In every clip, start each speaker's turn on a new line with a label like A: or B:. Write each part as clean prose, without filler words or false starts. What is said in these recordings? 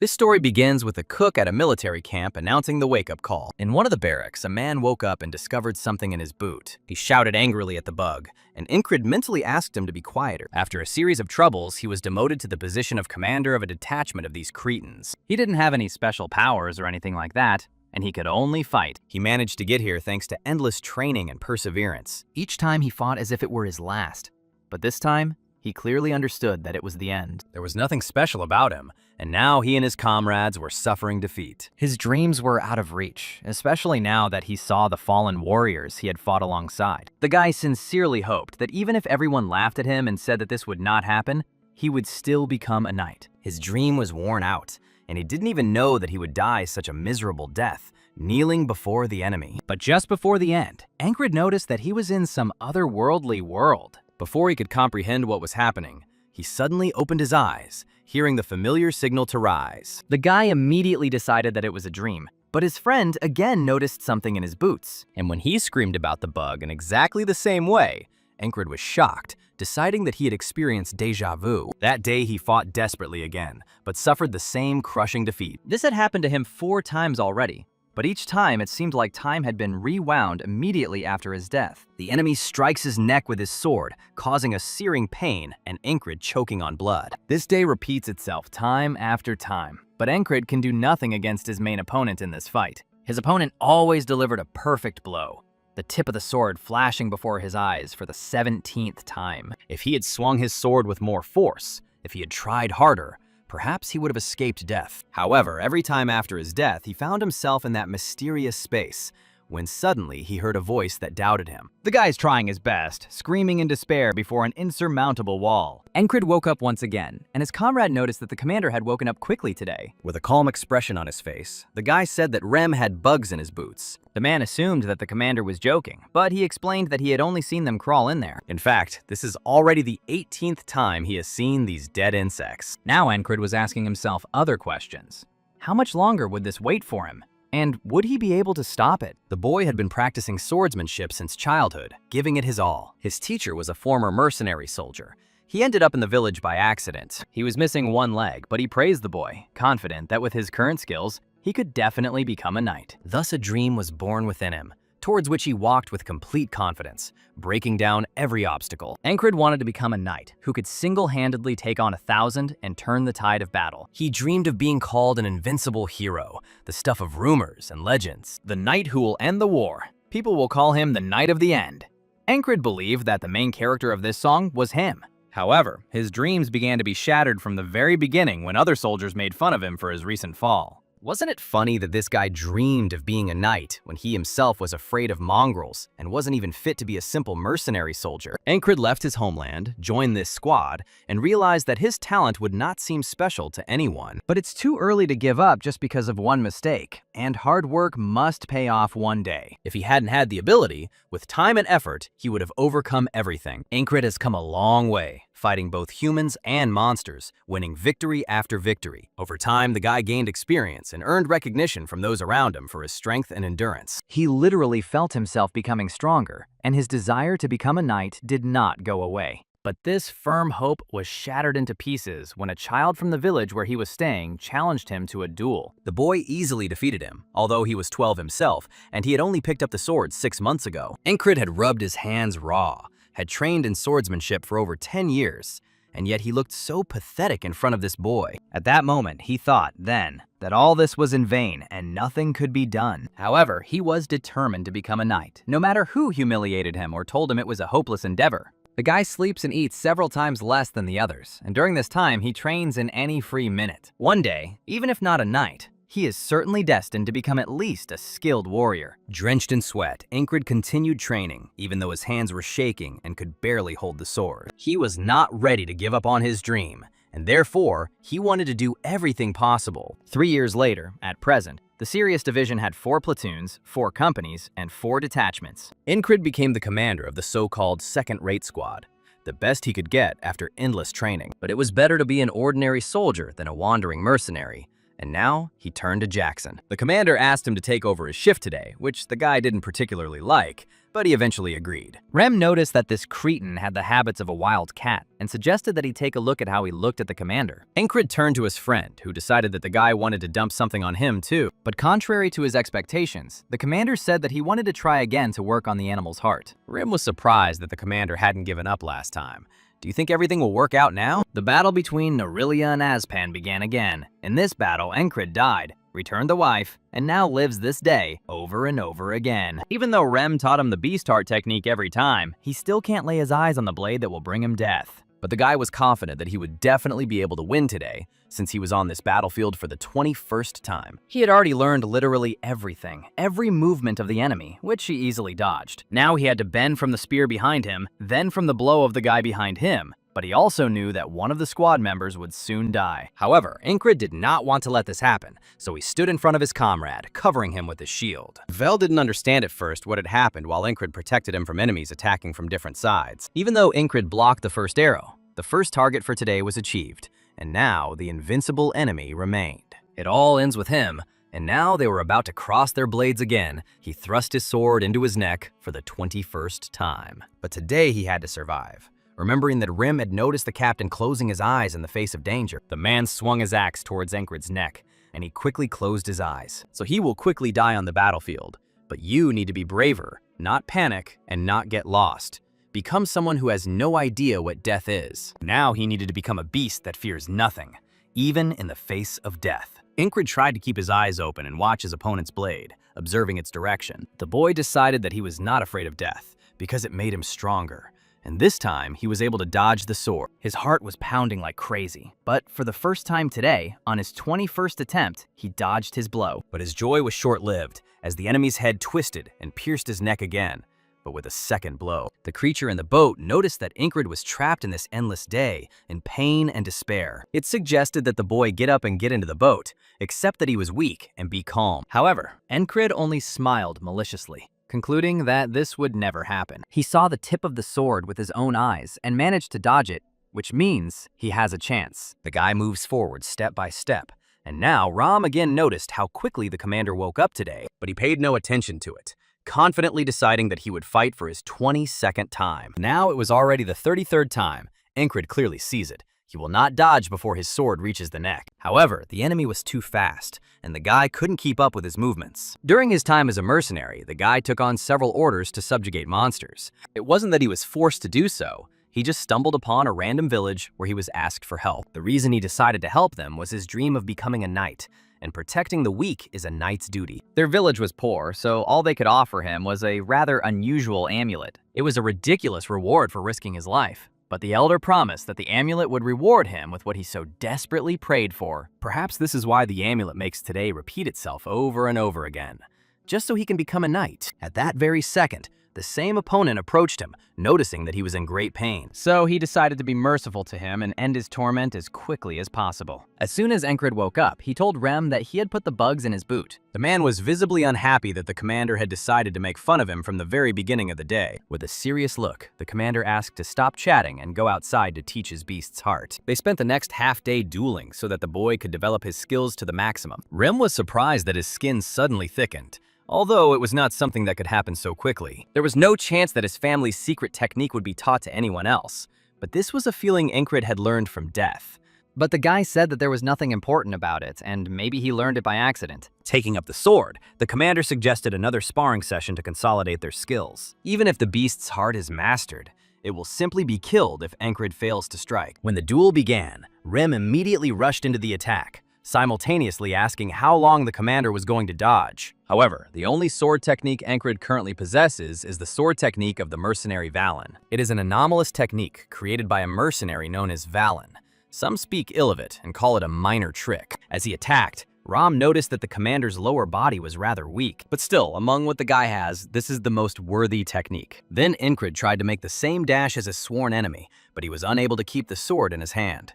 A: This story begins with a cook at a military camp announcing the wake-up call. In one of the barracks, a man woke up and discovered something in his boot. He shouted angrily at the bug, and Incred mentally asked him to be quieter. After a series of troubles, he was demoted to the position of commander of a detachment of these cretins. He didn't have any special powers or anything like that, and he could only fight. He managed to get here thanks to endless training and perseverance. Each time he fought as if it were his last. But this time, he clearly understood that it was the end. There was nothing special about him, and now he and his comrades were suffering defeat. His dreams were out of reach, especially now that he saw the fallen warriors he had fought alongside. The guy sincerely hoped that even if everyone laughed at him and said that this would not happen, he would still become a knight. His dream was worn out, and he didn't even know that he would die such a miserable death, kneeling before the enemy. But just before the end, Incred noticed that he was in some otherworldly world. Before he could comprehend what was happening, he suddenly opened his eyes, hearing the familiar signal to rise. The guy immediately decided that it was a dream, but his friend again noticed something in his boots. And when he screamed about the bug in exactly the same way, Incred was shocked, deciding that he had experienced déjà vu. That day he fought desperately again, but suffered the same crushing defeat. This had happened to him 4 times already, but each time it seemed like time had been rewound immediately after his death. The enemy strikes his neck with his sword, causing a searing pain and Incred choking on blood. This day repeats itself time after time, but Incred can do nothing against his main opponent in this fight. His opponent always delivered a perfect blow, the tip of the sword flashing before his eyes for the 17th time. If he had swung his sword with more force, if he had tried harder, perhaps he would have escaped death. However, every time after his death, he found himself in that mysterious space, when suddenly he heard a voice that doubted him. The guy's trying his best, screaming in despair before an insurmountable wall. Incred woke up once again, and his comrade noticed that the commander had woken up quickly today. With a calm expression on his face, the guy said that Rem had bugs in his boots. The man assumed that the commander was joking, but he explained that he had only seen them crawl in there. In fact, this is already the 18th time he has seen these dead insects. Now Incred was asking himself other questions. How much longer would this wait for him? And would he be able to stop it? The boy had been practicing swordsmanship since childhood, giving it his all. His teacher was a former mercenary soldier. He ended up in the village by accident. He was missing one leg, but he praised the boy, confident that with his current skills, he could definitely become a knight. Thus a dream was born within him, towards which he walked with complete confidence, breaking down every obstacle. Incred wanted to become a knight who could single-handedly take on 1,000 and turn the tide of battle. He dreamed of being called an invincible hero, the stuff of rumors and legends, the knight who will end the war. People will call him the Knight of the End. Incred believed that the main character of this song was him. However, his dreams began to be shattered from the very beginning when other soldiers made fun of him for his recent fall. Wasn't it funny that this guy dreamed of being a knight when he himself was afraid of mongrels and wasn't even fit to be a simple mercenary soldier? Incred left his homeland, joined this squad, and realized that his talent would not seem special to anyone. But it's too early to give up just because of one mistake, and hard work must pay off one day. If he hadn't had the ability, with time and effort, he would have overcome everything. Incred has come a long way, fighting both humans and monsters, winning victory after victory. Over time, the guy gained experience and earned recognition from those around him for his strength and endurance. He literally felt himself becoming stronger, and his desire to become a knight did not go away. But this firm hope was shattered into pieces when a child from the village where he was staying challenged him to a duel. The boy easily defeated him, although he was 12 himself, and he had only picked up the sword 6 months ago. Incred had rubbed his hands raw, had trained in swordsmanship for over 10 years, and yet he looked so pathetic in front of this boy. At that moment, he thought, then, that all this was in vain and nothing could be done. However, he was determined to become a knight, no matter who humiliated him or told him it was a hopeless endeavor. The guy sleeps and eats several times less than the others, and during this time, he trains in any free minute. One day, even if not a knight, he is certainly destined to become at least a skilled warrior. Drenched in sweat, Incred continued training, even though his hands were shaking and could barely hold the sword. He was not ready to give up on his dream, and therefore, he wanted to do everything possible. 3 years later, at present, the Sirius Division had 4 platoons, 4 companies, and 4 detachments. Incred became the commander of the so-called second-rate squad, the best he could get after endless training. But it was better to be an ordinary soldier than a wandering mercenary. And now, he turned to Jackson. The commander asked him to take over his shift today, which the guy didn't particularly like, but he eventually agreed. Rem noticed that this cretin had the habits of a wild cat and suggested that he take a look at how he looked at the commander. Incred turned to his friend, who decided that the guy wanted to dump something on him too. But contrary to his expectations, the commander said that he wanted to try again to work on the animal's heart. Rem was surprised that the commander hadn't given up last time. Do you think everything will work out now? The battle between Norilia and Aspan began again. In this battle, Incred died, returned the wife, and now lives this day over and over again. Even though Rem taught him the beast heart technique every time, he still can't lay his eyes on the blade that will bring him death. But the guy was confident that he would definitely be able to win today, since he was on this battlefield for the 21st time. He had already learned literally everything, every movement of the enemy, which he easily dodged. Now he had to bend from the spear behind him, then from the blow of the guy behind him. But he also knew that one of the squad members would soon die. However, Incred did not want to let this happen, so he stood in front of his comrade, covering him with his shield. Vel didn't understand at first what had happened while Incred protected him from enemies attacking from different sides. Even though Incred blocked the first arrow, the first target for today was achieved, and now the invincible enemy remained. It all ends with him, and now they were about to cross their blades again. He thrust his sword into his neck for the 21st time. But today he had to survive. Remembering that Rem had noticed the captain closing his eyes in the face of danger, the man swung his axe towards Incred's neck, and he quickly closed his eyes. So he will quickly die on the battlefield. But you need to be braver, not panic, and not get lost. Become someone who has no idea what death is. Now he needed to become a beast that fears nothing, even in the face of death. Incred tried to keep his eyes open and watch his opponent's blade, observing its direction. The boy decided that he was not afraid of death, because it made him stronger. And this time, he was able to dodge the sword. His heart was pounding like crazy. But for the first time today, on his 21st attempt, he dodged his blow. But his joy was short-lived, as the enemy's head twisted and pierced his neck again, but with a second blow. The creature in the boat noticed that Incred was trapped in this endless day, in pain and despair. It suggested that the boy get up and get into the boat, accept that he was weak, and be calm. However, Incred only smiled maliciously, concluding that this would never happen. He saw the tip of the sword with his own eyes and managed to dodge it, which means he has a chance. The guy moves forward step by step, and now Ram again noticed how quickly the commander woke up today, but he paid no attention to it, confidently deciding that he would fight for his 22nd time. Now it was already the 33rd time. Incred clearly sees it. He will not dodge before his sword reaches the neck. However, the enemy was too fast, and the guy couldn't keep up with his movements. During his time as a mercenary, the guy took on several orders to subjugate monsters. It wasn't that he was forced to do so. He just stumbled upon a random village where he was asked for help. The reason he decided to help them was his dream of becoming a knight, and protecting the weak is a knight's duty. Their village was poor, so all they could offer him was a rather unusual amulet. It was a ridiculous reward for risking his life. But the elder promised that the amulet would reward him with what he so desperately prayed for. Perhaps this is why the amulet makes today repeat itself over and over again, just so he can become a knight. At that very second, the same opponent approached him, noticing that he was in great pain. So he decided to be merciful to him and end his torment as quickly as possible. As soon as Incred woke up, he told Rem that he had put the bugs in his boot. The man was visibly unhappy that the commander had decided to make fun of him from the very beginning of the day. With a serious look, the commander asked to stop chatting and go outside to teach his beast's heart. They spent the next half-day dueling so that the boy could develop his skills to the maximum. Rem was surprised that his skin suddenly thickened, although it was not something that could happen so quickly. There was no chance that his family's secret technique would be taught to anyone else, but this was a feeling Incred had learned from death. But the guy said that there was nothing important about it, and maybe he learned it by accident. Taking up the sword, the commander suggested another sparring session to consolidate their skills. Even if the beast's heart is mastered, it will simply be killed if Incred fails to strike. When the duel began, Rem immediately rushed into the attack, simultaneously asking how long the commander was going to dodge. However, the only sword technique Incred currently possesses is the sword technique of the mercenary Valen. It is an anomalous technique created by a mercenary known as Valen. Some speak ill of it and call it a minor trick. As he attacked, Ram noticed that the commander's lower body was rather weak, but still, among what the guy has, this is the most worthy technique. Then Incred tried to make the same dash as his sworn enemy, but he was unable to keep the sword in his hand.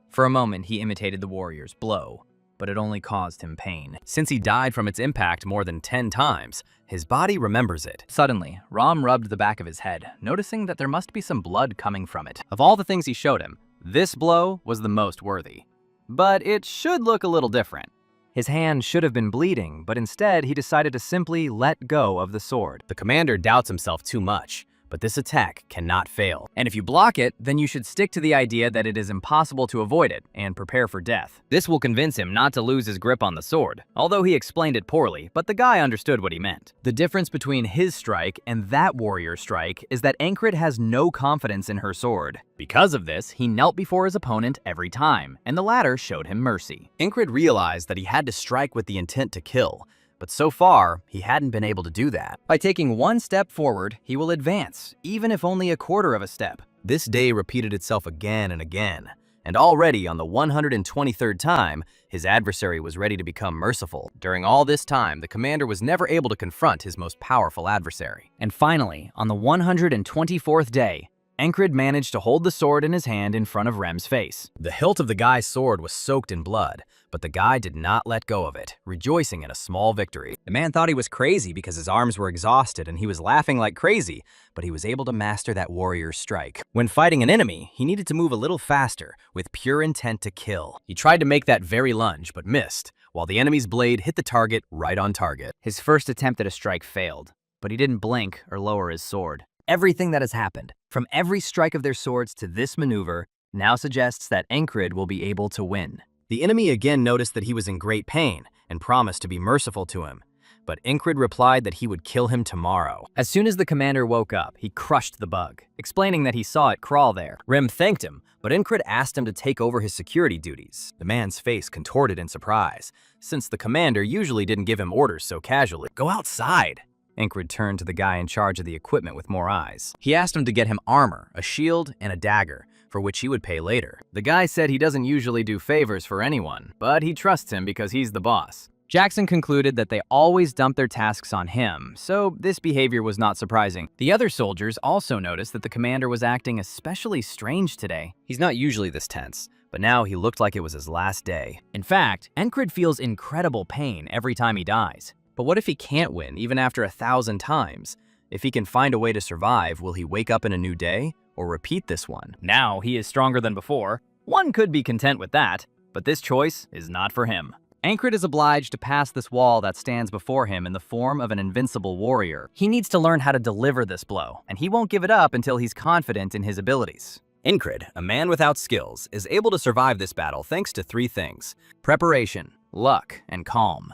A: For a moment, he imitated the warrior's blow, but it only caused him pain. Since he died from its impact more than 10 times, his body remembers it. Suddenly, Ram rubbed the back of his head, noticing that there must be some blood coming from it. Of all the things he showed him, this blow was the most worthy. But it should look a little different. His hand should have been bleeding, but instead he decided to simply let go of the sword. The commander doubts himself too much, but this attack cannot fail. And if you block it, then you should stick to the idea that it is impossible to avoid it and prepare for death. This will convince him not to lose his grip on the sword, although he explained it poorly, but the guy understood what he meant. The difference between his strike and that warrior's strike is that Ancred has no confidence in her sword. Because of this, he knelt before his opponent every time, and the latter showed him mercy. Ancred realized that he had to strike with the intent to kill, but so far, he hadn't been able to do that. By taking one step forward, he will advance, even if only a quarter of a step. This day repeated itself again and again, and already on the 123rd time, his adversary was ready to become merciful. During all this time, the commander was never able to confront his most powerful adversary. And finally, on the 124th day, Ancred managed to hold the sword in his hand in front of Rem's face. The hilt of the guy's sword was soaked in blood, but the guy did not let go of it, rejoicing in a small victory. The man thought he was crazy because his arms were exhausted and he was laughing like crazy, but he was able to master that warrior's strike. When fighting an enemy, he needed to move a little faster, with pure intent to kill. He tried to make that very lunge, but missed, while the enemy's blade hit the target right on target. His first attempt at a strike failed, but he didn't blink or lower his sword. Everything that has happened, from every strike of their swords to this maneuver, now suggests that Ancred will be able to win. The enemy again noticed that he was in great pain and promised to be merciful to him, but Ancred replied that he would kill him tomorrow. As soon as the commander woke up, he crushed the bug, explaining that he saw it crawl there. Rem thanked him, but Ancred asked him to take over his security duties. The man's face contorted in surprise, since the commander usually didn't give him orders so casually. "Go outside." Ancred turned to the guy in charge of the equipment with more eyes. He asked him to get him armor, a shield, and a dagger, for which he would pay later. The guy said he doesn't usually do favors for anyone, but he trusts him because he's the boss. Jackson concluded that they always dump their tasks on him, so this behavior was not surprising. The other soldiers also noticed that the commander was acting especially strange today. He's not usually this tense, but now he looked like it was his last day. In fact, Ancred feels incredible pain every time he dies. But what if he can't win, even after 1,000 times? If he can find a way to survive, will he wake up in a new day, or repeat this one? Now he is stronger than before. One could be content with that, but this choice is not for him. Ancred is obliged to pass this wall that stands before him in the form of an invincible warrior. He needs to learn how to deliver this blow, and he won't give it up until he's confident in his abilities. Ancred, a man without skills, is able to survive this battle thanks to 3 things: preparation, luck, and calm.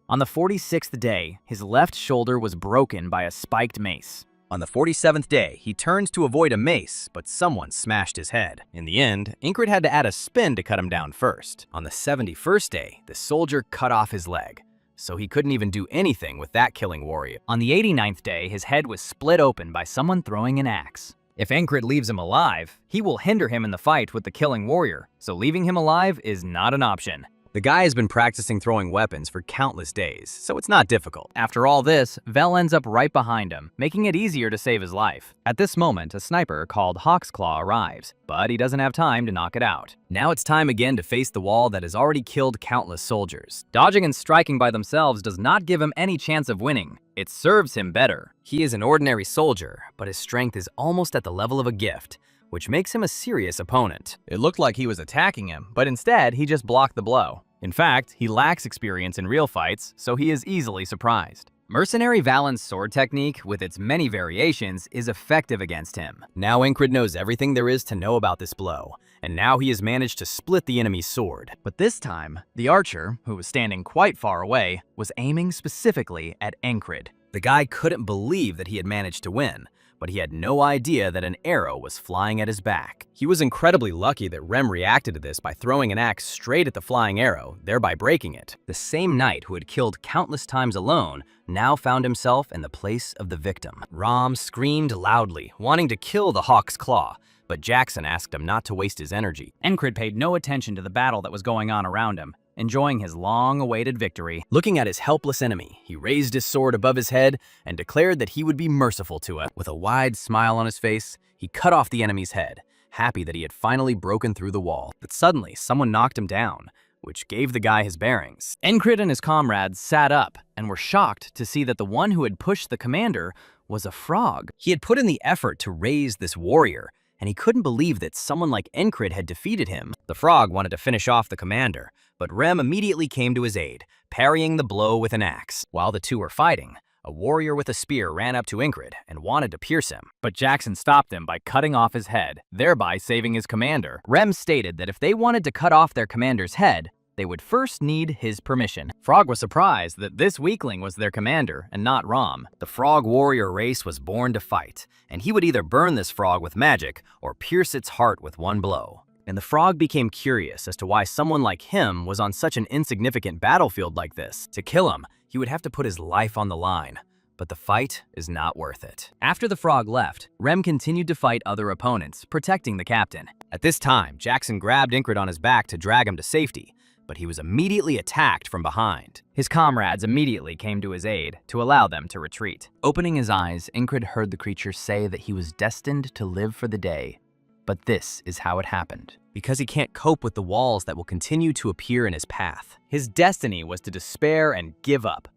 A: On the 46th day, his left shoulder was broken by a spiked mace. On the 47th day, he turns to avoid a mace, but someone smashed his head. In the end, Ancred had to add a spin to cut him down first. On the 71st day, the soldier cut off his leg, so he couldn't even do anything with that killing warrior. On the 89th day, his head was split open by someone throwing an axe. If Ancred leaves him alive, he will hinder him in the fight with the killing warrior, so leaving him alive is not an option. The guy has been practicing throwing weapons for countless days, so it's not difficult. After all this, Vel ends up right behind him, making it easier to save his life. At this moment, a sniper called Hawk's Claw arrives, but he doesn't have time to knock it out. Now it's time again to face the wall that has already killed countless soldiers. Dodging and striking by themselves does not give him any chance of winning. It serves him better. He is an ordinary soldier, but his strength is almost at the level of a gift, which makes him a serious opponent. It looked like he was attacking him, but instead he just blocked the blow. In fact, he lacks experience in real fights, so he is easily surprised. Mercenary Valen's sword technique, with its many variations, is effective against him. Now Ancred knows everything there is to know about this blow, and now he has managed to split the enemy's sword. But this time, the archer, who was standing quite far away, was aiming specifically at Ancred. The guy couldn't believe that he had managed to win, but he had no idea that an arrow was flying at his back. He was incredibly lucky that Rem reacted to this by throwing an axe straight at the flying arrow, thereby breaking it. The same knight who had killed countless times alone now found himself in the place of the victim. Ram screamed loudly, wanting to kill the Hawk's Claw, but Jackson asked him not to waste his energy. Ancred paid no attention to the battle that was going on around him, enjoying his long-awaited victory. Looking at his helpless enemy, he raised his sword above his head and declared that he would be merciful to him. With a wide smile on his face, he cut off the enemy's head, happy that he had finally broken through the wall. But suddenly, someone knocked him down, which gave the guy his bearings. Ancred and his comrades sat up and were shocked to see that the one who had pushed the commander was a frog. He had put in the effort to raise this warrior, and he couldn't believe that someone like Encrid had defeated him. The frog wanted to finish off the commander, but Rem immediately came to his aid, parrying the blow with an axe. While the two were fighting, a warrior with a spear ran up to Encrid and wanted to pierce him, but Jackson stopped him by cutting off his head, thereby saving his commander. Rem stated that if they wanted to cut off their commander's head, they would first need his permission. Frog was surprised that this weakling was their commander and not Rom. The frog warrior race was born to fight, and he would either burn this frog with magic or pierce its heart with one blow. And the frog became curious as to why someone like him was on such an insignificant battlefield like this. To kill him, he would have to put his life on the line. But the fight is not worth it. After the frog left, Rem continued to fight other opponents, protecting the captain. At this time, Jackson grabbed Encrid on his back to drag him to safety, but he was immediately attacked from behind. His comrades immediately came to his aid to allow them to retreat. Opening his eyes, Encrid heard the creature say that he was destined to live for the day. But this is how it happened. Because he can't cope with the walls that will continue to appear in his path. His destiny was to despair and give up.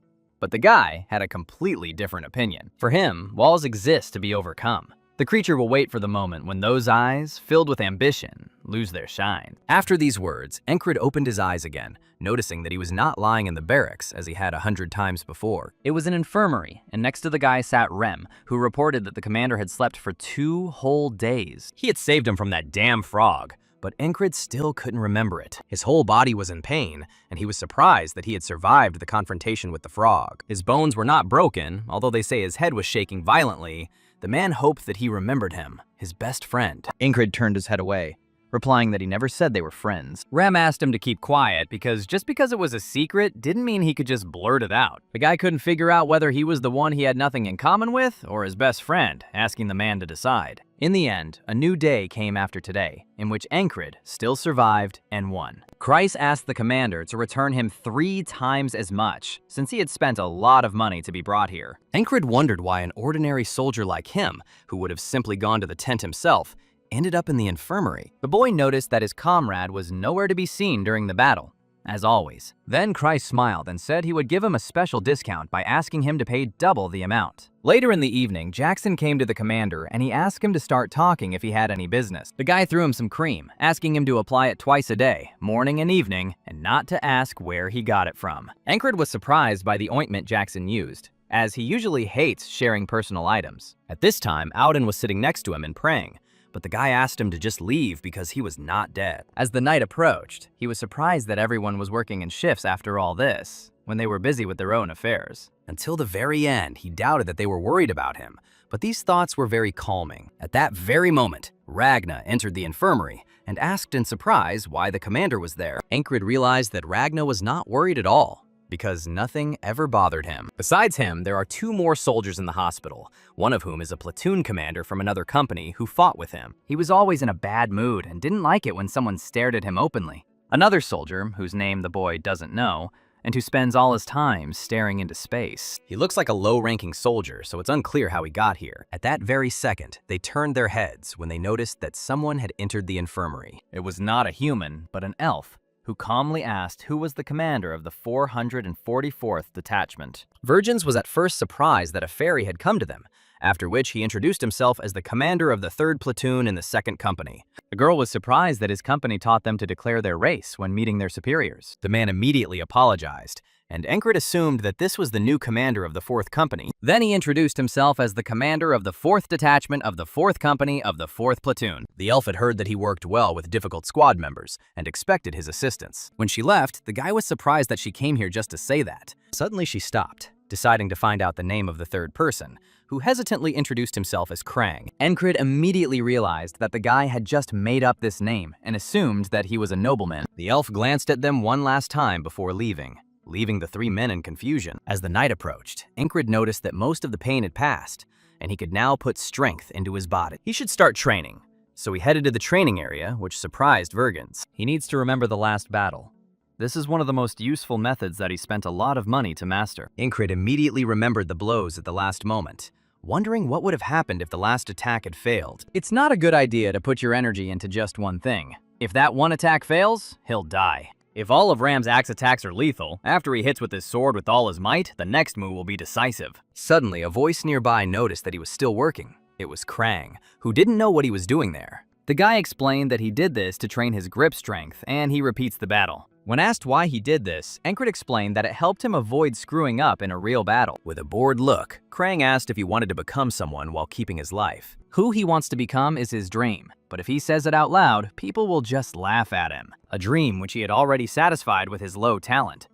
A: But the guy had a completely different opinion. For him, walls exist to be overcome. The creature will wait for the moment when those eyes, filled with ambition, lose their shine. After these words, Encrid opened his eyes again, noticing that he was not lying in the barracks as he had 100 times before. It was an infirmary, and next to the guy sat Rem, who reported that the commander had slept for 2 whole days. He had saved him from that damn frog, but Encrid still couldn't remember it. His whole body was in pain, and he was surprised that he had survived the confrontation with the frog. His bones were not broken, although they say his head was shaking violently. The man hoped that he remembered him, his best friend. Encrid turned his head away, replying that he never said they were friends. Rem asked him to keep quiet because just because it was a secret didn't mean he could just blurt it out. The guy couldn't figure out whether he was the one he had nothing in common with or his best friend, asking the man to decide. In the end, a new day came after today, in which Encrid still survived and won. Kreis asked the commander to return him 3 times as much, since he had spent a lot of money to be brought here. Encrid wondered why an ordinary soldier like him, who would have simply gone to the tent himself, ended up in the infirmary. The boy noticed that his comrade was nowhere to be seen during the battle, as always. Then Kreis smiled and said he would give him a special discount by asking him to pay double the amount. Later in the evening, Jackson came to the commander and he asked him to start talking if he had any business. The guy threw him some cream, asking him to apply it twice a day, morning and evening, and not to ask where he got it from. Encrid was surprised by the ointment Jackson used, as he usually hates sharing personal items. At this time, Auden was sitting next to him and praying, but the guy asked him to just leave because he was not dead. As the night approached, he was surprised that everyone was working in shifts after all this, when they were busy with their own affairs. Until the very end, he doubted that they were worried about him, but these thoughts were very calming. At that very moment, Ragna entered the infirmary and asked in surprise why the commander was there. Encrid realized that Ragna was not worried at all, because nothing ever bothered him. Besides him, there are 2 more soldiers in the hospital, one of whom is a platoon commander from another company who fought with him. He was always in a bad mood and didn't like it when someone stared at him openly. Another soldier, whose name the boy doesn't know, and who spends all his time staring into space. He looks like a low-ranking soldier, so it's unclear how he got here. At that very second, they turned their heads when they noticed that someone had entered the infirmary. It was not a human, but an elf, who calmly asked who was the commander of the 444th Detachment. Virgins was at first surprised that a fairy had come to them, after which he introduced himself as the commander of the 3rd Platoon in the 2nd Company. The girl was surprised that his company taught them to declare their race when meeting their superiors. The man immediately apologized, and Encrid assumed that this was the new commander of the 4th Company. Then he introduced himself as the commander of the 4th Detachment of the 4th Company of the 4th Platoon. The elf had heard that he worked well with difficult squad members and expected his assistance. When she left, the guy was surprised that she came here just to say that. Suddenly she stopped, deciding to find out the name of the 3rd person, who hesitantly introduced himself as Krang. Encrid immediately realized that the guy had just made up this name and assumed that he was a nobleman. The elf glanced at them one last time before leaving the 3 men in confusion. As the night approached, Encrid noticed that most of the pain had passed, and he could now put strength into his body. He should start training, so he headed to the training area, which surprised Virgins. He needs to remember the last battle. This is one of the most useful methods that he spent a lot of money to master. Encrid immediately remembered the blows at the last moment, wondering what would have happened if the last attack had failed. It's not a good idea to put your energy into just one thing. If that one attack fails, he'll die. If all of Ram's axe attacks are lethal, after he hits with his sword with all his might, the next move will be decisive. Suddenly, a voice nearby noticed that he was still working. It was Krang, who didn't know what he was doing there. The guy explained that he did this to train his grip strength, and he repeats the battle. When asked why he did this, Encred explained that it helped him avoid screwing up in a real battle. With a bored look, Krang asked if he wanted to become someone while keeping his life. Who he wants to become is his dream, but if he says it out loud, people will just laugh at him. A dream which he had already satisfied with his low talent.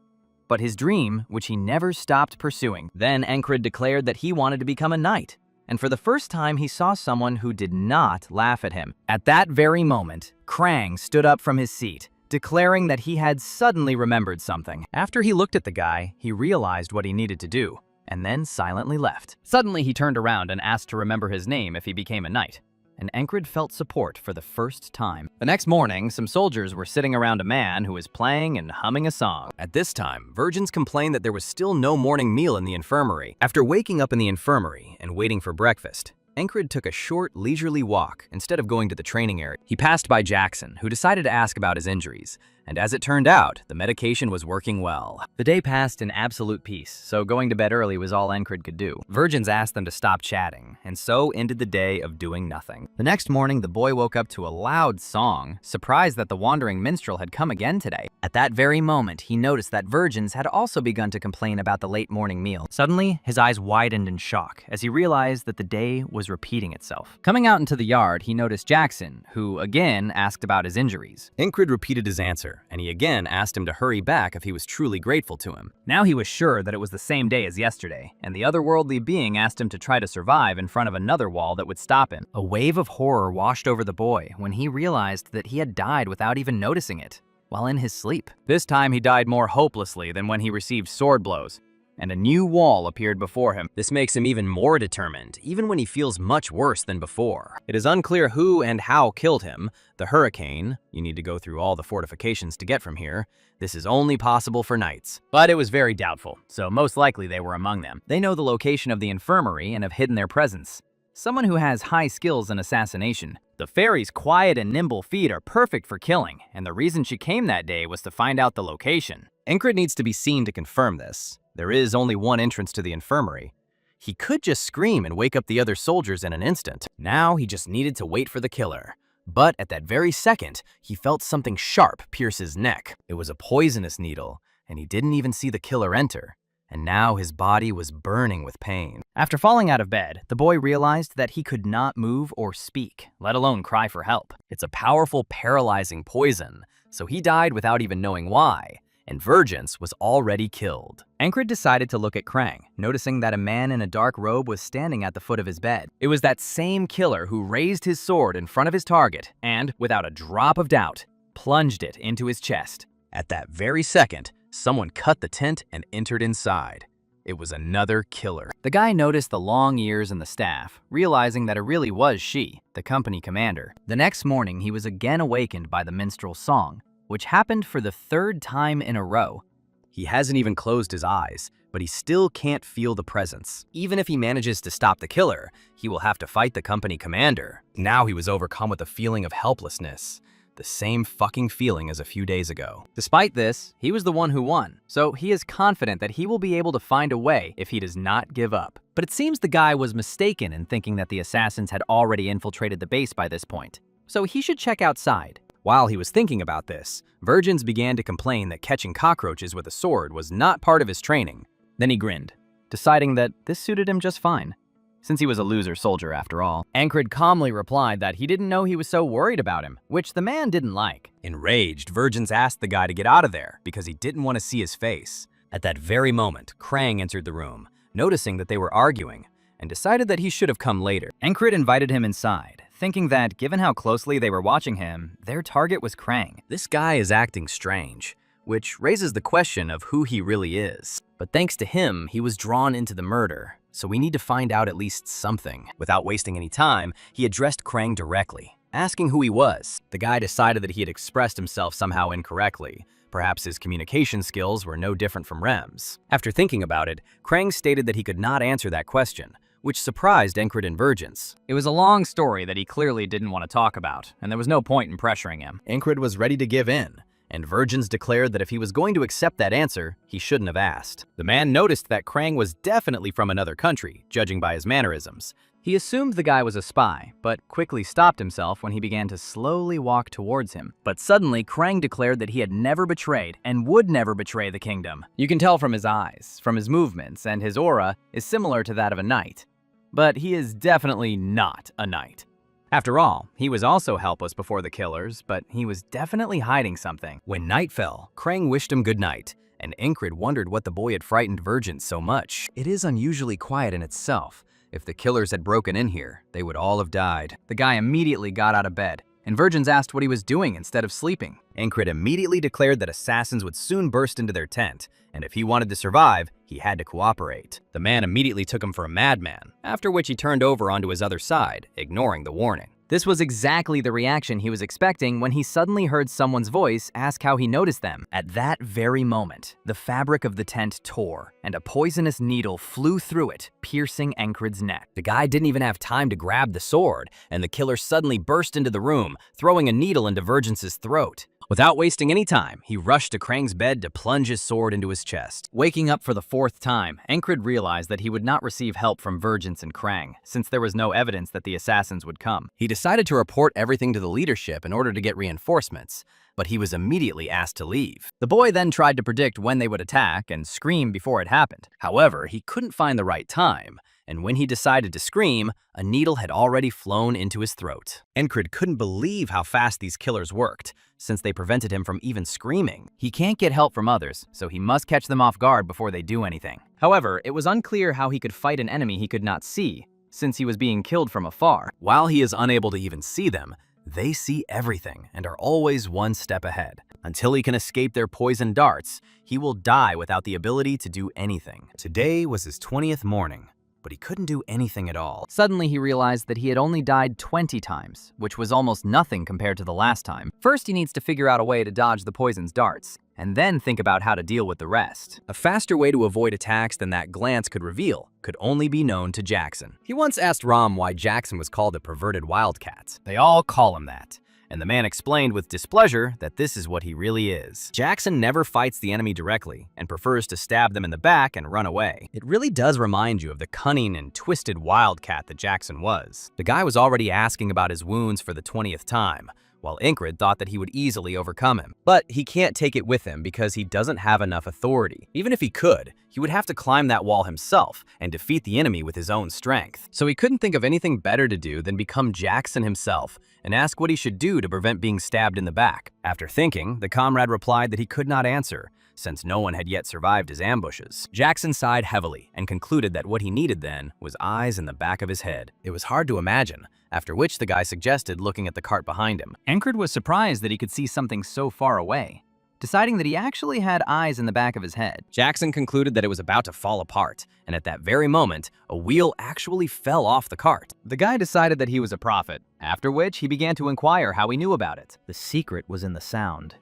A: But his dream, which he never stopped pursuing. Then Encred declared that he wanted to become a knight. And for the first time, he saw someone who did not laugh at him. At that very moment, Krang stood up from his seat, declaring that he had suddenly remembered something. After he looked at the guy, he realized what he needed to do, and then silently left. Suddenly, he turned around and asked to remember his name if he became a knight. And Encred felt support for the first time. The next morning, some soldiers were sitting around a man who was playing and humming a song. At this time, virgins complained that there was still no morning meal in the infirmary. After waking up in the infirmary and waiting for breakfast, Encred took a short, leisurely walk instead of going to the training area. He passed by Jackson, who decided to ask about his injuries. And as it turned out, the medication was working well. The day passed in absolute peace, so going to bed early was all Encred could do. Virgins asked them to stop chatting, and so ended the day of doing nothing. The next morning, the boy woke up to a loud song, surprised that the wandering minstrel had come again today. At that very moment, he noticed that virgins had also begun to complain about the late morning meal. Suddenly, his eyes widened in shock as he realized that the day was repeating itself. Coming out into the yard, he noticed Jackson, who again asked about his injuries. Encred repeated his answer, and he again asked him to hurry back if he was truly grateful to him. Now he was sure that it was the same day as yesterday, and the otherworldly being asked him to try to survive in front of another wall that would stop him. A wave of horror washed over the boy when he realized that he had died without even noticing it, while in his sleep. This time he died more hopelessly than when he received sword blows, and a new wall appeared before him. This makes him even more determined, even when he feels much worse than before. It is unclear who and how killed him. The hurricane, you need to go through all the fortifications to get from here. This is only possible for knights. But it was very doubtful, so most likely they were among them. They know the location of the infirmary and have hidden their presence. Someone who has high skills in assassination. The fairy's quiet and nimble feet are perfect for killing, and the reason she came that day was to find out the location. Encred needs to be seen to confirm this. There is only one entrance to the infirmary. He could just scream and wake up the other soldiers in an instant. Now he just needed to wait for the killer. But at that very second, he felt something sharp pierce his neck. It was a poisonous needle, and he didn't even see the killer enter. And now his body was burning with pain. After falling out of bed, the boy realized that he could not move or speak, let alone cry for help. It's a powerful, paralyzing poison, so he died without even knowing why. And Vergence was already killed. Encred decided to look at Krang, noticing that a man in a dark robe was standing at the foot of his bed. It was that same killer who raised his sword in front of his target and, without a drop of doubt, plunged it into his chest. At that very second, someone cut the tent and entered inside. It was another killer. The guy noticed the long ears in the staff, realizing that it really was she, the company commander. The next morning, he was again awakened by the minstrel's song, which happened for the third time in a row. He hasn't even closed his eyes, but he still can't feel the presence. Even if he manages to stop the killer, he will have to fight the company commander. Now he was overcome with a feeling of helplessness, the same fucking feeling as a few days ago. Despite this, he was the one who won, so he is confident that he will be able to find a way if he does not give up. But it seems the guy was mistaken in thinking that the assassins had already infiltrated the base by this point, so he should check outside. While he was thinking about this, virgins began to complain that catching cockroaches with a sword was not part of his training. Then he grinned, deciding that this suited him just fine, since he was a loser soldier after all. Encred calmly replied that he didn't know he was so worried about him, which the man didn't like. Enraged, virgins asked the guy to get out of there because he didn't want to see his face. At that very moment, Krang entered the room, noticing that they were arguing, and decided that he should have come later. Encred invited him inside, thinking that given how closely they were watching him, their target was Krang. This guy is acting strange, which raises the question of who he really is. But thanks to him, he was drawn into the murder, so we need to find out at least something. Without wasting any time, he addressed Krang directly, asking who he was. The guy decided that he had expressed himself somehow incorrectly. Perhaps his communication skills were no different from Rem's. After thinking about it, Krang stated that he could not answer that question, which surprised Encred and Vergence. It was a long story that he clearly didn't want to talk about, and there was no point in pressuring him. Encred was ready to give in, and virgins declared that if he was going to accept that answer, he shouldn't have asked. The man noticed that Krang was definitely from another country, judging by his mannerisms. He assumed the guy was a spy, but quickly stopped himself when he began to slowly walk towards him. But suddenly, Krang declared that he had never betrayed and would never betray the kingdom. You can tell from his eyes, from his movements, and his aura is similar to that of a knight. But he is definitely not a knight. After all, he was also helpless before the killers, but he was definitely hiding something. When night fell, Krang wished him good night, and Ingrid wondered what the boy had frightened virgins so much. It is unusually quiet in itself. If the killers had broken in here, they would all have died. The guy immediately got out of bed, and virgins asked what he was doing instead of sleeping. Ingrid immediately declared that assassins would soon burst into their tent, and if he wanted to survive, he had to cooperate. The man immediately took him for a madman, after which he turned over onto his other side, ignoring the warning. This was exactly the reaction he was expecting when he suddenly heard someone's voice ask how he noticed them. At that very moment, the fabric of the tent tore, and a poisonous needle flew through it, piercing Ingrid's neck. The guy didn't even have time to grab the sword, and the killer suddenly burst into the room, throwing a needle into Virgins' throat. Without wasting any time, he rushed to Krang's bed to plunge his sword into his chest. Waking up for the fourth time, Ingrid realized that he would not receive help from Virgins and Krang, since there was no evidence that the assassins would come. He decided to report everything to the leadership in order to get reinforcements, but he was immediately asked to leave. The boy then tried to predict when they would attack and scream before it happened. However, he couldn't find the right time, and when he decided to scream, a needle had already flown into his throat. Ingrid couldn't believe how fast these killers worked, since they prevented him from even screaming. He can't get help from others, so he must catch them off guard before they do anything. However, it was unclear how he could fight an enemy he could not see, since he was being killed from afar. While he is unable to even see them, they see everything and are always one step ahead. Until he can escape their poison darts, he will die without the ability to do anything. Today was his 20th morning, but he couldn't do anything at all. Suddenly, he realized that he had only died 20 times, which was almost nothing compared to the last time. First, he needs to figure out a way to dodge the poison's darts, and then think about how to deal with the rest. A faster way to avoid attacks than that glance could reveal could only be known to Jackson. He once asked Rom why Jackson was called a perverted wildcat. They all call him that, and the man explained with displeasure that this is what he really is. Jackson never fights the enemy directly and prefers to stab them in the back and run away. It really does remind you of the cunning and twisted wildcat that Jackson was. The guy was already asking about his wounds for the 20th time, while Ingrid thought that he would easily overcome him. But he can't take it with him because he doesn't have enough authority. Even if he could, he would have to climb that wall himself and defeat the enemy with his own strength. So he couldn't think of anything better to do than become Jackson himself and ask what he should do to prevent being stabbed in the back. After thinking, the comrade replied that he could not answer, since no one had yet survived his ambushes. Jackson sighed heavily and concluded that what he needed then was eyes in the back of his head. It was hard to imagine, after which the guy suggested looking at the cart behind him. Ingrid was surprised that he could see something so far away, deciding that he actually had eyes in the back of his head. Jackson concluded that it was about to fall apart, and at that very moment, a wheel actually fell off the cart. The guy decided that he was a prophet, after which he began to inquire how he knew about it. The secret was in the sound.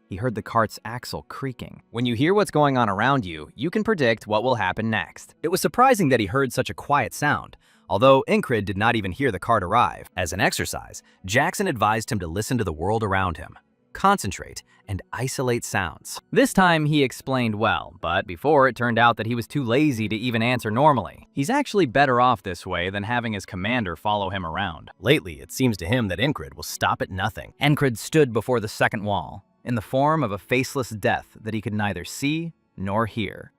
A: He heard the cart's axle creaking. When you hear what's going on around you, you can predict what will happen next. It was surprising that he heard such a quiet sound, although Ingrid did not even hear the cart arrive. As an exercise, Jackson advised him to listen to the world around him, concentrate, and isolate sounds. This time he explained well, but before it turned out that he was too lazy to even answer normally. He's actually better off this way than having his commander follow him around. Lately, it seems to him that Ingrid will stop at nothing. Ingrid stood before the second wall, in the form of a faceless death that he could neither see nor hear.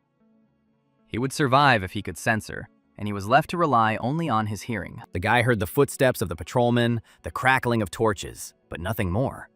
A: He would survive if he could censor, and he was left to rely only on his hearing. The guy heard the footsteps of the patrolmen, the crackling of torches, but nothing more.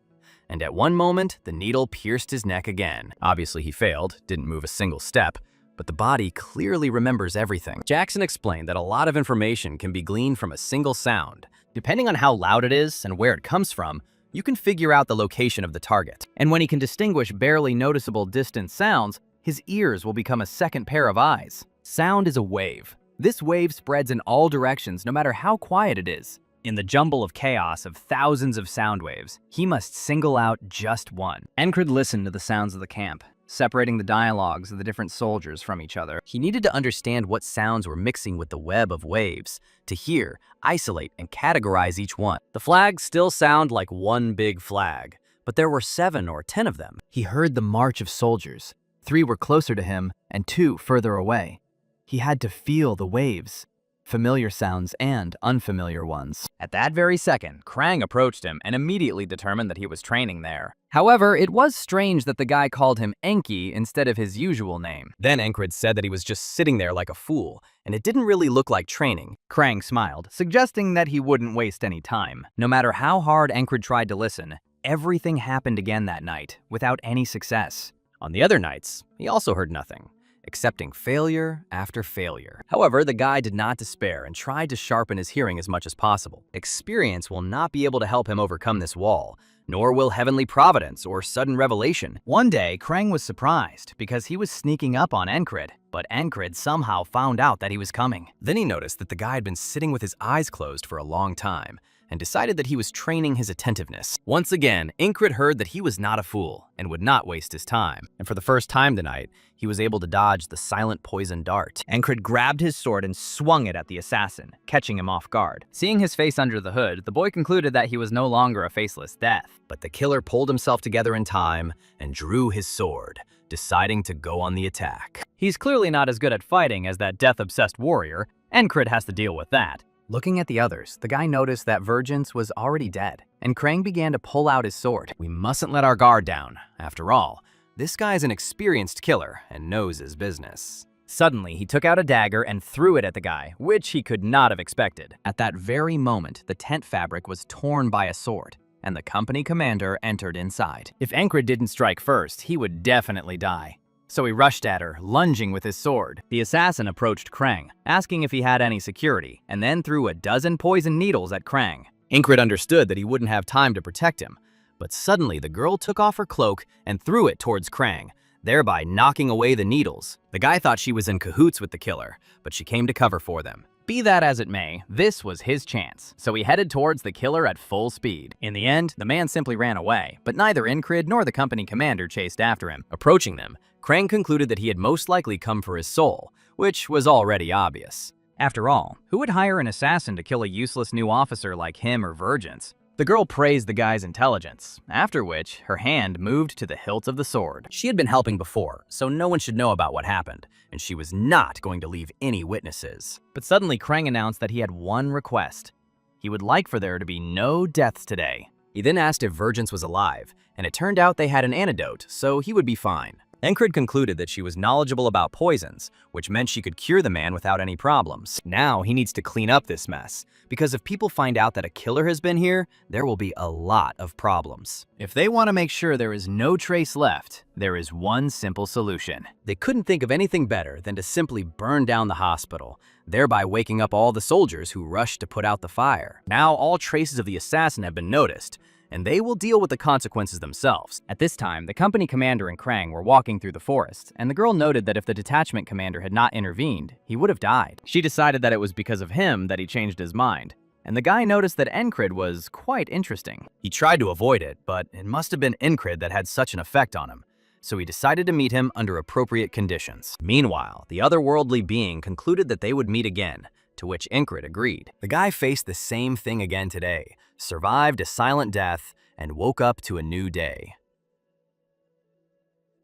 A: And at one moment, the needle pierced his neck again. Obviously, he failed, didn't move a single step, but the body clearly remembers everything. Jackson explained that a lot of information can be gleaned from a single sound. Depending on how loud it is and where it comes from, you can figure out the location of the target. And when he can distinguish barely noticeable distant sounds, his ears will become a second pair of eyes. Sound is a wave. This wave spreads in all directions no matter how quiet it is. In the jumble of chaos of thousands of sound waves, he must single out just one. Ingrid listened to the sounds of the camp, separating the dialogues of the different soldiers from each other. He needed to understand what sounds were mixing with the web of waves, to hear, isolate, and categorize each one. The flags still sound like one big flag, but there were 7 or 10 of them. He heard the march of soldiers. 3 were closer to him and 2 further away. He had to feel the waves, familiar sounds and unfamiliar ones. At that very second, Krang approached him and immediately determined that he was training there. However, it was strange that the guy called him Enki instead of his usual name. Then Encrid said that he was just sitting there like a fool, and it didn't really look like training. Krang smiled, suggesting that he wouldn't waste any time. No matter how hard Encrid tried to listen, everything happened again that night, without any success. On the other nights, he also heard nothing, accepting failure after failure. However, the guy did not despair and tried to sharpen his hearing as much as possible. Experience will not be able to help him overcome this wall, nor will heavenly providence or sudden revelation. One day, Krang was surprised because he was sneaking up on Encrid, but Encrid somehow found out that he was coming. Then he noticed that the guy had been sitting with his eyes closed for a long time and decided that he was training his attentiveness. Once again, Encrid heard that he was not a fool and would not waste his time. And for the first time tonight, he was able to dodge the silent poison dart. Encrid grabbed his sword and swung it at the assassin, catching him off guard. Seeing his face under the hood, the boy concluded that he was no longer a faceless death. But the killer pulled himself together in time and drew his sword, deciding to go on the attack. He's clearly not as good at fighting as that death-obsessed warrior. Encrid has to deal with that. Looking at the others, the guy noticed that Vergence was already dead, and Krang began to pull out his sword. We mustn't let our guard down. After all, this guy's an experienced killer and knows his business. Suddenly, he took out a dagger and threw it at the guy, which he could not have expected. At that very moment, the tent fabric was torn by a sword, and the company commander entered inside. If Encrid didn't strike first, he would definitely die. So he rushed at her, lunging with his sword. The assassin approached Krang, asking if he had any security, and then threw a dozen poison needles at Krang. Encrid understood that he wouldn't have time to protect him, but suddenly the girl took off her cloak and threw it towards Krang, thereby knocking away the needles. The guy thought she was in cahoots with the killer, but she came to cover for them. Be that as it may, this was his chance, so he headed towards the killer at full speed. In the end, the man simply ran away, but neither Encrid nor the company commander chased after him. Approaching them, Krang concluded that he had most likely come for his soul, which was already obvious. After all, who would hire an assassin to kill a useless new officer like him or Vergence? The girl praised the guy's intelligence, after which her hand moved to the hilt of the sword. She had been helping before, so no one should know about what happened, and she was not going to leave any witnesses. But suddenly Krang announced that he had one request. He would like for there to be no deaths today. He then asked if Vergence was alive, and it turned out they had an antidote, so he would be fine. Encrid concluded that she was knowledgeable about poisons, which meant she could cure the man without any problems. Now he needs to clean up this mess, because if people find out that a killer has been here, there will be a lot of problems. If they want to make sure there is no trace left, there is one simple solution. They couldn't think of anything better than to simply burn down the hospital, thereby waking up all the soldiers who rushed to put out the fire. Now all traces of the assassin have been noticed, and they will deal with the consequences themselves. At this time, the company commander and Krang were walking through the forest, and the girl noted that if the detachment commander had not intervened, he would have died. She decided that it was because of him that he changed his mind, and the guy noticed that Encrid was quite interesting. He tried to avoid it, but it must have been Encrid that had such an effect on him, so he decided to meet him under appropriate conditions. Meanwhile, the otherworldly being concluded that they would meet again, to which Encrid agreed. The guy faced the same thing again today, survived a silent death, and woke up to a new day.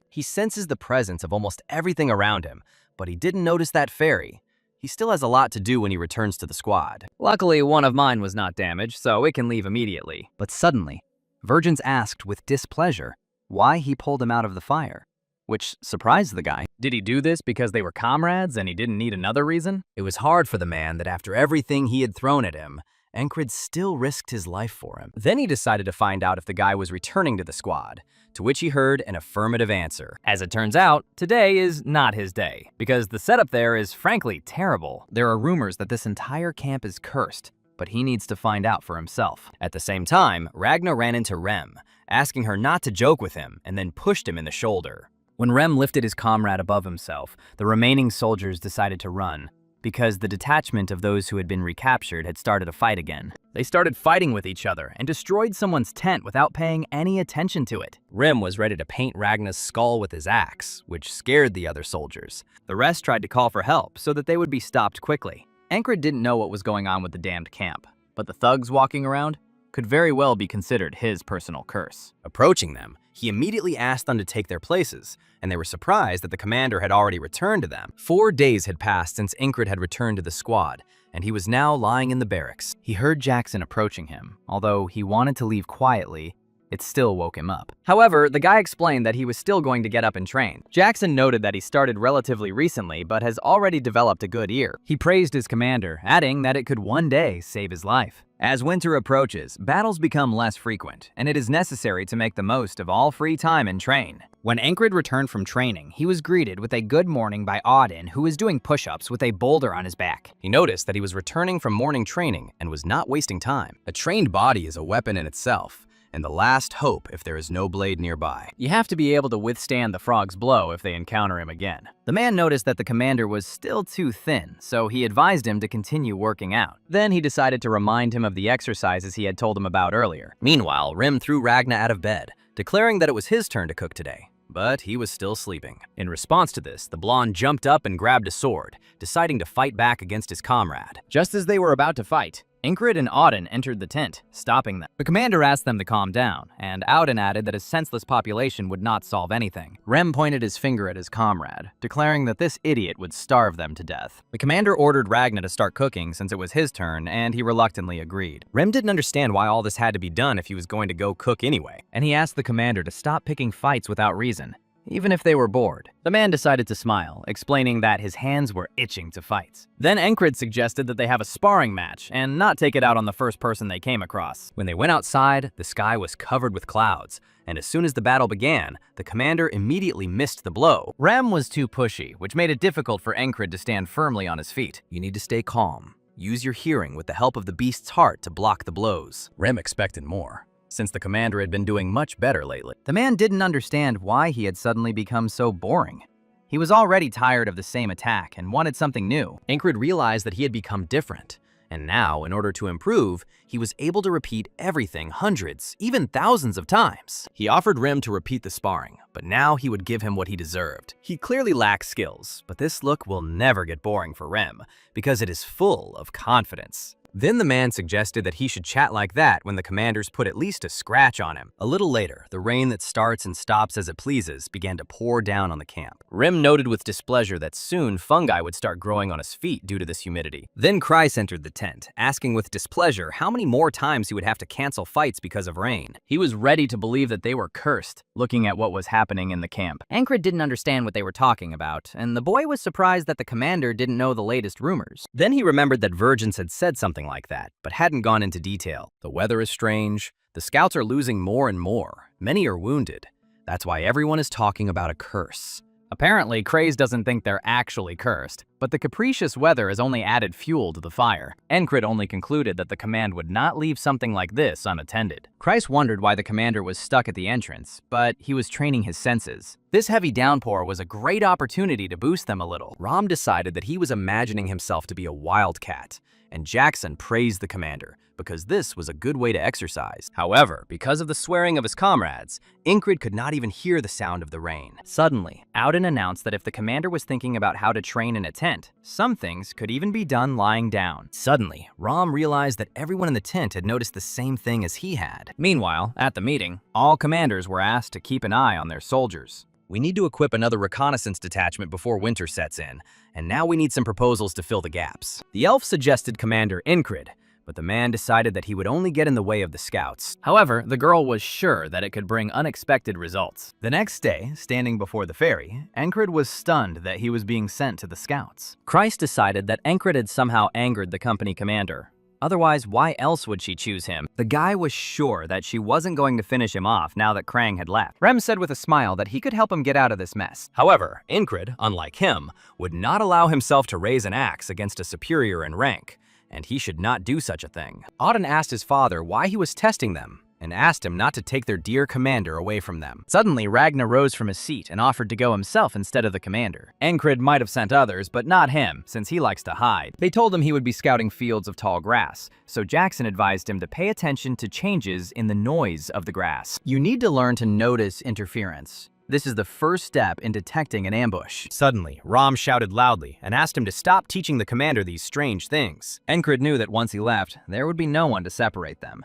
A: He senses the presence of almost everything around him, but he didn't notice that fairy. He still has a lot to do when he returns to the squad. Luckily, one of mine was not damaged, so it can leave immediately. But suddenly, Vergence asked with displeasure why he pulled him out of the fire, which surprised the guy. Did he do this because they were comrades and he didn't need another reason? It was hard for the man that after everything he had thrown at him, Encrid still risked his life for him. Then he decided to find out if the guy was returning to the squad, to which he heard an affirmative answer. As it turns out, today is not his day, because the setup there is frankly terrible. There are rumors that this entire camp is cursed, but he needs to find out for himself. At the same time, Ragna ran into Rem, asking her not to joke with him, and then pushed him in the shoulder. When Rem lifted his comrade above himself, the remaining soldiers decided to run, because the detachment of those who had been recaptured had started a fight again. They started fighting with each other and destroyed someone's tent without paying any attention to it. Rem was ready to paint Ragna's skull with his axe, which scared the other soldiers. The rest tried to call for help so that they would be stopped quickly. Encrid didn't know what was going on with the damned camp, but the thugs walking around, could very well be considered his personal curse. Approaching them, he immediately asked them to take their places, and they were surprised that the commander had already returned to them. 4 days had passed since Incred had returned to the squad, and he was now lying in the barracks. He heard Jackson approaching him. Although he wanted to leave quietly, it still woke him up. However, the guy explained that he was still going to get up and train. Jackson noted that he started relatively recently but has already developed a good ear. He praised his commander, adding that it could one day save his life. As winter approaches, battles become less frequent, and it is necessary to make the most of all free time and train. When Incred returned from training, he was greeted with a good morning by Auden, who was doing push-ups with a boulder on his back. He noticed that he was returning from morning training and was not wasting time. A trained body is a weapon in itself, and the last hope if there is no blade nearby. You have to be able to withstand the frog's blow if they encounter him again. The man noticed that the commander was still too thin, so he advised him to continue working out. Then he decided to remind him of the exercises he had told him about earlier. Meanwhile, Rim threw Ragna out of bed, declaring that it was his turn to cook today. But he was still sleeping. In response to this, the blonde jumped up and grabbed a sword, deciding to fight back against his comrade. Just as they were about to fight, Incred and Auden entered the tent, stopping them. The commander asked them to calm down, and Auden added that a senseless population would not solve anything. Rem pointed his finger at his comrade, declaring that this idiot would starve them to death. The commander ordered Ragna to start cooking since it was his turn, and he reluctantly agreed. Rem didn't understand why all this had to be done if he was going to go cook anyway, and he asked the commander to stop picking fights without reason, even if they were bored. The man decided to smile, explaining that his hands were itching to fight. Then Incred suggested that they have a sparring match and not take it out on the first person they came across. When they went outside, the sky was covered with clouds, and as soon as the battle began, the commander immediately missed the blow. Rem was too pushy, which made it difficult for Incred to stand firmly on his feet. You need to stay calm. Use your hearing with the help of the beast's heart to block the blows. Rem expected more, since the commander had been doing much better lately. The man didn't understand why he had suddenly become so boring. He was already tired of the same attack and wanted something new. Incred realized that he had become different, and now, in order to improve, he was able to repeat everything hundreds, even thousands of times. He offered Rim to repeat the sparring, but now he would give him what he deserved. He clearly lacks skills, but this look will never get boring for Rim, because it is full of confidence. Then the man suggested that he should chat like that when the commanders put at least a scratch on him. A little later, the rain that starts and stops as it pleases began to pour down on the camp. Rim noted with displeasure that soon fungi would start growing on his feet due to this humidity. Then Kreis entered the tent, asking with displeasure how many more times he would have to cancel fights because of rain. He was ready to believe that they were cursed, looking at what was happening in the camp. Incred didn't understand what they were talking about, and the boy was surprised that the commander didn't know the latest rumors. Then he remembered that Virgins had said something like that, but hadn't gone into detail. The weather is strange. The scouts are losing more and more. Many are wounded. That's why everyone is talking about a curse. Apparently, Kreis doesn't think they're actually cursed, but the capricious weather has only added fuel to the fire. Incred only concluded that the command would not leave something like this unattended. Kreis wondered why the commander was stuck at the entrance, but he was training his senses. This heavy downpour was a great opportunity to boost them a little. Rom decided that he was imagining himself to be a wildcat, and Jackson praised the commander because this was a good way to exercise. However, because of the swearing of his comrades, Incred could not even hear the sound of the rain. Suddenly, Auden announced that if the commander was thinking about how to train in a tent, some things could even be done lying down. Suddenly, Rom realized that everyone in the tent had noticed the same thing as he had. Meanwhile, at the meeting, all commanders were asked to keep an eye on their soldiers. We need to equip another reconnaissance detachment before winter sets in, and now we need some proposals to fill the gaps. The elf suggested Commander Incred, but the man decided that he would only get in the way of the scouts. However, the girl was sure that it could bring unexpected results. The next day, standing before the ferry, Incred was stunned that he was being sent to the scouts. Kreis decided that Incred had somehow angered the company commander. Otherwise, why else would she choose him? The guy was sure that she wasn't going to finish him off now that Krang had left. Rem said with a smile that he could help him get out of this mess. However, Incred, unlike him, would not allow himself to raise an axe against a superior in rank, and he should not do such a thing. Auden asked his father why he was testing them, and asked him not to take their dear commander away from them. Suddenly, Ragnar rose from his seat and offered to go himself instead of the commander. Incred might have sent others, but not him, since he likes to hide. They told him he would be scouting fields of tall grass, so Jackson advised him to pay attention to changes in the noise of the grass. You need to learn to notice interference. This is the first step in detecting an ambush. Suddenly, Rom shouted loudly and asked him to stop teaching the commander these strange things. Incred knew that once he left, there would be no one to separate them.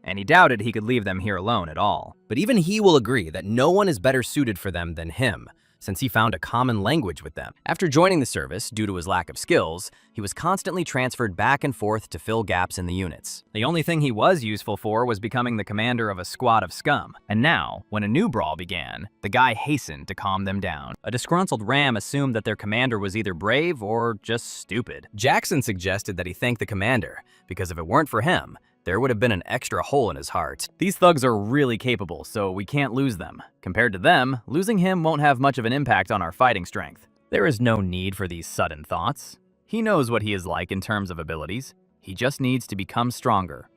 A: and he doubted he could leave them here alone at all. But even he will agree that no one is better suited for them than him, since he found a common language with them. After joining the service, due to his lack of skills, he was constantly transferred back and forth to fill gaps in the units. The only thing he was useful for was becoming the commander of a squad of scum. And now, when a new brawl began, the guy hastened to calm them down. A disgruntled ram assumed that their commander was either brave or just stupid. Jackson suggested that he thank the commander, because if it weren't for him, there would have been an extra hole in his heart. These thugs are really capable, so we can't lose them. Compared to them, losing him won't have much of an impact on our fighting strength. There is no need for these sudden thoughts. He knows what he is like in terms of abilities. He just needs to become stronger.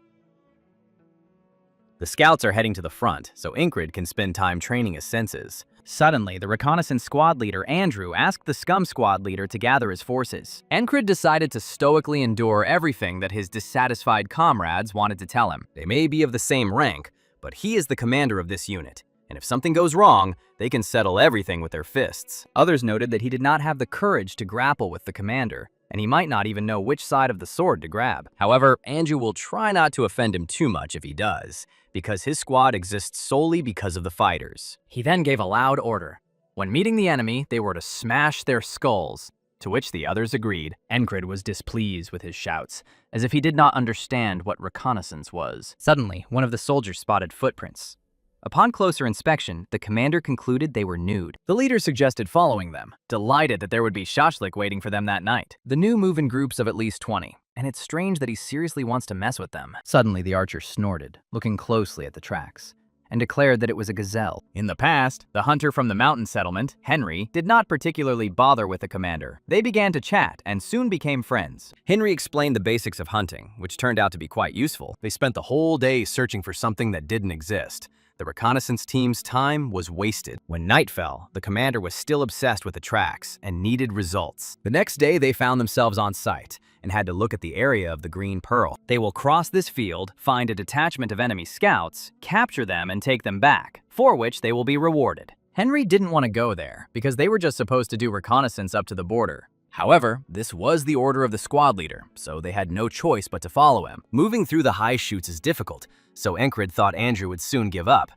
A: The scouts are heading to the front, so Incred can spend time training his senses. Suddenly, the reconnaissance squad leader, Andrew, asked the scum squad leader to gather his forces. Incred decided to stoically endure everything that his dissatisfied comrades wanted to tell him. They may be of the same rank, but he is the commander of this unit, and if something goes wrong, they can settle everything with their fists. Others noted that he did not have the courage to grapple with the commander, and he might not even know which side of the sword to grab. However, Andrew will try not to offend him too much if he does, because his squad exists solely because of the fighters. He then gave a loud order. When meeting the enemy, they were to smash their skulls, to which the others agreed. Incred was displeased with his shouts, as if he did not understand what reconnaissance was. Suddenly, one of the soldiers spotted footprints. Upon closer inspection, the commander concluded they were nude. The leader suggested following them, delighted that there would be shashlik waiting for them that night. The new move in groups of at least 20, and it's strange that he seriously wants to mess with them. Suddenly, the archer snorted, looking closely at the tracks, and declared that it was a gazelle. In the past, the hunter from the mountain settlement, Henry, did not particularly bother with the commander. They began to chat and soon became friends. Henry explained the basics of hunting, which turned out to be quite useful. They spent the whole day searching for something that didn't exist. The reconnaissance team's time was wasted. When night fell, the commander was still obsessed with the tracks and needed results. The next day, they found themselves on site and had to look at the area of the Green Pearl. They will cross this field, find a detachment of enemy scouts, capture them, and take them back, for which they will be rewarded. Henry didn't want to go there because they were just supposed to do reconnaissance up to the border. However, this was the order of the squad leader, so they had no choice but to follow him. Moving through the high chutes is difficult, so Incred thought Andrew would soon give up.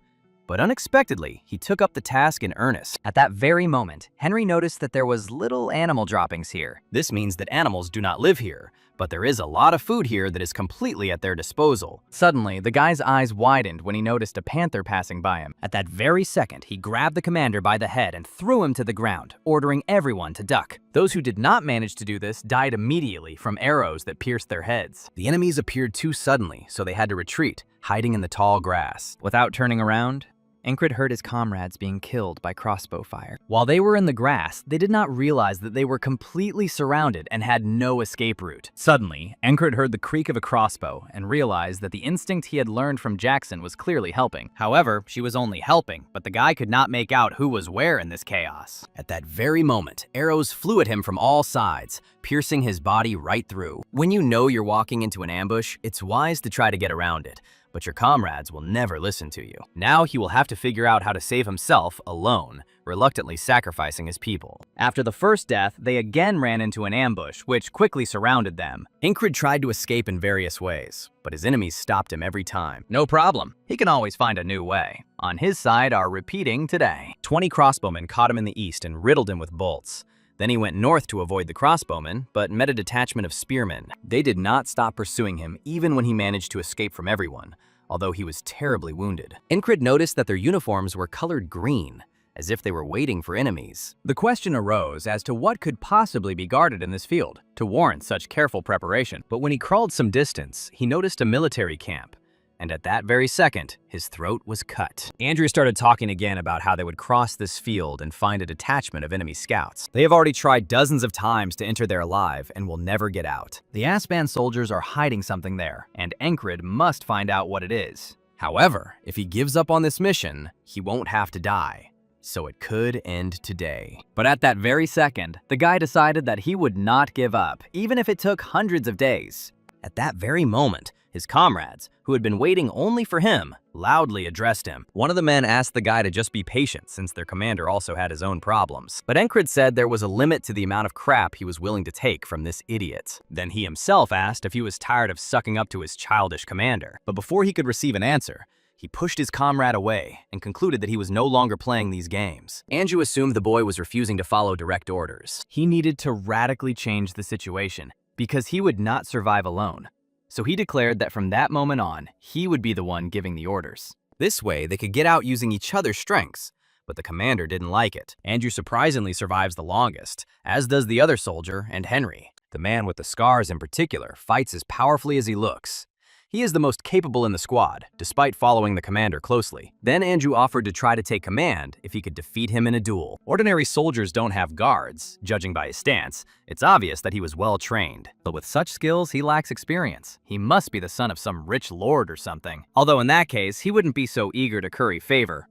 A: But unexpectedly, he took up the task in earnest. At that very moment, Henry noticed that there was little animal droppings here. This means that animals do not live here, but there is a lot of food here that is completely at their disposal. Suddenly, the guy's eyes widened when he noticed a panther passing by him. At that very second, he grabbed the commander by the head and threw him to the ground, ordering everyone to duck. Those who did not manage to do this died immediately from arrows that pierced their heads. The enemies appeared too suddenly, so they had to retreat, hiding in the tall grass. Without turning around, Incred heard his comrades being killed by crossbow fire. While they were in the grass, they did not realize that they were completely surrounded and had no escape route. Suddenly, Incred heard the creak of a crossbow and realized that the instinct he had learned from Jackson was clearly helping. However, she was only helping, but the guy could not make out who was where in this chaos. At that very moment, arrows flew at him from all sides, piercing his body right through. When you know you're walking into an ambush, it's wise to try to get around it, but your comrades will never listen to you. Now he will have to figure out how to save himself alone, reluctantly sacrificing his people. After the first death, they again ran into an ambush, which quickly surrounded them. Incred tried to escape in various ways, but his enemies stopped him every time. No problem, he can always find a new way. On his side are repeating today. 20 crossbowmen caught him in the east and riddled him with bolts. Then he went north to avoid the crossbowmen, but met a detachment of spearmen. They did not stop pursuing him even when he managed to escape from everyone, although he was terribly wounded. Incred noticed that their uniforms were colored green, as if they were waiting for enemies. The question arose as to what could possibly be guarded in this field to warrant such careful preparation. But when he crawled some distance, he noticed a military camp, and at that very second, his throat was cut. Andrew started talking again about how they would cross this field and find a detachment of enemy scouts. They have already tried dozens of times to enter there alive and will never get out. The Asban soldiers are hiding something there, and Incred must find out what it is. However, if he gives up on this mission, he won't have to die. So it could end today. But at that very second, the guy decided that he would not give up, even if it took hundreds of days. At that very moment, his comrades, who had been waiting only for him, loudly addressed him. One of the men asked the guy to just be patient since their commander also had his own problems. But Encred said there was a limit to the amount of crap he was willing to take from this idiot. Then he himself asked if he was tired of sucking up to his childish commander. But before he could receive an answer, he pushed his comrade away and concluded that he was no longer playing these games. Andrew assumed the boy was refusing to follow direct orders. He needed to radically change the situation because he would not survive alone. So he declared that from that moment on, he would be the one giving the orders. This way, they could get out using each other's strengths, but the commander didn't like it. Andrew surprisingly survives the longest, as does the other soldier and Henry. The man with the scars in particular fights as powerfully as he looks. He is the most capable in the squad, despite following the commander closely. Then Andrew offered to try to take command if he could defeat him in a duel. Ordinary soldiers don't have guards, judging by his stance. It's obvious that he was well trained. But with such skills, he lacks experience. He must be the son of some rich lord or something. Although in that case, he wouldn't be so eager to curry favor.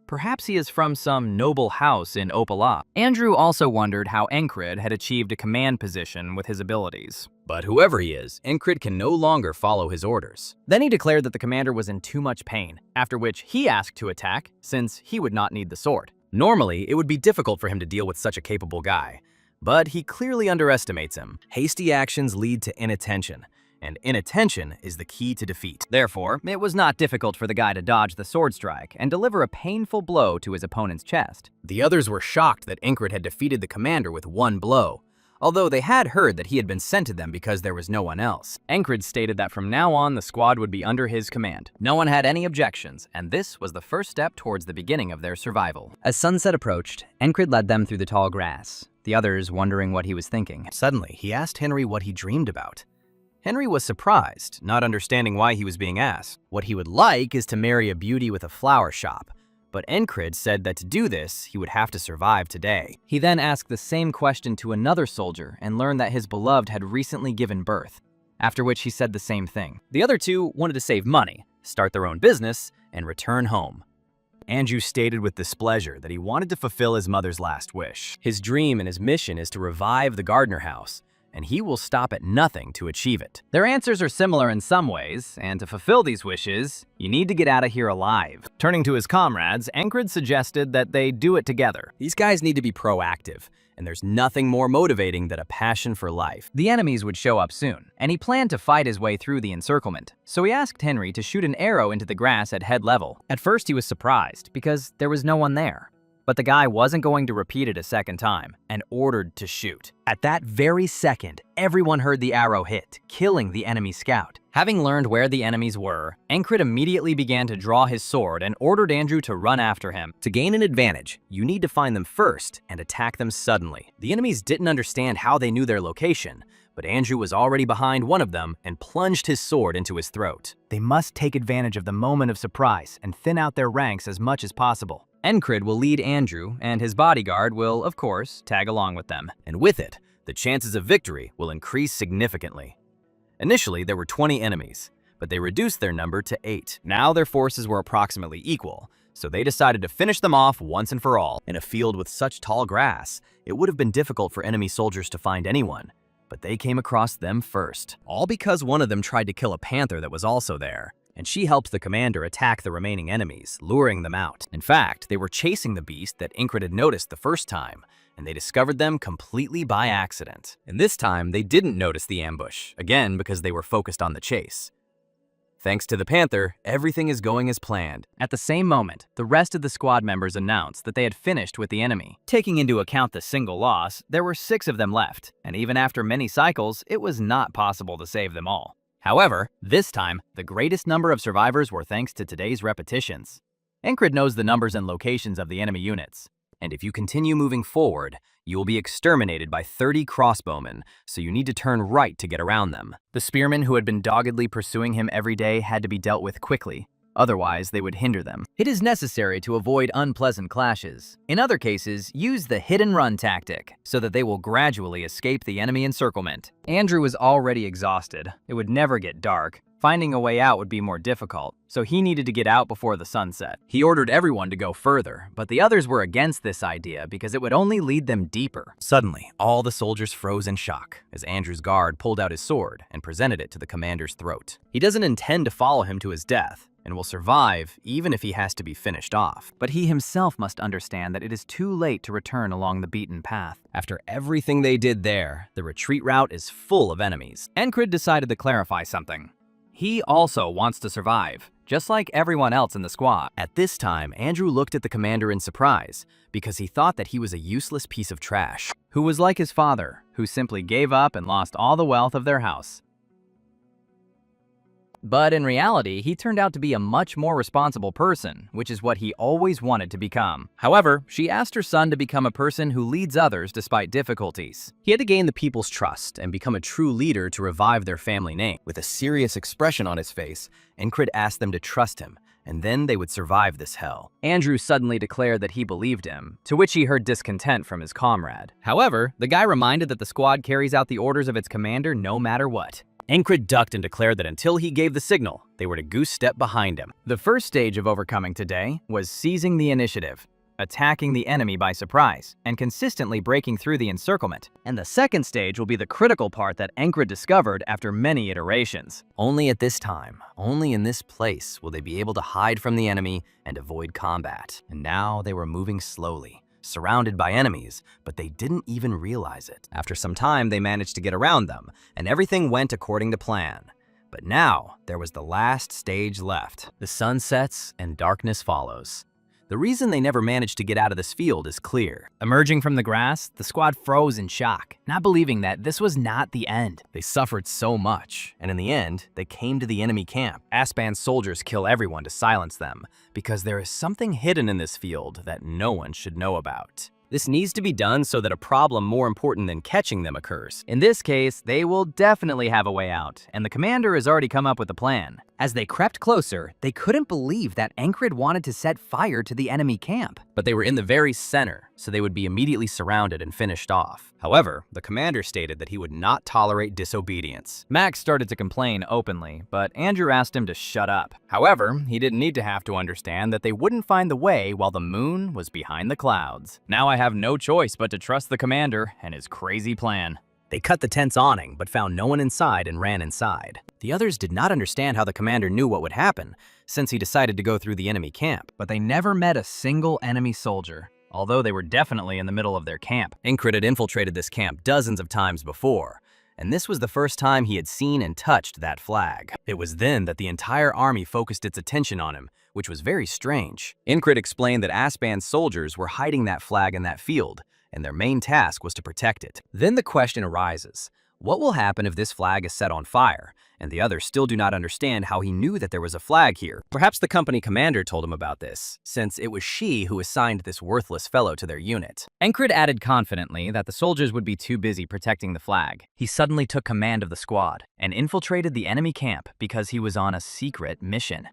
A: Perhaps he is from some noble house in Opala. Andrew also wondered how Encred had achieved a command position with his abilities. But whoever he is, Encred can no longer follow his orders. Then he declared that the commander was in too much pain, after which he asked to attack, since he would not need the sword. Normally, it would be difficult for him to deal with such a capable guy, but he clearly underestimates him. Hasty actions lead to inattention, and inattention is the key to defeat. Therefore, it was not difficult for the guy to dodge the sword strike and deliver a painful blow to his opponent's chest. The others were shocked that Encred had defeated the commander with one blow, although they had heard that he had been sent to them because there was no one else. Encred stated that from now on the squad would be under his command. No one had any objections, and this was the first step towards the beginning of their survival. As sunset approached, Encred led them through the tall grass, the others wondering what he was thinking. Suddenly, he asked Henry what he dreamed about. Henry was surprised, not understanding why he was being asked. What he would like is to marry a beauty with a flower shop, but Encred said that to do this, he would have to survive today. He then asked the same question to another soldier and learned that his beloved had recently given birth, after which he said the same thing. The other two wanted to save money, start their own business, and return home. Andrew stated with displeasure that he wanted to fulfill his mother's last wish. His dream and his mission is to revive the Gardner house, and he will stop at nothing to achieve it. Their answers are similar in some ways, and to fulfill these wishes, you need to get out of here alive. Turning to his comrades, Encred suggested that they do it together. These guys need to be proactive, and there's nothing more motivating than a passion for life. The enemies would show up soon, and he planned to fight his way through the encirclement. So he asked Henry to shoot an arrow into the grass at head level. At first he was surprised, because there was no one there. But the guy wasn't going to repeat it a second time, and ordered to shoot. At that very second, everyone heard the arrow hit, killing the enemy scout. Having learned where the enemies were, Encred immediately began to draw his sword and ordered Andrew to run after him. To gain an advantage, you need to find them first and attack them suddenly. The enemies didn't understand how they knew their location, but Andrew was already behind one of them and plunged his sword into his throat. They must take advantage of the moment of surprise and thin out their ranks as much as possible. Encred will lead Andrew, and his bodyguard will, of course, tag along with them. And with it, the chances of victory will increase significantly. Initially, there were 20 enemies, but they reduced their number to 8. Now their forces were approximately equal, so they decided to finish them off once and for all. In a field with such tall grass, it would have been difficult for enemy soldiers to find anyone, but they came across them first. All because one of them tried to kill a panther that was also there, and she helped the commander attack the remaining enemies, luring them out. In fact, they were chasing the beast that Encred had noticed the first time, and they discovered them completely by accident. And this time, they didn't notice the ambush, again because they were focused on the chase. Thanks to the panther, everything is going as planned. At the same moment, the rest of the squad members announced that they had finished with the enemy. Taking into account the single loss, there were 6 of them left, and even after many cycles, it was not possible to save them all. However, this time, the greatest number of survivors were thanks to today's repetitions. Encred knows the numbers and locations of the enemy units, and if you continue moving forward, you will be exterminated by 30 crossbowmen, so you need to turn right to get around them. The spearmen who had been doggedly pursuing him every day had to be dealt with quickly, otherwise they would hinder them. It is necessary to avoid unpleasant clashes. In other cases, use the hit-and-run tactic, so that they will gradually escape the enemy encirclement. Andrew was already exhausted. It would never get dark. Finding a way out would be more difficult, so he needed to get out before the sun set. He ordered everyone to go further, but the others were against this idea because it would only lead them deeper. Suddenly, all the soldiers froze in shock as Andrew's guard pulled out his sword and presented it to the commander's throat. He doesn't intend to follow him to his death, and will survive even if he has to be finished off. But he himself must understand that it is too late to return along the beaten path. After everything they did there, the retreat route is full of enemies. Encrid decided to clarify something. He also wants to survive, just like everyone else in the squad. At this time, Andrew looked at the commander in surprise because he thought that he was a useless piece of trash, who was like his father, who simply gave up and lost all the wealth of their house. But in reality, he turned out to be a much more responsible person, which is what he always wanted to become. However, she asked her son to become a person who leads others despite difficulties. He had to gain the people's trust and become a true leader to revive their family name. With a serious expression on his face, Encrid asked them to trust him, and then they would survive this hell. Andrew suddenly declared that he believed him, to which he heard discontent from his comrade. However, the guy reminded that the squad carries out the orders of its commander no matter what. Encrid ducked and declared that until he gave the signal, they were to goose step behind him. The first stage of overcoming today was seizing the initiative, attacking the enemy by surprise, and consistently breaking through the encirclement. And the second stage will be the critical part that Encrid discovered after many iterations. Only at this time, only in this place, will they be able to hide from the enemy and avoid combat. And now they were moving slowly, surrounded by enemies, but they didn't even realize it. After some time, they managed to get around them, and everything went according to plan. But now, there was the last stage left. The sun sets and darkness follows. The reason they never managed to get out of this field is clear. Emerging from the grass, the squad froze in shock, not believing that this was not the end. They suffered so much, and in the end, they came to the enemy camp. Aspan's soldiers kill everyone to silence them, because there is something hidden in this field that no one should know about. This needs to be done so that a problem more important than catching them occurs. In this case, they will definitely have a way out, and the commander has already come up with a plan. As they crept closer, they couldn't believe that Encrid wanted to set fire to the enemy camp. But they were in the very center, so they would be immediately surrounded and finished off. However, the commander stated that he would not tolerate disobedience. Max started to complain openly, but Andrew asked him to shut up. However, he didn't need to have to understand that they wouldn't find the way while the moon was behind the clouds. Now I have no choice but to trust the commander and his crazy plan. They cut the tent's awning, but found no one inside and ran inside. The others did not understand how the commander knew what would happen, since he decided to go through the enemy camp. But they never met a single enemy soldier, although they were definitely in the middle of their camp. Encrid had infiltrated this camp dozens of times before, and this was the first time he had seen and touched that flag. It was then that the entire army focused its attention on him, which was very strange. Encrid explained that Aspan's soldiers were hiding that flag in that field, and their main task was to protect it. Then the question arises, what will happen if this flag is set on fire, and the others still do not understand how he knew that there was a flag here? Perhaps the company commander told him about this, since it was she who assigned this worthless fellow to their unit. Encrid added confidently that the soldiers would be too busy protecting the flag. He suddenly took command of the squad and infiltrated the enemy camp because he was on a secret mission.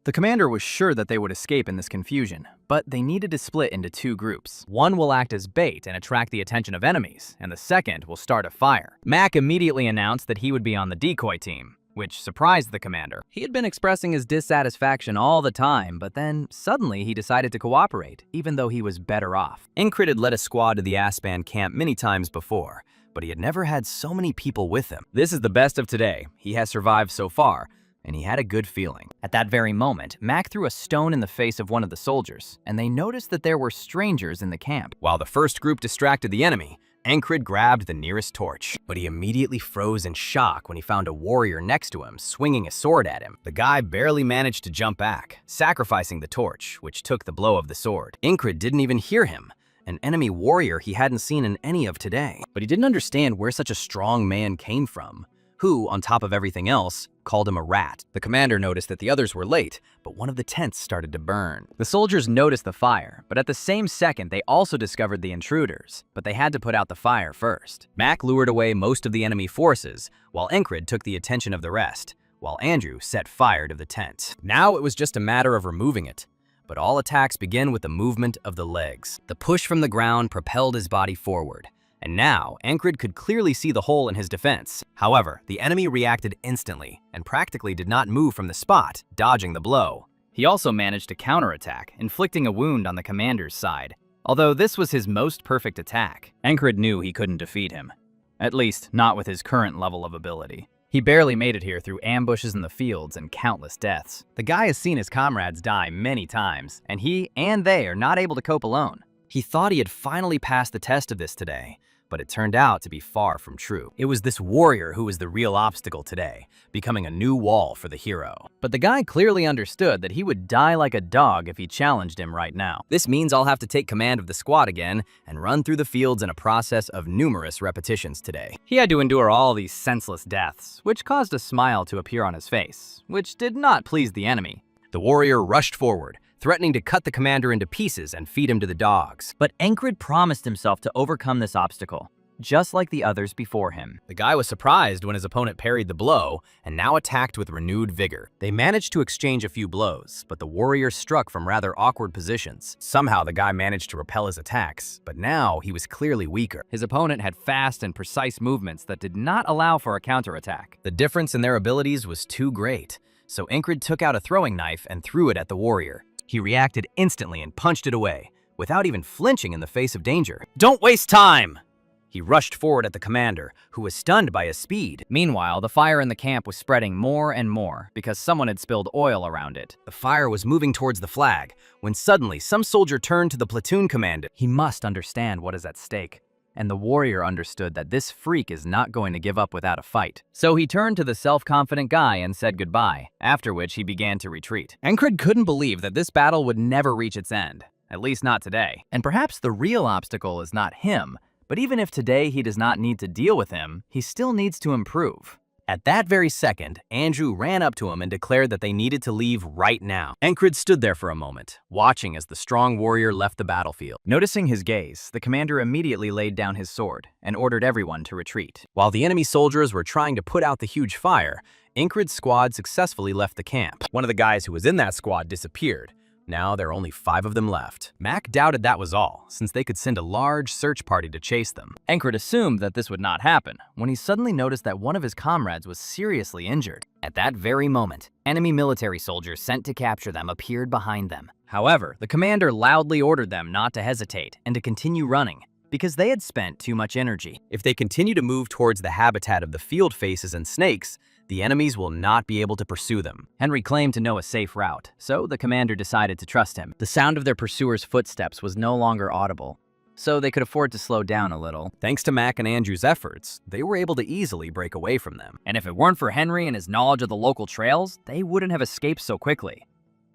A: The commander was sure that they would escape in this confusion, but they needed to split into two groups. One will act as bait and attract the attention of enemies, and the second will start a fire. Mac immediately announced that he would be on the decoy team, which surprised the commander. He had been expressing his dissatisfaction all the time, but then suddenly he decided to cooperate, even though he was better off. Encrid had led a squad to the Aspan camp many times before, but he had never had so many people with him. This is the best of today. He has survived so far, and he had a good feeling. At that very moment, Mac threw a stone in the face of one of the soldiers, and they noticed that there were strangers in the camp. While the first group distracted the enemy, Encrid grabbed the nearest torch, but he immediately froze in shock when he found a warrior next to him swinging a sword at him. The guy barely managed to jump back, sacrificing the torch, which took the blow of the sword. Encrid didn't even hear him, an enemy warrior he hadn't seen in any of today. But he didn't understand where such a strong man came from, who, on top of everything else, called him a rat. The commander noticed that the others were late, but one of the tents started to burn. The soldiers noticed the fire, but at the same second they also discovered the intruders, but they had to put out the fire first. Mac lured away most of the enemy forces, while Encrid took the attention of the rest. while Andrew set fire to the tent. Now it was just a matter of removing it. But all attacks begin with the movement of the legs. The push from the ground propelled his body forward, and now Ancred could clearly see the hole in his defense. However, the enemy reacted instantly and practically did not move from the spot, dodging the blow. He also managed to counterattack, inflicting a wound on the commander's side. Although this was his most perfect attack, Ancred knew he couldn't defeat him. At least, not with his current level of ability. He barely made it here through ambushes in the fields and countless deaths. The guy has seen his comrades die many times, and he and they are not able to cope alone. He thought he had finally passed the test of this today, but it turned out to be far from true. It was this warrior who was the real obstacle today, becoming a new wall for the hero. But the guy clearly understood that he would die like a dog if he challenged him right now. This means I'll have to take command of the squad again and run through the fields in a process of numerous repetitions today. He had to endure all these senseless deaths, which caused a smile to appear on his face, which did not please the enemy. The warrior rushed forward, threatening to cut the commander into pieces and feed him to the dogs. But Ancred promised himself to overcome this obstacle, just like the others before him. The guy was surprised when his opponent parried the blow and now attacked with renewed vigor. They managed to exchange a few blows, but the warrior struck from rather awkward positions. Somehow the guy managed to repel his attacks, but now he was clearly weaker. His opponent had fast and precise movements that did not allow for a counterattack. The difference in their abilities was too great, so Ancred took out a throwing knife and threw it at the warrior. He reacted instantly and punched it away, without even flinching in the face of danger. "Don't waste time!" He rushed forward at the commander, who was stunned by his speed. Meanwhile, the fire in the camp was spreading more and more because someone had spilled oil around it. The fire was moving towards the flag, when suddenly some soldier turned to the platoon commander. He must understand what is at stake, and the warrior understood that this freak is not going to give up without a fight. So he turned to the self-confident guy and said goodbye, after which he began to retreat. Ancred couldn't believe that this battle would never reach its end, at least not today. And perhaps the real obstacle is not him, but even if today he does not need to deal with him, he still needs to improve. At that very second, Andrew ran up to him and declared that they needed to leave right now. Ancred stood there for a moment, watching as the strong warrior left the battlefield. Noticing his gaze, the commander immediately laid down his sword and ordered everyone to retreat. While the enemy soldiers were trying to put out the huge fire, Ancred's squad successfully left the camp. One of the guys who was in that squad disappeared. Now there are only 5 of them left. Mac doubted that was all, since they could send a large search party to chase them. Ancred assumed that this would not happen, when he suddenly noticed that one of his comrades was seriously injured. At that very moment, enemy military soldiers sent to capture them appeared behind them. However, the commander loudly ordered them not to hesitate and to continue running, because they had spent too much energy. If they continue to move towards the habitat of the field faces and snakes, the enemies will not be able to pursue them. Henry claimed to know a safe route, so the commander decided to trust him. The sound of their pursuers' footsteps was no longer audible, so they could afford to slow down a little. Thanks to Mac and Andrew's efforts, they were able to easily break away from them. And if it weren't for Henry and his knowledge of the local trails, they wouldn't have escaped so quickly.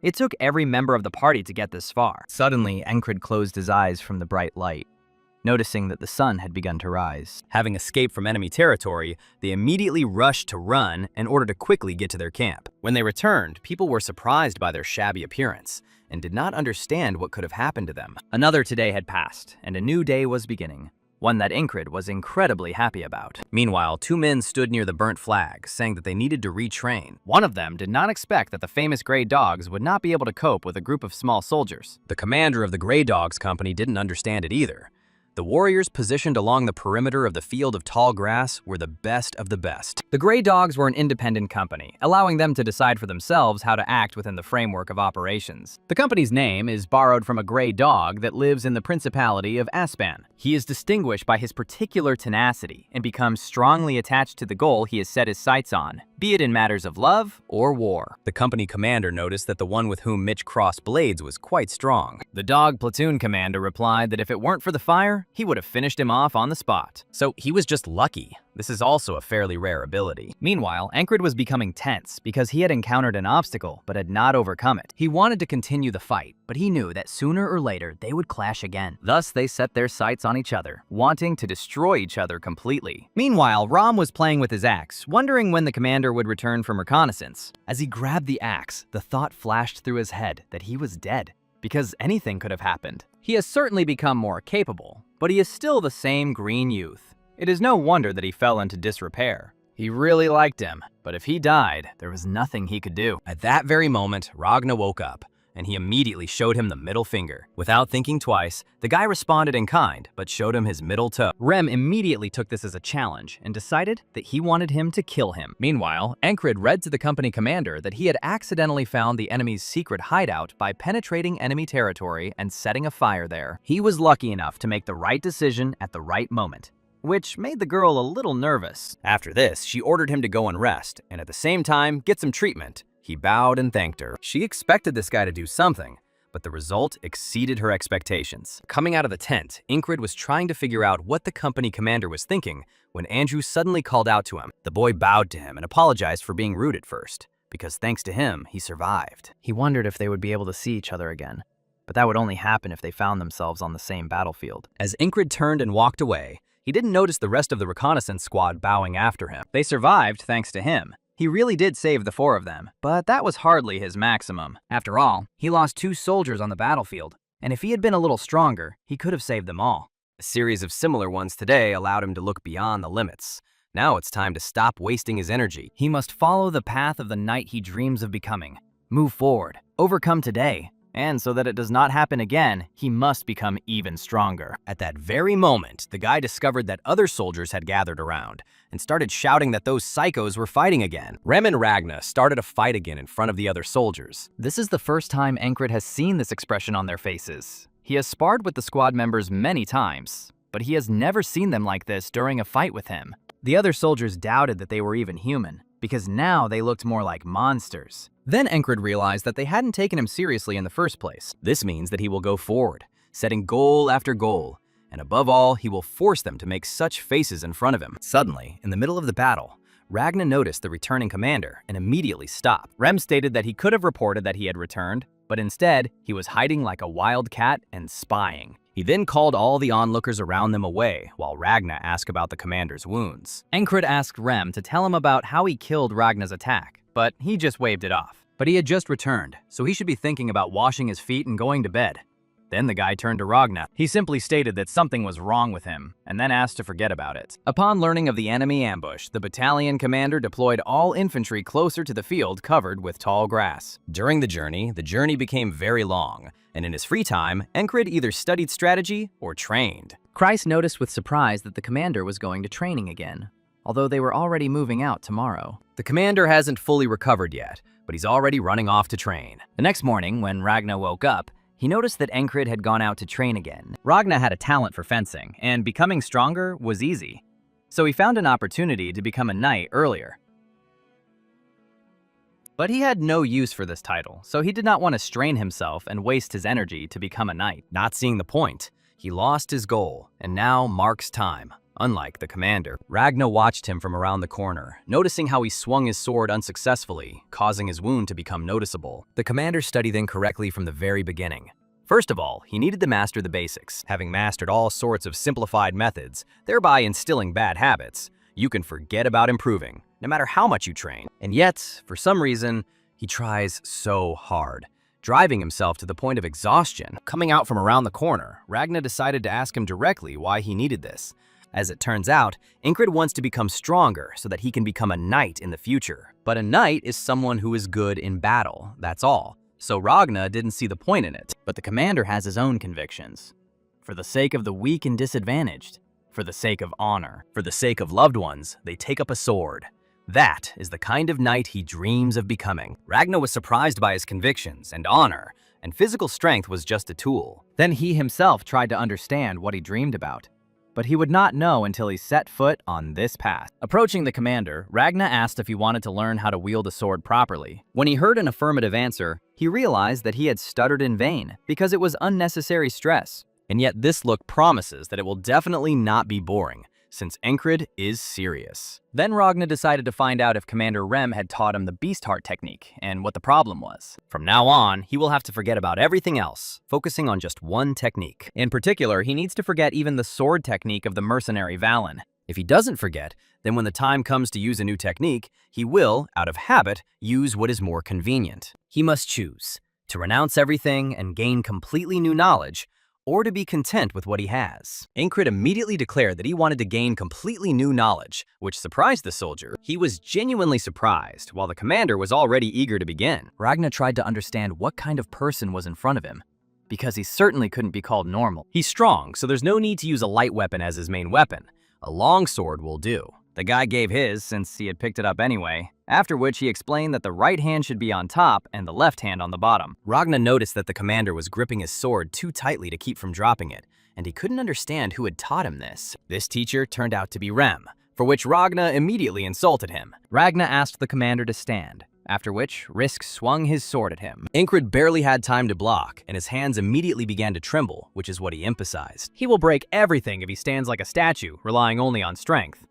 A: It took every member of the party to get this far. Suddenly, Ancred closed his eyes from the bright light, noticing that the sun had begun to rise. Having escaped from enemy territory, they immediately rushed to run in order to quickly get to their camp. When they returned, people were surprised by their shabby appearance and did not understand what could have happened to them. Another today had passed, and a new day was beginning, one that Ancred was incredibly happy about. Meanwhile, 2 men stood near the burnt flag, saying that they needed to retrain. One of them did not expect that the famous Grey Dogs would not be able to cope with a group of small soldiers. The commander of the Grey Dogs company didn't understand it either. The warriors positioned along the perimeter of the field of tall grass were the best of the best. The Grey Dogs were an independent company, allowing them to decide for themselves how to act within the framework of operations. The company's name is borrowed from a gray dog that lives in the Principality of Aspan. He is distinguished by his particular tenacity and becomes strongly attached to the goal he has set his sights on, be it in matters of love or war. The company commander noticed that the one with whom Mitch crossed blades was quite strong. The dog platoon commander replied that if it weren't for the fire, he would have finished him off on the spot. So he was just lucky. This is also a fairly rare ability. Meanwhile, Ancred was becoming tense because he had encountered an obstacle but had not overcome it. He wanted to continue the fight, but he knew that sooner or later they would clash again. Thus, they set their sights on each other, wanting to destroy each other completely. Meanwhile, Ram was playing with his axe, wondering when the commander would return from reconnaissance. As he grabbed the axe, the thought flashed through his head that he was dead, because anything could have happened. He has certainly become more capable, but he is still the same green youth. It is no wonder that he fell into disrepair. He really liked him, but if he died, there was nothing he could do. At that very moment, Ragna woke up, and he immediately showed him the middle finger. Without thinking twice, the guy responded in kind, but showed him his middle toe. Rem immediately took this as a challenge and decided that he wanted him to kill him. Meanwhile, Encrid read to the company commander that he had accidentally found the enemy's secret hideout by penetrating enemy territory and setting a fire there. He was lucky enough to make the right decision at the right moment, which made the girl a little nervous. After this, she ordered him to go and rest, and at the same time, get some treatment. He bowed and thanked her. She expected this guy to do something, but the result exceeded her expectations. Coming out of the tent, Ingrid was trying to figure out what the company commander was thinking when Andrew suddenly called out to him. The boy bowed to him and apologized for being rude at first, because thanks to him, he survived. He wondered if they would be able to see each other again, but that would only happen if they found themselves on the same battlefield. As Ingrid turned and walked away, he didn't notice the rest of the reconnaissance squad bowing after him. They survived thanks to him. He really did save the 4 of them, but that was hardly his maximum. After all, he lost 2 soldiers on the battlefield, and if he had been a little stronger, he could have saved them all. A series of similar ones today allowed him to look beyond the limits. Now it's time to stop wasting his energy. He must follow the path of the knight he dreams of becoming. Move forward, overcome today, and so that it does not happen again, he must become even stronger. At that very moment, the guy discovered that other soldiers had gathered around and started shouting that those psychos were fighting again. Rem and Ragna started a fight again in front of the other soldiers. This is the first time Encrid has seen this expression on their faces. He has sparred with the squad members many times, but he has never seen them like this during a fight with him. The other soldiers doubted that they were even human, because now they looked more like monsters. Then Encrid realized that they hadn't taken him seriously in the first place. This means that he will go forward, setting goal after goal, and above all, he will force them to make such faces in front of him. Suddenly, in the middle of the battle, Ragna noticed the returning commander and immediately stopped. Rem stated that he could have reported that he had returned, but instead, he was hiding like a wild cat and spying. He then called all the onlookers around them away, while Ragna asked about the commander's wounds. Encrid asked Rem to tell him about how he killed Ragna's attack, but he just waved it off. But he had just returned, so he should be thinking about washing his feet and going to bed. Then the guy turned to Ragna. He simply stated that something was wrong with him, and then asked to forget about it. Upon learning of the enemy ambush, the battalion commander deployed all infantry closer to the field covered with tall grass. During the journey became very long, and in his free time, Encrid either studied strategy or trained. Kreis noticed with surprise that the commander was going to training again, although they were already moving out tomorrow. The commander hasn't fully recovered yet, but he's already running off to train. The next morning, when Ragna woke up, he noticed that Encrid had gone out to train again. Ragna had a talent for fencing, and becoming stronger was easy. So he found an opportunity to become a knight earlier. But he had no use for this title, so he did not want to strain himself and waste his energy to become a knight. Not seeing the point, he lost his goal, and now marks time. Unlike the commander, Ragna watched him from around the corner, noticing how he swung his sword unsuccessfully, causing his wound to become noticeable. The commander studied incorrectly from the very beginning. First of all, he needed to master the basics. Having mastered all sorts of simplified methods, thereby instilling bad habits, you can forget about improving, no matter how much you train. And yet, for some reason, he tries so hard, driving himself to the point of exhaustion. Coming out from around the corner, Ragna decided to ask him directly why he needed this. As it turns out, Ingrid wants to become stronger so that he can become a knight in the future. But a knight is someone who is good in battle, that's all. So Ragna didn't see the point in it. But the commander has his own convictions. For the sake of the weak and disadvantaged, for the sake of honor, for the sake of loved ones, they take up a sword. That is the kind of knight he dreams of becoming. Ragna was surprised by his convictions and honor, and physical strength was just a tool. Then he himself tried to understand what he dreamed about. But he would not know until he set foot on this path. Approaching the commander, Ragna asked if he wanted to learn how to wield a sword properly. When he heard an affirmative answer, he realized that he had stuttered in vain because it was unnecessary stress. And yet this look promises that it will definitely not be boring, since Encrid is serious. Then Ragna decided to find out if Commander Rem had taught him the Beast Heart technique and what the problem was. From now on, he will have to forget about everything else, focusing on just one technique. In particular, he needs to forget even the sword technique of the mercenary Valen. If he doesn't forget, then when the time comes to use a new technique, he will, out of habit, use what is more convenient. He must choose to renounce everything and gain completely new knowledge, or to be content with what he has. Incred immediately declared that he wanted to gain completely new knowledge, which surprised the soldier. He was genuinely surprised, while the commander was already eager to begin. Ragna tried to understand what kind of person was in front of him, because he certainly couldn't be called normal. He's strong, so there's no need to use a light weapon as his main weapon. A long sword will do. The guy gave his, since he had picked it up anyway, after which he explained that the right hand should be on top and the left hand on the bottom. Ragna noticed that the commander was gripping his sword too tightly to keep from dropping it, and he couldn't understand who had taught him this. This teacher turned out to be Rem, for which Ragna immediately insulted him. Ragna asked the commander to stand, after which Risk swung his sword at him. Incred barely had time to block, and his hands immediately began to tremble, which is what he emphasized. He will break everything if he stands like a statue, relying only on strength.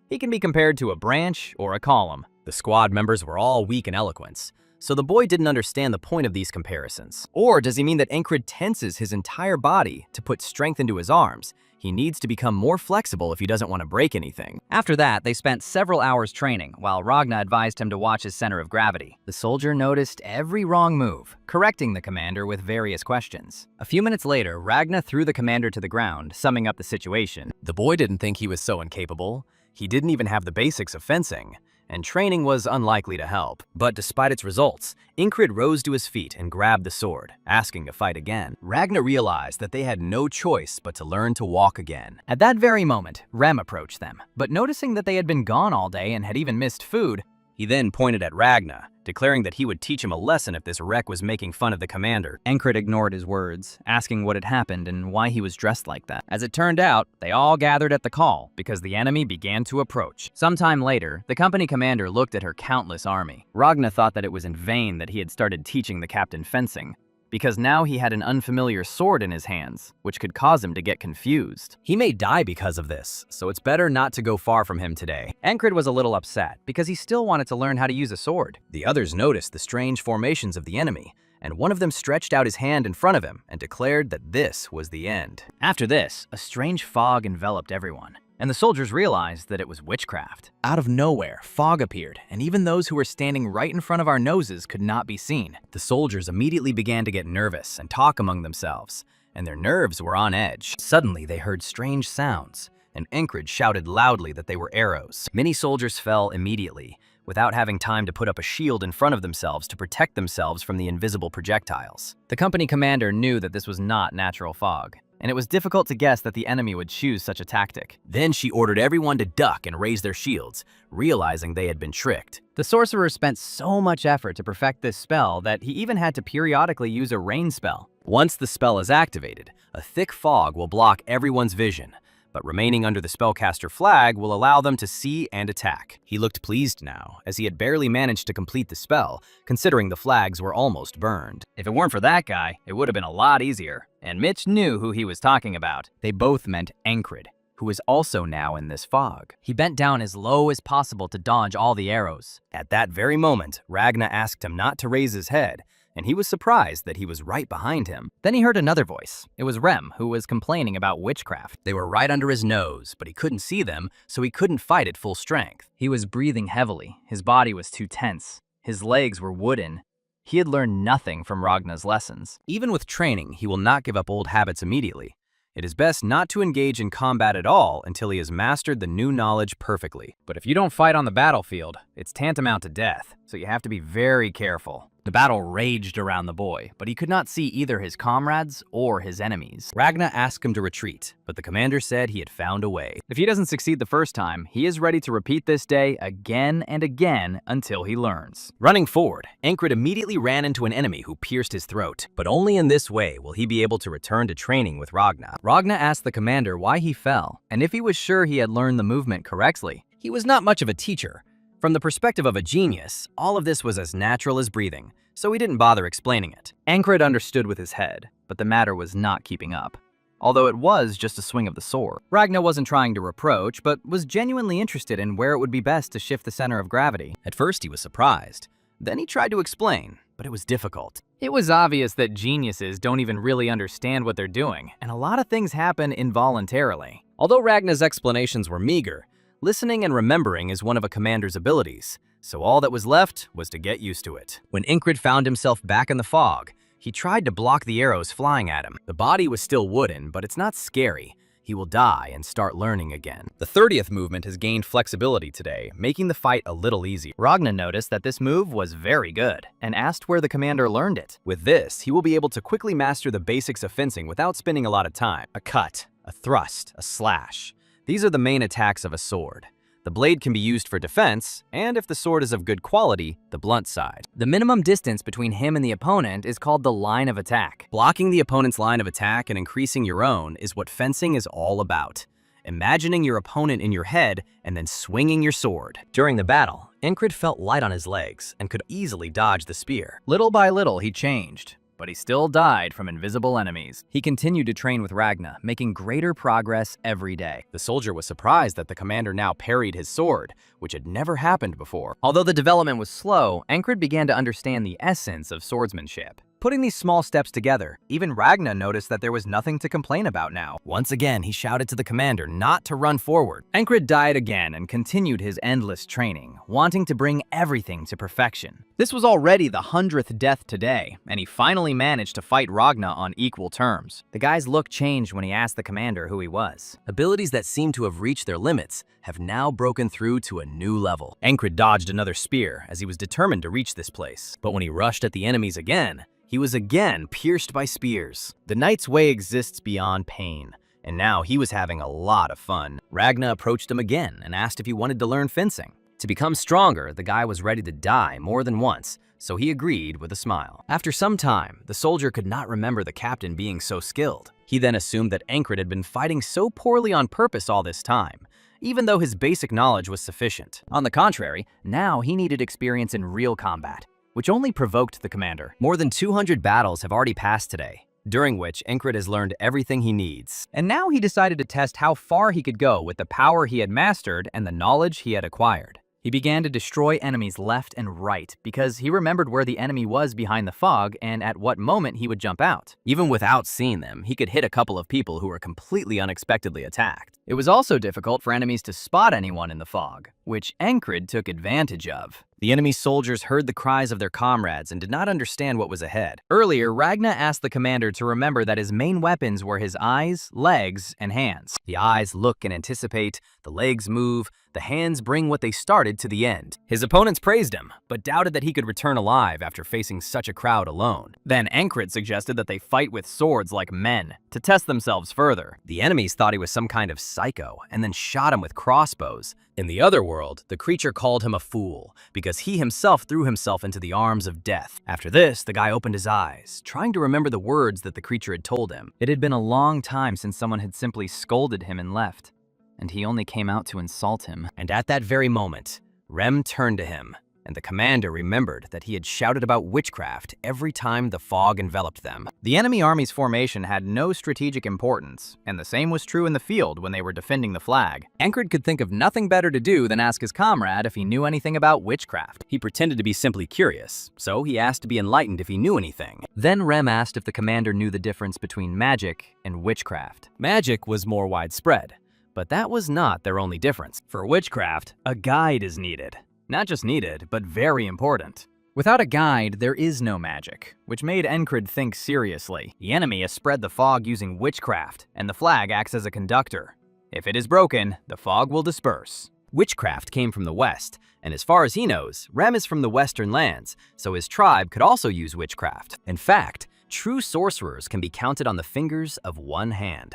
A: He can be compared to a branch or a column. The squad members were all weak in eloquence, so the boy didn't understand the point of these comparisons. Or does he mean that Incred tenses his entire body to put strength into his arms? He needs to become more flexible if he doesn't want to break anything. After that, they spent several hours training, while Ragna advised him to watch his center of gravity. The soldier noticed every wrong move, correcting the commander with various questions. A few minutes later, Ragna threw the commander to the ground, summing up the situation. The boy didn't think he was so incapable. He didn't even have the basics of fencing, and training was unlikely to help. But despite its results, Incred rose to his feet and grabbed the sword, asking to fight again. Ragna realized that they had no choice but to learn to walk again. At that very moment, Rem approached them, but noticing that they had been gone all day and had even missed food, he then pointed at Ragna, declaring that he would teach him a lesson if this wreck was making fun of the commander. Incred ignored his words, asking what had happened and why he was dressed like that. As it turned out, they all gathered at the call because the enemy began to approach. Sometime later, the company commander looked at her countless army. Ragna thought that it was in vain that he had started teaching the captain fencing, because now he had an unfamiliar sword in his hands, which could cause him to get confused. He may die because of this, so it's better not to go far from him today. Incred was a little upset, because he still wanted to learn how to use a sword. The others noticed the strange formations of the enemy, and one of them stretched out his hand in front of him and declared that this was the end. After this, a strange fog enveloped everyone, and the soldiers realized that it was witchcraft. Out of nowhere, fog appeared, and even those who were standing right in front of our noses could not be seen. The soldiers immediately began to get nervous and talk among themselves, and their nerves were on edge. Suddenly, they heard strange sounds, and Incred shouted loudly that they were arrows. Many soldiers fell immediately, without having time to put up a shield in front of themselves to protect themselves from the invisible projectiles. The company commander knew that this was not natural fog, and it was difficult to guess that the enemy would choose such a tactic. Then she ordered everyone to duck and raise their shields, realizing they had been tricked. The sorcerer spent so much effort to perfect this spell that he even had to periodically use a rain spell. Once the spell is activated, a thick fog will block everyone's vision, but remaining under the spellcaster flag will allow them to see and attack. He looked pleased now, as he had barely managed to complete the spell, considering the flags were almost burned. If it weren't for that guy, it would have been a lot easier, and Mitch knew who he was talking about. They both meant Incred, who was also now in this fog. He bent down as low as possible to dodge all the arrows. At that very moment, Ragna asked him not to raise his head, and he was surprised that he was right behind him. Then he heard another voice. It was Rem, who was complaining about witchcraft. They were right under his nose, but he couldn't see them, so he couldn't fight at full strength. He was breathing heavily. His body was too tense. His legs were wooden. He had learned nothing from Ragna's lessons. Even with training, he will not give up old habits immediately. It is best not to engage in combat at all until he has mastered the new knowledge perfectly. But if you don't fight on the battlefield, it's tantamount to death, so you have to be very careful. The battle raged around the boy, but he could not see either his comrades or his enemies. Ragna asked him to retreat, but the commander said he had found a way. If he doesn't succeed the first time, he is ready to repeat this day again and again until he learns. Running forward, Incred immediately ran into an enemy who pierced his throat, but only in this way will he be able to return to training with Ragna. Ragna asked the commander why he fell, and if he was sure he had learned the movement correctly. He was not much of a teacher. From the perspective of a genius, all of this was as natural as breathing, so he didn't bother explaining it. Incred understood with his head, but the matter was not keeping up. Although it was just a swing of the sword. Ragna wasn't trying to reproach, but was genuinely interested in where it would be best to shift the center of gravity. At first he was surprised. Then he tried to explain, but it was difficult. It was obvious that geniuses don't even really understand what they're doing, and a lot of things happen involuntarily. Although Ragna's explanations were meager, listening and remembering is one of a commander's abilities, so all that was left was to get used to it. When Incred found himself back in the fog, He tried to block the arrows flying at him. The body was still wooden, but it's not scary. He will die and start learning again. The 30th movement has gained flexibility today, making the fight a little easier. Ragna noticed that this move was very good and asked where the commander learned it. With this, he will be able to quickly master the basics of fencing without spending a lot of time. A cut, a thrust, a slash. These are the main attacks of a sword. The blade can be used for defense, and if the sword is of good quality, the blunt side. The minimum distance between him and the opponent is called the line of attack. Blocking the opponent's line of attack and increasing your own is what fencing is all about. Imagining your opponent in your head and then swinging your sword. During the battle, Encrid felt light on his legs and could easily dodge the spear. Little by little, he changed, but he still died from invisible enemies. He continued to train with Ragna, making greater progress every day. The soldier was surprised that the commander now parried his sword, which had never happened before. Although the development was slow, Encrid began to understand the essence of swordsmanship. Putting these small steps together, even Ragna noticed that there was nothing to complain about now. Once again, he shouted to the commander not to run forward. Encrid died again and continued his endless training, wanting to bring everything to perfection. This was already the 100th death today, and he finally managed to fight Ragna on equal terms. The guy's look changed when he asked the commander who he was. Abilities that seemed to have reached their limits have now broken through to a new level. Encrid dodged another spear as he was determined to reach this place. But when he rushed at the enemies again, he was again pierced by spears. The knight's way exists beyond pain, and now he was having a lot of fun. Ragna approached him again and asked if he wanted to learn fencing. To become stronger, the guy was ready to die more than once, so he agreed with a smile. After some time, the soldier could not remember the captain being so skilled. He then assumed that Encrid had been fighting so poorly on purpose all this time, even though his basic knowledge was sufficient. On the contrary, now he needed experience in real combat, which only provoked the commander. More than 200 battles have already passed today, during which Encrid has learned everything he needs. And now he decided to test how far he could go with the power he had mastered and the knowledge he had acquired. He began to destroy enemies left and right because he remembered where the enemy was behind the fog and at what moment he would jump out. Even without seeing them, he could hit a couple of people who were completely unexpectedly attacked. It was also difficult for enemies to spot anyone in the fog, which Encrid took advantage of. The enemy soldiers heard the cries of their comrades and did not understand what was ahead. Earlier, Ragna asked the commander to remember that his main weapons were his eyes, legs, and hands. The eyes look and anticipate, the legs move, the hands bring what they started to the end. His opponents praised him, but doubted that he could return alive after facing such a crowd alone. Then Encrid suggested that they fight with swords like men, to test themselves further. The enemies thought he was some kind of psycho, and then shot him with crossbows. In the other world, the creature called him a fool, because he himself threw himself into the arms of death. After this, the guy opened his eyes, trying to remember the words that the creature had told him. It had been a long time since someone had simply scolded him and left, and he only came out to insult him. And at that very moment, Rem turned to him, and the commander remembered that he had shouted about witchcraft every time the fog enveloped them. The enemy army's formation had no strategic importance, and the same was true in the field when they were defending the flag. Encrid could think of nothing better to do than ask his comrade if he knew anything about witchcraft. He pretended to be simply curious, so he asked to be enlightened if he knew anything. Then Rem asked if the commander knew the difference between magic and witchcraft. Magic was more widespread, but that was not their only difference. For witchcraft, a guide is needed. Not just needed, but very important. Without a guide, there is no magic, which made Encrid think seriously. The enemy has spread the fog using witchcraft, and the flag acts as a conductor. If it is broken, the fog will disperse. Witchcraft came from the west, and as far as he knows, Rem is from the western lands, so his tribe could also use witchcraft. In fact, true sorcerers can be counted on the fingers of one hand.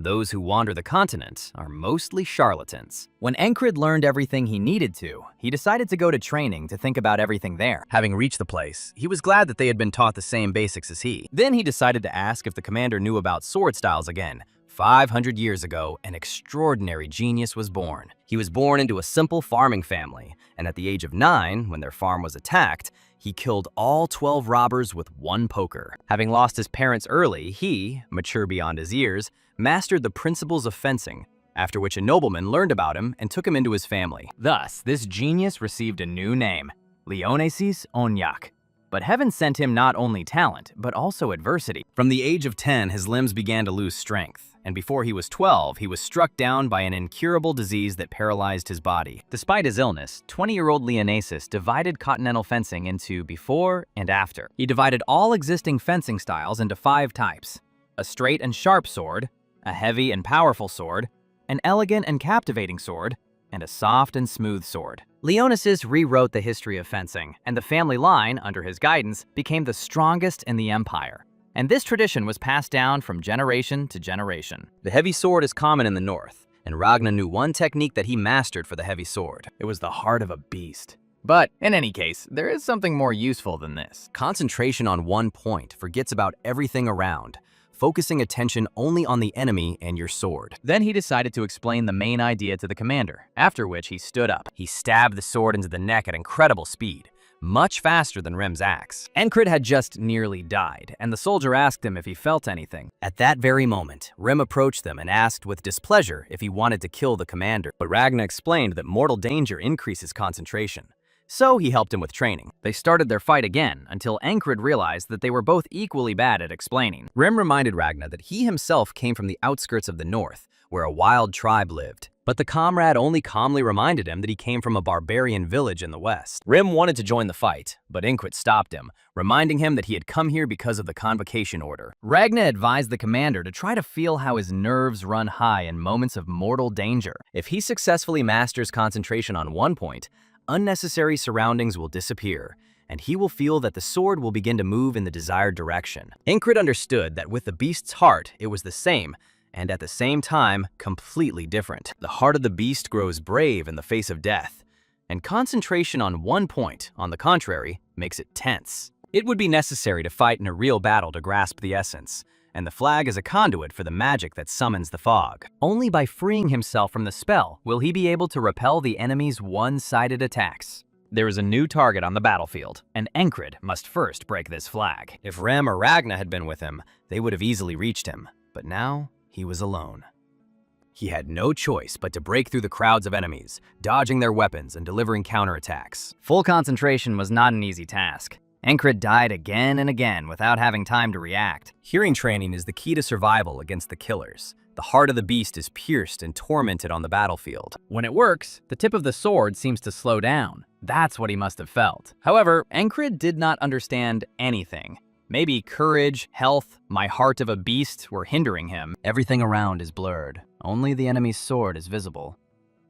A: Those who wander the continent are mostly charlatans. When Encrid learned everything he needed to, he decided to go to training to think about everything there. Having reached the place, he was glad that they had been taught the same basics as he. Then he decided to ask if the commander knew about sword styles again. 500 years ago, an extraordinary genius was born. He was born into a simple farming family, and at the age of 9, when their farm was attacked, he killed all 12 robbers with one poker. Having lost his parents early, he, mature beyond his years, mastered the principles of fencing, after which a nobleman learned about him and took him into his family. Thus, this genius received a new name, Leonesis Onyak. But heaven sent him not only talent, but also adversity. From the age of 10, his limbs began to lose strength, and before he was 12, he was struck down by an incurable disease that paralyzed his body. Despite his illness, 20-year-old Leonasis divided continental fencing into before and after. He divided all existing fencing styles into 5 types: a straight and sharp sword, a heavy and powerful sword, an elegant and captivating sword, and a soft and smooth sword. Leonasis rewrote the history of fencing, and the family line, under his guidance, became the strongest in the empire. And this tradition was passed down from generation to generation. The heavy sword is common in the north, and Ragnar knew one technique that he mastered for the heavy sword. It was the heart of a beast. But, in any case, there is something more useful than this. Concentration on one point forgets about everything around, focusing attention only on the enemy and your sword. Then he decided to explain the main idea to the commander, after which he stood up. He stabbed the sword into the neck at incredible speed, much faster than Rim's axe. Encrid had just nearly died, and the soldier asked him if he felt anything. At that very moment, Rim approached them and asked with displeasure if he wanted to kill the commander, but Ragnar explained that mortal danger increases concentration. So he helped him with training. They started their fight again until Encrid realized that they were both equally bad at explaining. Rim reminded Ragnar that he himself came from the outskirts of the north, where a wild tribe lived. But the comrade only calmly reminded him that he came from a barbarian village in the west. Rim wanted to join the fight, but Encrid stopped him, reminding him that he had come here because of the convocation order. Ragnar advised the commander to try to feel how his nerves run high in moments of mortal danger. If he successfully masters concentration on one point, unnecessary surroundings will disappear, and he will feel that the sword will begin to move in the desired direction. Encrid understood that with the beast's heart, it was the same, and at the same time, completely different. The heart of the beast grows brave in the face of death, and concentration on one point, on the contrary, makes it tense. It would be necessary to fight in a real battle to grasp the essence, and the flag is a conduit for the magic that summons the fog. Only by freeing himself from the spell will he be able to repel the enemy's one-sided attacks. There is a new target on the battlefield, and Encrid must first break this flag. If Rem or Ragnar had been with him, they would have easily reached him, but now he was alone. He had no choice but to break through the crowds of enemies, dodging their weapons and delivering counterattacks. Full concentration was not an easy task. Encrid died again and again without having time to react. Hearing training is the key to survival against the killers. The heart of the beast is pierced and tormented on the battlefield. When it works, the tip of the sword seems to slow down. That's what he must have felt. However, Encrid did not understand anything. Maybe courage, health, my heart of a beast were hindering him. Everything around is blurred. Only the enemy's sword is visible.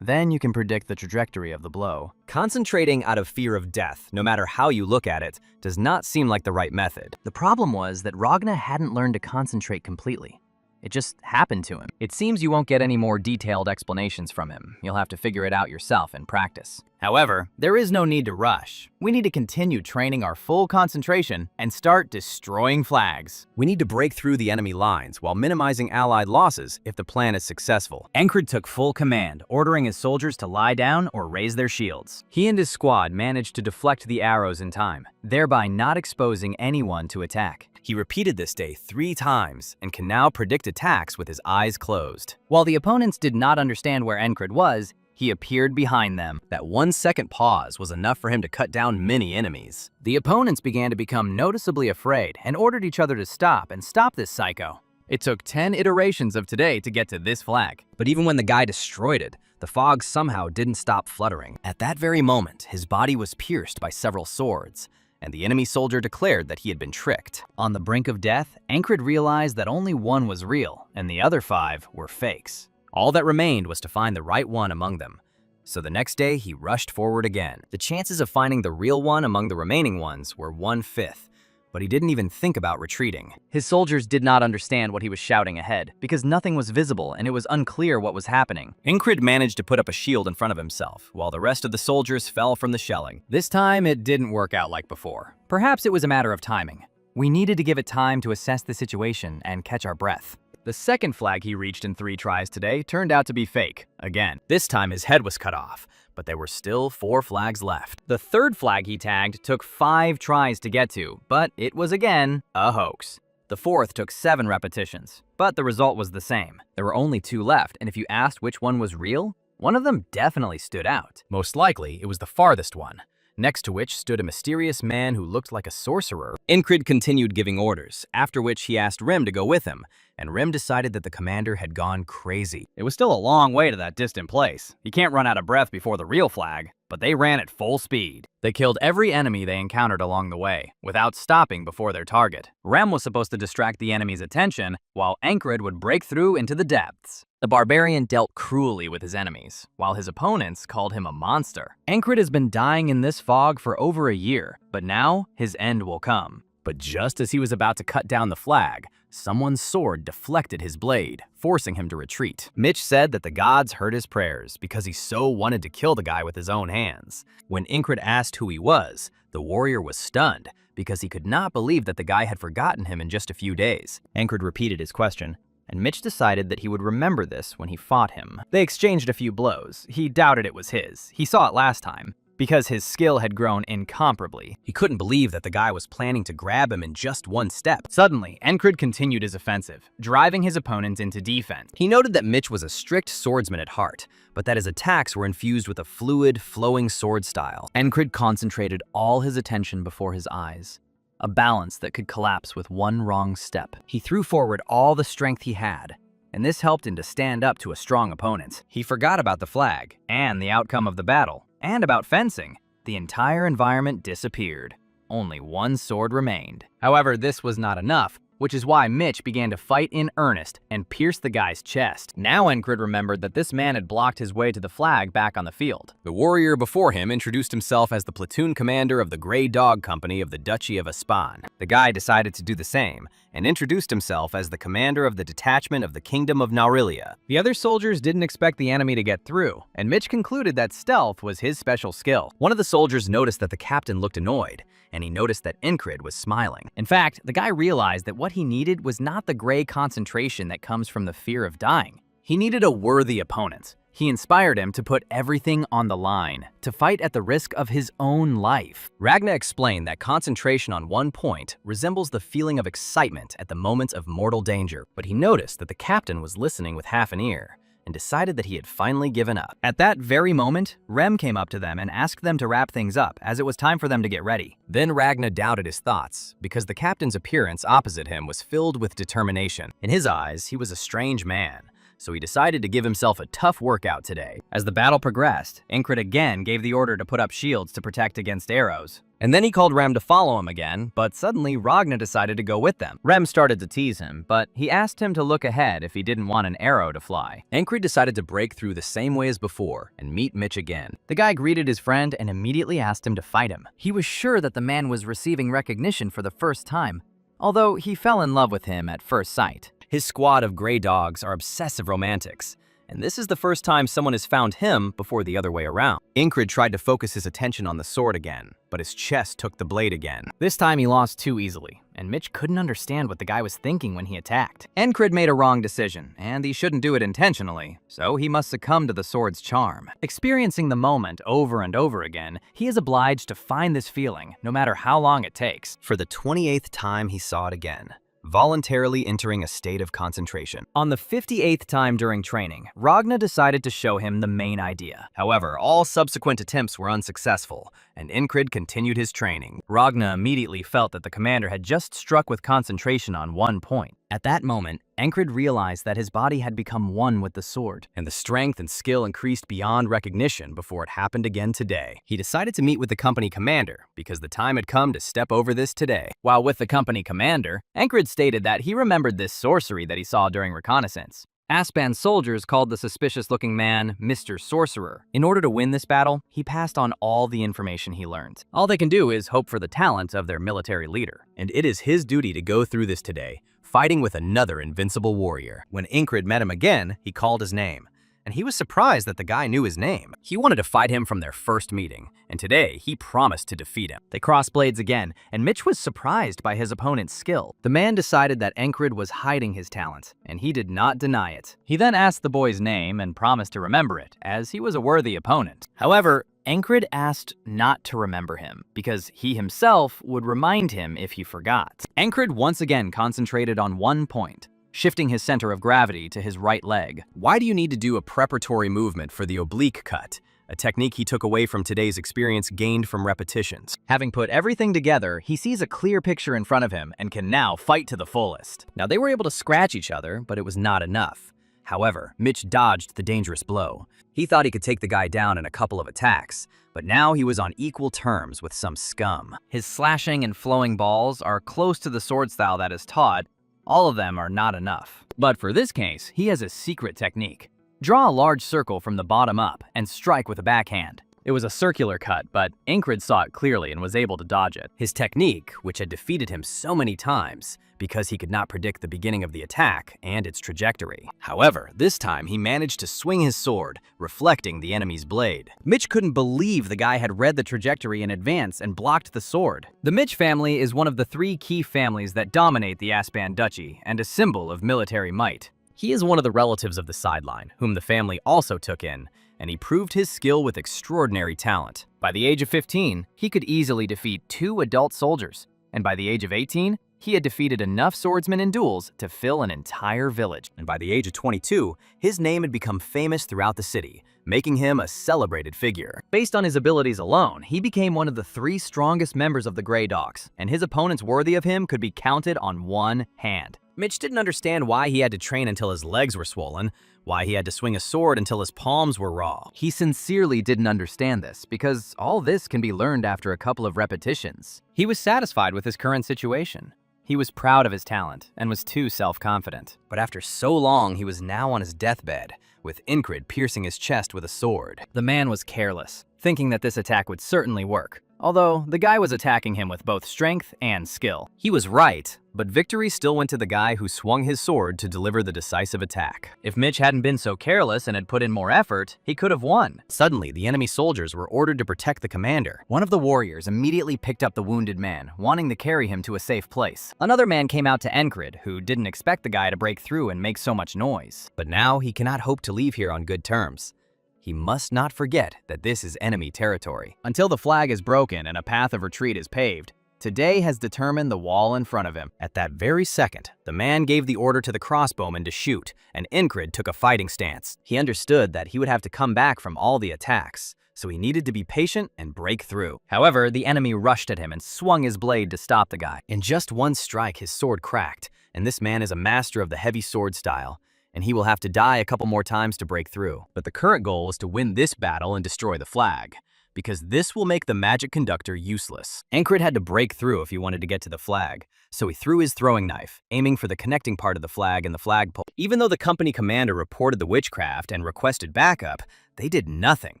A: Then you can predict the trajectory of the blow. Concentrating out of fear of death, no matter how you look at it, does not seem like the right method. The problem was that Ragnar hadn't learned to concentrate completely. It just happened to him. It seems you won't get any more detailed explanations from him. You'll have to figure it out yourself in practice. However, there is no need to rush. We need to continue training our full concentration and start destroying flags. We need to break through the enemy lines while minimizing allied losses if the plan is successful. Encrid took full command, ordering his soldiers to lie down or raise their shields. He and his squad managed to deflect the arrows in time, thereby not exposing anyone to attack. He repeated this day 3 times and can now predict attacks with his eyes closed. While the opponents did not understand where Encrid was, he appeared behind them. That 1-second pause was enough for him to cut down many enemies. The opponents began to become noticeably afraid and ordered each other to stop this psycho. It took 10 iterations of today to get to this flag. But even when the guy destroyed it, the fog somehow didn't stop fluttering. At that very moment, his body was pierced by several swords, and the enemy soldier declared that he had been tricked. On the brink of death, Encrid realized that only one was real, and the other 5 were fakes. All that remained was to find the right one among them. So the next day, he rushed forward again. The chances of finding the real one among the remaining ones were 1/5, but he didn't even think about retreating. His soldiers did not understand what he was shouting ahead, because nothing was visible and it was unclear what was happening. Encrid managed to put up a shield in front of himself, while the rest of the soldiers fell from the shelling. This time, it didn't work out like before. Perhaps it was a matter of timing. We needed to give it time to assess the situation and catch our breath. The second flag he reached in 3 tries today turned out to be fake, again. This time his head was cut off, but there were still 4 flags left. The third flag he tagged took 5 tries to get to, but it was again a hoax. The fourth took 7 repetitions, but the result was the same. There were only 2 left, and if you asked which one was real, one of them definitely stood out. Most likely, it was the farthest one. next to which stood a mysterious man who looked like a sorcerer. Incrid continued giving orders, after which he asked Rim to go with him, and Rim decided that the commander had gone crazy. It was still a long way to that distant place. You can't run out of breath before the real flag, but they ran at full speed. They killed every enemy they encountered along the way, without stopping before their target. Rem was supposed to distract the enemy's attention, while Incrid would break through into the depths. The barbarian dealt cruelly with his enemies, while his opponents called him a monster. Incrid has been dying in this fog for over a year, but now his end will come. But just as he was about to cut down the flag, someone's sword deflected his blade, forcing him to retreat. Mitch said that the gods heard his prayers because he so wanted to kill the guy with his own hands. When Incrid asked who he was, the warrior was stunned because he could not believe that the guy had forgotten him in just a few days. Incrid repeated his question, and Mitch decided that he would remember this when he fought him. They exchanged a few blows. He doubted it was his. He saw it last time, because his skill had grown incomparably. He couldn't believe that the guy was planning to grab him in just one step. Suddenly, Incrid continued his offensive, driving his opponent into defense. He noted that Mitch was a strict swordsman at heart, but that his attacks were infused with a fluid, flowing sword style. Incrid concentrated all his attention before his eyes, a balance that could collapse with one wrong step. He threw forward all the strength he had, and this helped him to stand up to a strong opponent. He forgot about the flag, and the outcome of the battle, and about fencing. The entire environment disappeared. Only one sword remained. However, this was not enough, which is why Mitch began to fight in earnest and pierced the guy's chest. Now Incrid remembered that this man had blocked his way to the flag back on the field. The warrior before him introduced himself as the platoon commander of the Grey Dog Company of the Duchy of Aspan. The guy decided to do the same, and introduced himself as the commander of the detachment of the Kingdom of Naurilia. The other soldiers didn't expect the enemy to get through, and Mitch concluded that stealth was his special skill. One of the soldiers noticed that the captain looked annoyed, and he noticed that Incrid was smiling. In fact, the guy realized that what he needed was not the gray concentration that comes from the fear of dying. He needed a worthy opponent. He inspired him to put everything on the line, to fight at the risk of his own life. Ragna explained that concentration on one point resembles the feeling of excitement at the moment of mortal danger, but he noticed that the captain was listening with half an ear, and decided that he had finally given up. At that very moment, Rem came up to them and asked them to wrap things up, as it was time for them to get ready. Then Ragna doubted his thoughts, because the captain's appearance opposite him was filled with determination. In his eyes, he was a strange man, so he decided to give himself a tough workout today. As the battle progressed, Incrid again gave the order to put up shields to protect against arrows. And then he called Rem to follow him again, but suddenly Ragna decided to go with them. Rem started to tease him, but he asked him to look ahead if he didn't want an arrow to fly. Incrid decided to break through the same way as before and meet Mitch again. The guy greeted his friend and immediately asked him to fight him. He was sure that the man was receiving recognition for the first time, although he fell in love with him at first sight. His squad of gray dogs are obsessive romantics, and this is the first time someone has found him before the other way around. Incrid tried to focus his attention on the sword again, but his chest took the blade again. This time he lost too easily, and Mitch couldn't understand what the guy was thinking when he attacked. Incrid made a wrong decision, and he shouldn't do it intentionally, so he must succumb to the sword's charm. Experiencing the moment over and over again, he is obliged to find this feeling, no matter how long it takes. For the 28th time he saw it again, voluntarily entering a state of concentration. On the 58th time during training, Ragna decided to show him the main idea. However, all subsequent attempts were unsuccessful, and Incrid continued his training. Ragna immediately felt that the commander had just struck with concentration on one point. At that moment, Incrid realized that his body had become one with the sword, and the strength and skill increased beyond recognition before it happened again today. He decided to meet with the company commander, because the time had come to step over this today. While with the company commander, Incrid stated that he remembered this sorcery that he saw during reconnaissance. Aspan's soldiers called the suspicious-looking man Mr. Sorcerer. In order to win this battle, he passed on all the information he learned. All they can do is hope for the talent of their military leader, and it is his duty to go through this today, fighting with another invincible warrior. When Incrid met him again, he called his name, and he was surprised that the guy knew his name. He wanted to fight him from their first meeting, and today he promised to defeat him. They crossed blades again, and Mitch was surprised by his opponent's skill. The man decided that Incrid was hiding his talent, and he did not deny it. He then asked the boy's name and promised to remember it, as he was a worthy opponent. However, Incrid asked not to remember him, because he himself would remind him if he forgot. Incrid once again concentrated on one point, shifting his center of gravity to his right leg. Why do you need to do a preparatory movement for the oblique cut? a technique he took away from today's experience gained from repetitions. Having put everything together, he sees a clear picture in front of him and can now fight to the fullest. Now, they were able to scratch each other, but it was not enough. However, Mitch dodged the dangerous blow. He thought he could take the guy down in a couple of attacks, but now he was on equal terms with some scum. His slashing and flowing balls are close to the sword style that is taught. All of them are not enough. But for this case, he has a secret technique. Draw a large circle from the bottom up and strike with a backhand. It was a circular cut, but Incred saw it clearly and was able to dodge it. His technique, which had defeated him so many times, because he could not predict the beginning of the attack and its trajectory. However, this time he managed to swing his sword, reflecting the enemy's blade. Mitch couldn't believe the guy had read the trajectory in advance and blocked the sword. The Mitch family is one of the 3 key families that dominate the Aspan Duchy and a symbol of military might. He is one of the relatives of the sideline, whom the family also took in, and he proved his skill with extraordinary talent. By the age of 15, he could easily defeat 2 adult soldiers, and by the age of 18, he had defeated enough swordsmen in duels to fill an entire village. And by the age of 22, his name had become famous throughout the city, making him a celebrated figure. Based on his abilities alone, he became one of the 3 strongest members of the Grey Dogs, and his opponents worthy of him could be counted on one hand. Mitch didn't understand why he had to train until his legs were swollen, why he had to swing a sword until his palms were raw. He sincerely didn't understand this, because all this can be learned after a couple of repetitions. He was satisfied with his current situation. He was proud of his talent and was too self-confident. But after so long, he was now on his deathbed, with Incred piercing his chest with a sword. The man was careless, thinking that this attack would certainly work, although the guy was attacking him with both strength and skill. He was right, but victory still went to the guy who swung his sword to deliver the decisive attack. If Mitch hadn't been so careless and had put in more effort, he could have won. Suddenly, the enemy soldiers were ordered to protect the commander. One of the warriors immediately picked up the wounded man, wanting to carry him to a safe place. Another man came out to Incred, who didn't expect the guy to break through and make so much noise. But now he cannot hope to leave here on good terms. He must not forget that this is enemy territory. Until the flag is broken and a path of retreat is paved, today has determined the wall in front of him. At that very second, the man gave the order to the crossbowman to shoot, and Incred took a fighting stance. He understood that he would have to come back from all the attacks, so he needed to be patient and break through. However, the enemy rushed at him and swung his blade to stop the guy. In just one strike, his sword cracked, and this man is a master of the heavy sword style, and he will have to die a couple more times to break through. But the current goal is to win this battle and destroy the flag, because this will make the magic conductor useless. Incred had to break through if he wanted to get to the flag, so he threw his throwing knife, aiming for the connecting part of the flag and the flagpole. Even though the company commander reported the witchcraft and requested backup, they did nothing.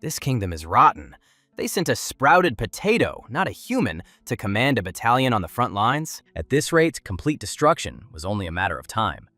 A: This kingdom is rotten. They sent a sprouted potato, not a human, to command a battalion on the front lines. At this rate, complete destruction was only a matter of time,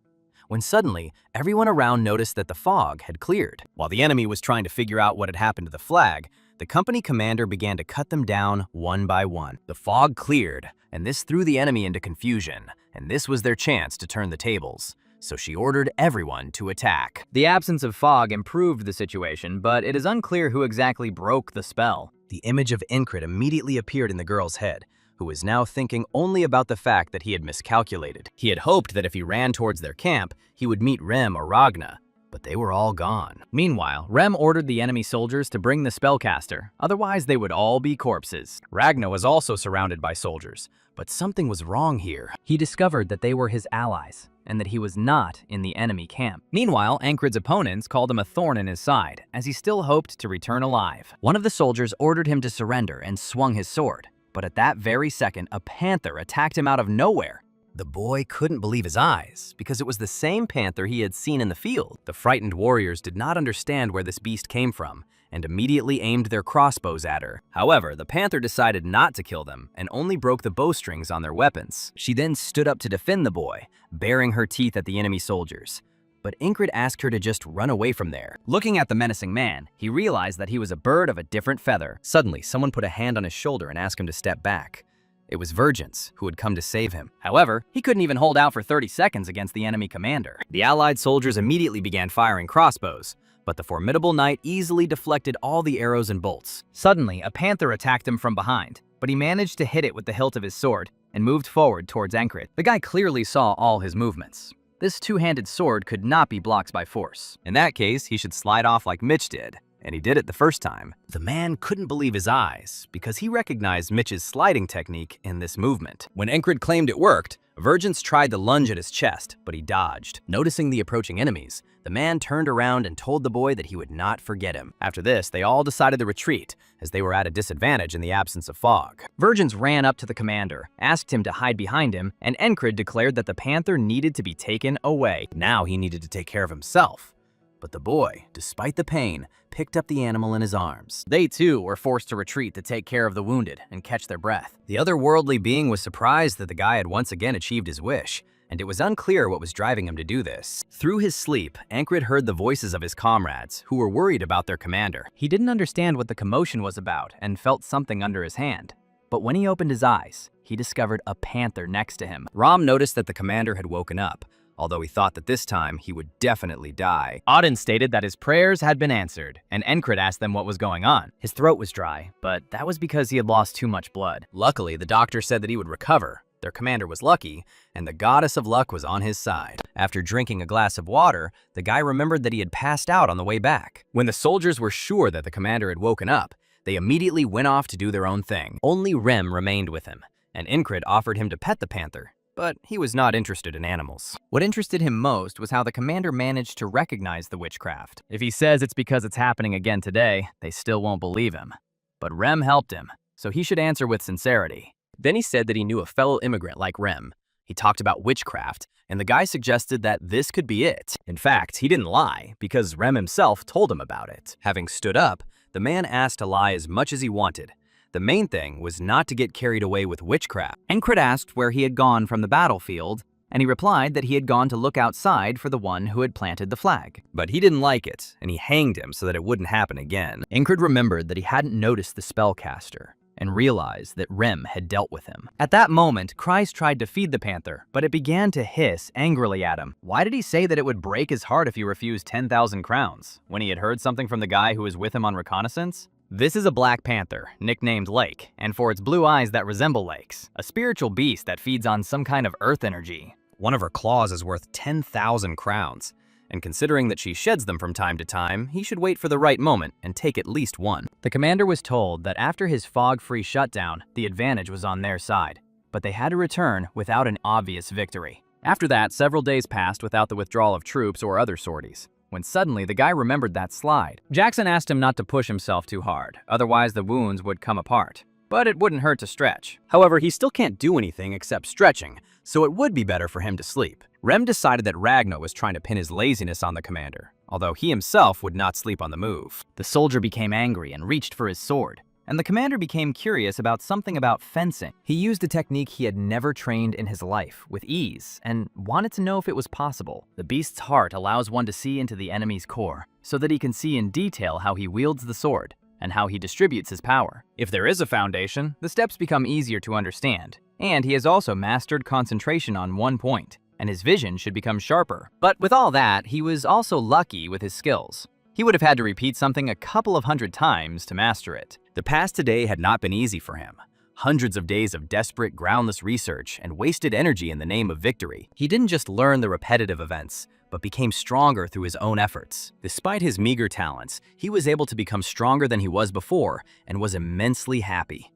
A: when suddenly, everyone around noticed that the fog had cleared. While the enemy was trying to figure out what had happened to the flag, the company commander began to cut them down one by one. The fog cleared, and this threw the enemy into confusion, and this was their chance to turn the tables. So she ordered everyone to attack. The absence of fog improved the situation, but it is unclear who exactly broke the spell. The image of Incred immediately appeared in the girl's head, who was now thinking only about the fact that he had miscalculated. He had hoped that if he ran towards their camp, he would meet Rem or Ragna, but they were all gone. Meanwhile, Rem ordered the enemy soldiers to bring the spellcaster, otherwise they would all be corpses. Ragna was also surrounded by soldiers, but something was wrong here. He discovered that they were his allies, and that he was not in the enemy camp. Meanwhile, Ancred's opponents called him a thorn in his side, as he still hoped to return alive. One of the soldiers ordered him to surrender and swung his sword. But at that very second, a panther attacked him out of nowhere. The boy couldn't believe his eyes, because it was the same panther he had seen in the field. The frightened warriors did not understand where this beast came from, and immediately aimed their crossbows at her. However, the panther decided not to kill them, and only broke the bowstrings on their weapons. She then stood up to defend the boy, baring her teeth at the enemy soldiers. But Incred asked her to just run away from there. Looking at the menacing man, he realized that he was a bird of a different feather. Suddenly, someone put a hand on his shoulder and asked him to step back. It was Virgins, who had come to save him. However, he couldn't even hold out for 30 seconds against the enemy commander. The allied soldiers immediately began firing crossbows, but the formidable knight easily deflected all the arrows and bolts. Suddenly, a panther attacked him from behind, but he managed to hit it with the hilt of his sword and moved forward towards Incred. The guy clearly saw all his movements. This two-handed sword could not be blocked by force. In that case, he should slide off like Mitch did and he did it the first time. The man couldn't believe his eyes because he recognized Mitch's sliding technique in this movement. When Encred claimed it worked, Vergence tried to lunge at his chest, but he dodged. Noticing the approaching enemies, the man turned around and told the boy that he would not forget him. After this, they all decided to retreat, as they were at a disadvantage in the absence of fog. Vergence ran up to the commander, asked him to hide behind him, and Encred declared that the panther needed to be taken away. Now he needed to take care of himself. But the boy, despite the pain, picked up the animal in his arms. They too were forced to retreat to take care of the wounded and catch their breath. The otherworldly being was surprised that the guy had once again achieved his wish, and it was unclear what was driving him to do this. Through his sleep, Encred heard the voices of his comrades, who were worried about their commander. He didn't understand what the commotion was about and felt something under his hand. But when he opened his eyes, he discovered a panther next to him. Ram noticed that the commander had woken up, although he thought that this time he would definitely die. Auden stated that his prayers had been answered, and Encred asked them what was going on. His throat was dry, but that was because he had lost too much blood. Luckily, the doctor said that he would recover. Their commander was lucky, and the goddess of luck was on his side. After drinking a glass of water, the guy remembered that he had passed out on the way back. When the soldiers were sure that the commander had woken up, they immediately went off to do their own thing. Only Rem remained with him, and Encred offered him to pet the panther, but he was not interested in animals. What interested him most was how the commander managed to recognize the witchcraft. If he says it's because it's happening again today, they still won't believe him. But Rem helped him, so he should answer with sincerity. Then he said that he knew a fellow immigrant like Rem. He talked about witchcraft, and the guy suggested that this could be it. In fact, he didn't lie, because Rem himself told him about it. Having stood up, the man asked to lie as much as he wanted. The main thing was not to get carried away with witchcraft. Encred asked where he had gone from the battlefield, and he replied that he had gone to look outside for the one who had planted the flag. But he didn't like it, and he hanged him so that it wouldn't happen again. Encred remembered that he hadn't noticed the spellcaster, and realized that Rem had dealt with him. At that moment, Kreis tried to feed the panther, but it began to hiss angrily at him. Why did he say that it would break his heart if he refused 10,000 crowns, when he had heard something from the guy who was with him on reconnaissance? This is a black panther, nicknamed Lake, and for its blue eyes that resemble lakes, a spiritual beast that feeds on some kind of earth energy. One of her claws is worth 10,000 crowns, and considering that she sheds them from time to time, he should wait for the right moment and take at least one. The commander was told that after his fog-free shutdown, the advantage was on their side, but they had to return without an obvious victory. After that, several days passed without the withdrawal of troops or other sorties, when suddenly the guy remembered that slide. Jackson asked him not to push himself too hard, otherwise the wounds would come apart. But it wouldn't hurt to stretch. However, he still can't do anything except stretching, so it would be better for him to sleep. Rem decided that Ragnar was trying to pin his laziness on the commander, although he himself would not sleep on the move. The soldier became angry and reached for his sword, and the commander became curious about something about fencing. He used a technique he had never trained in his life with ease and wanted to know if it was possible. The beast's heart allows one to see into the enemy's core, so that he can see in detail how he wields the sword and how he distributes his power. If there is a foundation, the steps become easier to understand, and he has also mastered concentration on one point, and his vision should become sharper. But with all that, he was also lucky with his skills. He would have had to repeat something a couple of hundred times to master it. The past today had not been easy for him. Hundreds of days of desperate, groundless research and wasted energy in the name of victory. He didn't just learn the repetitive events, but became stronger through his own efforts. Despite his meager talents, he was able to become stronger than he was before and was immensely happy.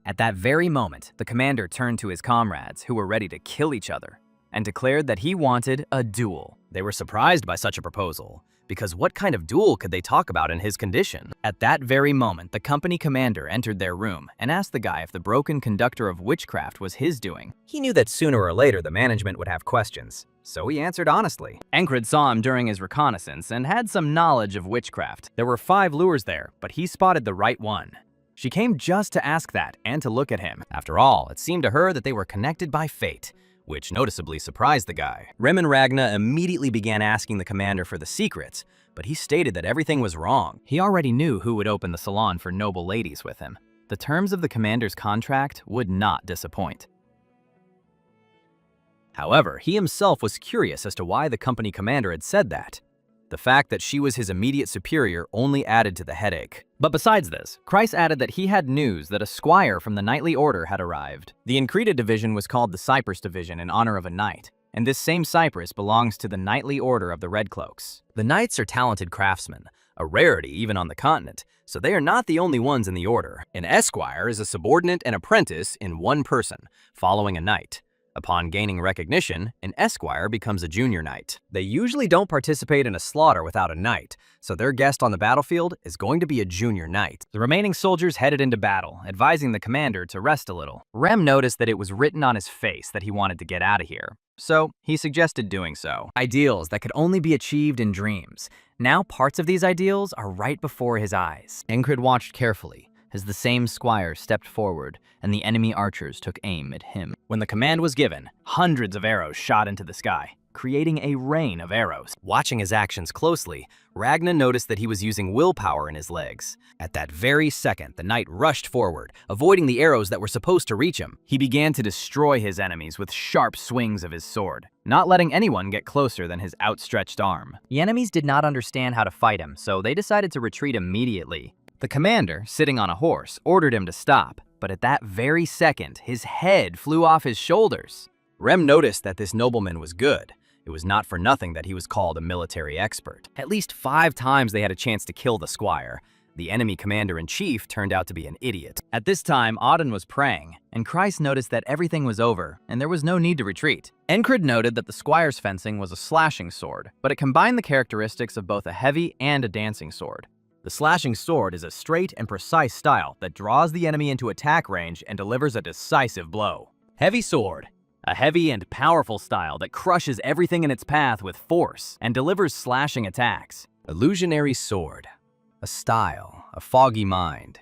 A: At that very moment, the commander turned to his comrades, who were ready to kill each other, and declared that he wanted a duel. They were surprised by such a proposal, because what kind of duel could they talk about in his condition? At that very moment, the company commander entered their room and asked the guy if the broken conductor of witchcraft was his doing. He knew that sooner or later the management would have questions, so he answered honestly. Encred saw him during his reconnaissance and had some knowledge of witchcraft. There were 5 lures there, but he spotted the right one. She came just to ask that and to look at him. After all, it seemed to her that they were connected by fate, which noticeably surprised the guy. Rem and Ragna immediately began asking the commander for the secrets, but he stated that everything was wrong. He already knew who would open the salon for noble ladies with him. The terms of the commander's contract would not disappoint. However, he himself was curious as to why the company commander had said that. The fact that she was his immediate superior only added to the headache. But besides this, Kreis added that he had news that a squire from the knightly order had arrived. The Increta division was called the Cypress division in honor of a knight, and this same Cypress belongs to the knightly order of the Red Cloaks. The knights are talented craftsmen, a rarity even on the continent, so they are not the only ones in the order. An esquire is a subordinate and apprentice in one person, following a knight. Upon gaining recognition, an esquire becomes a junior knight. They usually don't participate in a slaughter without a knight, so their guest on the battlefield is going to be a junior knight. The remaining soldiers headed into battle, advising the commander to rest a little. Rem noticed that it was written on his face that he wanted to get out of here, so he suggested doing so. Ideals that could only be achieved in dreams. Now parts of these ideals are right before his eyes. Encred watched carefully as the same squire stepped forward and the enemy archers took aim at him. When the command was given, hundreds of arrows shot into the sky, creating a rain of arrows. Watching his actions closely, Ragnar noticed that he was using willpower in his legs. At that very second, the knight rushed forward, avoiding the arrows that were supposed to reach him. He began to destroy his enemies with sharp swings of his sword, not letting anyone get closer than his outstretched arm. The enemies did not understand how to fight him, so they decided to retreat immediately. The commander, sitting on a horse, ordered him to stop, but at that very second, his head flew off his shoulders. Rem noticed that this nobleman was good. It was not for nothing that he was called a military expert. At least 5 times they had a chance to kill the squire. The enemy commander-in-chief turned out to be an idiot. At this time, Auden was praying, and Christ noticed that everything was over, and there was no need to retreat. Encred noted that the squire's fencing was a slashing sword, but it combined the characteristics of both a heavy and a dancing sword. The slashing sword is a straight and precise style that draws the enemy into attack range and delivers a decisive blow. Heavy sword, a heavy and powerful style that crushes everything in its path with force and delivers slashing attacks. Illusionary sword, a style, a foggy mind,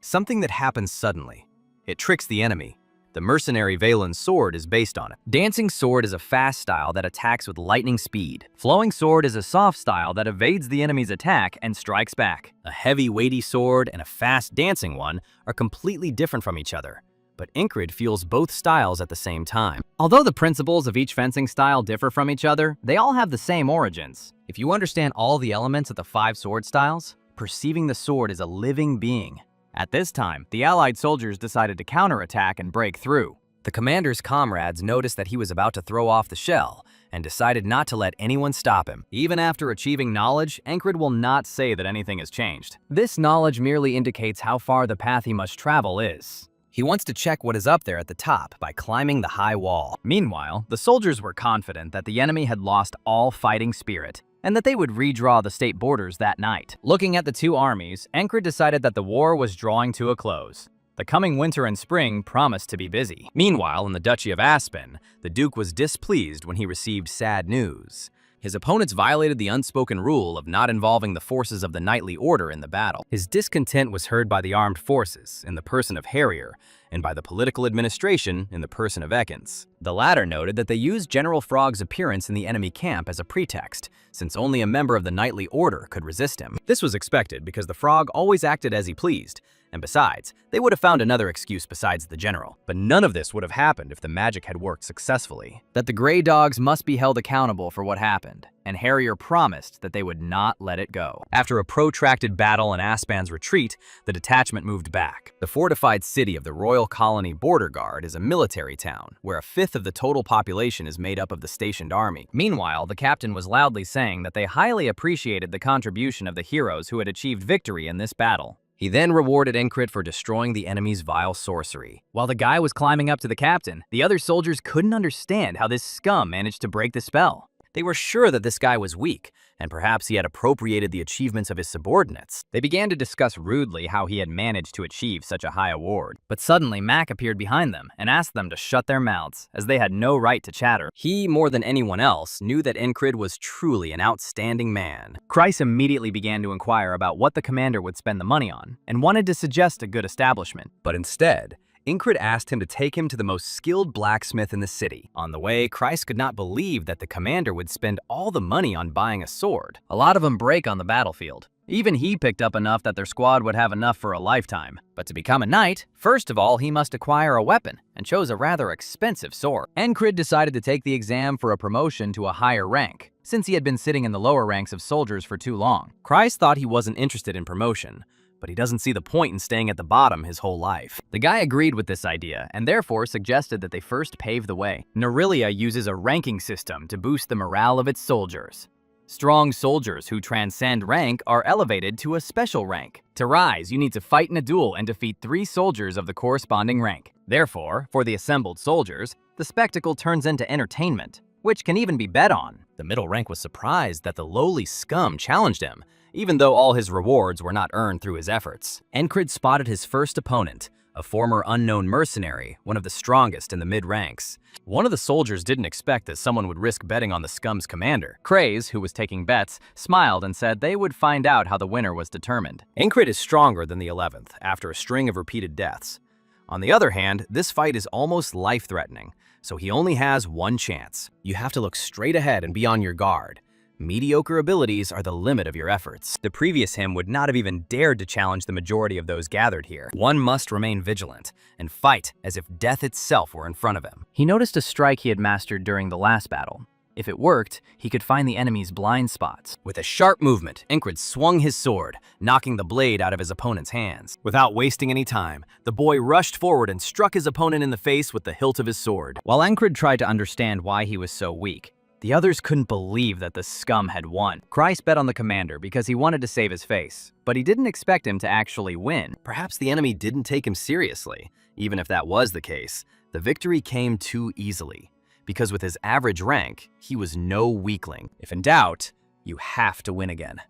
A: something that happens suddenly. It tricks the enemy. The mercenary Valen's sword is based on it. Dancing sword is a fast style that attacks with lightning speed. Flowing sword is a soft style that evades the enemy's attack and strikes back. A heavy, weighty sword and a fast dancing one are completely different from each other, but Encred feels both styles at the same time. Although the principles of each fencing style differ from each other, they all have the same origins. If you understand all the elements of the 5 sword styles, perceiving the sword is a living being. At this time, the Allied soldiers decided to counterattack and break through. The commander's comrades noticed that he was about to throw off the shell and decided not to let anyone stop him. Even after achieving knowledge, Encred will not say that anything has changed. This knowledge merely indicates how far the path he must travel is. He wants to check what is up there at the top by climbing the high wall. Meanwhile, the soldiers were confident that the enemy had lost all fighting spirit and that they would redraw the state borders that night. Looking at the 2 armies, Encred decided that the war was drawing to a close. The coming winter and spring promised to be busy. Meanwhile, in the Duchy of Aspen, the Duke was displeased when he received sad news. His opponents violated the unspoken rule of not involving the forces of the knightly order in the battle. His discontent was heard by the armed forces, in the person of Harrier, and by the political administration, in the person of Ekans. The latter noted that they used General Frog's appearance in the enemy camp as a pretext, since only a member of the knightly order could resist him. This was expected because the Frog always acted as he pleased, and besides, they would have found another excuse besides the general. But none of this would have happened if the magic had worked successfully. That the Grey Dogs must be held accountable for what happened, and Harrier promised that they would not let it go. After a protracted battle and Aspan's retreat, the detachment moved back. The fortified city of the Royal Colony Border Guard is a military town, where a 1/5 of the total population is made up of the stationed army. Meanwhile, the captain was loudly saying that they highly appreciated the contribution of the heroes who had achieved victory in this battle. He then rewarded Encred for destroying the enemy's vile sorcery. While the guy was climbing up to the captain, the other soldiers couldn't understand how this scum managed to break the spell. They were sure that this guy was weak, and perhaps he had appropriated the achievements of his subordinates. They began to discuss rudely how he had managed to achieve such a high award. But suddenly Mac appeared behind them and asked them to shut their mouths, as they had no right to chatter. He, more than anyone else, knew that Encred was truly an outstanding man. Kreis immediately began to inquire about what the commander would spend the money on, and wanted to suggest a good establishment. But instead, Encred asked him to take him to the most skilled blacksmith in the city. On the way, Kreis could not believe that the commander would spend all the money on buying a sword. A lot of them break on the battlefield. Even he picked up enough that their squad would have enough for a lifetime. But to become a knight, first of all, he must acquire a weapon, and chose a rather expensive sword. Encred decided to take the exam for a promotion to a higher rank, since he had been sitting in the lower ranks of soldiers for too long. Kreis thought he wasn't interested in promotion, but he doesn't see the point in staying at the bottom his whole life. The guy agreed with this idea, and therefore suggested that they first pave the way. Nerilia uses a ranking system to boost the morale of its soldiers. Strong soldiers who transcend rank are elevated to a special rank. To rise, you need to fight in a duel and defeat 3 soldiers of the corresponding rank. Therefore, for the assembled soldiers, the spectacle turns into entertainment, which can even be bet on. The middle rank was surprised that the lowly scum challenged him, even though all his rewards were not earned through his efforts. Encrid spotted his first opponent, a former unknown mercenary, one of the strongest in the mid-ranks. One of the soldiers didn't expect that someone would risk betting on the scum's commander. Craze, who was taking bets, smiled and said they would find out how the winner was determined. Encrid is stronger than the 11th, after a string of repeated deaths. On the other hand, this fight is almost life-threatening, so he only has one chance. You have to look straight ahead and be on your guard. Mediocre abilities are the limit of your efforts. The previous him would not have even dared to challenge the majority of those gathered here. One must remain vigilant and fight as if death itself were in front of him. He noticed a strike he had mastered during the last battle. If it worked, he could find the enemy's blind spots. With a sharp movement, Encrid swung his sword, knocking the blade out of his opponent's hands. Without wasting any time, the boy rushed forward and struck his opponent in the face with the hilt of his sword. While Encrid tried to understand why he was so weak, the others couldn't believe that the scum had won. Christ bet on the commander because he wanted to save his face, but he didn't expect him to actually win. Perhaps the enemy didn't take him seriously. Even if that was the case, the victory came too easily, because with his average rank, he was no weakling. If in doubt, you have to win again.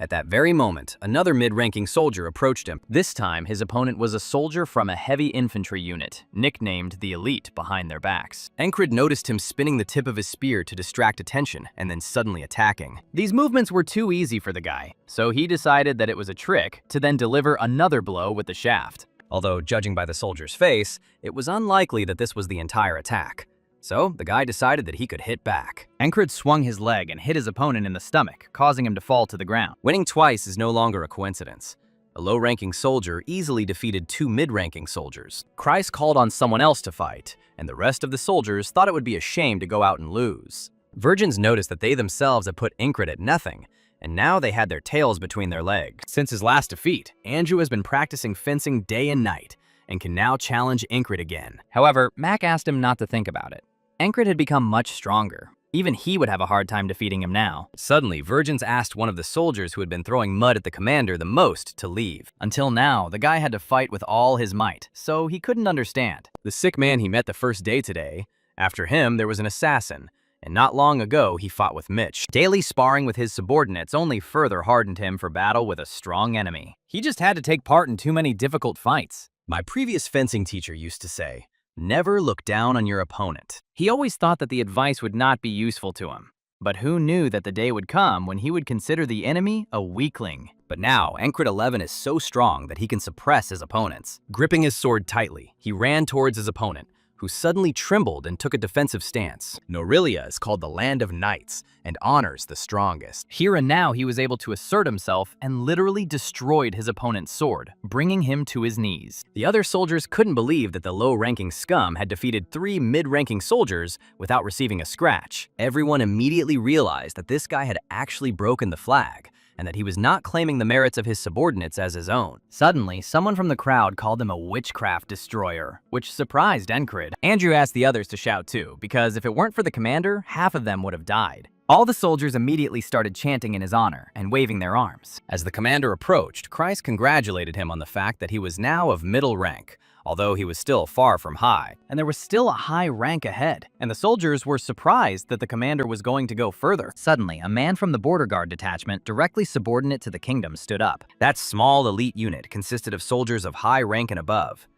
A: At that very moment, another mid-ranking soldier approached him. This time, his opponent was a soldier from a heavy infantry unit, nicknamed the Elite, behind their backs. Encrid noticed him spinning the tip of his spear to distract attention and then suddenly attacking. These movements were too easy for the guy, so he decided that it was a trick to then deliver another blow with the shaft. Although, judging by the soldier's face, it was unlikely that this was the entire attack. So, the guy decided that he could hit back. Encrid swung his leg and hit his opponent in the stomach, causing him to fall to the ground. Winning twice is no longer a coincidence. A low-ranking soldier easily defeated 2 mid-ranking soldiers. Christ called on someone else to fight, and the rest of the soldiers thought it would be a shame to go out and lose. Virgins noticed that they themselves had put Encrid at nothing, and now they had their tails between their legs. Since his last defeat, Andrew has been practicing fencing day and night, and can now challenge Encrid again. However, Mac asked him not to think about it. Encrid had become much stronger. Even he would have a hard time defeating him now. Suddenly, Virgins asked one of the soldiers who had been throwing mud at the commander the most to leave. Until now, the guy had to fight with all his might, so he couldn't understand. The sick man he met the first day today, after him there was an assassin, and not long ago he fought with Mitch. Daily sparring with his subordinates only further hardened him for battle with a strong enemy. He just had to take part in too many difficult fights. My previous fencing teacher used to say, "Never look down on your opponent." He always thought that the advice would not be useful to him. But who knew that the day would come when he would consider the enemy a weakling? But now, Encrid 11 is so strong that he can suppress his opponents. Gripping his sword tightly, he ran towards his opponent, who suddenly trembled and took a defensive stance. Norillia is called the Land of Knights and honors the strongest. Here and now he was able to assert himself and literally destroyed his opponent's sword, bringing him to his knees. The other soldiers couldn't believe that the low-ranking scum had defeated 3 mid-ranking soldiers without receiving a scratch. Everyone immediately realized that this guy had actually broken the flag, and that he was not claiming the merits of his subordinates as his own. Suddenly, someone from the crowd called him a witchcraft destroyer, which surprised Encrid. Andrew asked the others to shout too, because if it weren't for the commander, half of them would have died. All the soldiers immediately started chanting in his honor and waving their arms. As the commander approached, Christ congratulated him on the fact that he was now of middle rank, although he was still far from high, and there was still a high rank ahead, and the soldiers were surprised that the commander was going to go further. Suddenly, a man from the border guard detachment, directly subordinate to the kingdom, stood up. That small elite unit consisted of soldiers of high rank and above.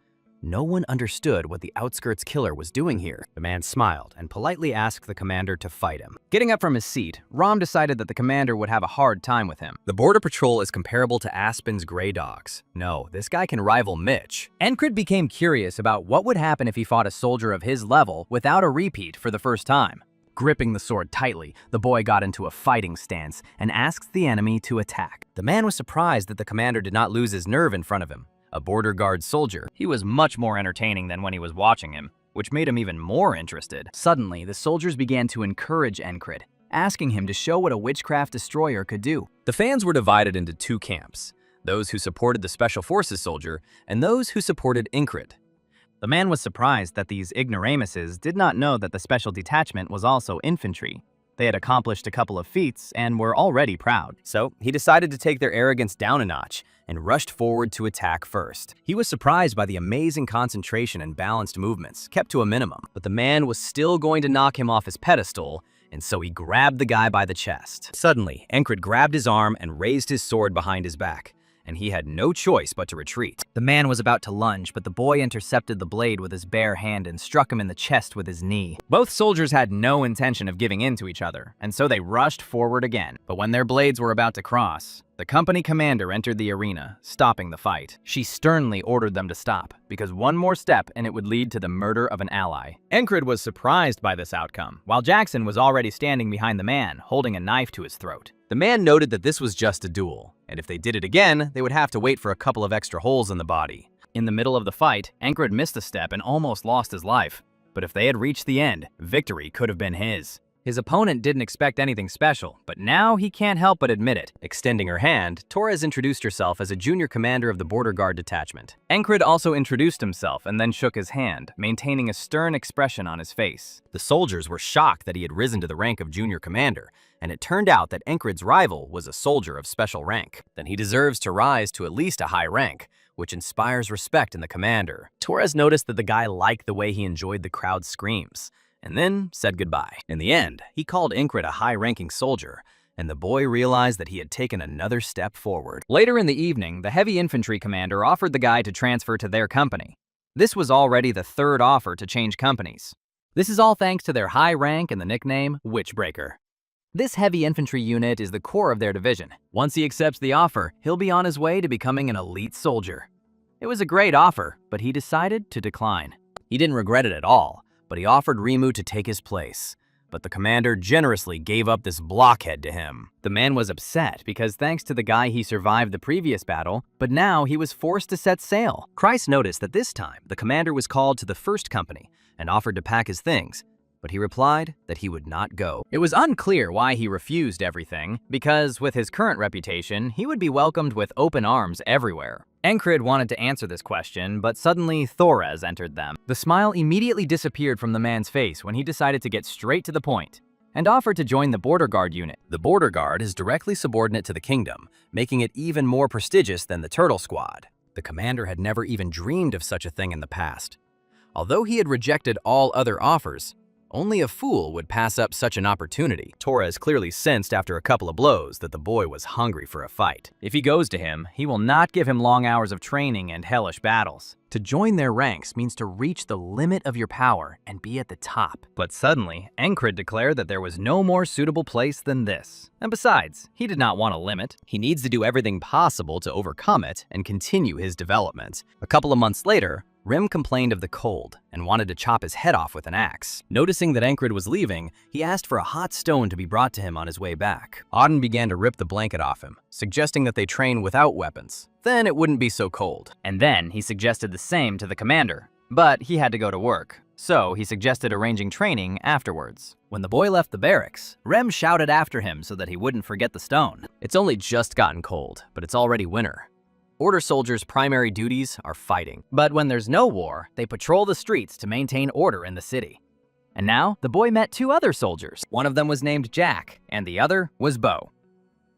A: No one understood what the outskirts killer was doing here. The man smiled and politely asked the commander to fight him. Getting up from his seat, Rom decided that the commander would have a hard time with him. The border patrol is comparable to Aspen's Grey Dogs. No, this guy can rival Mitch. Encrid became curious about what would happen if he fought a soldier of his level without a repeat for the first time. Gripping the sword tightly, the boy got into a fighting stance and asked the enemy to attack. The man was surprised that the commander did not lose his nerve in front of him. A border guard soldier, he was much more entertaining than when he was watching him, which made him even more interested. Suddenly, the soldiers began to encourage Encrid, asking him to show what a witchcraft destroyer could do. The fans were divided into 2 camps, those who supported the Special Forces soldier and those who supported Encrid. The man was surprised that these ignoramuses did not know that the special detachment was also infantry. They had accomplished a couple of feats and were already proud. So he decided to take their arrogance down a notch and rushed forward to attack first. He was surprised by the amazing concentration and balanced movements, kept to a minimum, but the man was still going to knock him off his pedestal, and so he grabbed the guy by the chest. Suddenly, Encred grabbed his arm and raised his sword behind his back, and he had no choice but to retreat. The man was about to lunge, but the boy intercepted the blade with his bare hand and struck him in the chest with his knee. Both soldiers had no intention of giving in to each other, and so they rushed forward again. But when their blades were about to cross, the company commander entered the arena, stopping the fight. She sternly ordered them to stop, because one more step and it would lead to the murder of an ally. Encred was surprised by this outcome, while Jackson was already standing behind the man, holding a knife to his throat. The man noted that this was just a duel, and if they did it again, they would have to wait for a couple of extra holes in the body. In the middle of the fight, Encred missed a step and almost lost his life. But if they had reached the end, victory could have been his. His opponent didn't expect anything special, but now he can't help but admit it. Extending her hand, Torres introduced herself as a junior commander of the Border Guard detachment. Encred also introduced himself and then shook his hand, maintaining a stern expression on his face. The soldiers were shocked that he had risen to the rank of junior commander, and it turned out that Encred's rival was a soldier of special rank. Then he deserves to rise to at least a high rank, which inspires respect in the commander. Torres noticed that the guy liked the way he enjoyed the crowd's screams, and then said goodbye. In the end, he called Encred a high-ranking soldier, and the boy realized that he had taken another step forward. Later in the evening, the heavy infantry commander offered the guy to transfer to their company. This was already the third offer to change companies. This is all thanks to their high rank and the nickname Witchbreaker. This heavy infantry unit is the core of their division. Once he accepts the offer, he'll be on his way to becoming an elite soldier. It was a great offer, but he decided to decline. He didn't regret it at all, but he offered Rimu to take his place. But the commander generously gave up this blockhead to him. The man was upset because thanks to the guy he survived the previous battle, but now he was forced to set sail. Kreis noticed that this time the commander was called to the first company and offered to pack his things, but he replied that he would not go. It was unclear why he refused everything, because with his current reputation, he would be welcomed with open arms everywhere. Encred wanted to answer this question, but suddenly Torres entered them. The smile immediately disappeared from the man's face when he decided to get straight to the point and offered to join the Border Guard unit. The Border Guard is directly subordinate to the kingdom, making it even more prestigious than the Turtle Squad. The commander had never even dreamed of such a thing in the past. Although he had rejected all other offers, only a fool would pass up such an opportunity. Torres clearly sensed after a couple of blows that the boy was hungry for a fight. If he goes to him, he will not give him long hours of training and hellish battles. To join their ranks means to reach the limit of your power and be at the top. But suddenly, Encred declared that there was no more suitable place than this. And besides, he did not want a limit. He needs to do everything possible to overcome it and continue his development. A couple of months later, Rim complained of the cold and wanted to chop his head off with an axe. Noticing that Encred was leaving, he asked for a hot stone to be brought to him on his way back. Auden began to rip the blanket off him, suggesting that they train without weapons. Then it wouldn't be so cold. And then he suggested the same to the commander, but he had to go to work. So he suggested arranging training afterwards. When the boy left the barracks, Rem shouted after him so that he wouldn't forget the stone. It's only just gotten cold, but it's already winter. Order soldiers' primary duties are fighting. But when there's no war, they patrol the streets to maintain order in the city. And now, the boy met two other soldiers. One of them was named Jack, and the other was Bo.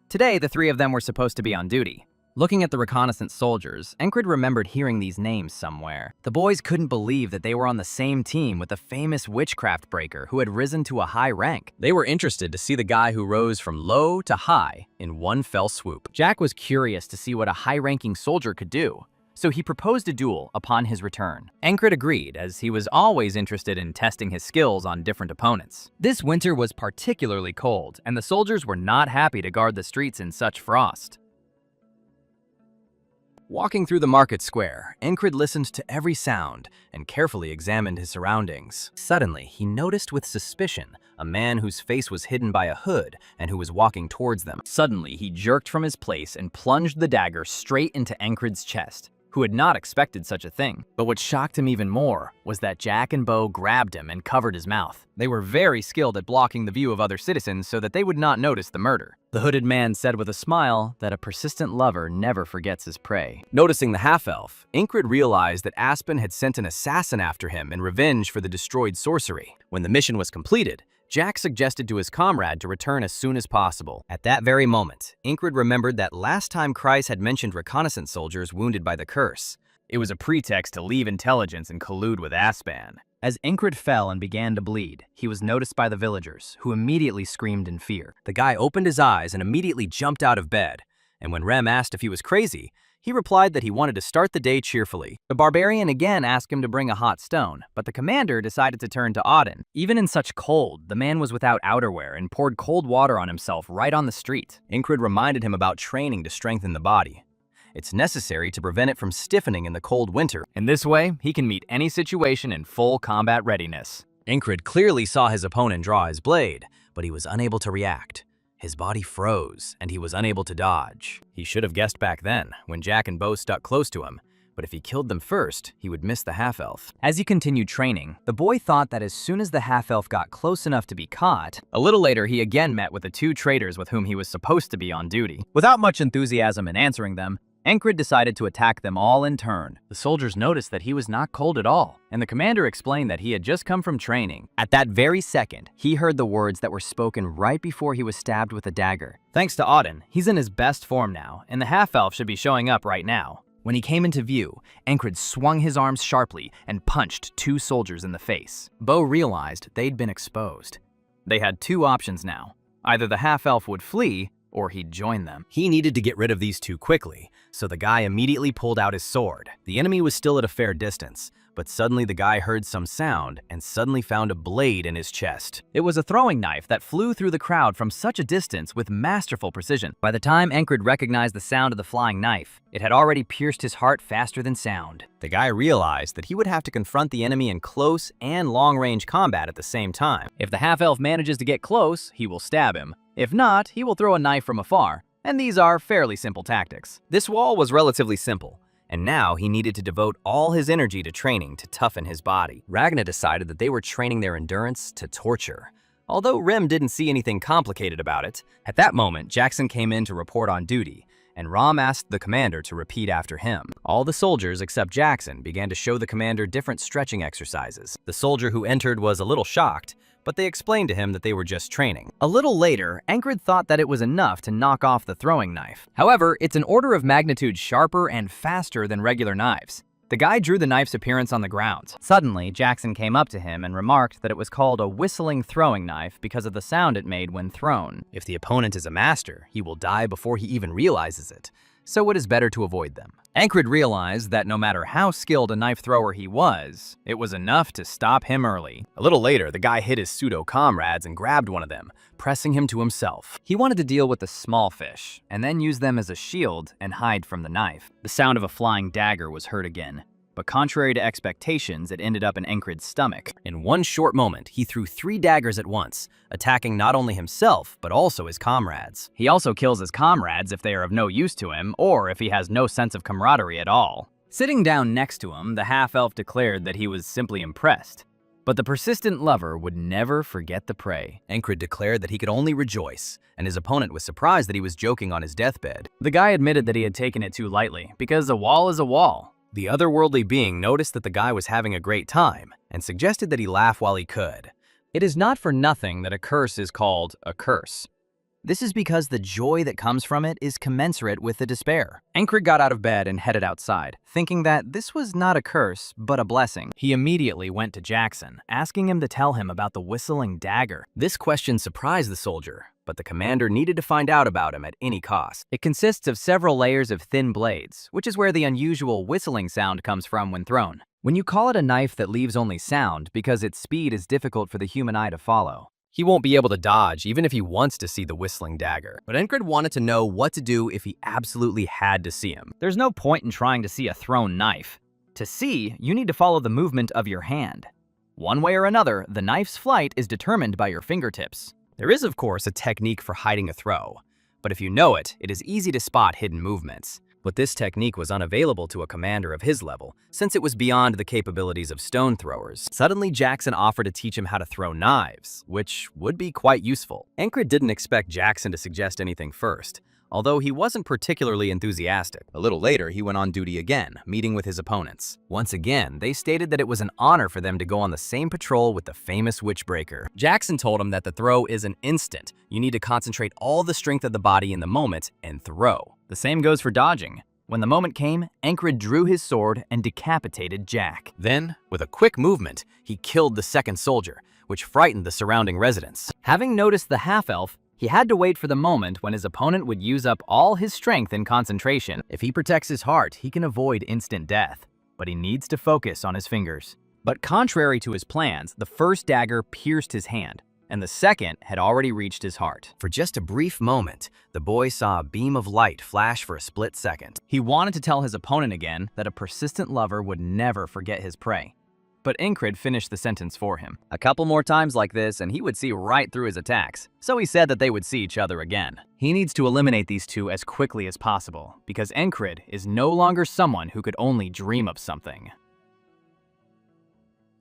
A: Today, the three of them were supposed to be on duty. Looking at the reconnaissance soldiers, Encred remembered hearing these names somewhere. The boys couldn't believe that they were on the same team with the famous witchcraft breaker who had risen to a high rank. They were interested to see the guy who rose from low to high in one fell swoop. Jack was curious to see what a high-ranking soldier could do, so he proposed a duel upon his return. Encred agreed, as he was always interested in testing his skills on different opponents. This winter was particularly cold, and the soldiers were not happy to guard the streets in such frost. Walking through the market square, Encred listened to every sound and carefully examined his surroundings. Suddenly, he noticed with suspicion a man whose face was hidden by a hood and who was walking towards them. Suddenly, he jerked from his place and plunged the dagger straight into Encred's chest, who had not expected such a thing. But what shocked him even more was that Jack and Bo grabbed him and covered his mouth. They were very skilled at blocking the view of other citizens so that they would not notice the murder. The hooded man said with a smile that a persistent lover never forgets his prey. Noticing the half-elf, Encred realized that Aspen had sent an assassin after him in revenge for the destroyed sorcery. When the mission was completed, Jack suggested to his comrade to return as soon as possible. At that very moment, Incred remembered that last time Kreis had mentioned reconnaissance soldiers wounded by the curse. It was a pretext to leave intelligence and collude with Aspan. As Incred fell and began to bleed, he was noticed by the villagers, who immediately screamed in fear. The guy opened his eyes and immediately jumped out of bed, and when Rem asked if he was crazy, he replied that he wanted to start the day cheerfully. The barbarian again asked him to bring a hot stone, but the commander decided to turn to Auden. Even in such cold, the man was without outerwear and poured cold water on himself right on the street. Incred reminded him about training to strengthen the body. It's necessary to prevent it from stiffening in the cold winter. In this way, he can meet any situation in full combat readiness. Incred clearly saw his opponent draw his blade, but he was unable to react. His body froze, and he was unable to dodge. He should have guessed back then, when Jack and Bo stuck close to him, but if he killed them first, he would miss the half-elf. As he continued training, the boy thought that as soon as the half-elf got close enough to be caught, a little later he again met with the two traitors with whom he was supposed to be on duty. Without much enthusiasm in answering them, Incred decided to attack them all in turn. The soldiers noticed that he was not cold at all, and the commander explained that he had just come from training. At that very second, he heard the words that were spoken right before he was stabbed with a dagger. Thanks to Auden, he's in his best form now, and the half-elf should be showing up right now. When he came into view, Incred swung his arms sharply and punched two soldiers in the face. Bo realized they'd been exposed. They had two options now. Either the half-elf would flee, or he'd join them. He needed to get rid of these two quickly, so the guy immediately pulled out his sword. The enemy was still at a fair distance, but suddenly the guy heard some sound and suddenly found a blade in his chest. It was a throwing knife that flew through the crowd from such a distance with masterful precision. By the time Incred recognized the sound of the flying knife, it had already pierced his heart faster than sound. The guy realized that he would have to confront the enemy in close and long-range combat at the same time. If the half-elf manages to get close, he will stab him. If not, he will throw a knife from afar, and these are fairly simple tactics. This wall was relatively simple, and now he needed to devote all his energy to training to toughen his body. Ragna decided that they were training their endurance to torture, although Rem didn't see anything complicated about it. At that moment, Jackson came in to report on duty, and Rom asked the commander to repeat after him. All the soldiers except Jackson began to show the commander different stretching exercises. The soldier who entered was a little shocked, but they explained to him that they were just training. A little later, Incred thought that it was enough to knock off the throwing knife. However, it's an order of magnitude sharper and faster than regular knives. The guy drew the knife's appearance on the ground. Suddenly, Jackson came up to him and remarked that it was called a whistling throwing knife because of the sound it made when thrown. If the opponent is a master, he will die before he even realizes it, so it is better to avoid them. Incred realized that no matter how skilled a knife thrower he was, it was enough to stop him early. A little later, the guy hit his pseudo-comrades and grabbed one of them, pressing him to himself. He wanted to deal with the small fish, and then use them as a shield and hide from the knife. The sound of a flying dagger was heard again, but contrary to expectations, it ended up in Incred's stomach. In one short moment, he threw 3 daggers at once, attacking not only himself, but also his comrades. He also kills his comrades if they are of no use to him, or if he has no sense of camaraderie at all. Sitting down next to him, the half-elf declared that he was simply impressed. But the persistent lover would never forget the prey. Incred declared that he could only rejoice, and his opponent was surprised that he was joking on his deathbed. The guy admitted that he had taken it too lightly, because a wall is a wall. The otherworldly being noticed that the guy was having a great time, and suggested that he laugh while he could. It is not for nothing that a curse is called a curse. This is because the joy that comes from it is commensurate with the despair. Incred got out of bed and headed outside, thinking that this was not a curse, but a blessing. He immediately went to Jackson, asking him to tell him about the whistling dagger. This question surprised the soldier, but the commander needed to find out about him at any cost. It consists of several layers of thin blades, which is where the unusual whistling sound comes from when thrown. When you call it a knife that leaves only sound because its speed is difficult for the human eye to follow, he won't be able to dodge even if he wants to see the whistling dagger. But Incred wanted to know what to do if he absolutely had to see him. There's no point in trying to see a thrown knife. To see, you need to follow the movement of your hand. One way or another, the knife's flight is determined by your fingertips. There is, of course, a technique for hiding a throw, but if you know it, it is easy to spot hidden movements. But this technique was unavailable to a commander of his level, since it was beyond the capabilities of stone throwers. Suddenly, Jackson offered to teach him how to throw knives, which would be quite useful. Encred didn't expect Jackson to suggest anything first, although he wasn't particularly enthusiastic. A little later, he went on duty again, meeting with his opponents. Once again, they stated that it was an honor for them to go on the same patrol with the famous Witchbreaker. Jackson told him that the throw is an instant. You need to concentrate all the strength of the body in the moment and throw. The same goes for dodging. When the moment came, Encred drew his sword and decapitated Jack. Then, with a quick movement, he killed the second soldier, which frightened the surrounding residents. Having noticed the half-elf, he had to wait for the moment when his opponent would use up all his strength and concentration. If he protects his heart, he can avoid instant death, but he needs to focus on his fingers. But contrary to his plans, the first dagger pierced his hand, and the second had already reached his heart. For just a brief moment, the boy saw a beam of light flash for a split second. He wanted to tell his opponent again that a persistent lover would never forget his prey. But Encred finished the sentence for him. A couple more times like this and he would see right through his attacks, so he said that they would see each other again. He needs to eliminate these two as quickly as possible, because Encred is no longer someone who could only dream of something.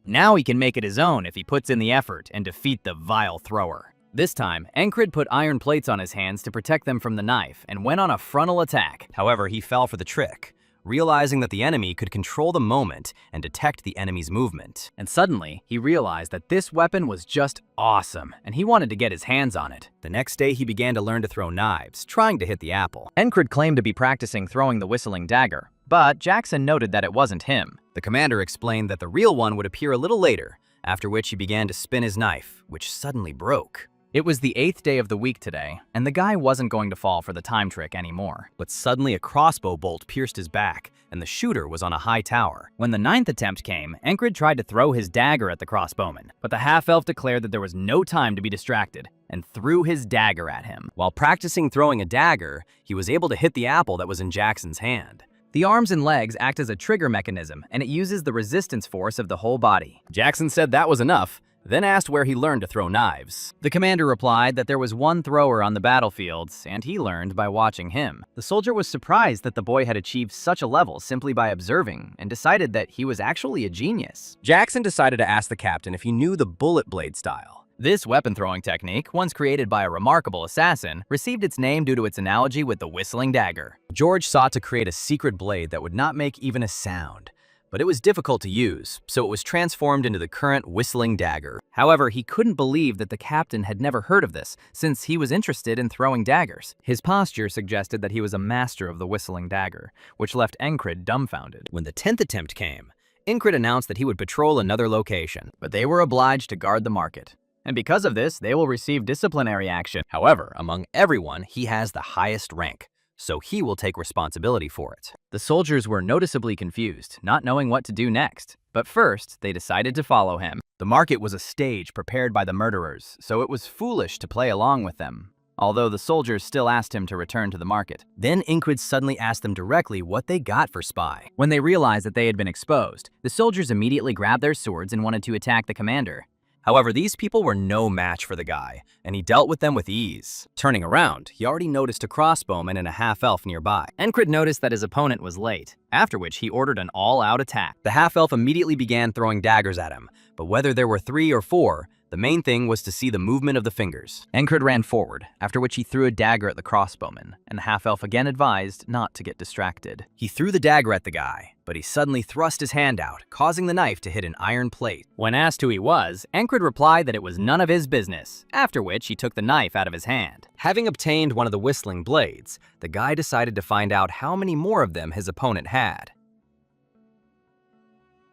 A: Now he can make it his own if he puts in the effort and defeat the vile thrower. This time, Encred put iron plates on his hands to protect them from the knife and went on a frontal attack. However, he fell for the trick, realizing that the enemy could control the moment and detect the enemy's movement. And suddenly, he realized that this weapon was just awesome, and he wanted to get his hands on it. The next day, he began to learn to throw knives, trying to hit the apple. Encred claimed to be practicing throwing the whistling dagger, but Jackson noted that it wasn't him. The commander explained that the real one would appear a little later, after which he began to spin his knife, which suddenly broke. It was the 8th day of the week today, and the guy wasn't going to fall for the time trick anymore. But suddenly a crossbow bolt pierced his back, and the shooter was on a high tower. When the 9th attempt came, Encred tried to throw his dagger at the crossbowman, but the half-elf declared that there was no time to be distracted, and threw his dagger at him. While practicing throwing a dagger, he was able to hit the apple that was in Jackson's hand. The arms and legs act as a trigger mechanism, and it uses the resistance force of the whole body. Jackson said that was enough, then asked where he learned to throw knives. The commander replied that there was one thrower on the battlefields, and he learned by watching him. The soldier was surprised that the boy had achieved such a level simply by observing, and decided that he was actually a genius. Jackson decided to ask the captain if he knew the bullet blade style. This weapon-throwing technique, once created by a remarkable assassin, received its name due to its analogy with the whistling dagger. George sought to create a secret blade that would not make even a sound, but it was difficult to use, so it was transformed into the current whistling dagger. However, he couldn't believe that the captain had never heard of this, since he was interested in throwing daggers. His posture suggested that he was a master of the whistling dagger, which left Encred dumbfounded. When the 10th attempt came, Encred announced that he would patrol another location, but they were obliged to guard the market. And because of this, they will receive disciplinary action. However, among everyone, he has the highest rank, so he will take responsibility for it. The soldiers were noticeably confused, not knowing what to do next. But first, they decided to follow him. The market was a stage prepared by the murderers, so it was foolish to play along with them, although the soldiers still asked him to return to the market. Then Encred suddenly asked them directly what they got for spy. When they realized that they had been exposed, the soldiers immediately grabbed their swords and wanted to attack the commander. However, these people were no match for the guy, and he dealt with them with ease. Turning around, he already noticed a crossbowman and a half-elf nearby. Encred noticed that his opponent was late, after which he ordered an all-out attack. The half-elf immediately began throwing daggers at him, but whether there were 3 or 4, the main thing was to see the movement of the fingers. Encred ran forward, after which he threw a dagger at the crossbowman, and the half-elf again advised not to get distracted. He threw the dagger at the guy, but he suddenly thrust his hand out, causing the knife to hit an iron plate. When asked who he was, Encred replied that it was none of his business, after which he took the knife out of his hand. Having obtained one of the whistling blades, the guy decided to find out how many more of them his opponent had.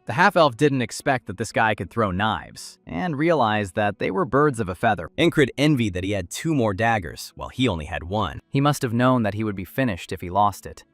A: The half-elf didn't expect that this guy could throw knives, and realized that they were birds of a feather. Encred envied that he had 2 more daggers, while he only had 1. He must have known that he would be finished if he lost it.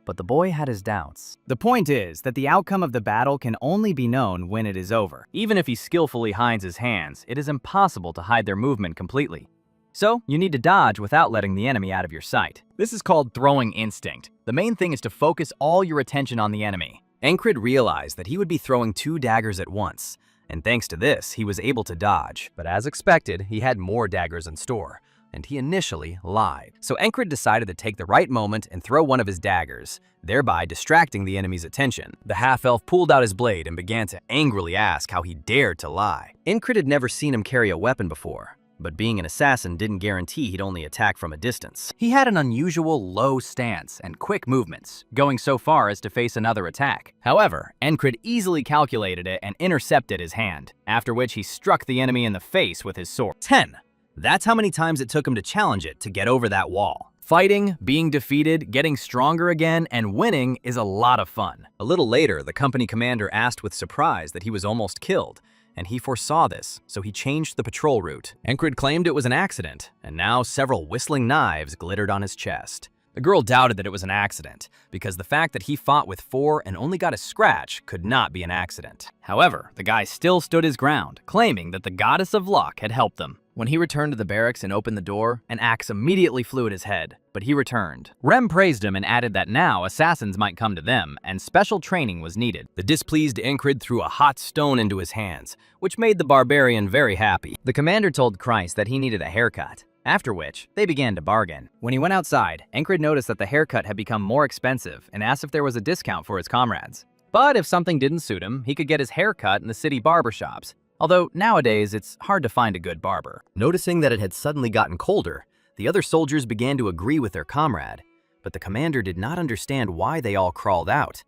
A: But the boy had his doubts. The point is that the outcome of the battle can only be known when it is over. Even if he skillfully hides his hands, it is impossible to hide their movement completely. So, you need to dodge without letting the enemy out of your sight. This is called throwing instinct. The main thing is to focus all your attention on the enemy. Encred realized that he would be throwing 2 daggers at once, and thanks to this, he was able to dodge. But as expected, he had more daggers in store, and he initially lied. So Encrid decided to take the right moment and throw one of his daggers, thereby distracting the enemy's attention. The half-elf pulled out his blade and began to angrily ask how he dared to lie. Encrid had never seen him carry a weapon before, but being an assassin didn't guarantee he'd only attack from a distance. He had an unusual low stance and quick movements, going so far as to face another attack. However, Encrid easily calculated it and intercepted his hand, after which he struck the enemy in the face with his sword. 10. That's how many times it took him to challenge it to get over that wall. Fighting, being defeated, getting stronger again, and winning is a lot of fun. A little later, the company commander asked with surprise that he was almost killed, and he foresaw this, so he changed the patrol route. Encrid claimed it was an accident, and now several whistling knives glittered on his chest. The girl doubted that it was an accident, because the fact that he fought with 4 and only got a scratch could not be an accident. However, the guy still stood his ground, claiming that the goddess of luck had helped them. When he returned to the barracks and opened the door, an axe immediately flew at his head, but he returned. Rem praised him and added that now assassins might come to them, and special training was needed. The displeased Encrid threw a hot stone into his hands, which made the barbarian very happy. The commander told Christ that he needed a haircut, after which they began to bargain. When he went outside, Encrid noticed that the haircut had become more expensive and asked if there was a discount for his comrades. But if something didn't suit him, he could get his hair cut in the city barbershops. Although nowadays it's hard to find a good barber. Noticing that it had suddenly gotten colder, the other soldiers began to agree with their comrade, but the commander did not understand why they all crawled out.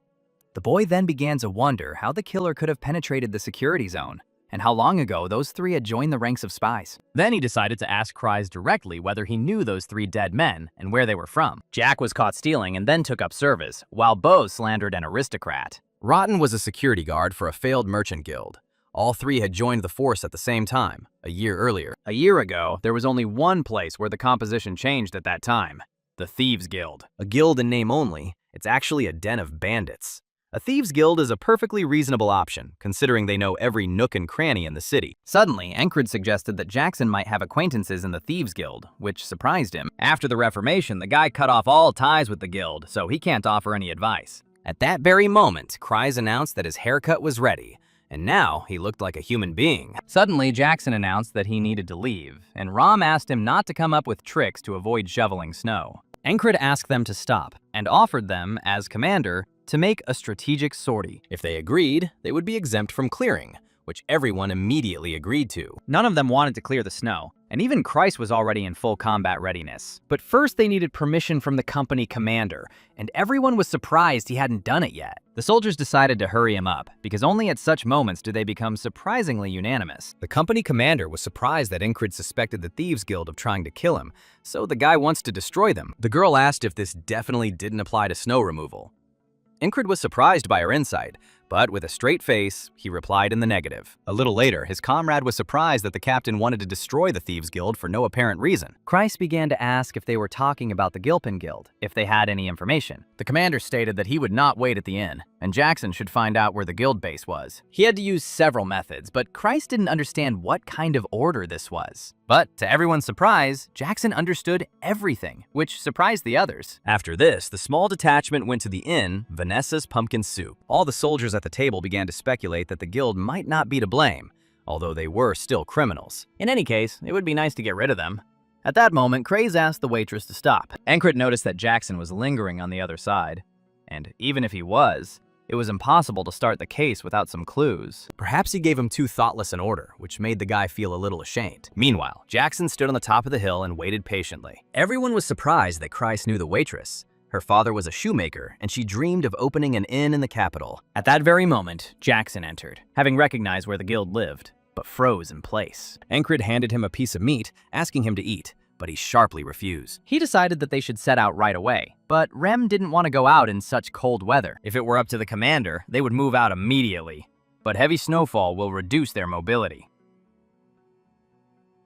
A: The boy then began to wonder how the killer could have penetrated the security zone, and how long ago those 3 had joined the ranks of spies. Then he decided to ask Kryze directly whether he knew those 3 dead men and where they were from. Jack was caught stealing and then took up service, while Bo slandered an aristocrat. Rotten was a security guard for a failed merchant guild. All 3 had joined the force at the same time, a year earlier. A year ago, there was only one place where the composition changed at that time: the Thieves Guild. A guild in name only, it's actually a den of bandits. A Thieves Guild is a perfectly reasonable option, considering they know every nook and cranny in the city. Suddenly, Encrid suggested that Jackson might have acquaintances in the Thieves Guild, which surprised him. After the Reformation, the guy cut off all ties with the guild, so he can't offer any advice. At that very moment, Kryze announced that his haircut was ready, and now he looked like a human being. Suddenly, Jackson announced that he needed to leave, and Rom asked him not to come up with tricks to avoid shoveling snow. Encrid asked them to stop, and offered them, as commander, to make a strategic sortie. If they agreed, they would be exempt from clearing, which everyone immediately agreed to. None of them wanted to clear the snow, and even Kryze was already in full combat readiness. But first they needed permission from the company commander, and everyone was surprised he hadn't done it yet. The soldiers decided to hurry him up, because only at such moments do they become surprisingly unanimous. The company commander was surprised that Encrid suspected the Thieves Guild of trying to kill him, so the guy wants to destroy them. The girl asked if this definitely didn't apply to snow removal. Encrid was surprised by her insight, but with a straight face, he replied in the negative. A little later, his comrade was surprised that the captain wanted to destroy the Thieves Guild for no apparent reason. Kryze began to ask if they were talking about the Gilpin Guild, if they had any information. The commander stated that he would not wait at the inn, and Jackson should find out where the guild base was. He had to use several methods, but Kryze didn't understand what kind of order this was. But to everyone's surprise, Jackson understood everything, which surprised the others. After this, the small detachment went to the inn, Vanessa's Pumpkin Soup. All the soldiers at the table began to speculate that the guild might not be to blame, although they were still criminals. In any case, it would be nice to get rid of them. At that moment, Kryze asked the waitress to stop. Encrid noticed that Jackson was lingering on the other side, and even if he was, it was impossible to start the case without some clues. Perhaps he gave him too thoughtless an order, which made the guy feel a little ashamed. Meanwhile, Jackson stood on the top of the hill and waited patiently. Everyone was surprised that Kryze knew the waitress. Her father was a shoemaker, and she dreamed of opening an inn in the capital. At that very moment, Jackson entered, having recognized where the guild lived, but froze in place. Encrid handed him a piece of meat, asking him to eat, but he sharply refused. He decided that they should set out right away, but Rem didn't want to go out in such cold weather. If it were up to the commander, they would move out immediately, but heavy snowfall will reduce their mobility.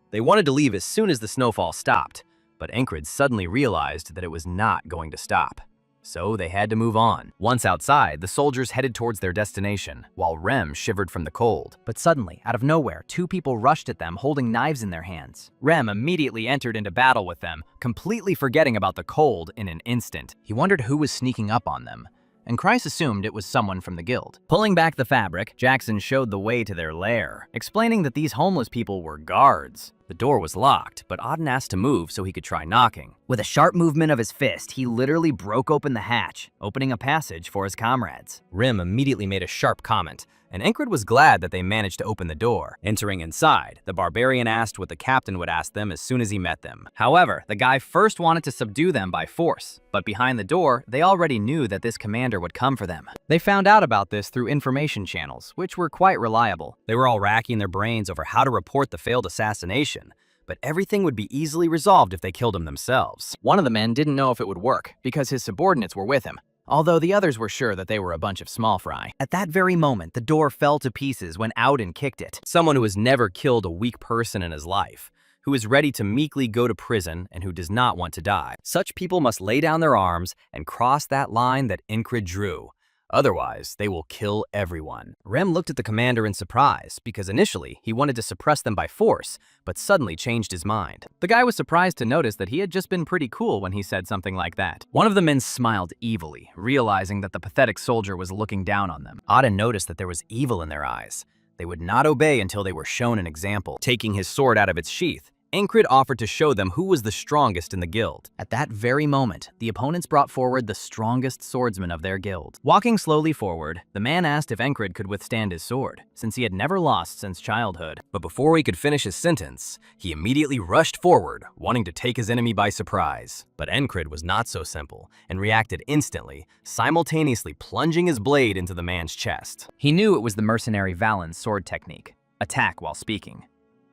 A: They wanted to leave as soon as the snowfall stopped, but Encrid suddenly realized that it was not going to stop. So they had to move on. Once outside, the soldiers headed towards their destination, while Rem shivered from the cold. But suddenly, out of nowhere, 2 people rushed at them holding knives in their hands. Rem immediately entered into battle with them, completely forgetting about the cold in an instant. He wondered who was sneaking up on them, and Kryze assumed it was someone from the guild. Pulling back the fabric, Jackson showed the way to their lair, explaining that these homeless people were guards. The door was locked, but Auden asked to move so he could try knocking.
B: With a sharp movement of his fist, he literally broke open the hatch, opening a passage for his comrades.
A: Rim immediately made a sharp comment, and Encred was glad that they managed to open the door. Entering inside, the barbarian asked what the captain would ask them as soon as he met them. However, the guy first wanted to subdue them by force, but behind the door, they already knew that this commander would come for them. They found out about this through information channels, which were quite reliable. They were all racking their brains over how to report the failed assassination, but everything would be easily resolved if they killed him themselves. One of the men didn't know if it would work, because his subordinates were with him, although the others were sure that they were a bunch of small fry.
B: At that very moment, the door fell to pieces when Auden kicked it.
A: Someone who has never killed a weak person in his life, who is ready to meekly go to prison and who does not want to die. Such people must lay down their arms and cross that line that Encred drew. Otherwise, they will kill everyone. Rem looked at the commander in surprise, because initially he wanted to suppress them by force, but suddenly changed his mind. The guy was surprised to notice that he had just been pretty cool when he said something like that. One of the men smiled evilly, realizing that the pathetic soldier was looking down on them. Auden noticed that there was evil in their eyes. They would not obey until they were shown an example. Taking his sword out of its sheath, Encred offered to show them who was the strongest in the guild.
B: At that very moment, the opponents brought forward the strongest swordsman of their guild.
A: Walking slowly forward, the man asked if Encred could withstand his sword, since he had never lost since childhood. But before he could finish his sentence, he immediately rushed forward, wanting to take his enemy by surprise. But Encred was not so simple, and reacted instantly, simultaneously plunging his blade into the man's chest.
B: He knew it was the mercenary Valen's sword technique, attack while speaking.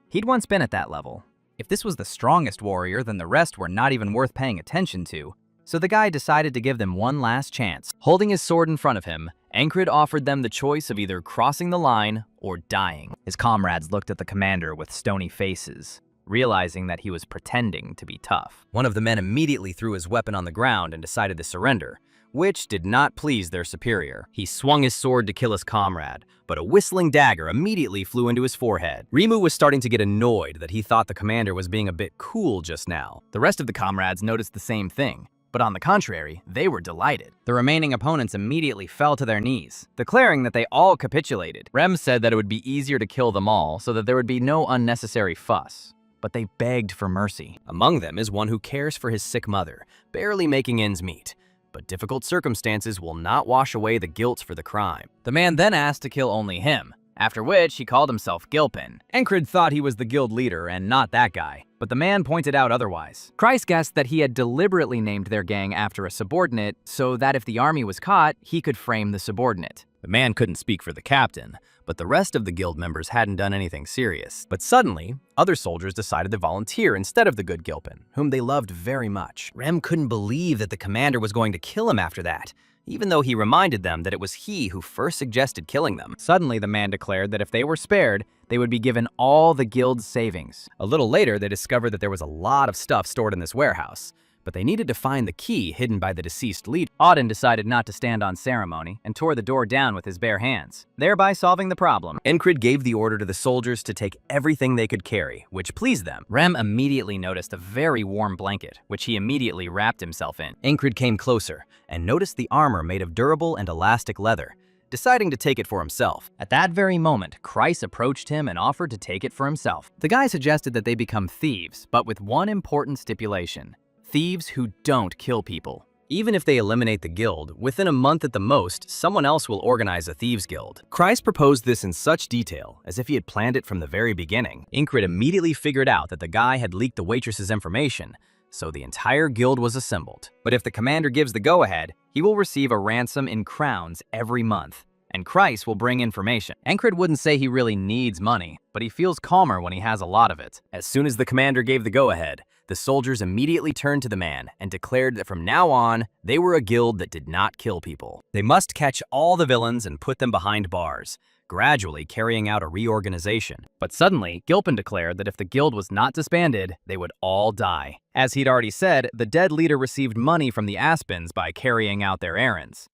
B: He'd once been at that level. If this was the strongest warrior, then the rest were not even worth paying attention to. So the guy decided to give them one last chance.
A: Holding his sword in front of him, Encred offered them the choice of either crossing the line or dying.
B: His comrades looked at the commander with stony faces, realizing that he was pretending to be tough.
A: One of the men immediately threw his weapon on the ground and decided to surrender, which did not please their superior. He swung his sword to kill his comrade, but a whistling dagger immediately flew into his forehead. Rimu was starting to get annoyed that he thought the commander was being a bit cool just now. The rest of the comrades noticed the same thing, but on the contrary, they were delighted.
B: The remaining opponents immediately fell to their knees, declaring that they all capitulated.
A: Rem said that it would be easier to kill them all so that there would be no unnecessary fuss, but they begged for mercy. Among them is one who cares for his sick mother, barely making ends meet. But difficult circumstances will not wash away the guilt for the crime.
B: The man then asked to kill only him, after which he called himself Gilpin.
A: Encred thought he was the guild leader and not that guy, but the man pointed out otherwise.
B: Kreis guessed that he had deliberately named their gang after a subordinate so that if the army was caught, he could frame the subordinate.
A: The man couldn't speak for the captain, but the rest of the guild members hadn't done anything serious. But suddenly, other soldiers decided to volunteer instead of the good Gilpin, whom they loved very much. Rem couldn't believe that the commander was going to kill him after that, even though he reminded them that it was he who first suggested killing them.
B: Suddenly, the man declared that if they were spared, they would be given all the guild's savings.
A: A little later, they discovered that there was a lot of stuff stored in this warehouse, but they needed to find the key hidden by the deceased leader.
B: Auden decided not to stand on ceremony and tore the door down with his bare hands, thereby solving the problem.
A: Encred gave the order to the soldiers to take everything they could carry, which pleased them.
B: Rem immediately noticed a very warm blanket, which he immediately wrapped himself in.
A: Encred came closer and noticed the armor made of durable and elastic leather, deciding to take it for himself.
B: At that very moment, Kreis approached him and offered to take it for himself. The guy suggested that they become thieves, but with one important stipulation. Thieves who don't kill people.
A: Even if they eliminate the guild, within a month at the most, someone else will organize a thieves guild. Kreis proposed this in such detail, as if he had planned it from the very beginning. Encred immediately figured out that the guy had leaked the waitress's information, so the entire guild was assembled. But if the commander gives the go-ahead, he will receive a ransom in crowns every month, and Kreis will bring information.
B: Encred wouldn't say he really needs money, but he feels calmer when he has a lot of it.
A: As soon as the commander gave the go-ahead, the soldiers immediately turned to the man and declared that from now on, they were a guild that did not kill people. They must catch all the villains and put them behind bars, gradually carrying out a reorganization.
B: But suddenly, Gilpin declared that if the guild was not disbanded, they would all die. As he'd already said, the dead leader received money from the Aspens by carrying out their errands.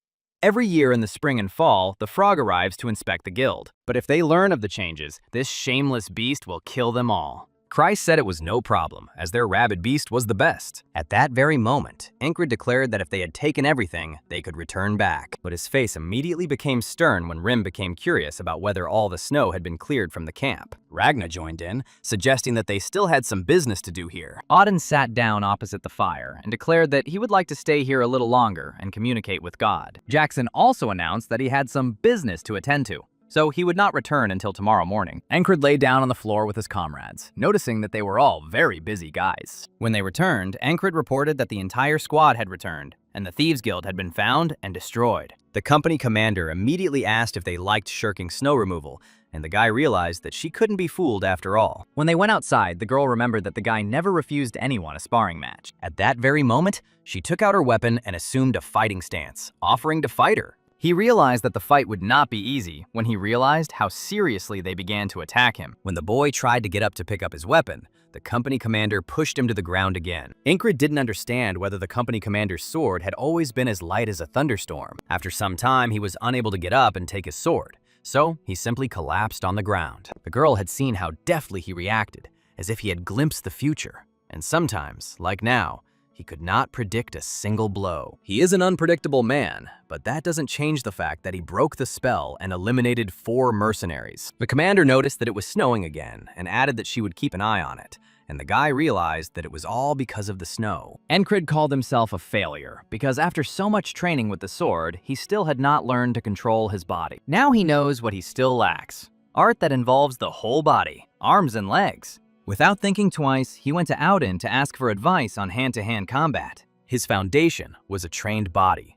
B: Every year in the spring and fall, the frog arrives to inspect the guild. But if they learn of the changes, this shameless beast will kill them all.
A: Christ said it was no problem, as their rabid beast was the best. At that very moment, Encred declared that if they had taken everything, they could return back. But his face immediately became stern when Rim became curious about whether all the snow had been cleared from the camp. Ragna joined in, suggesting that they still had some business to do here.
B: Auden sat down opposite the fire and declared that he would like to stay here a little longer and communicate with God. Jackson also announced that he had some business to attend to, so he would not return until tomorrow morning. Encred lay down on the floor with his comrades, noticing that they were all very busy guys.
A: When they returned, Encred reported that the entire squad had returned, and the Thieves Guild had been found and destroyed. The company commander immediately asked if they liked shirking snow removal, and the guy realized that she couldn't be fooled after all.
B: When they went outside, the girl remembered that the guy never refused anyone a sparring match.
A: At that very moment, she took out her weapon and assumed a fighting stance, offering to fight her.
B: He realized that the fight would not be easy when he realized how seriously they began to attack him.
A: When the boy tried to get up to pick up his weapon, the company commander pushed him to the ground again. Encred didn't understand whether the company commander's sword had always been as light as a thunderstorm. After some time, he was unable to get up and take his sword, so he simply collapsed on the ground. The girl had seen how deftly he reacted, as if he had glimpsed the future. And sometimes, like now, he could not predict a single blow. He is an unpredictable man, but that doesn't change the fact that he broke the spell and eliminated 4 mercenaries. The commander noticed that it was snowing again and added that she would keep an eye on it, and the guy realized that it was all because of the snow.
B: Encred called himself a failure because after so much training with the sword, he still had not learned to control his body. Now he knows what he still lacks: art that involves the whole body, arms and legs.
A: Without thinking twice, he went to Auden to ask for advice on hand-to-hand combat. His foundation was a trained body.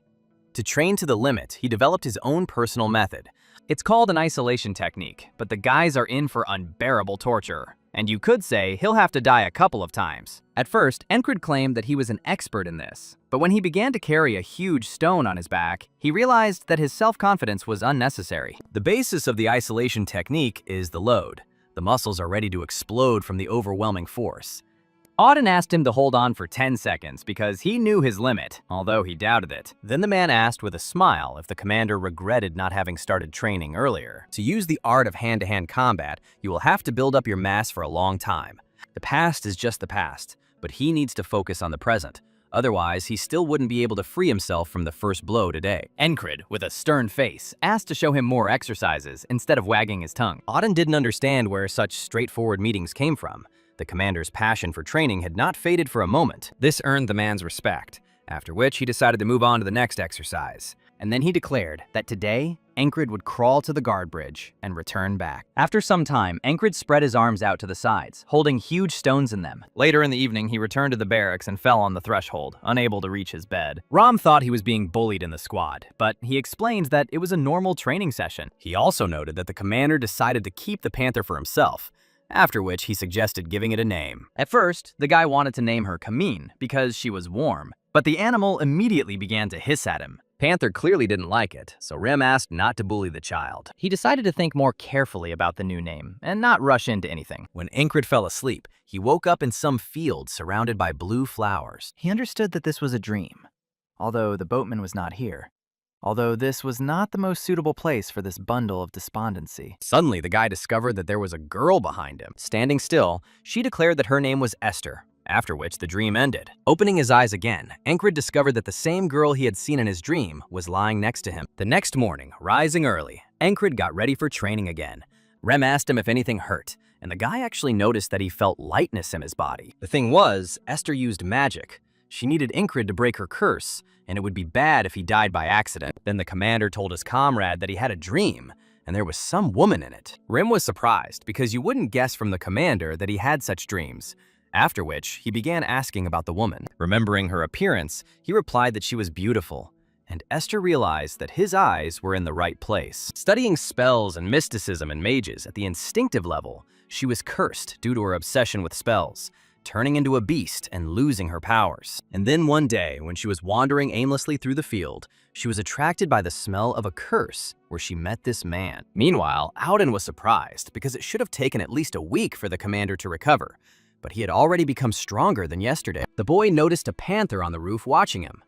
A: To train to the limit, he developed his own personal method.
B: It's called an isolation technique, but the guys are in for unbearable torture. And you could say he'll have to die a couple of times. At first, Encred claimed that he was an expert in this, but when he began to carry a huge stone on his back, he realized that his self-confidence was unnecessary.
A: The basis of the isolation technique is the load. The muscles are ready to explode from the overwhelming force.
B: Auden asked him to hold on for 10 seconds because he knew his limit, although he doubted it.
A: Then the man asked with a smile if the commander regretted not having started training earlier. To use the art of hand-to-hand combat, you will have to build up your mass for a long time. The past is just the past, but he needs to focus on the present. Otherwise, he still wouldn't be able to free himself from the first blow today.
B: Encred, with a stern face, asked to show him more exercises instead of wagging his tongue.
A: Auden didn't understand where such straightforward meetings came from. The commander's passion for training had not faded for a moment. This earned the man's respect, after which he decided to move on to the next exercise.
B: And then he declared that today, Encred would crawl to the guard bridge and return back. After some time, Encred spread his arms out to the sides, holding huge stones in them.
A: Later in the evening, he returned to the barracks and fell on the threshold, unable to reach his bed.
B: Rom thought he was being bullied in the squad, but he explained that it was a normal training session.
A: He also noted that the commander decided to keep the panther for himself, after which he suggested giving it a name.
B: At first, the guy wanted to name her Kameen because she was warm, but the animal immediately began to hiss at him.
A: Panther clearly didn't like it, so Rem asked not to bully the child.
B: He decided to think more carefully about the new name and not rush into anything.
A: When Encred fell asleep, he woke up in some field surrounded by blue flowers.
B: He understood that this was a dream, although the boatman was not here. Although this was not the most suitable place for this bundle of despondency.
A: Suddenly, the guy discovered that there was a girl behind him. Standing still, she declared that her name was Esther, after which the dream ended. Opening his eyes again, Encred discovered that the same girl he had seen in his dream was lying next to him. The next morning, rising early, Encred got ready for training again. Rem asked him if anything hurt, and the guy actually noticed that he felt lightness in his body. The thing was, Esther used magic. She needed Encred to break her curse, and it would be bad if he died by accident. Then the commander told his comrade that he had a dream, and there was some woman in it. Rim was surprised because you wouldn't guess from the commander that he had such dreams. After which, he began asking about the woman. Remembering her appearance, he replied that she was beautiful, and Esther realized that his eyes were in the right place. Studying spells and mysticism and mages at the instinctive level, she was cursed due to her obsession with spells, turning into a beast and losing her powers. And then one day, when she was wandering aimlessly through the field, she was attracted by the smell of a curse where she met this man. Meanwhile, Auden was surprised because it should have taken at least a week for the commander to recover, but he had already become stronger than yesterday. The boy noticed a panther on the roof watching him.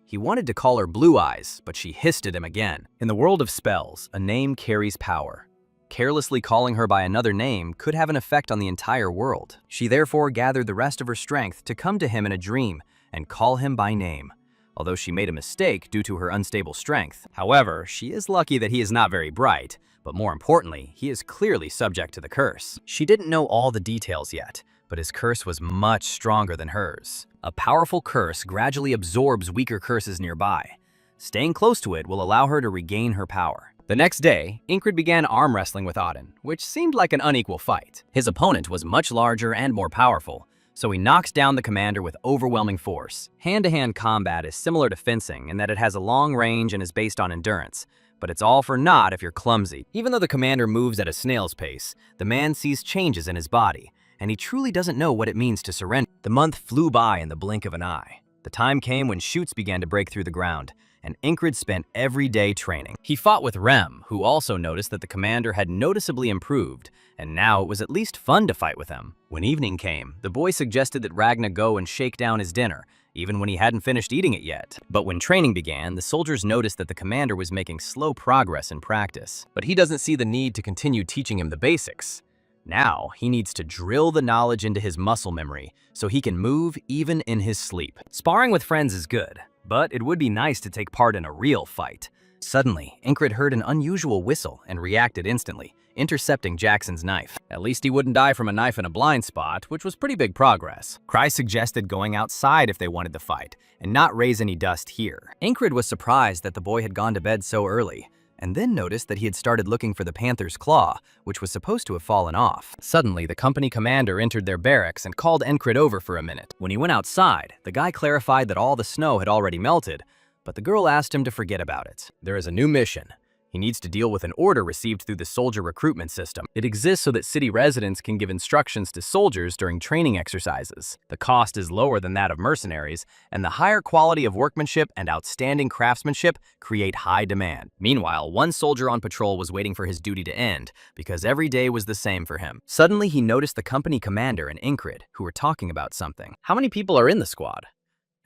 A: He wanted to call her Blue Eyes, but she hissed at him again. In the world of spells, a name carries power. Carelessly calling her by another name could have an effect on the entire world. She therefore gathered the rest of her strength to come to him in a dream and call him by name, although she made a mistake due to her unstable strength. However, she is lucky that he is not very bright, but more importantly, he is clearly subject to the curse. She didn't know all the details yet, but his curse was much stronger than hers. A powerful curse gradually absorbs weaker curses nearby. Staying close to it will allow her to regain her power. The next day, Ingrid began arm wrestling with Auden, which seemed like an unequal fight. His opponent was much larger and more powerful, so he knocks down the commander with overwhelming force. Hand-to-hand combat is similar to fencing in that it has a long range and is based on endurance, but it's all for naught if you're clumsy. Even though the commander moves at a snail's pace, the man sees changes in his body, and he truly doesn't know what it means to surrender. The month flew by in the blink of an eye. The time came when shoots began to break through the ground, and Ingrid spent every day training. He fought with Rem, who also noticed that the commander had noticeably improved, and now it was at least fun to fight with him. When evening came, the boy suggested that Ragna go and shake down his dinner, even when he hadn't finished eating it yet. But when training began, the soldiers noticed that the commander was making slow progress in practice. But he doesn't see the need to continue teaching him the basics. Now, he needs to drill the knowledge into his muscle memory so he can move even in his sleep. Sparring with friends is good, but it would be nice to take part in a real fight. Suddenly, Ingrid heard an unusual whistle and reacted instantly, intercepting Jackson's knife. At least he wouldn't die from a knife in a blind spot, which was pretty big progress. Cry suggested going outside if they wanted to fight, and not raise any dust here. Ingrid was surprised that the boy had gone to bed so early, and then noticed that he had started looking for the panther's claw, which was supposed to have fallen off. Suddenly, the company commander entered their barracks and called Ingrid over for a minute. When he went outside, the guy clarified that all the snow had already melted, but the girl asked him to forget about it. There is a new mission. He needs to deal with an order received through the soldier recruitment system. It exists so that city residents can give instructions to soldiers during training exercises. The cost is lower than that of mercenaries, and the higher quality of workmanship and outstanding craftsmanship create high demand. Meanwhile, one soldier on patrol was waiting for his duty to end, because every day was the same for him. Suddenly, he noticed the company commander and Ingrid, who were talking about something. How many people are in the squad?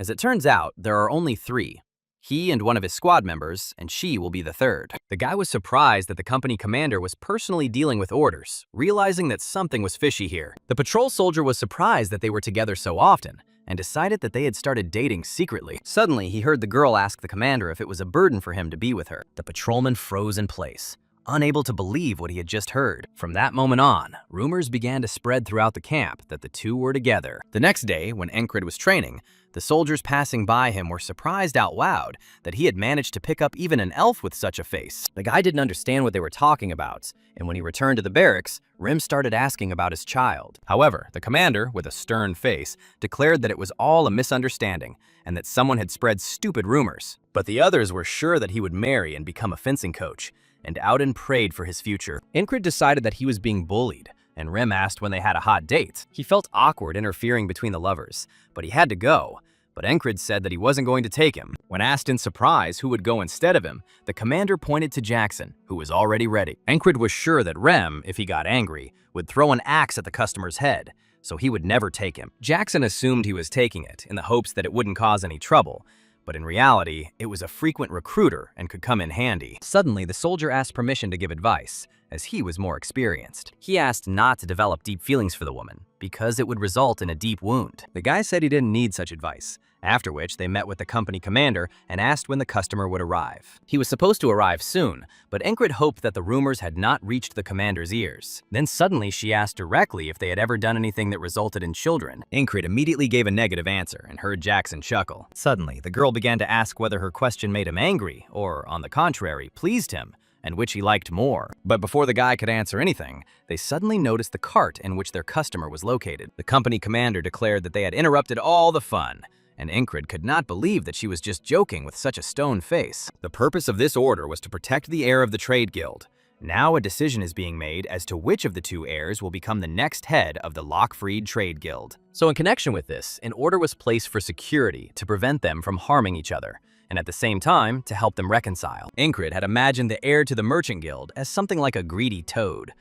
A: As it turns out, there are only 3. He and one of his squad members, and she will be the third. The guy was surprised that the company commander was personally dealing with orders, realizing that something was fishy here. The patrol soldier was surprised that they were together so often, and decided that they had started dating secretly. Suddenly, he heard the girl ask the commander if it was a burden for him to be with her. The patrolman froze in place, unable to believe what he had just heard. From that moment on, rumors began to spread throughout the camp that the two were together. The next day, when Ingrid was training, the soldiers passing by him were surprised out loud that he had managed to pick up even an elf with such a face. The guy didn't understand what they were talking about, and when he returned to the barracks, Rim started asking about his child. However, the commander, with a stern face, declared that it was all a misunderstanding and that someone had spread stupid rumors. But the others were sure that he would marry and become a fencing coach, and Auden prayed for his future. Ingrid decided that he was being bullied, and Rim asked when they had a hot date. He felt awkward interfering between the lovers, but he had to go. But Ingrid said that he wasn't going to take him. When asked in surprise who would go instead of him, the commander pointed to Jackson, who was already ready. Ingrid was sure that Rem, if he got angry, would throw an axe at the customer's head, so he would never take him. Jackson assumed he was taking it in the hopes that it wouldn't cause any trouble, but in reality, it was a frequent recruiter and could come in handy. Suddenly, the soldier asked permission to give advice, as he was more experienced. He asked not to develop deep feelings for the woman, because it would result in a deep wound. The guy said he didn't need such advice, after which they met with the company commander and asked when the customer would arrive. He was supposed to arrive soon, but Ingrid hoped that the rumors had not reached the commander's ears. Then suddenly she asked directly if they had ever done anything that resulted in children. Ingrid immediately gave a negative answer and heard Jackson chuckle. Suddenly, the girl began to ask whether her question made him angry or, on the contrary, pleased him, and which he liked more. But before the guy could answer anything, they suddenly noticed the cart in which their customer was located. The company commander declared that they had interrupted all the fun, and Ingrid could not believe that she was just joking with such a stone face. The purpose of this order was to protect the heir of the trade guild. Now a decision is being made as to which of the 2 heirs will become the next head of the Lockfried Trade Guild. So in connection with this, an order was placed for security to prevent them from harming each other, and at the same time, to help them reconcile. Ingrid had imagined the heir to the Merchant Guild as something like a greedy toad.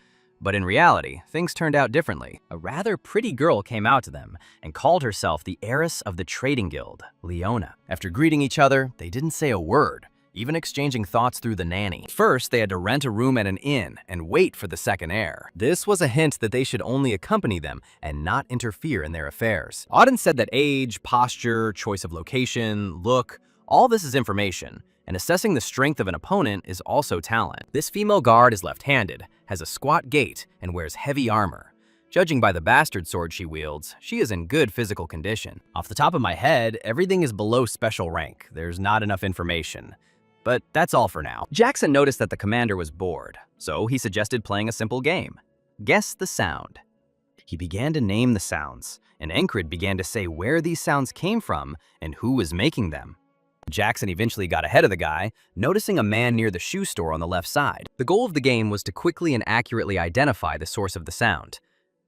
A: But in reality, things turned out differently. A rather pretty girl came out to them and called herself the heiress of the Trading Guild, Leona. After greeting each other, they didn't say a word, even exchanging thoughts through the nanny. First, they had to rent a room at an inn and wait for the second heir. This was a hint that they should only accompany them and not interfere in their affairs. Auden said that age, posture, choice of location, look, all this is information, and assessing the strength of an opponent is also talent. This female guard is left-handed, has a squat gait, and wears heavy armor. Judging by the bastard sword she wields, she is in good physical condition. Off the top of my head, everything is below special rank. There's not enough information. But that's all for now. Jackson noticed that the commander was bored, so he suggested playing a simple game. Guess the sound. He began to name the sounds, and Encrid began to say where these sounds came from and who was making them. Jackson eventually got ahead of the guy, noticing a man near the shoe store on the left side. The goal of the game was to quickly and accurately identify the source of the sound.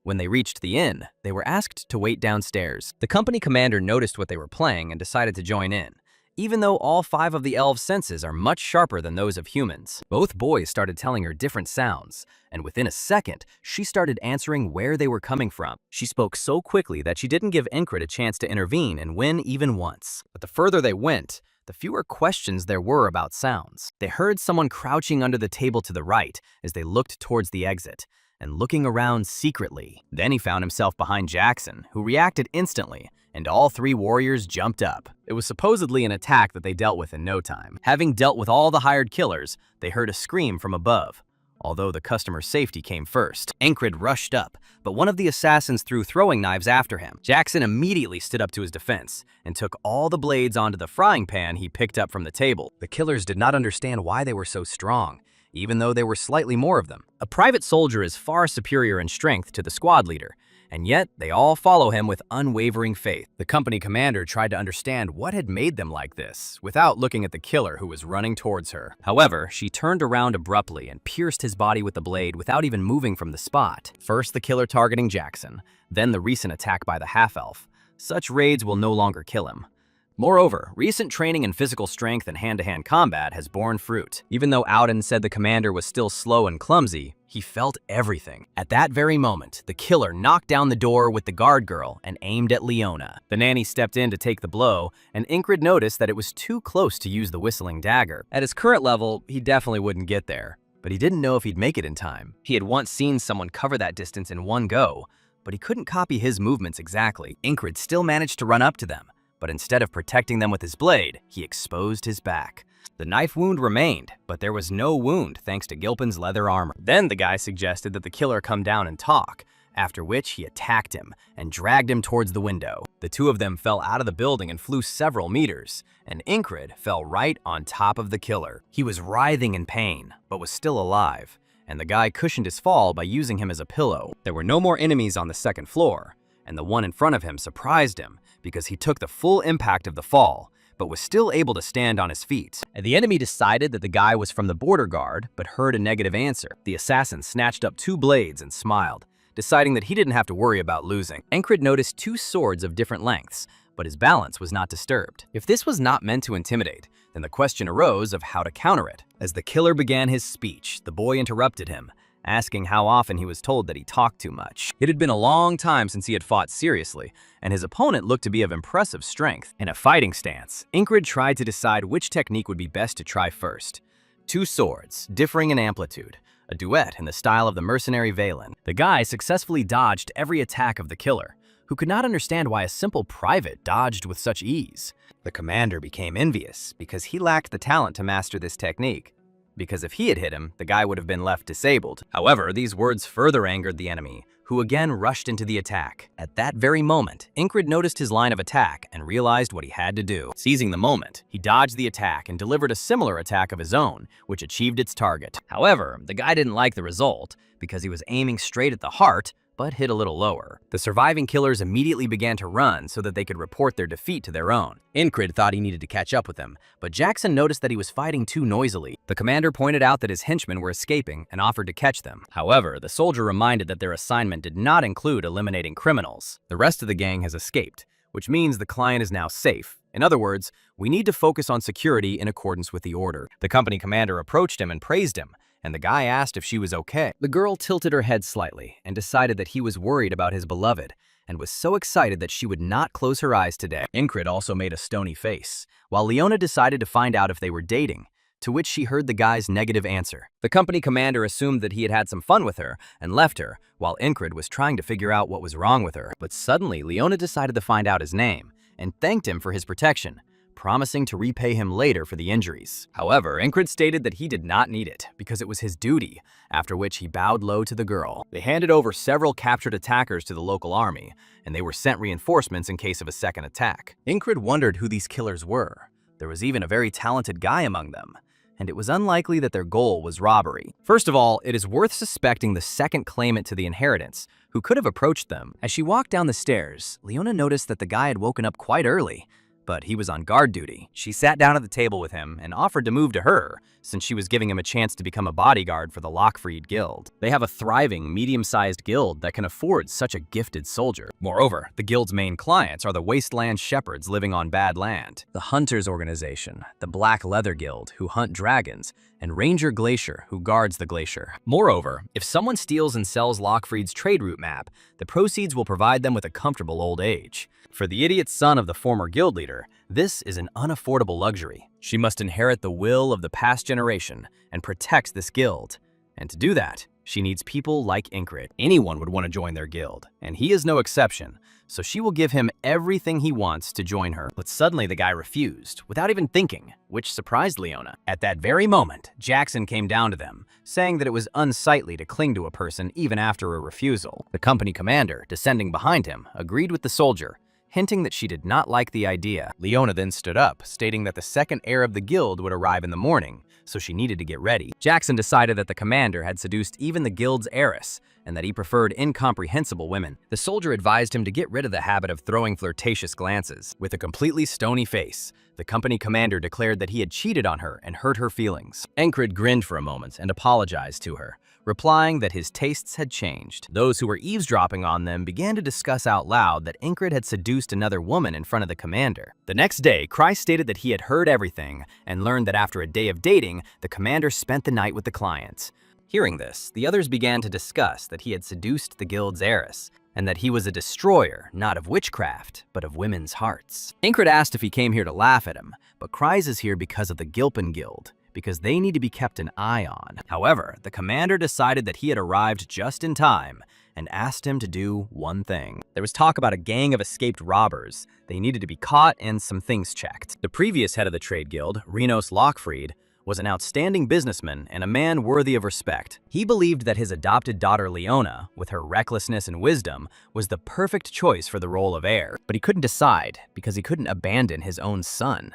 A: When they reached the inn, they were asked to wait downstairs. The company commander noticed what they were playing and decided to join in, even though all 5 of the elves' senses are much sharper than those of humans. Both boys started telling her different sounds, and within a second, she started answering where they were coming from. She spoke so quickly that she didn't give Encrid a chance to intervene and win even once. But the further they went, the fewer questions there were about sounds. They heard someone crouching under the table to the right as they looked towards the exit, and looking around secretly. Then he found himself behind Jackson, who reacted instantly, and all 3 warriors jumped up. It was supposedly an attack that they dealt with in no time. Having dealt with all the hired killers, they heard a scream from above, although the customer's safety came first. Encrid rushed up, but one of the assassins threw throwing knives after him. Jackson immediately stood up to his defense and took all the blades onto the frying pan he picked up from the table. The killers did not understand why they were so strong, even though there were slightly more of them. A private soldier is far superior in strength to the squad leader, and yet they all follow him with unwavering faith. The company commander tried to understand what had made them like this, without looking at the killer who was running towards her. However, she turned around abruptly and pierced his body with the blade without even moving from the spot. First the killer targeting Jackson, then the recent attack by the half-elf. Such raids will no longer kill him. Moreover, recent training in physical strength and hand-to-hand combat has borne fruit. Even though Auden said the commander was still slow and clumsy, he felt everything. At that very moment, the killer knocked down the door with the guard girl and aimed at Leona. The nanny stepped in to take the blow, and Encrid noticed that it was too close to use the whistling dagger. At his current level, he definitely wouldn't get there, but he didn't know if he'd make it in time. He had once seen someone cover that distance in one go, but he couldn't copy his movements exactly. Encrid still managed to run up to them, but instead of protecting them with his blade, he exposed his back. The knife wound remained, but there was no wound thanks to Gilpin's leather armor. Then the guy suggested that the killer come down and talk, after which he attacked him and dragged him towards the window. The 2 of them fell out of the building and flew several meters, and Encrid fell right on top of the killer. He was writhing in pain, but was still alive, and the guy cushioned his fall by using him as a pillow. There were no more enemies on the 2nd floor, and the one in front of him surprised him because he took the full impact of the fall, but was still able to stand on his feet. And the enemy decided that the guy was from the border guard, but heard a negative answer. The assassin snatched up 2 blades and smiled, deciding that he didn't have to worry about losing. Encrid noticed 2 swords of different lengths, but his balance was not disturbed. If this was not meant to intimidate, then the question arose of how to counter it. As the killer began his speech, the boy interrupted him, asking how often he was told that he talked too much. It had been a long time since he had fought seriously, and his opponent looked to be of impressive strength. In a fighting stance, Encrid tried to decide which technique would be best to try first. 2 swords, differing in amplitude, a duet in the style of the mercenary Valen. The guy successfully dodged every attack of the killer, who could not understand why a simple private dodged with such ease. The commander became envious because he lacked the talent to master this technique, because if he had hit him, the guy would have been left disabled. However, these words further angered the enemy, who again rushed into the attack. At that very moment, Encrid noticed his line of attack and realized what he had to do. Seizing the moment, he dodged the attack and delivered a similar attack of his own, which achieved its target. However, the guy didn't like the result because he was aiming straight at the heart, but hit a little lower. The surviving killers immediately began to run so that they could report their defeat to their own. Encrid thought he needed to catch up with them, but Jackson noticed that he was fighting too noisily. The commander pointed out that his henchmen were escaping and offered to catch them. However, the soldier reminded that their assignment did not include eliminating criminals. The rest of the gang has escaped, which means the client is now safe. In other words, we need to focus on security in accordance with the order. The company commander approached him and praised him, and the guy asked if she was okay. The girl tilted her head slightly and decided that he was worried about his beloved and was so excited that she would not close her eyes today. Encrid also made a stony face, while Leona decided to find out if they were dating, to which she heard the guy's negative answer. The company commander assumed that he had had some fun with her and left her, while Incred was trying to figure out what was wrong with her. But suddenly, Leona decided to find out his name and thanked him for his protection, promising to repay him later for the injuries. However, Incred stated that he did not need it because it was his duty, after which he bowed low to the girl. They handed over several captured attackers to the local army, and they were sent reinforcements in case of a second attack. Incred wondered who these killers were. There was even a very talented guy among them, and it was unlikely that their goal was robbery. First of all, it is worth suspecting the second claimant to the inheritance, who could have approached them. As she walked down the stairs, Leona noticed that the guy had woken up quite early, but he was on guard duty. She sat down at the table with him and offered to move to her, since she was giving him a chance to become a bodyguard for the Lockfried Guild. They have a thriving, medium-sized guild that can afford such a gifted soldier. Moreover, the guild's main clients are the wasteland shepherds living on bad land, the Hunters Organization, the Black Leather Guild, who hunt dragons, and Ranger Glacier, who guards the glacier. Moreover, if someone steals and sells Lockfried's trade route map, the proceeds will provide them with a comfortable old age. For the idiot son of the former guild leader, this is an unaffordable luxury. She must inherit the will of the past generation and protects this guild. And to do that, she needs people like Incred. Anyone would want to join their guild, and he is no exception, so she will give him everything he wants to join her. But suddenly the guy refused, without even thinking, which surprised Leona. At that very moment, Jackson came down to them, saying that it was unsightly to cling to a person even after a refusal. The company commander, descending behind him, agreed with the soldier, hinting that she did not like the idea. Leona then stood up, stating that the second heir of the guild would arrive in the morning, so she needed to get ready. Jackson decided that the commander had seduced even the guild's heiress, and that he preferred incomprehensible women. The soldier advised him to get rid of the habit of throwing flirtatious glances. With a completely stony face, the company commander declared that he had cheated on her and hurt her feelings. Incred grinned for a moment and apologized to her, replying that his tastes had changed. Those who were eavesdropping on them began to discuss out loud that Incred had seduced another woman in front of the commander. The next day, Kreis stated that he had heard everything and learned that after a day of dating, the commander spent the night with the clients. Hearing this, the others began to discuss that he had seduced the guild's heiress, and that he was a destroyer, not of witchcraft, but of women's hearts. Incred asked if he came here to laugh at him, but Kreis is here because of the Gilpin Guild, because they need to be kept an eye on. However, the commander decided that he had arrived just in time and asked him to do one thing. There was talk about a gang of escaped robbers. They needed to be caught and some things checked. The previous head of the trade guild, Renos Lockfried, was an outstanding businessman and a man worthy of respect. He believed that his adopted daughter Leona, with her recklessness and wisdom, was the perfect choice for the role of heir. But he couldn't decide because he couldn't abandon his own son.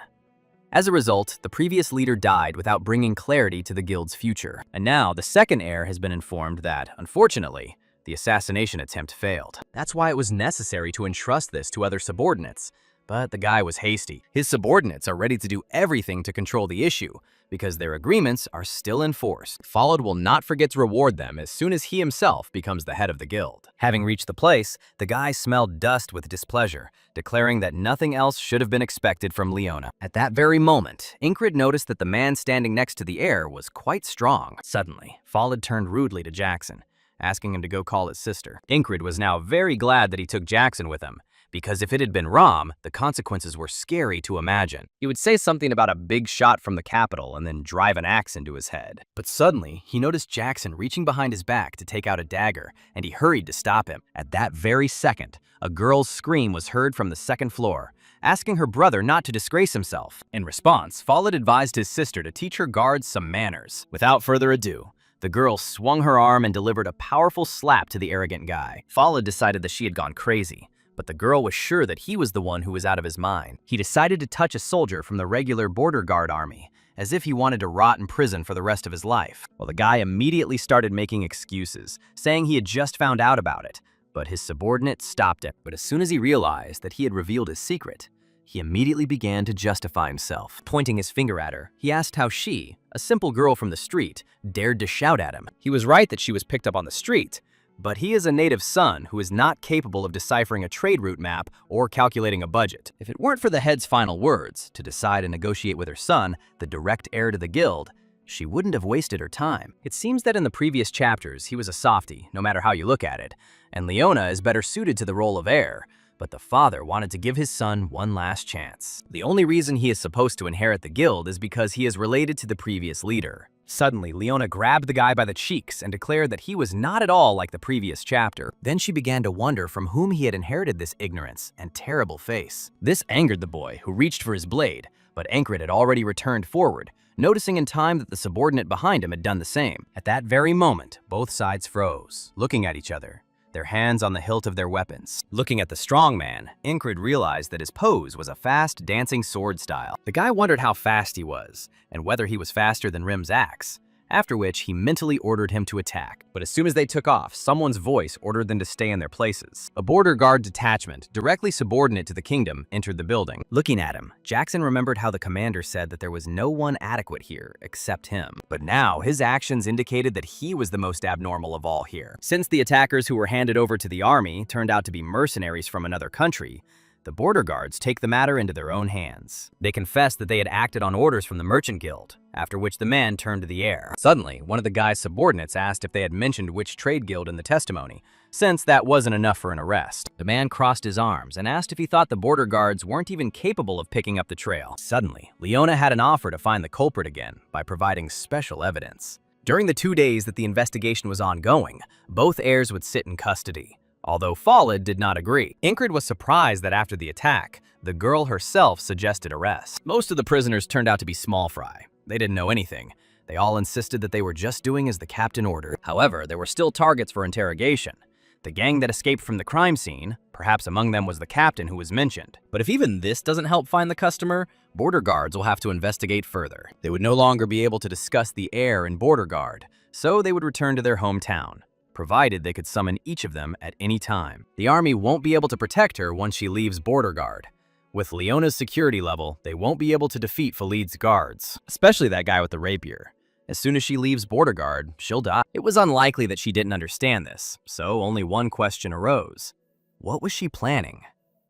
A: As a result, the previous leader died without bringing clarity to the guild's future. And now, the second heir has been informed that, unfortunately, the assassination attempt failed. That's why it was necessary to entrust this to other subordinates. But the guy was hasty. His subordinates are ready to do everything to control the issue, because their agreements are still in force. Followed will not forget to reward them as soon as he himself becomes the head of the guild. Having reached the place, the guy smelled dust with displeasure, declaring that nothing else should have been expected from Leona. At that very moment, Incred noticed that the man standing next to the heir was quite strong. Suddenly, Follett turned rudely to Jackson, asking him to go call his sister. Incred was now very glad that he took Jackson with him, because if it had been Rom, the consequences were scary to imagine. He would say something about a big shot from the capital and then drive an axe into his head. But suddenly, he noticed Jackson reaching behind his back to take out a dagger, and he hurried to stop him. At that very second, a girl's scream was heard from the second floor, asking her brother not to disgrace himself. In response, Follett advised his sister to teach her guards some manners. Without further ado, the girl swung her arm and delivered a powerful slap to the arrogant guy. Follett decided that she had gone crazy, but the girl was sure that he was the one who was out of his mind. He decided to touch a soldier from the regular border guard army, as if he wanted to rot in prison for the rest of his life. Well, the guy immediately started making excuses, saying he had just found out about it, but his subordinate stopped him. But as soon as he realized that he had revealed his secret, he immediately began to justify himself. Pointing his finger at her, he asked how she, a simple girl from the street, dared to shout at him. He was right that she was picked up on the street, but he is a native son who is not capable of deciphering a trade route map or calculating a budget. If it weren't for the head's final words, to decide and negotiate with her son, the direct heir to the guild, she wouldn't have wasted her time. It seems that in the previous chapters, he was a softie, no matter how you look at it, and Leona is better suited to the role of heir. but the father wanted to give his son one last chance. The only reason he is supposed to inherit the guild is because he is related to the previous leader. Suddenly, Leona grabbed the guy by the cheeks and declared that he was not at all like the previous chapter. Then she began to wonder from whom he had inherited this ignorance and terrible face. This angered the boy, who reached for his blade, but Ankrit had already returned forward, noticing in time that the subordinate behind him had done the same. At that very moment, both sides froze, looking at each other, their hands on the hilt of their weapons. Looking at the strong man, Ankrit realized that his pose was a fast, dancing sword style. The guy wondered how fast he was, and whether he was faster than Rim's axe, after which he mentally ordered him to attack. But as soon as they took off, someone's voice ordered them to stay in their places. A border guard detachment, directly subordinate to the kingdom, entered the building. Looking at him, Jackson remembered how the commander said that there was no one adequate here except him. But now, his actions indicated that he was the most abnormal of all here. Since the attackers who were handed over to the army turned out to be mercenaries from another country, the border guards take the matter into their own hands. They confessed that they had acted on orders from the merchant guild, after which the man turned to the air. Suddenly, one of the guy's subordinates asked if they had mentioned which trade guild in the testimony, since that wasn't enough for an arrest. The man crossed his arms and asked if he thought the border guards weren't even capable of picking up the trail. Suddenly, Leona had an offer to find the culprit again by providing special evidence. During the 2 days that the investigation was ongoing, both heirs would sit in custody, although Fallid did not agree. Ankrit was surprised that after the attack, the girl herself suggested arrest. Most of the prisoners turned out to be small fry. They didn't know anything. They all insisted that they were just doing as the captain ordered. However, there were still targets for interrogation. The gang that escaped from the crime scene, perhaps among them was the captain who was mentioned. But if even this doesn't help find the customer, border guards will have to investigate further. They would no longer be able to discuss the heir and border guard, so they would return to their hometown, provided they could summon each of them at any time. The army won't be able to protect her once she leaves border guard. With Leona's security level, they won't be able to defeat Falid's guards, especially that guy with the rapier. As soon as she leaves border guard, she'll die. It was unlikely that she didn't understand this, so only one question arose. What was she planning?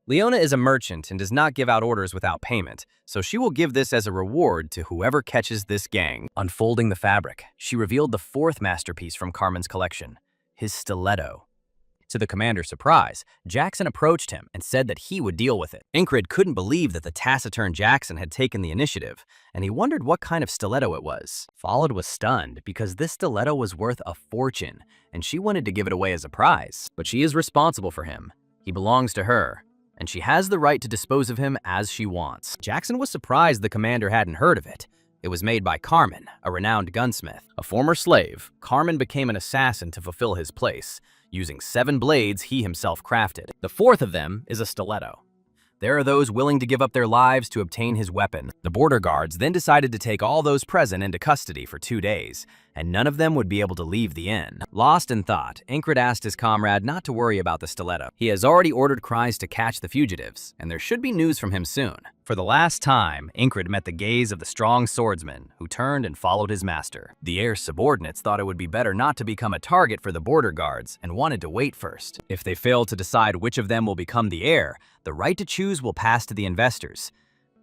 A: Leona is a merchant and does not give out orders without payment, so she will give this as a reward to whoever catches this gang. Unfolding the fabric, she revealed the fourth masterpiece from Carmen's collection, his stiletto. To the commander's surprise, Jackson approached him and said that he would deal with it. Ankrit couldn't believe that the taciturn Jackson had taken the initiative, and he wondered what kind of stiletto it was. Fallid was stunned because this stiletto was worth a fortune, and she wanted to give it away as a prize. But she is responsible for him. He belongs to her, and she has the right to dispose of him as she wants. Jackson was surprised the commander hadn't heard of it. It was made by Carmen, a renowned gunsmith. A former slave, Carmen became an assassin to fulfill his place, using 7 blades he himself crafted. The fourth of them is a stiletto. There are those willing to give up their lives to obtain his weapon. The border guards then decided to take all those present into custody for 2 days, and none of them would be able to leave the inn. Lost in thought, Ankrit asked his comrade not to worry about the stiletto. He has already ordered Kreis to catch the fugitives, and there should be news from him soon. For the last time, Ankrit met the gaze of the strong swordsman, who turned and followed his master. The heir's subordinates thought it would be better not to become a target for the border guards and wanted to wait first. If they fail to decide which of them will become the heir, the right to choose will pass to the investors.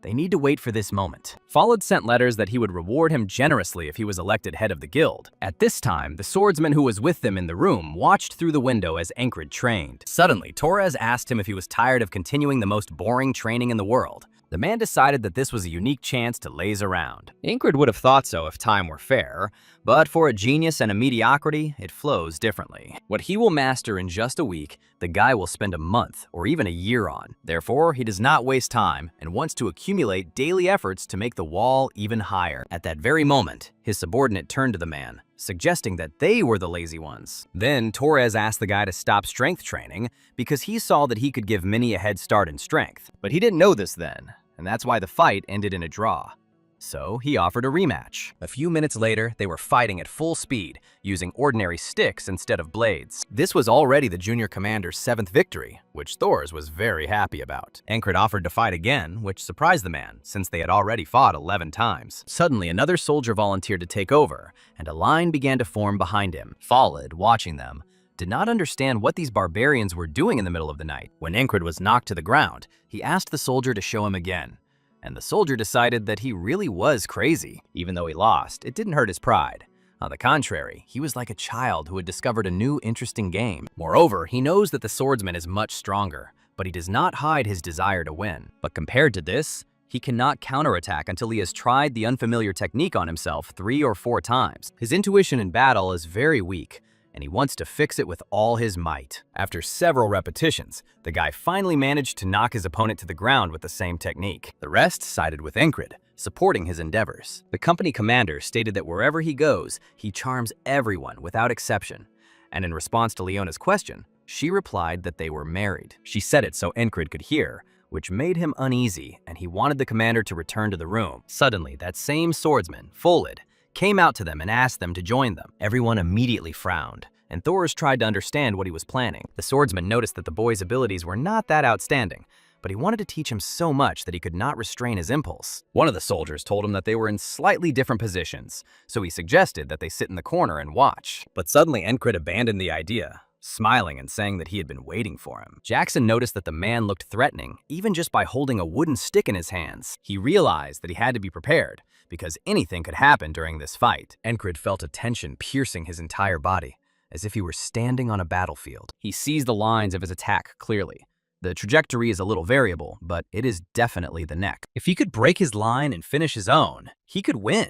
A: They need to wait for this moment. Fallid sent letters that he would reward him generously if he was elected head of the guild. At this time, the swordsman who was with them in the room watched through the window as Ankrit trained. Suddenly, Torres asked him if he was tired of continuing the most boring training in the world. The man decided that this was a unique chance to laze around. Ankrit would have thought so if time were fair, but for a genius and a mediocrity, it flows differently. What he will master in just a week, the guy will spend a month or even a year on. Therefore, he does not waste time and wants to accumulate daily efforts to make the wall even higher. At that very moment, his subordinate turned to the man, suggesting that they were the lazy ones. Then Torres asked the guy to stop strength training because he saw that he could give Minnie a head start in strength. But he didn't know this then, and that's why the fight ended in a draw. So he offered a rematch. A few minutes later, they were fighting at full speed, using ordinary sticks instead of blades. This was already the junior commander's 7th victory, which Thors was very happy about. Ankrit offered to fight again, which surprised the man, since they had already fought 11 times. Suddenly, another soldier volunteered to take over, and a line began to form behind him. Fallid, watching them, did not understand what these barbarians were doing in the middle of the night. When Ankrit was knocked to the ground, he asked the soldier to show him again. And the soldier decided that he really was crazy. Even though he lost, it didn't hurt his pride. On the contrary, he was like a child who had discovered a new interesting game. Moreover, he knows that the swordsman is much stronger, but he does not hide his desire to win. But compared to this, he cannot counterattack until he has tried the unfamiliar technique on himself 3 or 4 times. His intuition in battle is very weak, and he wants to fix it with all his might. After several repetitions, the guy finally managed to knock his opponent to the ground with the same technique. The rest sided with Encred, supporting his endeavors. The company commander stated that wherever he goes, he charms everyone without exception. And in response to Leona's question, she replied that they were married. She said it so Encred could hear, which made him uneasy, and he wanted the commander to return to the room. Suddenly, that same swordsman, Folid, came out to them and asked them to join them. Everyone immediately frowned, and Thors tried to understand what he was planning. The swordsman noticed that the boy's abilities were not that outstanding, but he wanted to teach him so much that he could not restrain his impulse. One of the soldiers told him that they were in slightly different positions, so he suggested that they sit in the corner and watch. But suddenly Encred abandoned the idea, smiling and saying that he had been waiting for him. Jackson noticed that the man looked threatening, even just by holding a wooden stick in his hands. He realized that he had to be prepared, because anything could happen during this fight. Encred felt a tension piercing his entire body, as if he were standing on a battlefield. He sees the lines of his attack clearly. The trajectory is a little variable, but it is definitely the neck. If he could break his line and finish his own, he could win.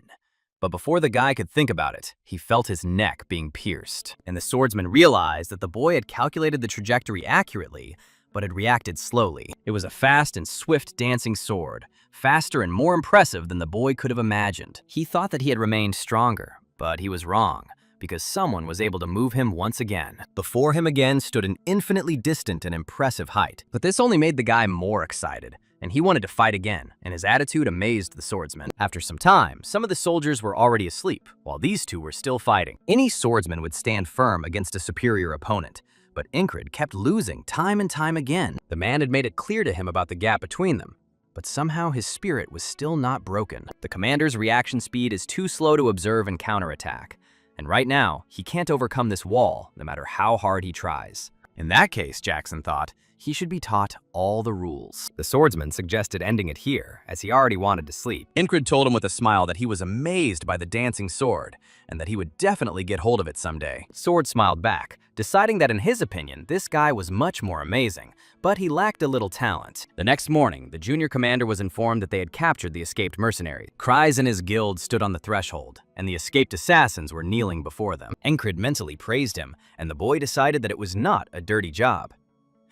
A: But before the guy could think about it, he felt his neck being pierced. And the swordsman realized that the boy had calculated the trajectory accurately, but had reacted slowly. It was a fast and swift dancing sword, faster and more impressive than the boy could have imagined. He thought that he had remained stronger, but he was wrong, because someone was able to move him once again. Before him again stood an infinitely distant and impressive height. But this only made the guy more excited, and he wanted to fight again, and his attitude amazed the swordsman. After some time, some of the soldiers were already asleep, while these two were still fighting. Any swordsman would stand firm against a superior opponent, but Encred kept losing time and time again. The man had made it clear to him about the gap between them, but somehow his spirit was still not broken. The commander's reaction speed is too slow to observe and counterattack, and right now, he can't overcome this wall, no matter how hard he tries. In that case, Jackson thought, he should be taught all the rules. The swordsman suggested ending it here, as he already wanted to sleep. Encred told him with a smile that he was amazed by the dancing sword, and that he would definitely get hold of it someday. Sword smiled back, deciding that in his opinion, this guy was much more amazing, but he lacked a little talent. The next morning, the junior commander was informed that they had captured the escaped mercenary. Kreis and his guild stood on the threshold, and the escaped assassins were kneeling before them. Encred mentally praised him, and the boy decided that it was not a dirty job.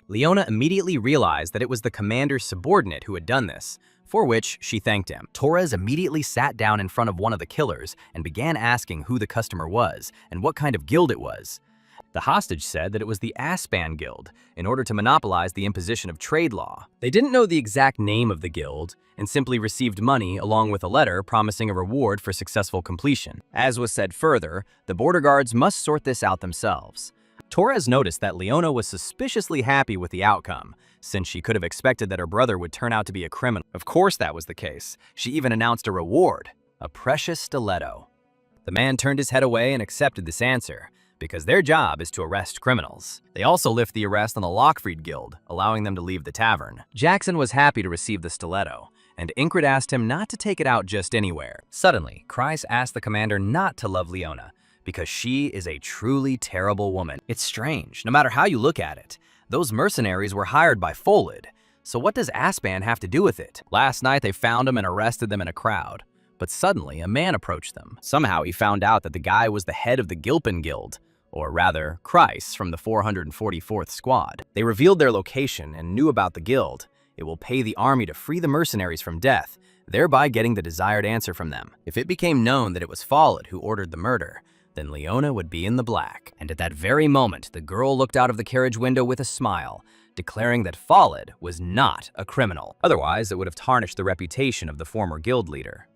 A: Leona immediately realized that it was the commander's subordinate who had done this, for which she thanked him. Torres immediately sat down in front of one of the killers and began asking who the customer was and what kind of guild it was. The hostage said that it was the Aspan Guild, in order to monopolize the imposition of trade law. They didn't know the exact name of the guild, and simply received money along with a letter promising a reward for successful completion. As was said further, the border guards must sort this out themselves. Torres noticed that Leona was suspiciously happy with the outcome, since she could have expected that her brother would turn out to be a criminal. Of course that was the case. She even announced a reward, a precious stiletto. The man turned his head away and accepted this answer, because their job is to arrest criminals. They also lift the arrest on the Lockfried Guild, allowing them to leave the tavern. Jackson was happy to receive the stiletto, and Encred asked him not to take it out just anywhere. Suddenly, Kreis asked the commander not to love Leona, because she is a truly terrible woman. It's strange, no matter how you look at it. Those mercenaries were hired by Folid, so what does Aspan have to do with it? Last night they found him and arrested them in a crowd, but suddenly a man approached them. Somehow he found out that the guy was the head of the Gilpin Guild, or rather, Kreis from the 444th Squad. They revealed their location and knew about the guild. It will pay the army to free the mercenaries from death, thereby getting the desired answer from them. If it became known that it was Folid who ordered the murder, then Leona would be in the black. And at that very moment, the girl looked out of the carriage window with a smile, declaring that Folid was not a criminal. Otherwise, it would have tarnished the reputation of the former guild leader.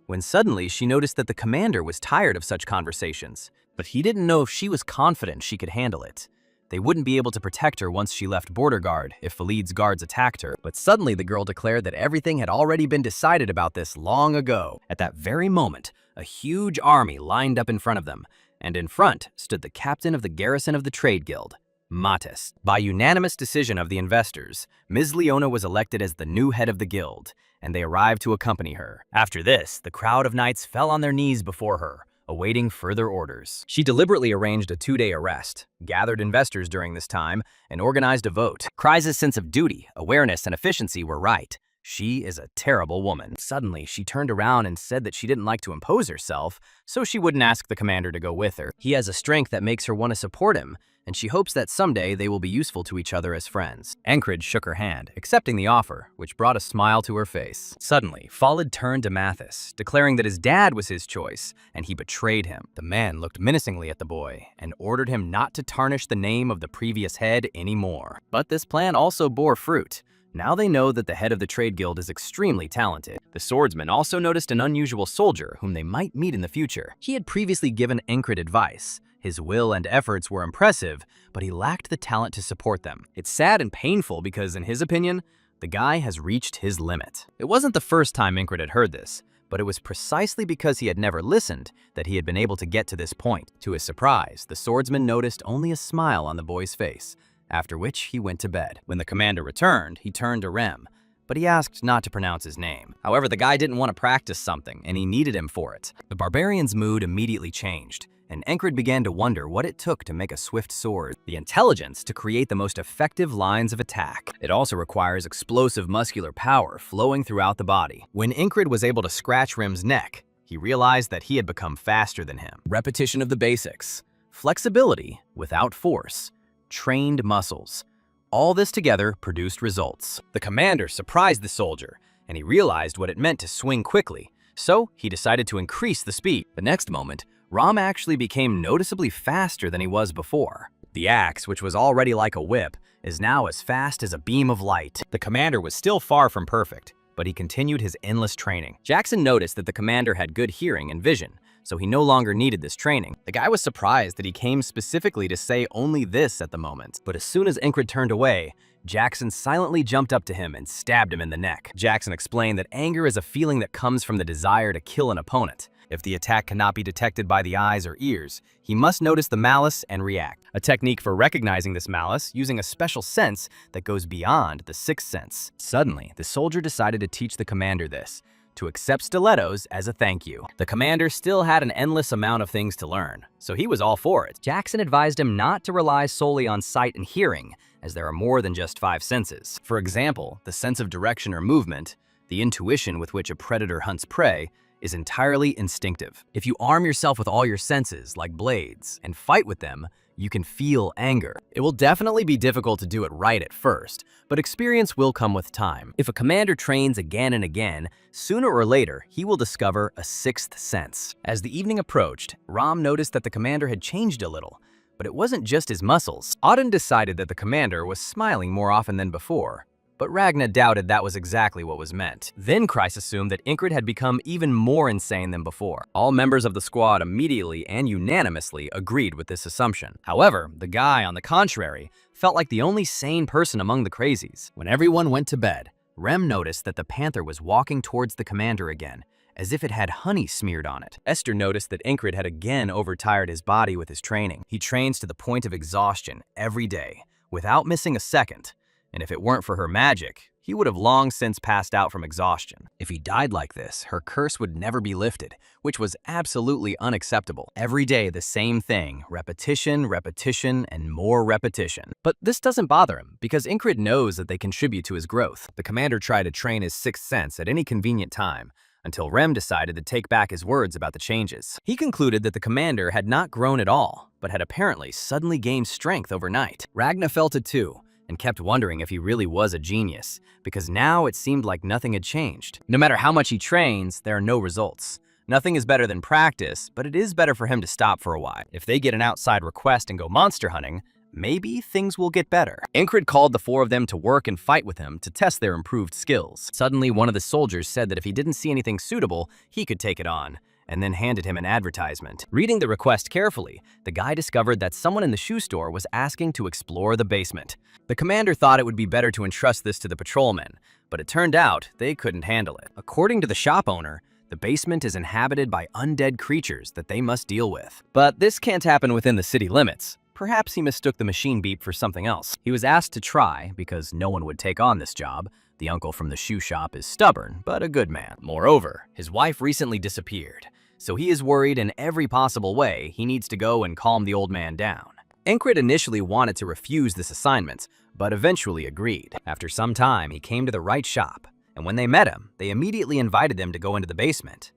A: When suddenly she noticed that the commander was tired of such conversations, but he didn't know if she was confident she could handle it. They wouldn't be able to protect her once she left border guard if Folid's guards attacked her. But suddenly the girl declared that everything had already been decided about this long ago. At that very moment, a huge army lined up in front of them, and in front stood the captain of the garrison of the Trade Guild, Matis. By unanimous decision of the investors, Ms. Leona was elected as the new head of the guild, and they arrived to accompany her. After this, the crowd of knights fell on their knees before her, awaiting further orders. She deliberately arranged a 2-day arrest, gathered investors during this time, and organized a vote. Kreis's sense of duty, awareness, and efficiency were right. She is a terrible woman. Suddenly, she turned around and said that she didn't like to impose herself, so she wouldn't ask the commander to go with her. He has a strength that makes her want to support him, and she hopes that someday they will be useful to each other as friends. Encred shook her hand, accepting the offer, which brought a smile to her face. Suddenly, Falid turned to Mathis, declaring that his dad was his choice, and he betrayed him. The man looked menacingly at the boy and ordered him not to tarnish the name of the previous head anymore. But this plan also bore fruit. Now they know that the head of the trade guild is extremely talented. The swordsman also noticed an unusual soldier whom they might meet in the future. He had previously given Encred advice. His will and efforts were impressive, but he lacked the talent to support them. It's sad and painful because, in his opinion, the guy has reached his limit. It wasn't the first time Encred had heard this, but it was precisely because he had never listened that he had been able to get to this point. To his surprise, the swordsman noticed only a smile on the boy's face, after which he went to bed. When the commander returned, he turned to Rem, but he asked not to pronounce his name. However, the guy didn't want to practice something, and he needed him for it. The barbarian's mood immediately changed, and Encred began to wonder what it took to make a swift sword. The intelligence to create the most effective lines of attack. It also requires explosive muscular power flowing throughout the body. When Encred was able to scratch Rem's neck, he realized that he had become faster than him. Repetition of the basics. Flexibility without force. Trained muscles. All this together produced results. The commander surprised the soldier, and he realized what it meant to swing quickly, so he decided to increase the speed. The next moment, Ram actually became noticeably faster than he was before. The axe, which was already like a whip, is now as fast as a beam of light. The commander was still far from perfect, but he continued his endless training. Jackson noticed that the commander had good hearing and vision, so he no longer needed this training. The guy was surprised that he came specifically to say only this at the moment. But as soon as Encred turned away, Jackson silently jumped up to him and stabbed him in the neck. Jackson explained that anger is a feeling that comes from the desire to kill an opponent. If the attack cannot be detected by the eyes or ears, he must notice the malice and react. A technique for recognizing this malice using a special sense that goes beyond the sixth sense. Suddenly, the soldier decided to teach the commander this, to accept stilettos as a thank you. The commander still had an endless amount of things to learn, so he was all for it. Jackson advised him not to rely solely on sight and hearing, as there are more than just 5 senses. For example, the sense of direction or movement, the intuition with which a predator hunts prey, is entirely instinctive. If you arm yourself with all your senses, like blades, and fight with them, you can feel anger. It will definitely be difficult to do it right at first, but experience will come with time. If a commander trains again and again, sooner or later, he will discover a 6th sense. As the evening approached, Ram noticed that the commander had changed a little, but it wasn't just his muscles. Auden decided that the commander was smiling more often than before, but Ragna doubted that was exactly what was meant. Then Kreis assumed that Encred had become even more insane than before. All members of the squad immediately and unanimously agreed with this assumption. However, the guy, on the contrary, felt like the only sane person among the crazies. When everyone went to bed, Rem noticed that the panther was walking towards the commander again, as if it had honey smeared on it. Esther noticed that Encred had again overtired his body with his training. He trains to the point of exhaustion every day, without missing a second. And if it weren't for her magic, he would have long since passed out from exhaustion. If he died like this, her curse would never be lifted, which was absolutely unacceptable. Every day the same thing, repetition, repetition, and more repetition. But this doesn't bother him, because Encred knows that they contribute to his growth. The commander tried to train his 6th sense at any convenient time, until Rem decided to take back his words about the changes. He concluded that the commander had not grown at all, but had apparently suddenly gained strength overnight. Ragna felt it too, and kept wondering if he really was a genius, because now it seemed like nothing had changed. No matter how much he trains, there are no results. Nothing is better than practice, but it is better for him to stop for a while. If they get an outside request and go monster hunting, maybe things will get better. Encred called the 4 of them to work and fight with him to test their improved skills. Suddenly, one of the soldiers said that if he didn't see anything suitable, he could take it on, and then handed him an advertisement. Reading the request carefully, the guy discovered that someone in the shoe store was asking to explore the basement. The commander thought it would be better to entrust this to the patrolmen, but it turned out they couldn't handle it. According to the shop owner, the basement is inhabited by undead creatures that they must deal with. But this can't happen within the city limits. Perhaps he mistook the machine beep for something else. He was asked to try, because no one would take on this job. The uncle from the shoe shop is stubborn, but a good man. Moreover, his wife recently disappeared. so he is worried in every possible way he needs to go and calm the old man down. Incrid initially wanted to refuse this assignment, but eventually agreed. After some time, he came to the right shop, and when they met him, they immediately invited him to go into the basement.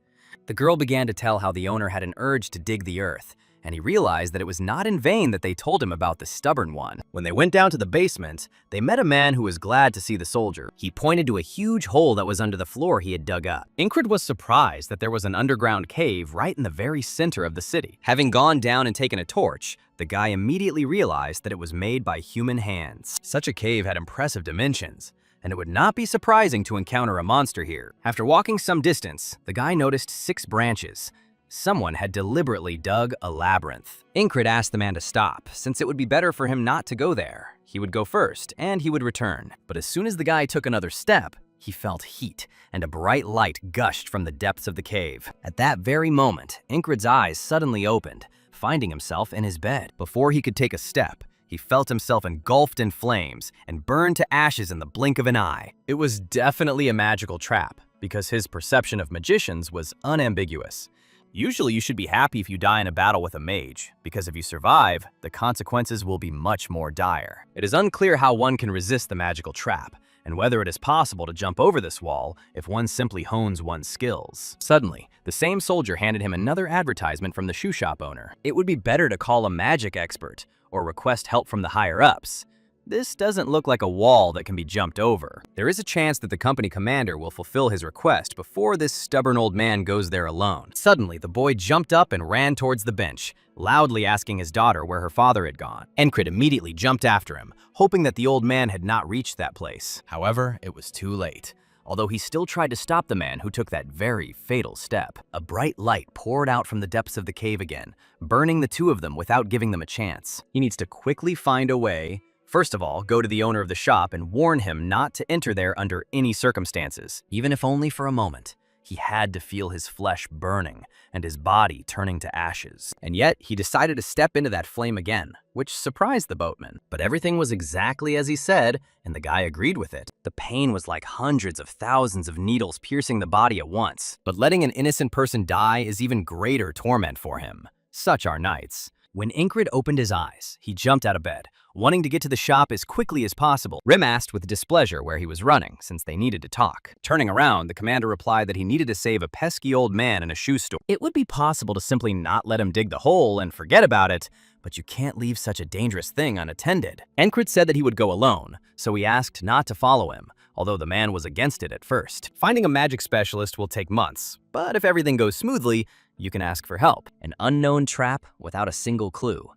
A: The girl began to tell how the owner had an urge to dig the earth, and he realized that it was not in vain that they told him about the stubborn one. When they went down to the basement, they met a man who was glad to see the soldier. He pointed to a huge hole that was under the floor he had dug up. Incrid was surprised that there was an underground cave right in the very center of the city. Having gone down and taken a torch, the guy immediately realized that it was made by human hands. Such a cave had impressive dimensions, and it would not be surprising to encounter a monster here. After walking some distance, the guy noticed 6 branches. Someone had deliberately dug a labyrinth. Incrid asked the man to stop, since it would be better for him not to go there. He would go first, and he would return. But as soon as the guy took another step, he felt heat, and a bright light gushed from the depths of the cave. At that very moment, Incrid's eyes suddenly opened, finding himself in his bed. Before he could take a step, he felt himself engulfed in flames and burned to ashes in the blink of an eye. It was definitely a magical trap, because his perception of magicians was unambiguous. Usually you should be happy if you die in a battle with a mage, because if you survive, the consequences will be much more dire. It is unclear how one can resist the magical trap, and whether it is possible to jump over this wall if one simply hones one's skills. Suddenly, the same soldier handed him another advertisement from the shoe shop owner. It would be better to call a magic expert, or request help from the higher-ups. This doesn't look like a wall that can be jumped over. There is a chance that the company commander will fulfill his request before this stubborn old man goes there alone. Suddenly, the boy jumped up and ran towards the bench, loudly asking his daughter where her father had gone. Incrid immediately jumped after him, hoping that the old man had not reached that place. However, it was too late. Although he still tried to stop the man who took that very fatal step. A bright light poured out from the depths of the cave again, burning the two of them without giving them a chance. He needs to quickly find a way. First of all, go to the owner of the shop and warn him not to enter there under any circumstances, even if only for a moment. He had to feel his flesh burning and his body turning to ashes. And yet, he decided to step into that flame again, which surprised the boatman. But everything was exactly as he said, and the guy agreed with it. The pain was like hundreds of thousands of needles piercing the body at once. But letting an innocent person die is even greater torment for him. Such are knights. When Incrid opened his eyes, he jumped out of bed, wanting to get to the shop as quickly as possible. Rim asked with displeasure where he was running, since they needed to talk. Turning around, the commander replied that he needed to save a pesky old man in a shoe store. It would be possible to simply not let him dig the hole and forget about it, but you can't leave such a dangerous thing unattended. Incrid said that he would go alone, so he asked not to follow him, although the man was against it at first. Finding a magic specialist will take months, but if everything goes smoothly, you can ask for help. An unknown trap without a single clue.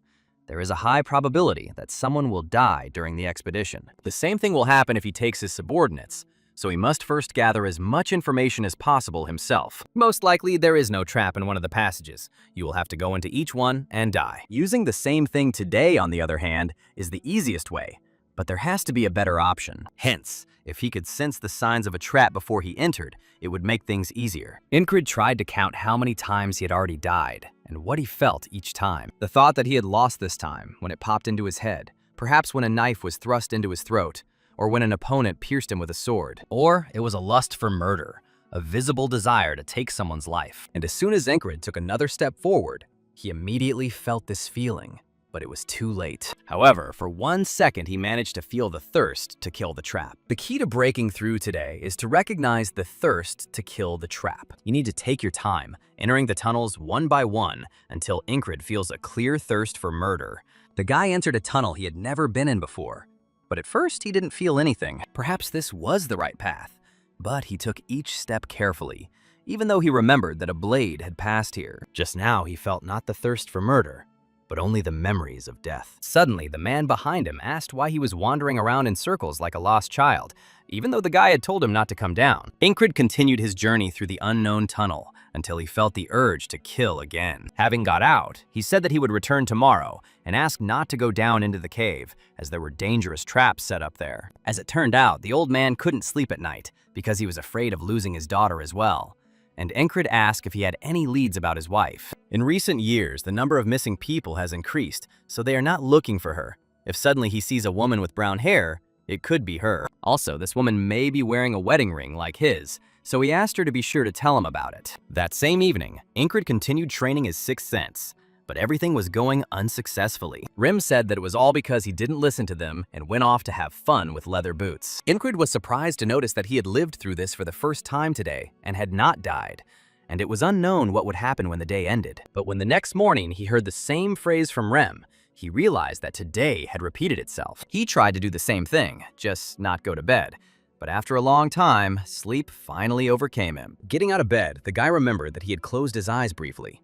A: There is a high probability that someone will die during the expedition. The same thing will happen if he takes his subordinates, so he must first gather as much information as possible himself. Most likely, there is no trap in one of the passages. You will have to go into each one and die. Using the same thing today, on the other hand, is the easiest way, but there has to be a better option. Hence, if he could sense the signs of a trap before he entered, it would make things easier. Incrid tried to count how many times he had already died, and what he felt each time. The thought that he had lost this time, when it popped into his head, perhaps when a knife was thrust into his throat, or when an opponent pierced him with a sword. Or it was a lust for murder, a visible desire to take someone's life. And as soon as Incrid took another step forward, he immediately felt this feeling. But it was too late. However, for 1 second, he managed to feel the thirst to kill the trap. The key to breaking through today is to recognize the thirst to kill the trap. You need to take your time, entering the tunnels one by one until Incrid feels a clear thirst for murder. The guy entered a tunnel he had never been in before, but at first he didn't feel anything. Perhaps this was the right path, but he took each step carefully, even though he remembered that a blade had passed here. Just now, he felt not the thirst for murder, but only the memories of death. Suddenly, the man behind him asked why he was wandering around in circles like a lost child, even though the guy had told him not to come down. Incrid continued his journey through the unknown tunnel until he felt the urge to kill again. Having got out, he said that he would return tomorrow and asked not to go down into the cave, as there were dangerous traps set up there. As it turned out, the old man couldn't sleep at night because he was afraid of losing his daughter as well. And Incrid asked if he had any leads about his wife. In recent years, the number of missing people has increased, so they are not looking for her. If suddenly he sees a woman with brown hair, it could be her. Also, this woman may be wearing a wedding ring like his, so he asked her to be sure to tell him about it. That same evening, Incred continued training his sixth sense, but everything was going unsuccessfully. Rim said that it was all because he didn't listen to them and went off to have fun with leather boots. Incred was surprised to notice that he had lived through this for the first time today and had not died, and it was unknown what would happen when the day ended. But when the next morning he heard the same phrase from Rem, he realized that today had repeated itself. He tried to do the same thing, just not go to bed. But after a long time, sleep finally overcame him. Getting out of bed, the guy remembered that he had closed his eyes briefly,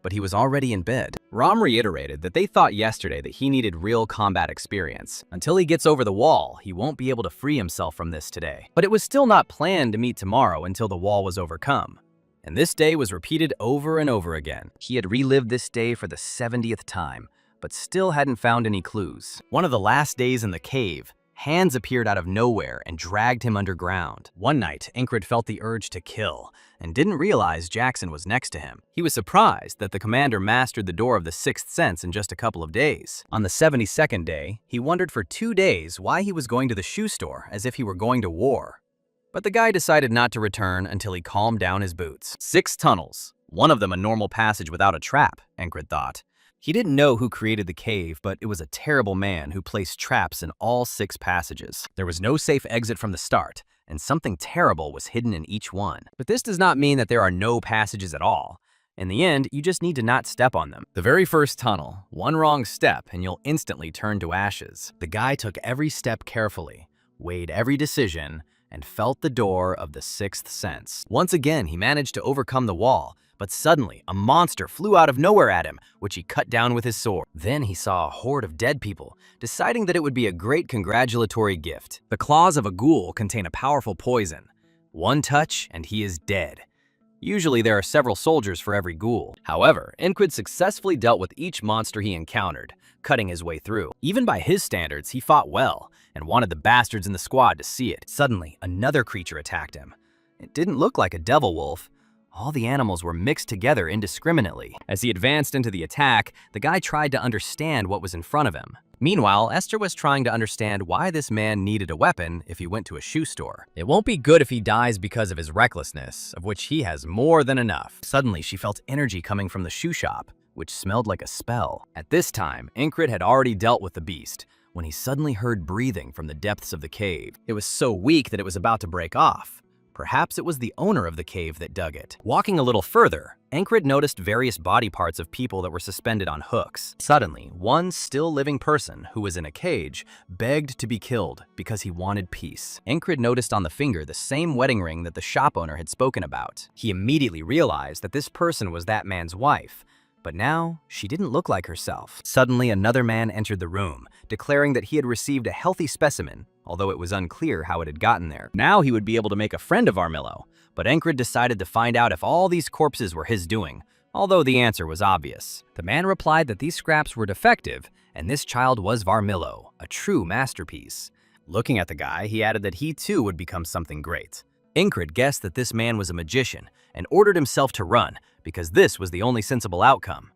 A: but he was already in bed. Rom reiterated that they thought yesterday that he needed real combat experience. Until he gets over the wall, he won't be able to free himself from this today. But it was still not planned to meet tomorrow until the wall was overcome. And this day was repeated over and over again. He had relived this day for the 70th time, but still hadn't found any clues. One of the last days in the cave, hands appeared out of nowhere and dragged him underground. One night, Incred felt the urge to kill and didn't realize Jackson was next to him. He was surprised that the commander mastered the door of the sixth sense in just a couple of days. On the 72nd day, he wondered for 2 days why he was going to the shoe store as if he were going to war. But the guy decided not to return until he calmed down his boots. 6 tunnels, one of them a normal passage without a trap, Incred thought. He didn't know who created the cave, but it was a terrible man who placed traps in all 6 passages. There was no safe exit from the start, and something terrible was hidden in each one. But this does not mean that there are no passages at all. In the end, you just need to not step on them. The very first tunnel, one wrong step and you'll instantly turn to ashes. The guy took every step carefully, weighed every decision, and felt the door of the sixth sense. Once again, he managed to overcome the wall, but suddenly, a monster flew out of nowhere at him, which he cut down with his sword. Then he saw a horde of dead people, deciding that it would be a great congratulatory gift. The claws of a ghoul contain a powerful poison. One touch, and he is dead. Usually there are several soldiers for every ghoul. However, Incred successfully dealt with each monster he encountered, cutting his way through. Even by his standards, he fought well, and wanted the bastards in the squad to see it. Suddenly, another creature attacked him. It didn't look like a devil wolf. All the animals were mixed together indiscriminately. As he advanced into the attack, the guy tried to understand what was in front of him. Meanwhile, Esther was trying to understand why this man needed a weapon if he went to a shoe store. It won't be good if he dies because of his recklessness, of which he has more than enough. Suddenly, she felt energy coming from the shoe shop, which smelled like a spell. At this time, Incred had already dealt with the beast, when he suddenly heard breathing from the depths of the cave. It was so weak that it was about to break off. Perhaps it was the owner of the cave that dug it. Walking a little further, Incred noticed various body parts of people that were suspended on hooks. Suddenly, one still living person who was in a cage begged to be killed because he wanted peace. Incred noticed on the finger the same wedding ring that the shop owner had spoken about. He immediately realized that this person was that man's wife, but now she didn't look like herself. Suddenly, another man entered the room, declaring that he had received a healthy specimen, although it was unclear how it had gotten there. Now he would be able to make a friend of Armillo, but Incred decided to find out if all these corpses were his doing, although the answer was obvious. The man replied that these scraps were defective, and this child was Varmillo, a true masterpiece. Looking at the guy, he added that he too would become something great. Incred guessed that this man was a magician and ordered himself to run, because this was the only sensible outcome.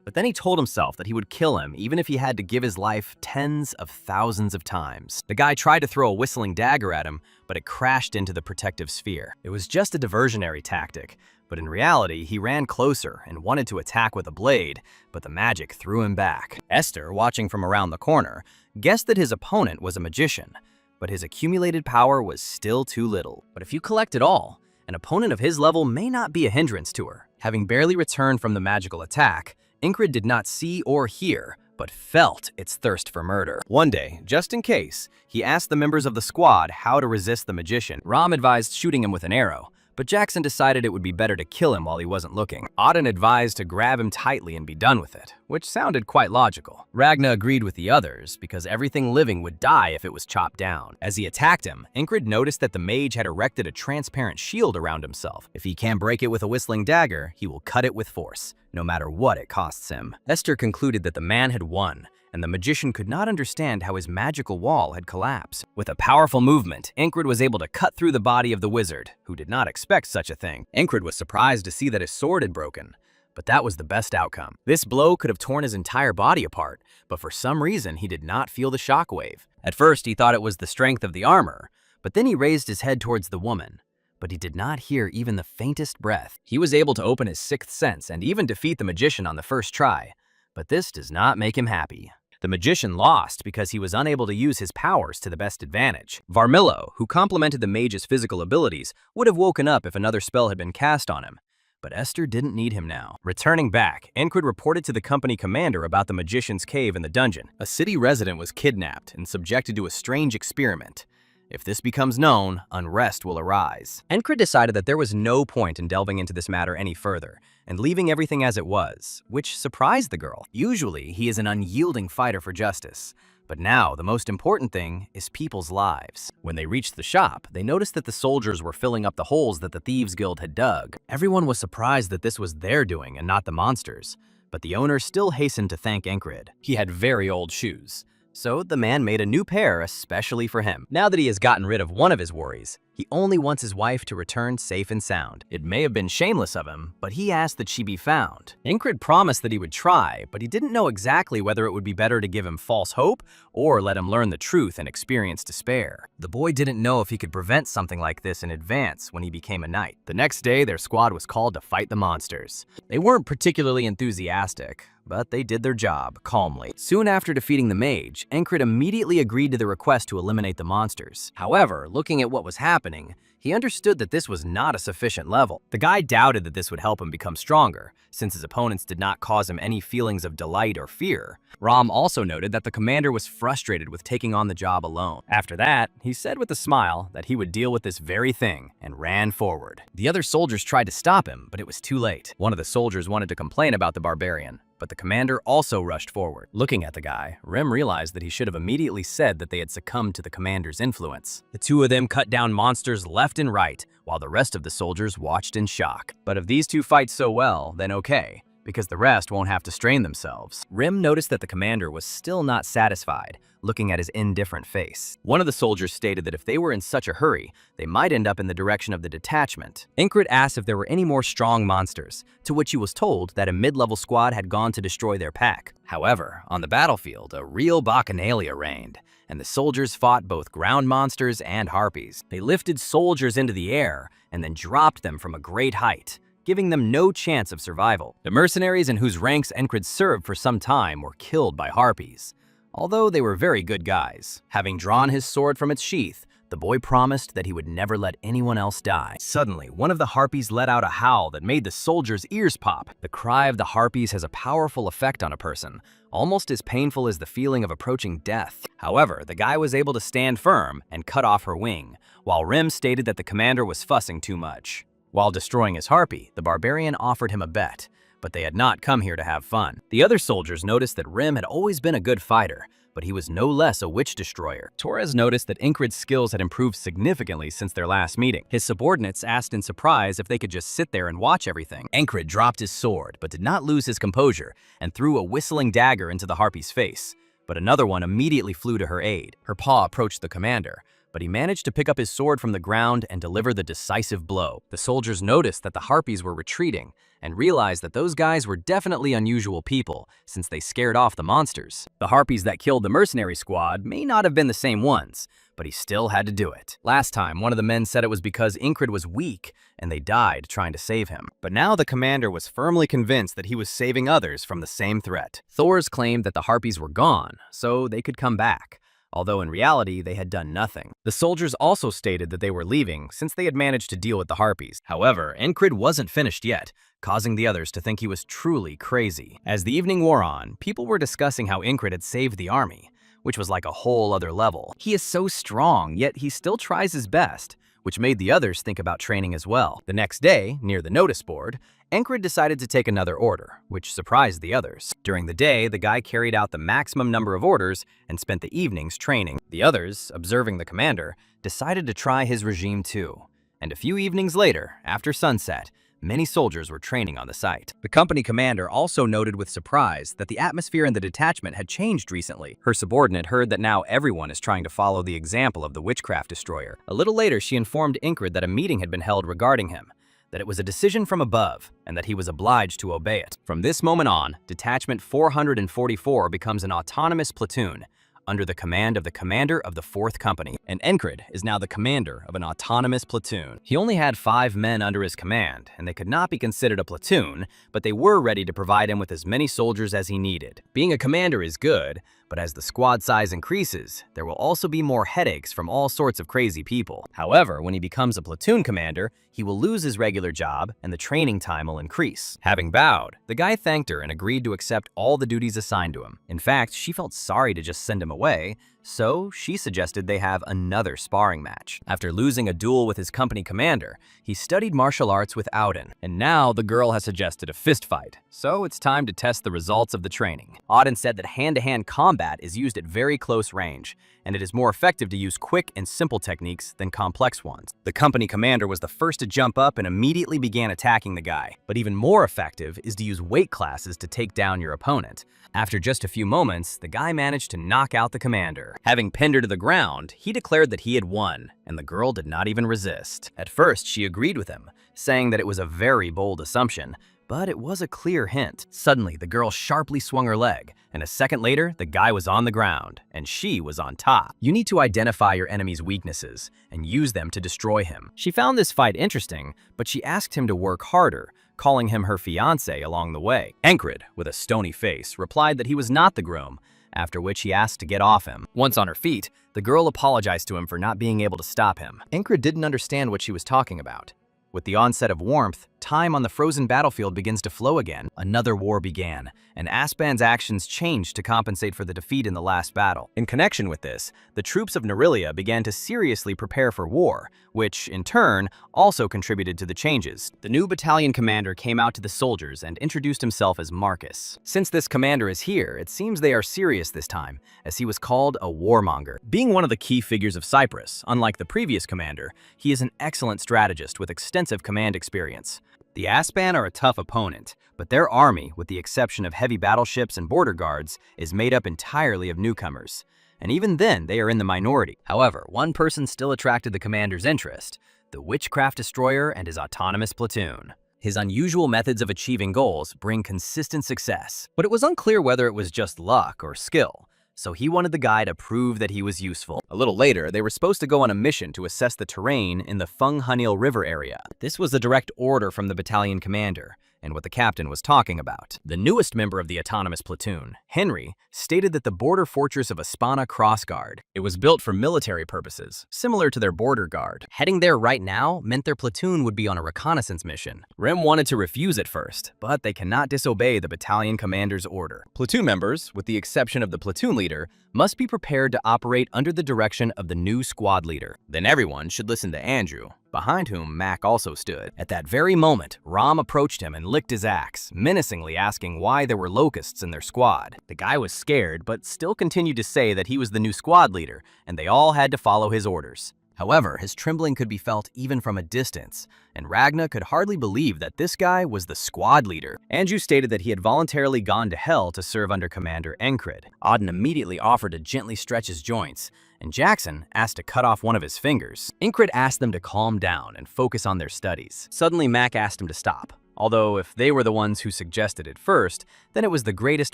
A: But then he told himself that he would kill him even if he had to give his life tens of thousands of times. The guy tried to throw a whistling dagger at him, but it crashed into the protective sphere. It was just a diversionary tactic, but in reality, he ran closer and wanted to attack with a blade, but the magic threw him back. Esther, watching from around the corner, guessed that his opponent was a magician, but his accumulated power was still too little. But if you collect it all, an opponent of his level may not be a hindrance to her. Having barely returned from the magical attack, Incred did not see or hear, but felt its thirst for murder. One day, just in case, he asked the members of the squad how to resist the magician. Rom advised shooting him with an arrow, but Jackson decided it would be better to kill him while he wasn't looking. Auden advised to grab him tightly and be done with it, which sounded quite logical. Ragna agreed with the others because everything living would die if it was chopped down. As he attacked him, Incred noticed that the mage had erected a transparent shield around himself. If he can't break it with a whistling dagger, he will cut it with force, no matter what it costs him. Esther concluded that the man had won, and the magician could not understand how his magical wall had collapsed. With a powerful movement, Incred was able to cut through the body of the wizard, who did not expect such a thing. Incred was surprised to see that his sword had broken, but that was the best outcome. This blow could have torn his entire body apart, but for some reason he did not feel the shockwave. At first he thought it was the strength of the armor, but then he raised his head towards the woman. but he did not hear even the faintest breath. He was able to open his sixth sense and even defeat the magician on the first try, but this does not make him happy. The magician lost because he was unable to use his powers to the best advantage. Varmillo, who complemented the mage's physical abilities, would have woken up if another spell had been cast on him. But Esther didn't need him now. Returning back, Encred reported to the company commander about the magician's cave in the dungeon. A city resident was kidnapped and subjected to a strange experiment. If this becomes known, unrest will arise. Encred decided that there was no point in delving into this matter any further, and leaving everything as it was, which surprised the girl. Usually, he is an unyielding fighter for justice, but now the most important thing is people's lives. When they reached the shop, they noticed that the soldiers were filling up the holes that the Thieves Guild had dug. Everyone was surprised that this was their doing and not the monsters, but the owner still hastened to thank Encred. He had very old shoes, so the man made a new pair especially for him. Now that he has gotten rid of one of his worries, he only wants his wife to return safe and sound. It may have been shameless of him, but he asked that she be found. Encred promised that he would try, but he didn't know exactly whether it would be better to give him false hope or let him learn the truth and experience despair. The boy didn't know if he could prevent something like this in advance when he became a knight. The next day, their squad was called to fight the monsters. They weren't particularly enthusiastic, but they did their job calmly. Soon after defeating the mage, Encred immediately agreed to the request to eliminate the monsters. However, looking at what was happening, he understood that this was not a sufficient level. The guy doubted that this would help him become stronger, since his opponents did not cause him any feelings of delight or fear. Ram also noted that the commander was frustrated with taking on the job alone. After that, he said with a smile that he would deal with this very thing and ran forward. The other soldiers tried to stop him, but it was too late. One of the soldiers wanted to complain about the barbarian, but the commander also rushed forward. Looking at the guy, Rem realized that he should have immediately said that they had succumbed to the commander's influence. The two of them cut down monsters left and right, while the rest of the soldiers watched in shock. But if these two fight so well, then okay, because the rest won't have to strain themselves. Rim noticed that the commander was still not satisfied, looking at his indifferent face. One of the soldiers stated that if they were in such a hurry, they might end up in the direction of the detachment. Encred asked if there were any more strong monsters, to which he was told that a mid-level squad had gone to destroy their pack. However, on the battlefield, a real bacchanalia reigned, and the soldiers fought both ground monsters and harpies. They lifted soldiers into the air and then dropped them from a great height, giving them no chance of survival. The mercenaries in whose ranks Encred served for some time were killed by harpies, although they were very good guys. Having drawn his sword from its sheath, the boy promised that he would never let anyone else die. Suddenly, one of the harpies let out a howl that made the soldiers' ears pop. The cry of the harpies has a powerful effect on a person, almost as painful as the feeling of approaching death. However, the guy was able to stand firm and cut off her wing, while Rim stated that the commander was fussing too much. While destroying his harpy, the barbarian offered him a bet, but they had not come here to have fun. The other soldiers noticed that Rim had always been a good fighter, but he was no less a witch destroyer. Torres noticed that Encred's skills had improved significantly since their last meeting. His subordinates asked in surprise if they could just sit there and watch everything. Encred dropped his sword, but did not lose his composure, and threw a whistling dagger into the harpy's face. But another one immediately flew to her aid. Her paw approached the commander, but he managed to pick up his sword from the ground and deliver the decisive blow. The soldiers noticed that the harpies were retreating and realized that those guys were definitely unusual people since they scared off the monsters. The harpies that killed the mercenary squad may not have been the same ones, but he still had to do it. Last time, one of the men said it was because Encred was weak and they died trying to save him. But now the commander was firmly convinced that he was saving others from the same threat. Thors claimed that the harpies were gone, so they could come back, although in reality they had done nothing. The soldiers also stated that they were leaving since they had managed to deal with the harpies. However, Encred wasn't finished yet, causing the others to think he was truly crazy. As the evening wore on, people were discussing how Encred had saved the army, which was like a whole other level. He is so strong, yet he still tries his best, which made the others think about training as well. The next day, near the notice board, Encred decided to take another order, which surprised the others. During the day, the guy carried out the maximum number of orders and spent the evenings training. The others, observing the commander, decided to try his regime too. And a few evenings later, after sunset, many soldiers were training on the site. The company commander also noted with surprise that the atmosphere in the detachment had changed recently. Her subordinate heard that now everyone is trying to follow the example of the witchcraft destroyer. A little later, she informed Encred that a meeting had been held regarding him, that it was a decision from above, and that he was obliged to obey it. From this moment on, Detachment 444 becomes an autonomous platoon, under the command of the commander of the 4th Company, and Encred is now the commander of an autonomous platoon. He only had 5 men under his command, and they could not be considered a platoon, but they were ready to provide him with as many soldiers as he needed. Being a commander is good, but as the squad size increases, there will also be more headaches from all sorts of crazy people. However, when he becomes a platoon commander, he will lose his regular job and the training time will increase. Having bowed, the guy thanked her and agreed to accept all the duties assigned to him. In fact, she felt sorry to just send him away, so she suggested they have another sparring match. After losing a duel with his company commander, he studied martial arts with Auden, and now the girl has suggested a fist fight. So it's time to test the results of the training. Auden said that hand-to-hand combat is used at very close range, and it is more effective to use quick and simple techniques than complex ones. The company commander was the first to jump up and immediately began attacking the guy. But even more effective is to use weight classes to take down your opponent. After just a few moments, the guy managed to knock out the commander. Having pinned her to the ground, he declared that he had won, and the girl did not even resist. At first, she agreed with him, saying that it was a very bold assumption, but it was a clear hint. Suddenly, the girl sharply swung her leg, and a second later, the guy was on the ground, and she was on top. You need to identify your enemy's weaknesses and use them to destroy him. She found this fight interesting, but she asked him to work harder, calling him her fiancé along the way. Encred, with a stony face, replied that he was not the groom, after which he asked to get off him. Once on her feet, the girl apologized to him for not being able to stop him. Encred didn't understand what she was talking about. With the onset of warmth, time on the frozen battlefield begins to flow again. Another war began, and Aspan's actions changed to compensate for the defeat in the last battle. In connection with this, the troops of Nerilia began to seriously prepare for war, which, in turn, also contributed to the changes. The new battalion commander came out to the soldiers and introduced himself as Marcus. Since this commander is here, it seems they are serious this time, as he was called a warmonger. Being one of the key figures of Cyprus, unlike the previous commander, he is an excellent strategist with extensive command experience. The Aspan are a tough opponent, but their army, with the exception of heavy battleships and border guards, is made up entirely of newcomers. And even then, they are in the minority. However, one person still attracted the commander's interest: the witchcraft destroyer and his autonomous platoon. His unusual methods of achieving goals bring consistent success, but it was unclear whether it was just luck or skill. So he wanted the guy to prove that he was useful. A little later, they were supposed to go on a mission to assess the terrain in the Fenghanil River area. This was a direct order from the battalion commander, and what the captain was talking about. The newest member of the autonomous platoon, Henry, stated that the border fortress of Aspana Crossguard. It was built for military purposes, similar to their border guard. Heading there right now meant their platoon would be on a reconnaissance mission. Rem wanted to refuse at first, but they cannot disobey the battalion commander's order. Platoon members, with the exception of the platoon leader, must be prepared to operate under the direction of the new squad leader. Then everyone should listen to Andrew, behind whom Mac also stood. At that very moment, Ram approached him and licked his axe, menacingly asking why there were locusts in their squad. The guy was scared, but still continued to say that he was the new squad leader, and they all had to follow his orders. However, his trembling could be felt even from a distance, and Ragna could hardly believe that this guy was the squad leader. Andrew stated that he had voluntarily gone to hell to serve under Commander Encred. Auden immediately offered to gently stretch his joints, and Jackson asked to cut off one of his fingers. Encred asked them to calm down and focus on their studies. Suddenly, Mac asked him to stop. Although if they were the ones who suggested it first, then it was the greatest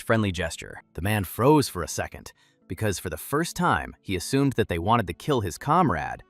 A: friendly gesture. The man froze for a second, because for the first time, he assumed that they wanted to kill his comrade,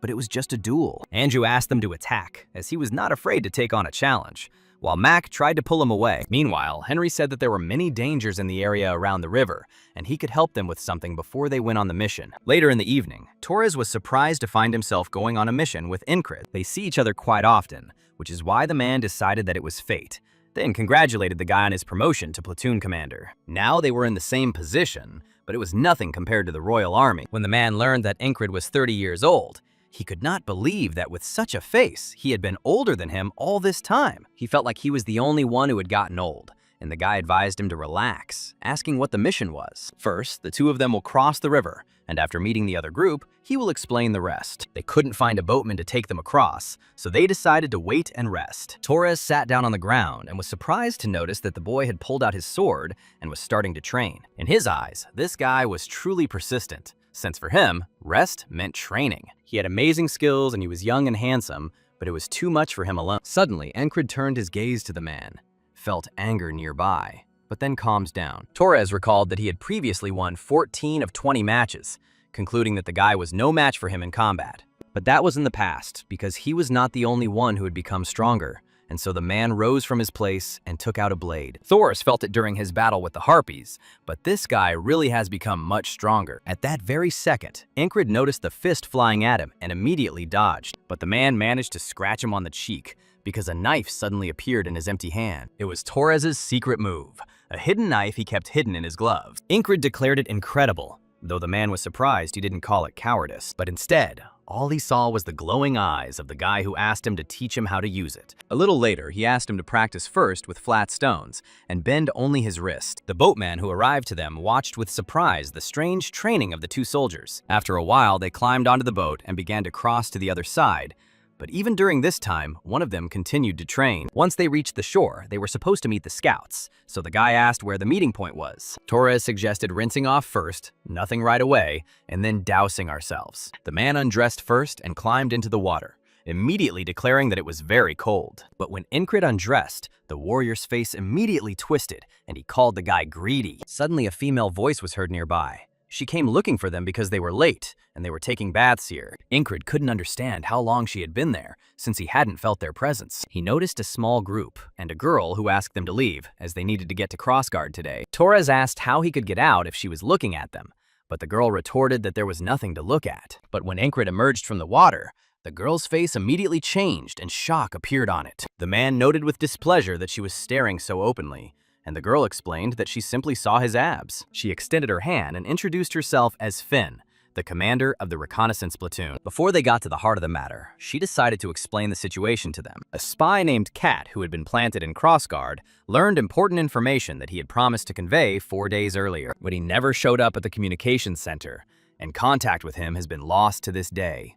A: but it was just a duel. Andrew asked them to attack, as he was not afraid to take on a challenge, while Mac tried to pull him away. Meanwhile, Henry said that there were many dangers in the area around the river, and he could help them with something before they went on the mission. Later in the evening, Torres was surprised to find himself going on a mission with Encred. They see each other quite often, which is why the man decided that it was fate, then congratulated the guy on his promotion to platoon commander. Now they were in the same position, but it was nothing compared to the Royal Army. When the man learned that Encred was 30 years old, he could not believe that with such a face, he had been older than him all this time. He felt like he was the only one who had gotten old, and the guy advised him to relax, asking what the mission was. First, the two of them will cross the river, and after meeting the other group, he will explain the rest. They couldn't find a boatman to take them across, so they decided to wait and rest. Torres sat down on the ground and was surprised to notice that the boy had pulled out his sword and was starting to train. In his eyes, this guy was truly persistent, since for him, rest meant training. He had amazing skills and he was young and handsome, but it was too much for him alone. Suddenly, Encred turned his gaze to the man, felt anger nearby, but then calms down. Torres recalled that he had previously won 14 of 20 matches, concluding that the guy was no match for him in combat. But that was in the past, because he was not the only one who had become stronger, and so the man rose from his place and took out a blade. Thoris felt it during his battle with the Harpies, but this guy really has become much stronger. At that very second, Incred noticed the fist flying at him and immediately dodged, but the man managed to scratch him on the cheek because a knife suddenly appeared in his empty hand. It was Torres's secret move, a hidden knife he kept hidden in his gloves. Incred declared it incredible, though the man was surprised he didn't call it cowardice, but instead, all he saw was the glowing eyes of the guy who asked him to teach him how to use it. A little later, he asked him to practice first with flat stones and bend only his wrist. The boatman who arrived to them watched with surprise the strange training of the two soldiers. After a while, they climbed onto the boat and began to cross to the other side. But even during this time, one of them continued to train. Once they reached the shore, they were supposed to meet the scouts, so the guy asked where the meeting point was. Torres suggested rinsing off first, nothing right away, and then dousing ourselves. The man undressed first and climbed into the water, immediately declaring that it was very cold. But when Incred undressed, the warrior's face immediately twisted, and he called the guy greedy. Suddenly, a female voice was heard nearby. She came looking for them because they were late, and they were taking baths here. Incred couldn't understand how long she had been there, since he hadn't felt their presence. He noticed a small group, and a girl who asked them to leave, as they needed to get to Crossguard today. Torres asked how he could get out if she was looking at them, but the girl retorted that there was nothing to look at. But when Incred emerged from the water, the girl's face immediately changed and shock appeared on it. The man noted with displeasure that she was staring so openly, and the girl explained that she simply saw his abs. She extended her hand and introduced herself as Finn, the commander of the reconnaissance platoon. Before they got to the heart of the matter, she decided to explain the situation to them. A spy named Kat, who had been planted in Crossguard, learned important information that he had promised to convey 4 days earlier, but he never showed up at the communications center, and contact with him has been lost to this day.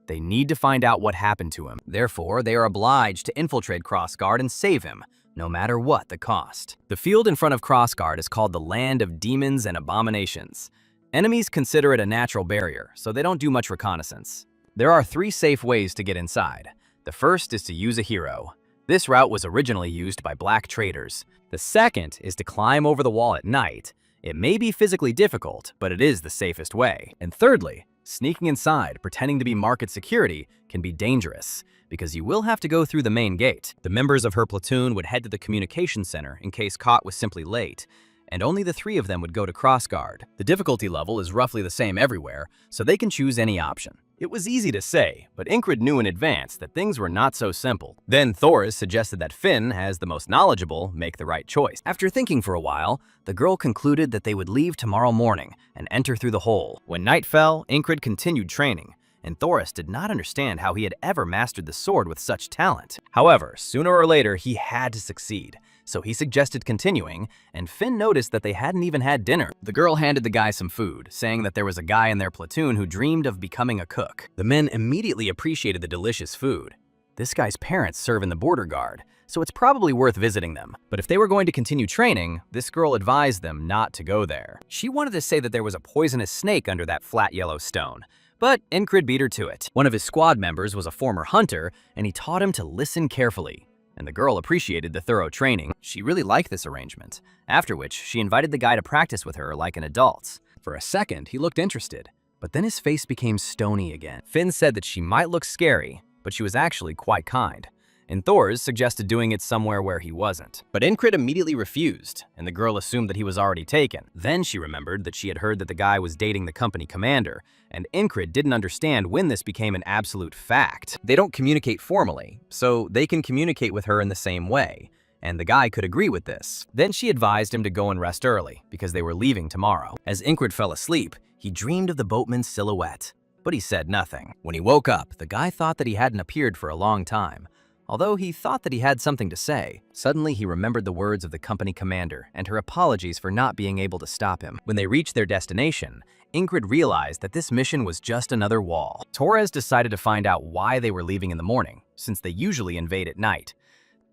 A: They need to find out what happened to him. Therefore, they are obliged to infiltrate Crossguard and save him, no matter what the cost. The field in front of Crossguard is called the Land of Demons and Abominations. Enemies consider it a natural barrier, so they don't do much reconnaissance. There are 3 safe ways to get inside. The first is to use a hero. This route was originally used by black traders. The second is to climb over the wall at night. It may be physically difficult, but it is the safest way. And thirdly, sneaking inside, pretending to be market security, can be dangerous, because you will have to go through the main gate. The members of her platoon would head to the communication center in case Caught was simply late, and only the 3 of them would go to Crossguard. The difficulty level is roughly the same everywhere, so they can choose any option. It was easy to say, but Incred knew in advance that things were not so simple. Then Thoris suggested that Finn, as the most knowledgeable, make the right choice. After thinking for a while, the girl concluded that they would leave tomorrow morning and enter through the hole. When night fell, Incred continued training, and Thoris did not understand how he had ever mastered the sword with such talent. However, sooner or later, he had to succeed, so he suggested continuing, and Finn noticed that they hadn't even had dinner. The girl handed the guy some food, saying that there was a guy in their platoon who dreamed of becoming a cook. The men immediately appreciated the delicious food. This guy's parents serve in the border guard, so it's probably worth visiting them. But if they were going to continue training, this girl advised them not to go there. She wanted to say that there was a poisonous snake under that flat yellow stone, but Incred beat her to it. One of his squad members was a former hunter, and he taught him to listen carefully. And the girl appreciated the thorough training. She really liked this arrangement, after which she invited the guy to practice with her like an adult. For a second, he looked interested, but then his face became stony again. Finn said that she might look scary, but she was actually quite kind, and Thors suggested doing it somewhere where he wasn't. But Incred immediately refused, and the girl assumed that he was already taken. Then she remembered that she had heard that the guy was dating the company commander, and Incred didn't understand when this became an absolute fact. They don't communicate formally, so they can communicate with her in the same way, and the guy could agree with this. Then she advised him to go and rest early, because they were leaving tomorrow. As Incred fell asleep, he dreamed of the boatman's silhouette, but he said nothing. When he woke up, the guy thought that he hadn't appeared for a long time, although he thought that he had something to say. Suddenly, he remembered the words of the company commander and her apologies for not being able to stop him. When they reached their destination, Incred realized that this mission was just another wall. Torres decided to find out why they were leaving in the morning, since they usually invade at night.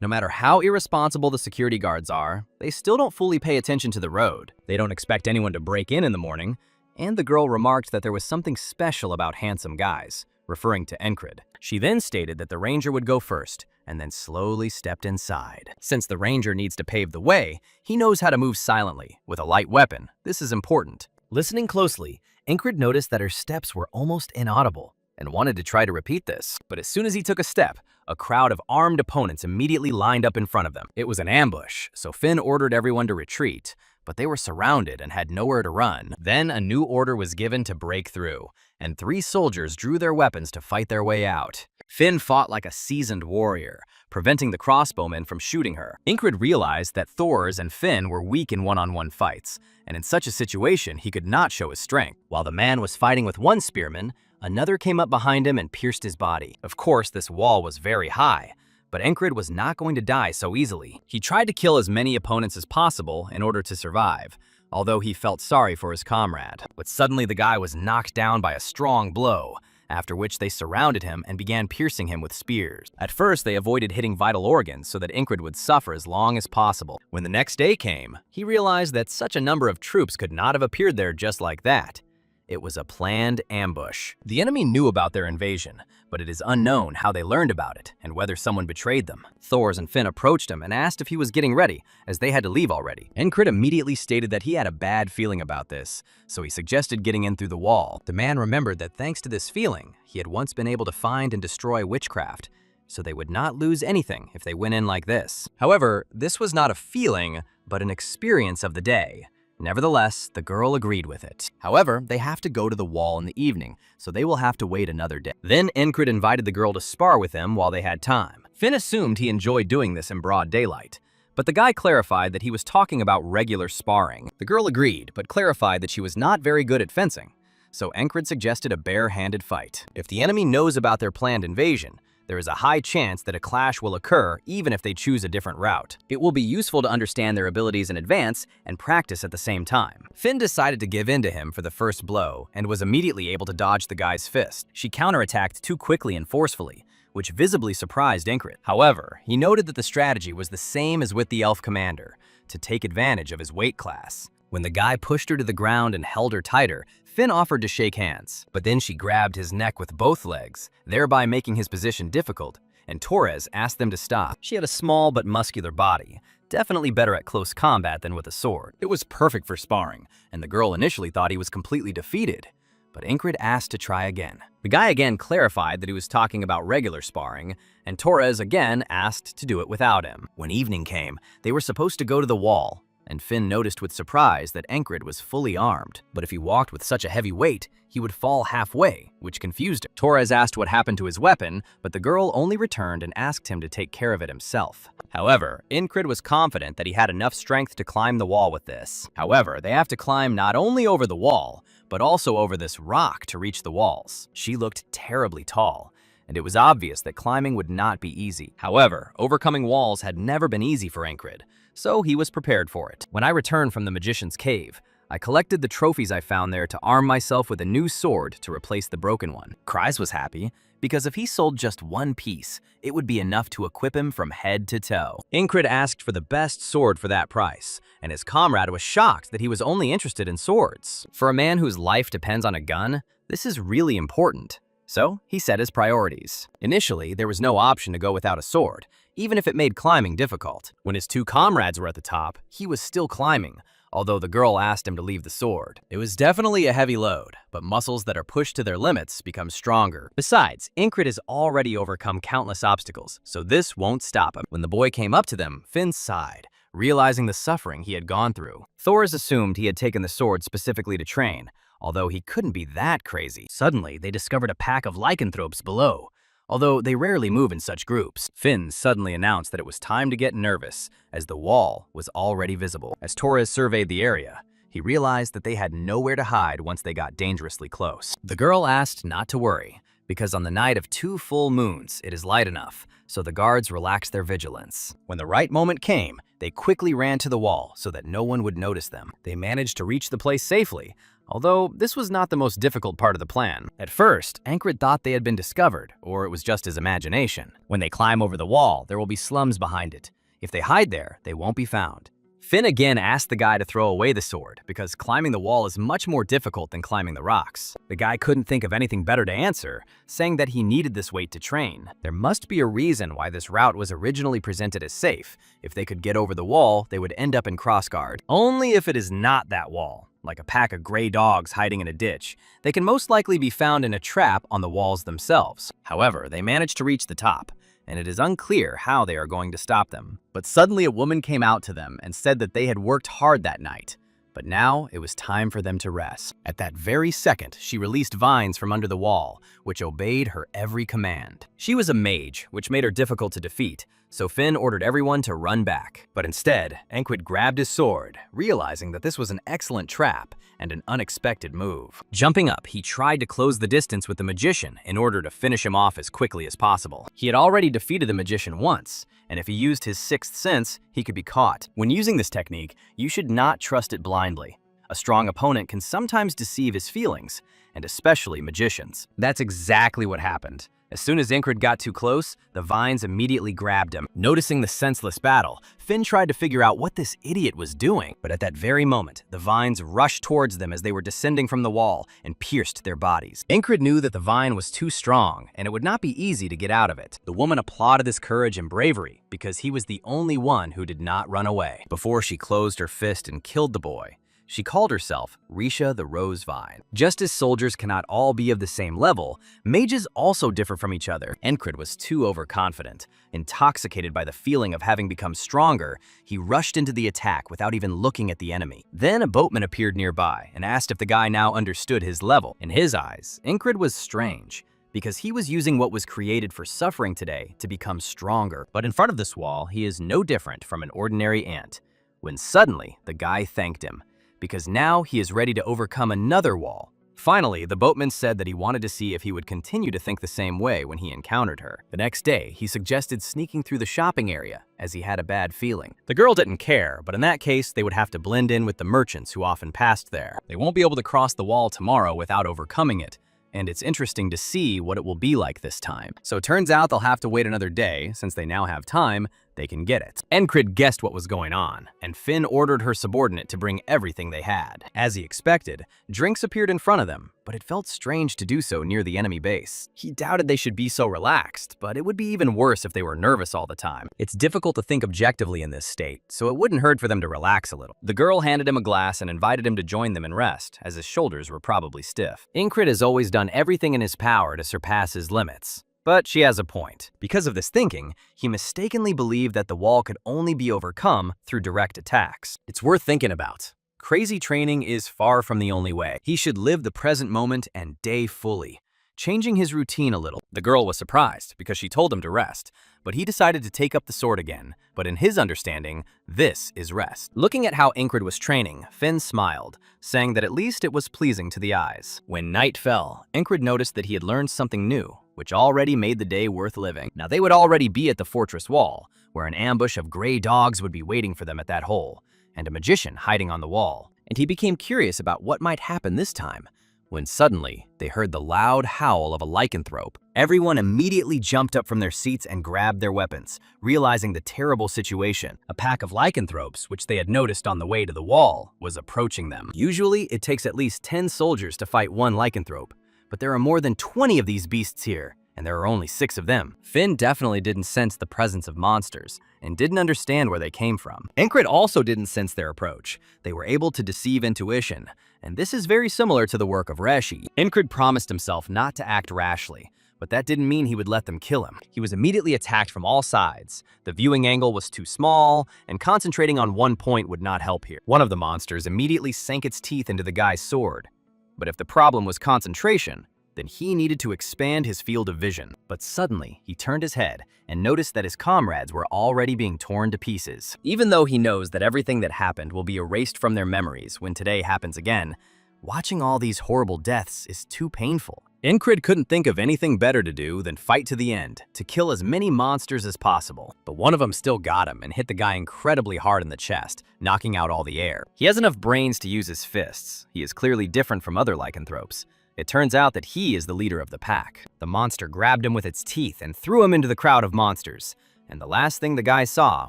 A: No matter how irresponsible the security guards are, they still don't fully pay attention to the road. They don't expect anyone to break in the morning, and the girl remarked that there was something special about handsome guys, referring to Encred. She then stated that the ranger would go first, and then slowly stepped inside. Since the ranger needs to pave the way, he knows how to move silently, with a light weapon. This is important. Listening closely, Encred noticed that her steps were almost inaudible, and wanted to try to repeat this. But as soon as he took a step, a crowd of armed opponents immediately lined up in front of them. It was an ambush, so Finn ordered everyone to retreat, but they were surrounded and had nowhere to run. Then a new order was given to break through, and 3 soldiers drew their weapons to fight their way out. Finn fought like a seasoned warrior, preventing the crossbowmen from shooting her. Encred realized that Thors and Finn were weak in one-on-one fights, and in such a situation he could not show his strength. While the man was fighting with one spearman, another came up behind him and pierced his body. Of course, this wall was very high, but Encred was not going to die so easily. He tried to kill as many opponents as possible in order to survive, although he felt sorry for his comrade. But suddenly the guy was knocked down by a strong blow, after which they surrounded him and began piercing him with spears. At first, they avoided hitting vital organs so that Encred would suffer as long as possible. When the next day came, he realized that such a number of troops could not have appeared there just like that. It was a planned ambush. The enemy knew about their invasion, but it is unknown how they learned about it and whether someone betrayed them. Thors and Finn approached him and asked if he was getting ready, as they had to leave already. Encred immediately stated that he had a bad feeling about this, so he suggested getting in through the wall. The man remembered that thanks to this feeling, he had once been able to find and destroy witchcraft, so they would not lose anything if they went in like this. However, this was not a feeling, but an experience of the day. Nevertheless, the girl agreed with it. However, they have to go to the wall in the evening, so they will have to wait another day. Then Encred invited the girl to spar with him while they had time. Finn assumed he enjoyed doing this in broad daylight, but the guy clarified that he was talking about regular sparring. The girl agreed, but clarified that she was not very good at fencing, so Encred suggested a bare-handed fight. If the enemy knows about their planned invasion, there is a high chance that a clash will occur even if they choose a different route. It will be useful to understand their abilities in advance and practice at the same time. Finn decided to give in to him for the first blow and was immediately able to dodge the guy's fist. She counterattacked too quickly and forcefully, which visibly surprised Encred. However, he noted that the strategy was the same as with the elf commander, to take advantage of his weight class. When the guy pushed her to the ground and held her tighter, Finn offered to shake hands, but then she grabbed his neck with both legs, thereby making his position difficult, and Torres asked them to stop. She had a small but muscular body, definitely better at close combat than with a sword. It was perfect for sparring, and the girl initially thought he was completely defeated, but Encred asked to try again. The guy again clarified that he was talking about regular sparring, and Torres again asked to do it without him. When evening came, they were supposed to go to the wall, and Finn noticed with surprise that Encred was fully armed. But if he walked with such a heavy weight, he would fall halfway, which confused him. Torres asked what happened to his weapon, but the girl only returned and asked him to take care of it himself. However, Encred was confident that he had enough strength to climb the wall with this. However, they have to climb not only over the wall, but also over this rock to reach the walls. She looked terribly tall, and it was obvious that climbing would not be easy. However, overcoming walls had never been easy for Encred, so he was prepared for it. When I returned from the magician's cave, I collected the trophies I found there to arm myself with a new sword to replace the broken one. Kreis was happy, because if he sold just one piece, it would be enough to equip him from head to toe. Encred asked for the best sword for that price, and his comrade was shocked that he was only interested in swords. For a man whose life depends on a gun, this is really important. So he set his priorities. Initially, there was no option to go without a sword, even if it made climbing difficult. When his 2 comrades were at the top, he was still climbing, although the girl asked him to leave the sword. It was definitely a heavy load, but muscles that are pushed to their limits become stronger. Besides, Encred has already overcome countless obstacles, so this won't stop him. When the boy came up to them, Finn sighed, realizing the suffering he had gone through. Thors assumed he had taken the sword specifically to train, although he couldn't be that crazy. Suddenly, they discovered a pack of lycanthropes below, although they rarely move in such groups. Finn suddenly announced that it was time to get nervous, as the wall was already visible. As Torres surveyed the area, he realized that they had nowhere to hide once they got dangerously close. The girl asked not to worry, because on the night of 2 full moons, it is light enough, so the guards relaxed their vigilance. When the right moment came, they quickly ran to the wall so that no one would notice them. They managed to reach the place safely, although this was not the most difficult part of the plan. At first, Encred thought they had been discovered, or it was just his imagination. When they climb over the wall, there will be slums behind it. If they hide there, they won't be found. Finn again asked the guy to throw away the sword, because climbing the wall is much more difficult than climbing the rocks. The guy couldn't think of anything better to answer, saying that he needed this weight to train. There must be a reason why this route was originally presented as safe. If they could get over the wall, they would end up in crossguard. Only if it is not that wall, like a pack of gray dogs hiding in a ditch. They can most likely be found in a trap on the walls themselves. However, they managed to reach the top, and it is unclear how they are going to stop them. But suddenly a woman came out to them and said that they had worked hard that night, but now it was time for them to rest. At that very second, she released vines from under the wall, which obeyed her every command. She was a mage, which made her difficult to defeat, so Finn ordered everyone to run back. But instead, Enquid grabbed his sword, realizing that this was an excellent trap and an unexpected move. Jumping up, he tried to close the distance with the magician in order to finish him off as quickly as possible. He had already defeated the magician once, and if he used his sixth sense, he could be caught. When using this technique, you should not trust it blindly. A strong opponent can sometimes deceive his feelings, and especially magicians. That's exactly what happened. As soon as Ingrid got too close, the vines immediately grabbed him. Noticing the senseless battle, Finn tried to figure out what this idiot was doing. But at that very moment, the vines rushed towards them as they were descending from the wall and pierced their bodies. Ingrid knew that the vine was too strong, and it would not be easy to get out of it. The woman applauded his courage and bravery because he was the only one who did not run away. Before she closed her fist and killed the boy, she called herself Risha the Rose Vine. Just as soldiers cannot all be of the same level, mages also differ from each other. Encred was too overconfident. Intoxicated by the feeling of having become stronger, he rushed into the attack without even looking at the enemy. Then a boatman appeared nearby and asked if the guy now understood his level. In his eyes, Encred was strange, because he was using what was created for suffering today to become stronger. But in front of this wall, he is no different from an ordinary ant. When suddenly, the guy thanked him, because now he is ready to overcome another wall. Finally, the boatman said that he wanted to see if he would continue to think the same way when he encountered her. The next day, he suggested sneaking through the shopping area, as he had a bad feeling. The girl didn't care, but in that case, they would have to blend in with the merchants who often passed there. They won't be able to cross the wall tomorrow without overcoming it, and it's interesting to see what it will be like this time. So it turns out they'll have to wait another day. Since they now have time, they can get it. Encred guessed what was going on, and Finn ordered her subordinate to bring everything they had. As he expected, drinks appeared in front of them, but it felt strange to do so near the enemy base. He doubted they should be so relaxed, but it would be even worse if they were nervous all the time. It's difficult to think objectively in this state, so it wouldn't hurt for them to relax a little. The girl handed him a glass and invited him to join them and rest, as his shoulders were probably stiff. Encred has always done everything in his power to surpass his limits. But she has a point. Because of this thinking, he mistakenly believed that the wall could only be overcome through direct attacks. It's worth thinking about. Crazy training is far from the only way. He should live the present moment and day fully, changing his routine a little. The girl was surprised because she told him to rest, but he decided to take up the sword again. But in his understanding, this is rest. Looking at how Ingrid was training, Finn smiled, saying that at least it was pleasing to the eyes. When night fell, Ingrid noticed that he had learned something new, which already made the day worth living. Now they would already be at the fortress wall, where an ambush of gray dogs would be waiting for them at that hole, and a magician hiding on the wall. And he became curious about what might happen this time, when suddenly they heard the loud howl of a lycanthrope. Everyone immediately jumped up from their seats and grabbed their weapons, realizing the terrible situation. A pack of lycanthropes, which they had noticed on the way to the wall, was approaching them. Usually, it takes at least 10 soldiers to fight one lycanthrope, but there are more than 20 of these beasts here, and there are only 6 of them. Finn definitely didn't sense the presence of monsters, and didn't understand where they came from. Encred also didn't sense their approach. They were able to deceive intuition, and this is very similar to the work of Reshi. Encred promised himself not to act rashly, but that didn't mean he would let them kill him. He was immediately attacked from all sides. The viewing angle was too small, and concentrating on one point would not help here. One of the monsters immediately sank its teeth into the guy's sword. But if the problem was concentration, then he needed to expand his field of vision. But suddenly, he turned his head and noticed that his comrades were already being torn to pieces. Even though he knows that everything that happened will be erased from their memories when today happens again, watching all these horrible deaths is too painful. Encred couldn't think of anything better to do than fight to the end, to kill as many monsters as possible. But one of them still got him and hit the guy incredibly hard in the chest, knocking out all the air. He has enough brains to use his fists. He is clearly different from other lycanthropes. It turns out that he is the leader of the pack. The monster grabbed him with its teeth and threw him into the crowd of monsters. and the last thing the guy saw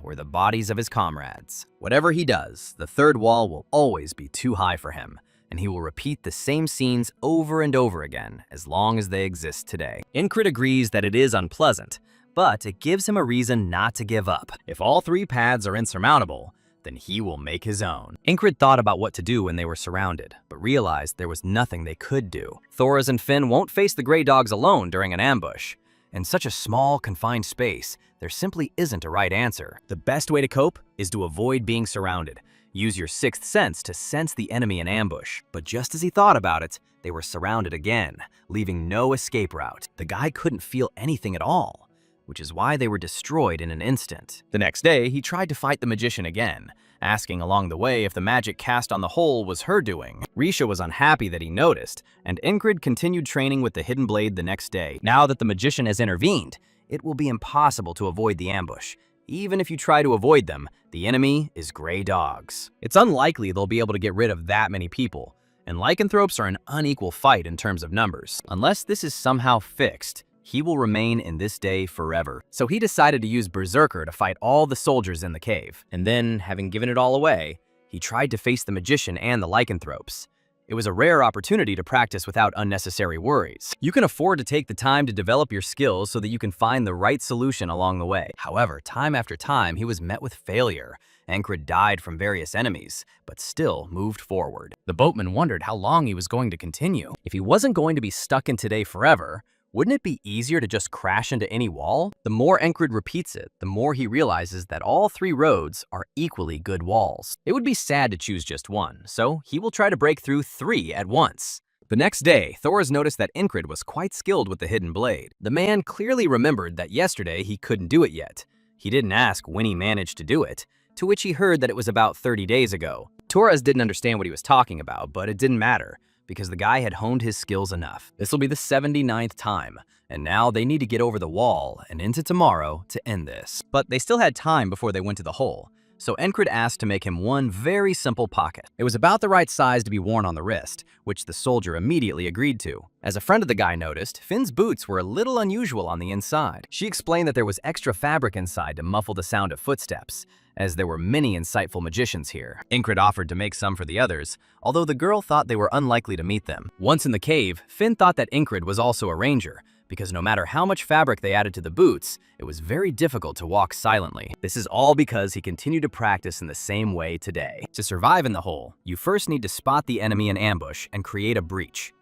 A: were the bodies of his comrades. Whatever he does, the third wall will always be too high for him, and he will repeat the same scenes over and over again as long as they exist today. Incrid agrees that it is unpleasant, but it gives him a reason not to give up. If all three paths are insurmountable, then he will make his own. Incrid thought about what to do when they were surrounded, but realized there was nothing they could do. Thoras and Finn won't face the Grey Dogs alone during an ambush. In such a small, confined space, there simply isn't a right answer. The best way to cope is to avoid being surrounded. Use your sixth sense to sense the enemy in ambush. But just as he thought about it, they were surrounded again, leaving no escape route. The guy couldn't feel anything at all, which is why they were destroyed in an instant. The next day, he tried to fight the magician again, asking along the way if the magic cast on the hole was her doing. Risha was unhappy that he noticed, and Incrid continued training with the hidden blade the next day. Now that the magician has intervened, it will be impossible to avoid the ambush. Even if you try to avoid them, the enemy is Grey Dogs. It's unlikely they'll be able to get rid of that many people, and lycanthropes are an unequal fight in terms of numbers. Unless this is somehow fixed, he will remain in this day forever. So he decided to use Berserker to fight all the soldiers in the cave. And then, having given it all away, he tried to face the magician and the lycanthropes. It was a rare opportunity to practice without unnecessary worries. You can afford to take the time to develop your skills so that you can find the right solution along the way. However, time after time, he was met with failure. Incrid died from various enemies, but still moved forward. The boatman wondered how long he was going to continue. If he wasn't going to be stuck in today forever, wouldn't it be easier to just crash into any wall? The more Incrid repeats it, the more he realizes that all three roads are equally good walls. It would be sad to choose just one, so he will try to break through three at once. The next day, Thoras noticed that Incrid was quite skilled with the hidden blade. The man clearly remembered that yesterday he couldn't do it yet. He didn't ask when he managed to do it, to which he heard that it was about 30 days ago. Thoras didn't understand what he was talking about, but it didn't matter, because the guy had honed his skills enough. This will be the 79th time, and now they need to get over the wall and into tomorrow to end this. But they still had time before they went to the hole, so Incrid asked to make him one very simple pocket. It was about the right size to be worn on the wrist, which the soldier immediately agreed to. As a friend of the guy noticed, Finn's boots were a little unusual on the inside. She explained that there was extra fabric inside to muffle the sound of footsteps, as there were many insightful magicians here. Incrid offered to make some for the others, although the girl thought they were unlikely to meet them. Once in the cave, Finn thought that Incrid was also a ranger, because no matter how much fabric they added to the boots, it was very difficult to walk silently. This is all because he continued to practice in the same way today. To survive in the hole, you first need to spot the enemy in ambush and create a breach.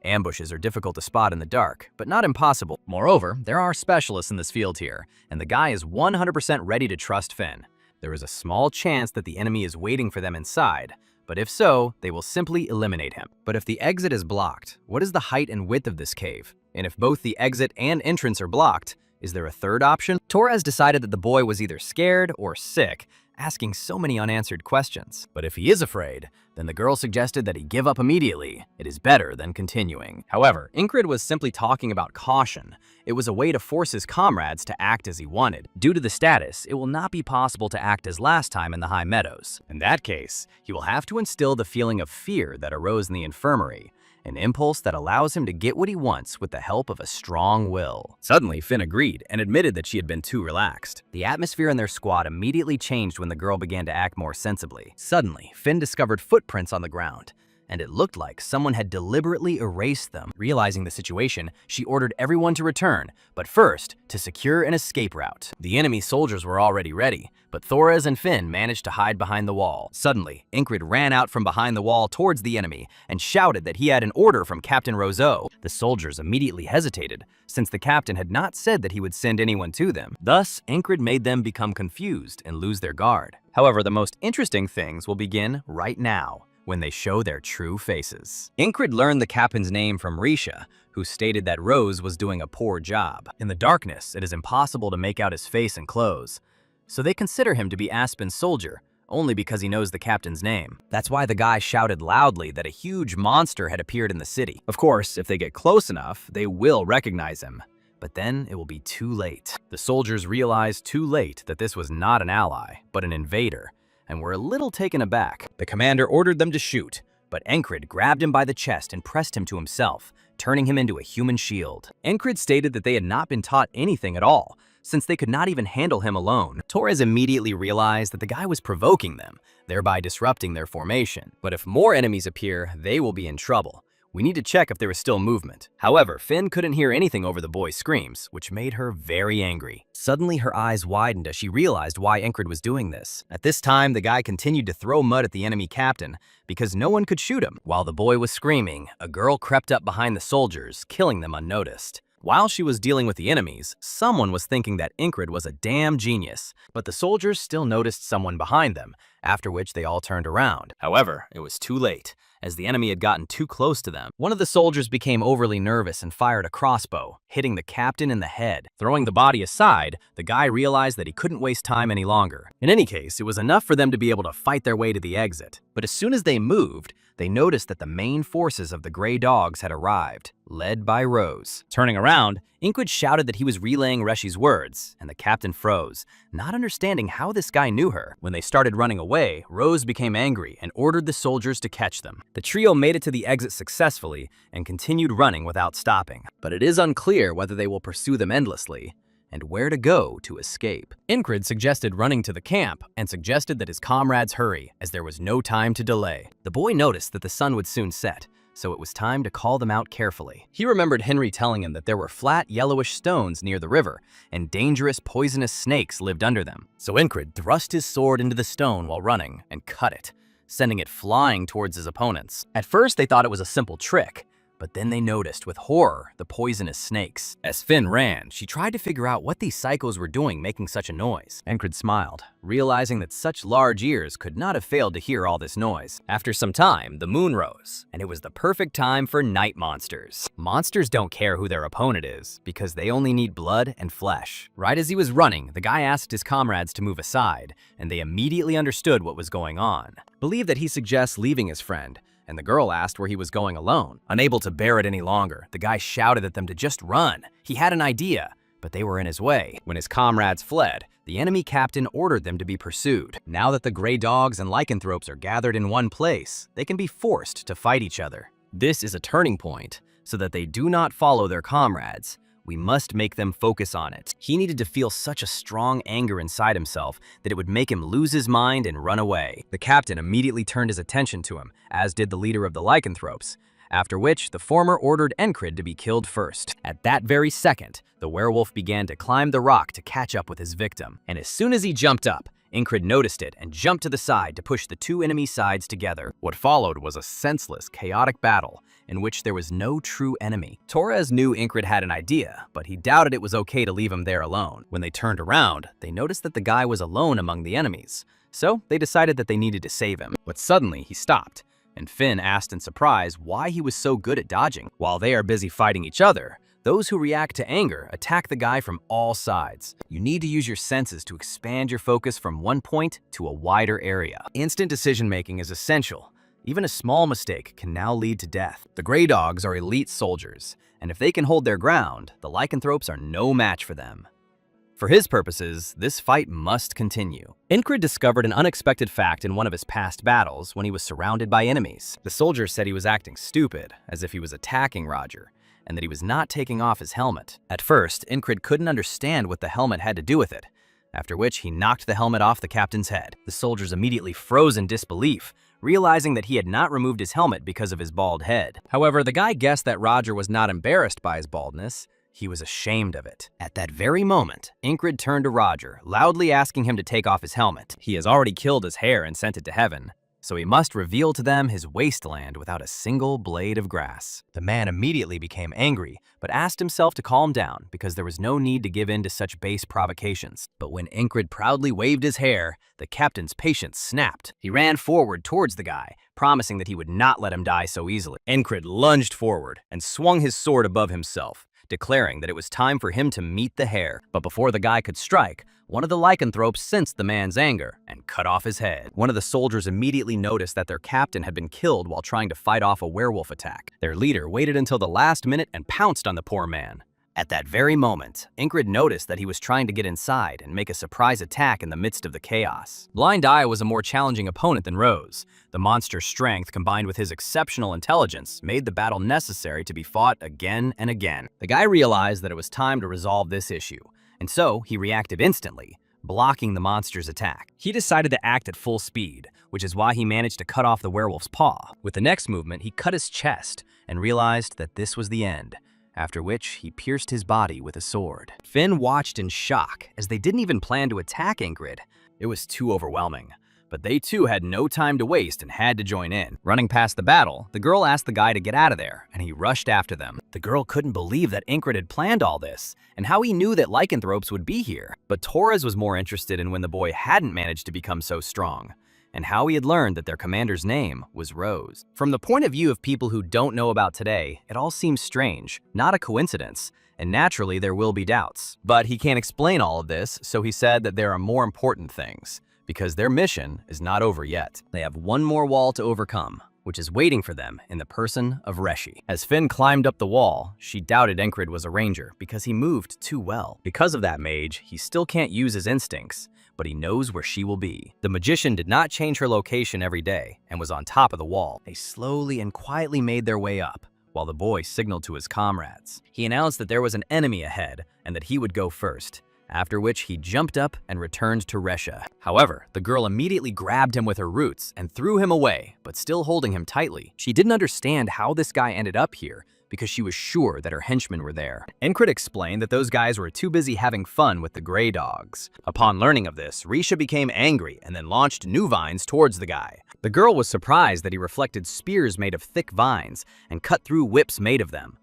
A: Ambushes are difficult to spot in the dark, but not impossible. Moreover, there are specialists in this field here, and the guy is 100% ready to trust Finn. There is a small chance that the enemy is waiting for them inside, but if so, they will simply eliminate him. But if the exit is blocked, what is the height and width of this cave? And if both the exit and entrance are blocked, is there a third option? Torres decided that the boy was either scared or sick, asking so many unanswered questions. But if he is afraid, then the girl suggested that he give up immediately. It is better than continuing. However, Incrid was simply talking about caution. It was a way to force his comrades to act as he wanted. Due to the status, it will not be possible to act as last time in the High Meadows. In that case, he will have to instill the feeling of fear that arose in the infirmary, an impulse that allows him to get what he wants with the help of a strong will. Suddenly, Finn agreed and admitted that she had been too relaxed. The atmosphere in their squad immediately changed when the girl began to act more sensibly. Suddenly, Finn discovered footprints on the ground, and it looked like someone had deliberately erased them. Realizing the situation, she ordered everyone to return, but first, to secure an escape route. The enemy soldiers were already ready, but Thoras and Finn managed to hide behind the wall. Suddenly, Incrid ran out from behind the wall towards the enemy and shouted that he had an order from Captain Roseau. The soldiers immediately hesitated, since the captain had not said that he would send anyone to them. Thus, Incrid made them become confused and lose their guard. However, the most interesting things will begin right now, when they show their true faces. Incrid learned the captain's name from Risha, who stated that Rose was doing a poor job. In the darkness, it is impossible to make out his face and clothes, so they consider him to be Aspen's soldier, only because he knows the captain's name. That's why the guy shouted loudly that a huge monster had appeared in the city. Of course, if they get close enough, they will recognize him, but then it will be too late. The soldiers realized too late that this was not an ally, but an invader, and were a little taken aback. The commander ordered them to shoot, but Incrid grabbed him by the chest and pressed him to himself, turning him into a human shield. Incrid stated that they had not been taught anything at all, since they could not even handle him alone. Torres immediately realized that the guy was provoking them, thereby disrupting their formation. But if more enemies appear, they will be in trouble. We need to check if there is still movement. However, Finn couldn't hear anything over the boy's screams, which made her very angry. Suddenly, her eyes widened as she realized why Incred was doing this. At this time, the guy continued to throw mud at the enemy captain because no one could shoot him. While the boy was screaming, a girl crept up behind the soldiers, killing them unnoticed. While she was dealing with the enemies, someone was thinking that Incred was a damn genius, but the soldiers still noticed someone behind them, after which they all turned around. However, it was too late, as the enemy had gotten too close to them. One of the soldiers became overly nervous and fired a crossbow, hitting the captain in the head. Throwing the body aside, the guy realized that he couldn't waste time any longer. In any case, it was enough for them to be able to fight their way to the exit. But as soon as they moved, they noticed that the main forces of the Grey Dogs had arrived, led by Rose. Turning around, Incred shouted that he was relaying Reshi's words, and the captain froze, not understanding how this guy knew her. When they started running away, Rose became angry and ordered the soldiers to catch them. The trio made it to the exit successfully and continued running without stopping. But it is unclear whether they will pursue them endlessly, and where to go to escape. Incred suggested running to the camp and suggested that his comrades hurry, as there was no time to delay. The boy noticed that the sun would soon set, so it was time to call them out carefully. He remembered Henry telling him that there were flat, yellowish stones near the river, and dangerous, poisonous snakes lived under them. So Incred thrust his sword into the stone while running and cut it, sending it flying towards his opponents. At first, they thought it was a simple trick, but then they noticed with horror the poisonous snakes. As Finn ran, she tried to figure out what these psychos were doing making such a noise. Incred smiled, realizing that such large ears could not have failed to hear all this noise. After some time, the moon rose, and it was the perfect time for night monsters. Monsters don't care who their opponent is, because they only need blood and flesh. Right as he was running, the guy asked his comrades to move aside, and they immediately understood what was going on. Believed that he suggests leaving his friend, and the girl asked where he was going alone. Unable to bear it any longer, the guy shouted at them to just run. He had an idea, but they were in his way. When his comrades fled, the enemy captain ordered them to be pursued. Now that the Grey Dogs and lycanthropes are gathered in one place, they can be forced to fight each other. This is a turning point, so that they do not follow their comrades. We must make them focus on it. He needed to feel such a strong anger inside himself that it would make him lose his mind and run away. The captain immediately turned his attention to him, as did the leader of the lycanthropes, after which the former ordered Incred to be killed first. At that very second, the werewolf began to climb the rock to catch up with his victim, and as soon as he jumped up, Incred noticed it and jumped to the side to push the two enemy sides together. What followed was a senseless, chaotic battle in which there was no true enemy. Torres knew Incred had an idea, but he doubted it was okay to leave him there alone. When they turned around, they noticed that the guy was alone among the enemies, so they decided that they needed to save him. But suddenly, he stopped, and Finn asked in surprise why he was so good at dodging. While they are busy fighting each other, those who react to anger attack the guy from all sides. You need to use your senses to expand your focus from one point to a wider area. Instant decision-making is essential. Even a small mistake can now lead to death. The Grey Dogs are elite soldiers, and if they can hold their ground, the lycanthropes are no match for them. For his purposes, this fight must continue. Incred discovered an unexpected fact in one of his past battles when he was surrounded by enemies. The soldier said he was acting stupid, as if he was attacking Roger, and that he was not taking off his helmet. At first, Incred couldn't understand what the helmet had to do with it, after which he knocked the helmet off the captain's head. The soldiers immediately froze in disbelief, realizing that he had not removed his helmet because of his bald head. However, the guy guessed that Roger was not embarrassed by his baldness. He was ashamed of it. At that very moment, Incred turned to Roger, loudly asking him to take off his helmet. He has already killed his hair and sent it to heaven, so he must reveal to them his wasteland without a single blade of grass. The man immediately became angry, but asked himself to calm down because there was no need to give in to such base provocations. But when Incred proudly waved his hair, the captain's patience snapped. He ran forward towards the guy, promising that he would not let him die so easily. Incred lunged forward and swung his sword above himself, declaring that it was time for him to meet the hare. But before the guy could strike, one of the lycanthropes sensed the man's anger and cut off his head. One of the soldiers immediately noticed that their captain had been killed while trying to fight off a werewolf attack. Their leader waited until the last minute and pounced on the poor man. At that very moment, Incred noticed that he was trying to get inside and make a surprise attack in the midst of the chaos. Blind Eye was a more challenging opponent than Rose. The monster's strength combined with his exceptional intelligence made the battle necessary to be fought again and again. The guy realized that it was time to resolve this issue, and so he reacted instantly, blocking the monster's attack. He decided to act at full speed, which is why he managed to cut off the werewolf's paw. With the next movement, he cut his chest and realized that this was the end, after which he pierced his body with a sword. Finn watched in shock, as they didn't even plan to attack Ingrid. It was too overwhelming. But they too had no time to waste and had to join in. Running past the battle, the girl asked the guy to get out of there, and he rushed after them. The girl couldn't believe that Ingrid had planned all this, and how he knew that lycanthropes would be here. But Torres was more interested in when the boy hadn't managed to become so strong, and how he had learned that their commander's name was Rose. From the point of view of people who don't know about today, it all seems strange, not a coincidence, and naturally there will be doubts. But he can't explain all of this, so he said that there are more important things, because their mission is not over yet. They have one more wall to overcome, which is waiting for them in the person of Reshi. As Finn climbed up the wall, she doubted Ingrid was a ranger because he moved too well. Because of that mage, he still can't use his instincts, but he knows where she will be. The magician did not change her location every day and was on top of the wall. They slowly and quietly made their way up, while the boy signaled to his comrades. He announced that there was an enemy ahead and that he would go first, after which he jumped up and returned to Resha. However, the girl immediately grabbed him with her roots and threw him away, but still holding him tightly. She didn't understand how this guy ended up here because she was sure that her henchmen were there. Encred explained that those guys were too busy having fun with the gray dogs. Upon learning of this, Risha became angry and then launched new vines towards the guy. The girl was surprised that he reflected spears made of thick vines and cut through whips made of them.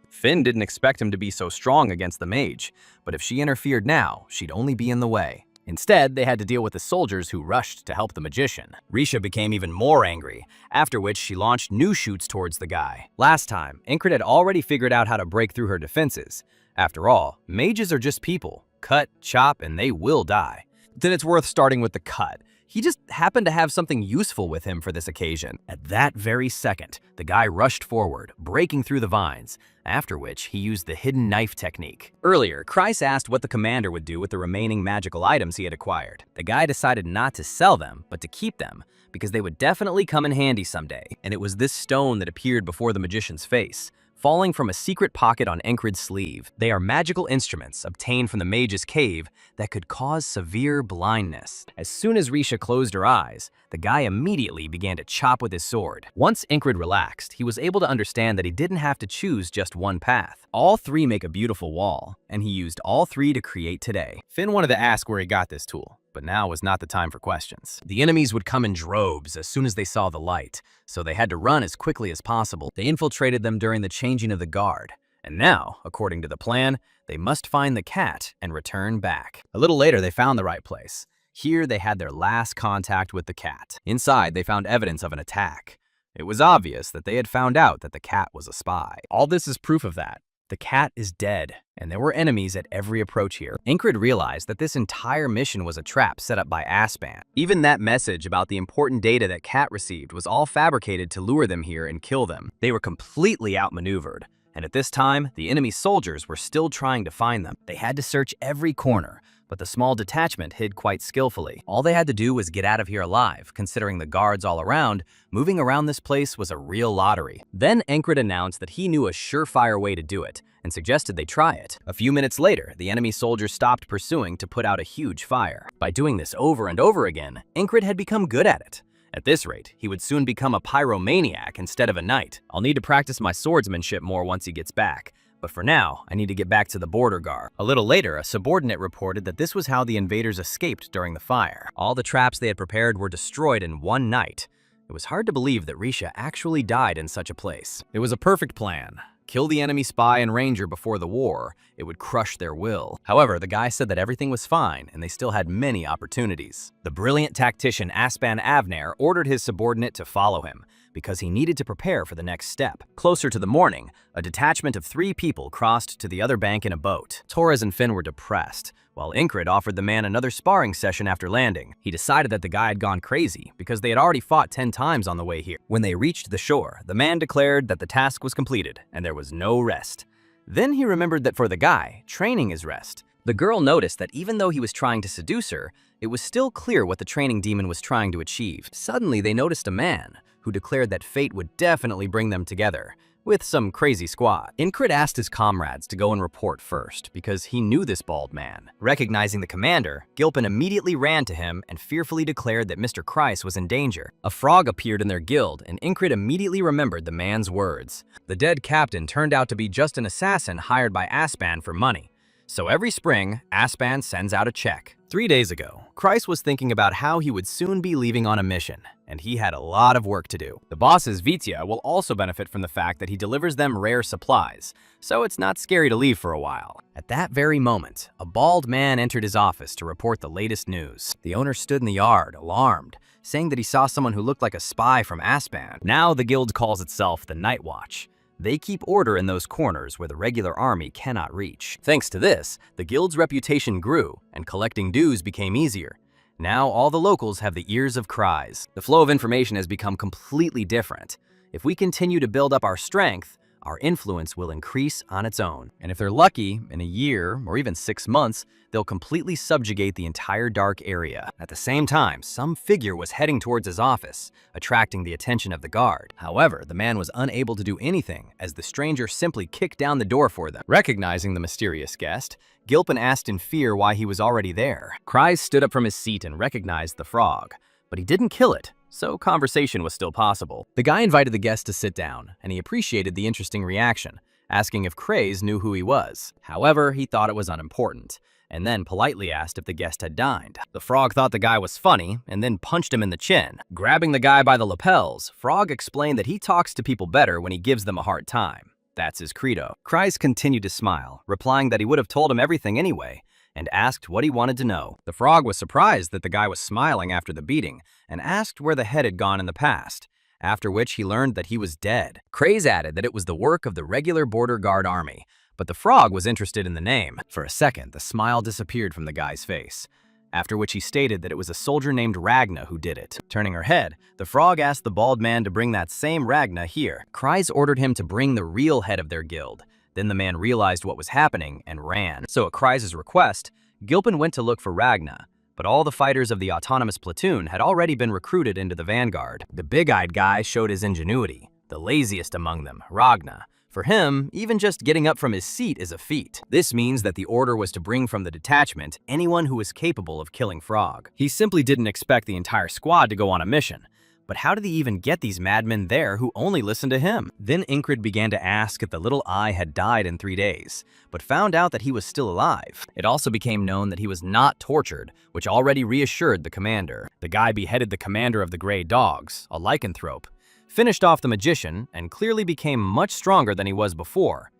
A: Finn didn't expect him to be so strong against the mage, but if she interfered now, she'd only be in the way. Instead, they had to deal with the soldiers who rushed to help the magician. Risha became even more angry, after which she launched new shoots towards the guy. Last time, Ingrid had already figured out how to break through her defenses. After all, mages are just people. Cut, chop, and they will die. Then it's worth starting with the cut. He just happened to have something useful with him for this occasion. At that very second, the guy rushed forward, breaking through the vines, after which he used the hidden knife technique. Earlier, Kreis asked what the commander would do with the remaining magical items he had acquired. The guy decided not to sell them, but to keep them, because they would definitely come in handy someday. And it was this stone that appeared before the magician's face, falling from a secret pocket on Encred's sleeve. They are magical instruments obtained from the mage's cave that could cause severe blindness. As soon as Risha closed her eyes, the guy immediately began to chop with his sword. Once Encred relaxed, he was able to understand that he didn't have to choose just one path. All three make a beautiful wall, and he used all three to create today. Finn wanted to ask where he got this tool, but now was not the time for questions. The enemies would come in droves as soon as they saw the light, so they had to run as quickly as possible. They infiltrated them during the changing of the guard, and now, according to the plan, they must find the cat and return back. A little later, they found the right place. Here, they had their last contact with the cat. Inside, they found evidence of an attack. It was obvious that they had found out that the cat was a spy. All this is proof of that. The cat is dead, and there were enemies at every approach here. Ingrid realized that this entire mission was a trap set up by Aspan. Even that message about the important data that Cat received was all fabricated to lure them here and kill them. They were completely outmaneuvered, and at this time, the enemy soldiers were still trying to find them. They had to search every corner, but the small detachment hid quite skillfully. All they had to do was get out of here alive, considering the guards all around. Moving around this place was a real lottery. Then Encred announced that he knew a surefire way to do it, and suggested they try it. A few minutes later, the enemy soldiers stopped pursuing to put out a huge fire. By doing this over and over again, Encred had become good at it. At this rate, he would soon become a pyromaniac instead of a knight. I'll need to practice my swordsmanship more once he gets back. But for now, I need to get back to the border guard. A little later, a subordinate reported that this was how the invaders escaped during the fire. All the traps they had prepared were destroyed in one night. It was hard to believe that Risha actually died in such a place. It was a perfect plan. Kill the enemy spy and ranger before the war. It would crush their will. However, the guy said that everything was fine and they still had many opportunities. The brilliant tactician Aspan Avner ordered his subordinate to follow him, because he needed to prepare for the next step. Closer to the morning, a detachment of 3 people crossed to the other bank in a boat. Torres and Finn were depressed, while Ingrid offered the man another sparring session after landing. He decided that the guy had gone crazy because they had already fought 10 times on the way here. When they reached the shore, the man declared that the task was completed and there was no rest. Then he remembered that for the guy, training is rest. The girl noticed that even though he was trying to seduce her, it was still clear what the training demon was trying to achieve. Suddenly, they noticed a man who declared that fate would definitely bring them together, with some crazy squad. Incrid asked his comrades to go and report first, because he knew this bald man. Recognizing the commander, Gilpin immediately ran to him and fearfully declared that Mr. Kreis was in danger. A frog appeared in their guild, and Incrid immediately remembered the man's words. The dead captain turned out to be just an assassin hired by Aspan for money. So every spring, Aspan sends out a check. 3 days ago, Kreis was thinking about how he would soon be leaving on a mission, and he had a lot of work to do. The bosses Vitya will also benefit from the fact that he delivers them rare supplies, so it's not scary to leave for a while. At that very moment, a bald man entered his office to report the latest news. The owner stood in the yard, alarmed, saying that he saw someone who looked like a spy from Aspan. Now the guild calls itself the Night Watch. They keep order in those corners where the regular army cannot reach. Thanks to this, the guild's reputation grew, and collecting dues became easier. Now all the locals have the ears of Kreis. The flow of information has become completely different. If we continue to build up our strength, our influence will increase on its own. And if they're lucky, in a year or even 6 months, they'll completely subjugate the entire dark area. At the same time, some figure was heading towards his office, attracting the attention of the guard. However, the man was unable to do anything, as the stranger simply kicked down the door for them. Recognizing the mysterious guest, Gilpin asked in fear why he was already there. Kreis stood up from his seat and recognized the frog, but he didn't kill it, so conversation was still possible. The guy invited the guest to sit down, and he appreciated the interesting reaction, asking if Kreis knew who he was. However, he thought it was unimportant, and then politely asked if the guest had dined. The frog thought the guy was funny, and then punched him in the chin. Grabbing the guy by the lapels, Frog explained that he talks to people better when he gives them a hard time. That's his credo. Kreis continued to smile, replying that he would have told him everything anyway, and asked what he wanted to know. The frog was surprised that the guy was smiling after the beating, and asked where the head had gone in the past, after which he learned that he was dead. Kreis added that it was the work of the regular border guard army, but the frog was interested in the name. For a second, the smile disappeared from the guy's face, after which he stated that it was a soldier named Ragna who did it. Turning her head, the frog asked the bald man to bring that same Ragna here. Kreis ordered him to bring the real head of their guild. Then the man realized what was happening and ran. So at Kreis' request, Gilpin went to look for Ragna, but all the fighters of the autonomous platoon had already been recruited into the vanguard. The big-eyed guy showed his ingenuity, the laziest among them, Ragna. For him, even just getting up from his seat is a feat. This means that the order was to bring from the detachment anyone who was capable of killing Frog. He simply didn't expect the entire squad to go on a mission. But how did he even get these madmen there who only listened to him? Then Incrid began to ask if the little eye had died in 3 days, but found out that he was still alive. It also became known that he was not tortured, which already reassured the commander. The guy beheaded the commander of the Grey Dogs, a lycanthrope, finished off the magician, and clearly became much stronger than he was before.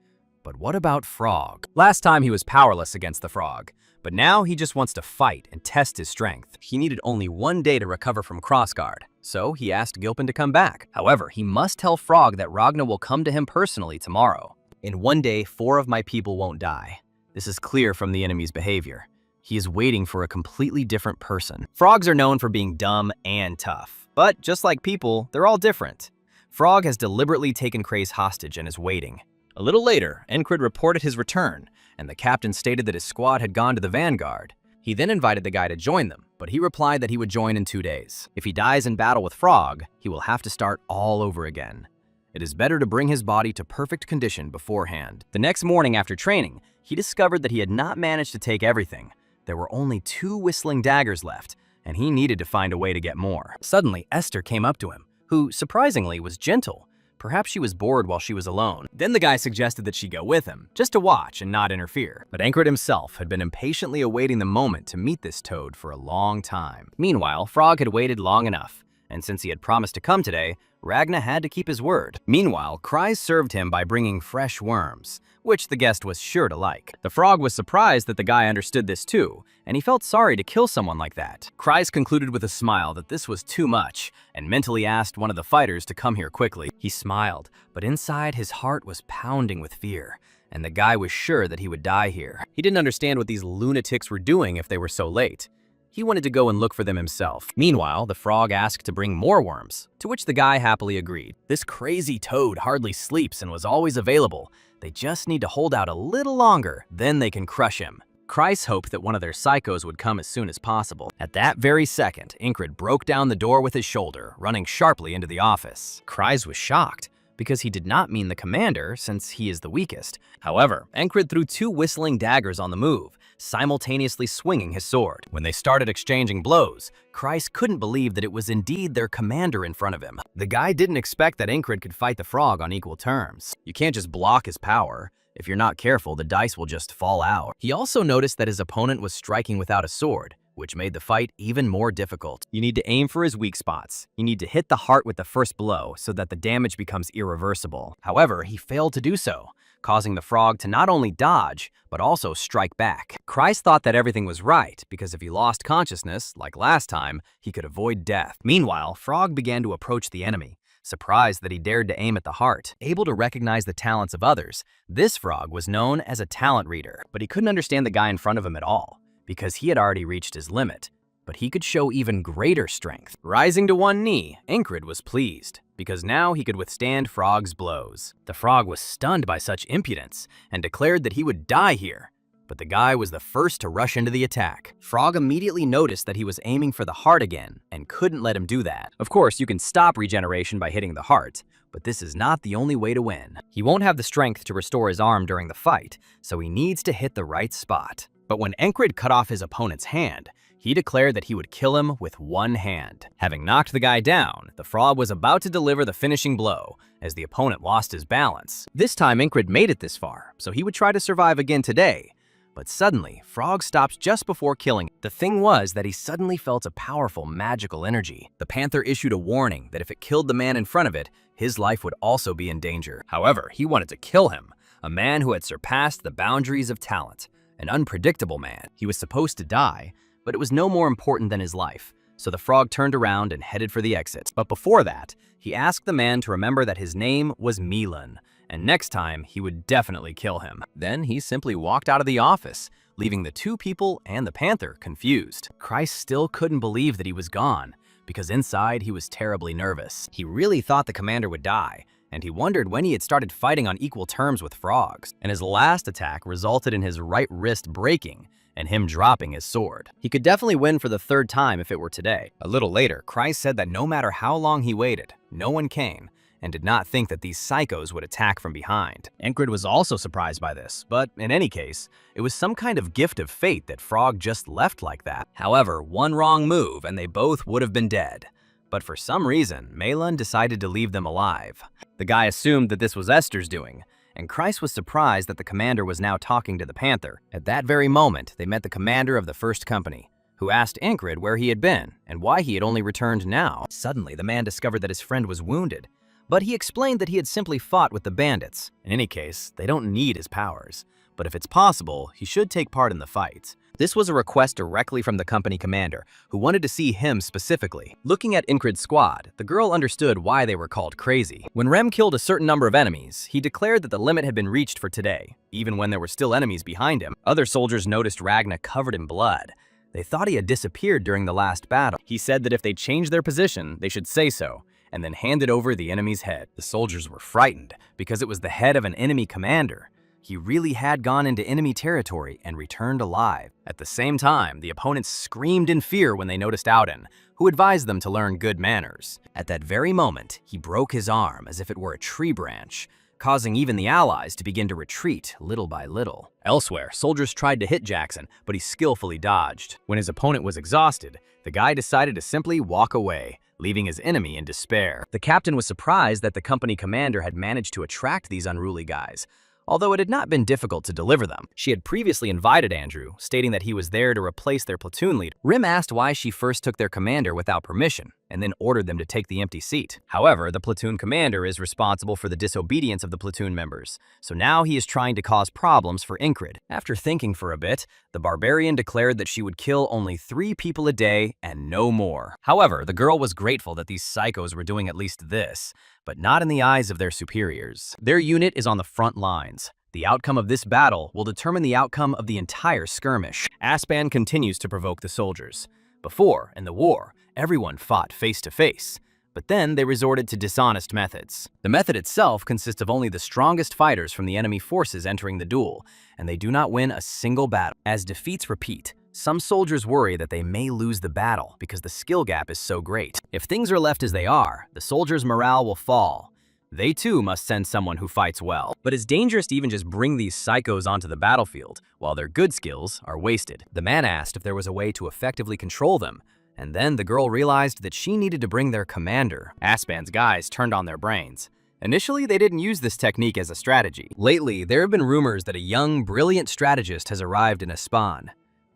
A: But what about Frog? Last time he was powerless against the frog, but now he just wants to fight and test his strength. He needed only 1 day to recover from Crossguard, so he asked Gilpin to come back. However, he must tell Frog that Ragna will come to him personally tomorrow. In 1 day, 4 of my people won't die. This is clear from the enemy's behavior. He is waiting for a completely different person. Frogs are known for being dumb and tough, but just like people, they're all different. Frog has deliberately taken Kreis hostage and is waiting. A little later, Incrid reported his return, and the captain stated that his squad had gone to the vanguard. He then invited the guy to join them, but he replied that he would join in 2 days. If he dies in battle with Frog, he will have to start all over again. It is better to bring his body to perfect condition beforehand. The next morning after training, he discovered that he had not managed to take everything. There were only 2 whistling daggers left, and he needed to find a way to get more. Suddenly, Esther came up to him, who, surprisingly, was gentle. Perhaps she was bored while she was alone. Then the guy suggested that she go with him, just to watch and not interfere. But Incrid himself had been impatiently awaiting the moment to meet this toad for a long time. Meanwhile, Frog had waited long enough, and since he had promised to come today, Ragna had to keep his word. Meanwhile, Kreis served him by bringing fresh worms, which the guest was sure to like. The frog was surprised that the guy understood this too, and he felt sorry to kill someone like that. Kreis concluded with a smile that this was too much, and mentally asked one of the fighters to come here quickly. He smiled, but inside his heart was pounding with fear, and the guy was sure that he would die here. He didn't understand what these lunatics were doing if they were so late. He wanted to go and look for them himself. Meanwhile, the frog asked to bring more worms, to which the guy happily agreed. This crazy toad hardly sleeps and was always available. They just need to hold out a little longer, then they can crush him. Kreis hoped that one of their psychos would come as soon as possible. At that very second, Ingrid broke down the door with his shoulder, running sharply into the office. Kreis was shocked, because he did not mean the commander, since he is the weakest. However, Ingrid threw 2 whistling daggers on the move, simultaneously swinging his sword. When they started exchanging blows, Kreis couldn't believe that it was indeed their commander in front of him. The guy didn't expect that Ingrid could fight the frog on equal terms. You can't just block his power. If you're not careful, the dice will just fall out. He also noticed that his opponent was striking without a sword, which made the fight even more difficult. You need to aim for his weak spots. You need to hit the heart with the first blow so that the damage becomes irreversible. However, he failed to do so, causing the frog to not only dodge, but also strike back. Kreis thought that everything was right, because if he lost consciousness, like last time, he could avoid death. Meanwhile, Frog began to approach the enemy. Surprised that he dared to aim at the heart, able to recognize the talents of others, this frog was known as a talent reader, but he couldn't understand the guy in front of him at all, because he had already reached his limit. But he could show even greater strength. Rising to one knee, Ingrid was pleased, because now he could withstand Frog's blows. The frog was stunned by such impudence, and declared that he would die here. But the guy was the first to rush into the attack. Frog immediately noticed that he was aiming for the heart again, and couldn't let him do that. Of course, you can stop regeneration by hitting the heart, but this is not the only way to win. He won't have the strength to restore his arm during the fight, so he needs to hit the right spot. But when Ingrid cut off his opponent's hand, he declared that he would kill him with one hand. Having knocked the guy down, the frog was about to deliver the finishing blow, as the opponent lost his balance. This time Ingrid made it this far, so he would try to survive again today. But suddenly, Frog stops just before killing. The thing was that he suddenly felt a powerful magical energy. The panther issued a warning that if it killed the man in front of it, his life would also be in danger. However, he wanted to kill him, a man who had surpassed the boundaries of talent, an unpredictable man. He was supposed to die, but it was no more important than his life. So the frog turned around and headed for the exit. But before that, he asked the man to remember that his name was Milan, and next time he would definitely kill him. Then he simply walked out of the office, leaving the 2 people and the panther confused. Kreis still couldn't believe that he was gone, because inside he was terribly nervous. He really thought the commander would die, and he wondered when he had started fighting on equal terms with frogs. And his last attack resulted in his right wrist breaking, and him dropping his sword. He could definitely win for the 3rd time if it were today. A little later, Kreis said that no matter how long he waited, no one came, and did not think that these psychos would attack from behind. Ingrid was also surprised by this, but in any case, it was some kind of gift of fate that Frog just left like that. However, one wrong move and they both would have been dead. But for some reason, Malin decided to leave them alive. The guy assumed that this was Esther's doing, and Kreis was surprised that the commander was now talking to the panther. At that very moment, they met the commander of the first company, who asked Ingrid where he had been and why he had only returned now. Suddenly, the man discovered that his friend was wounded, but he explained that he had simply fought with the bandits. In any case, they don't need his powers, but if it's possible, he should take part in the fight. This was a request directly from the company commander, who wanted to see him specifically. Looking at Ingrid's squad, the girl understood why they were called crazy. When Rem killed a certain number of enemies, he declared that the limit had been reached for today, even when there were still enemies behind him. Other soldiers noticed Ragna covered in blood. They thought he had disappeared during the last battle. He said that if they changed their position, they should say so, and then handed over the enemy's head. The soldiers were frightened, because it was the head of an enemy commander. He really had gone into enemy territory and returned alive. At the same time, the opponents screamed in fear when they noticed Auden, who advised them to learn good manners. At that very moment, he broke his arm as if it were a tree branch, causing even the allies to begin to retreat little by little. Elsewhere, soldiers tried to hit Jackson, but he skillfully dodged. When his opponent was exhausted, the guy decided to simply walk away, leaving his enemy in despair. The captain was surprised that the company commander had managed to attract these unruly guys, although it had not been difficult to deliver them. She had previously invited Andrew, stating that he was there to replace their platoon leader. Rim asked why she first took their commander without permission, and then ordered them to take the empty seat. However, the platoon commander is responsible for the disobedience of the platoon members, so now he is trying to cause problems for Ingrid. After thinking for a bit, the barbarian declared that she would kill only 3 people a day and no more. However, the girl was grateful that these psychos were doing at least this, but not in the eyes of their superiors. Their unit is on the front lines. The outcome of this battle will determine the outcome of the entire skirmish. Aspan continues to provoke the soldiers. Before, in the war, everyone fought face to face, but then they resorted to dishonest methods. The method itself consists of only the strongest fighters from the enemy forces entering the duel, and they do not win a single battle. As defeats repeat, some soldiers worry that they may lose the battle because the skill gap is so great. If things are left as they are, the soldiers' morale will fall. They too must send someone who fights well. But it's dangerous to even just bring these psychos onto the battlefield, while their good skills are wasted. The man asked if there was a way to effectively control them, and then the girl realized that she needed to bring their commander. Aspan's guys turned on their brains. Initially, they didn't use this technique as a strategy. Lately, there have been rumors that a young, brilliant strategist has arrived in Aspan.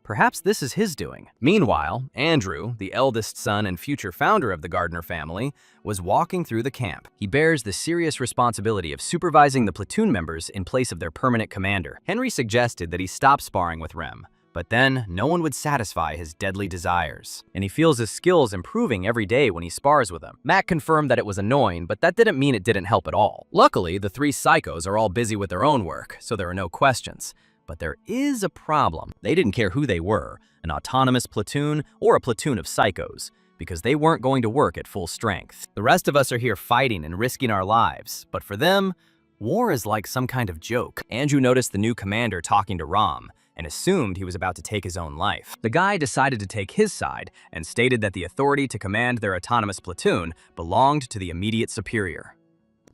A: Perhaps this is his doing. Meanwhile, Andrew, the eldest son and future founder of the Gardner family, was walking through the camp. He bears the serious responsibility of supervising the platoon members in place of their permanent commander. Henry suggested that he stop sparring with Rem, but then no one would satisfy his deadly desires, and he feels his skills improving every day when he spars with him. Matt confirmed that it was annoying, but that didn't mean it didn't help at all. Luckily, the three psychos are all busy with their own work, so there are no questions. But there is a problem. They didn't care who they were, an autonomous platoon or a platoon of psychos, because they weren't going to work at full strength. The rest of us are here fighting and risking our lives, but for them, war is like some kind of joke. Andrew noticed the new commander talking to Ram and assumed he was about to take his own life. The guy decided to take his side and stated that the authority to command their autonomous platoon belonged to the immediate superior.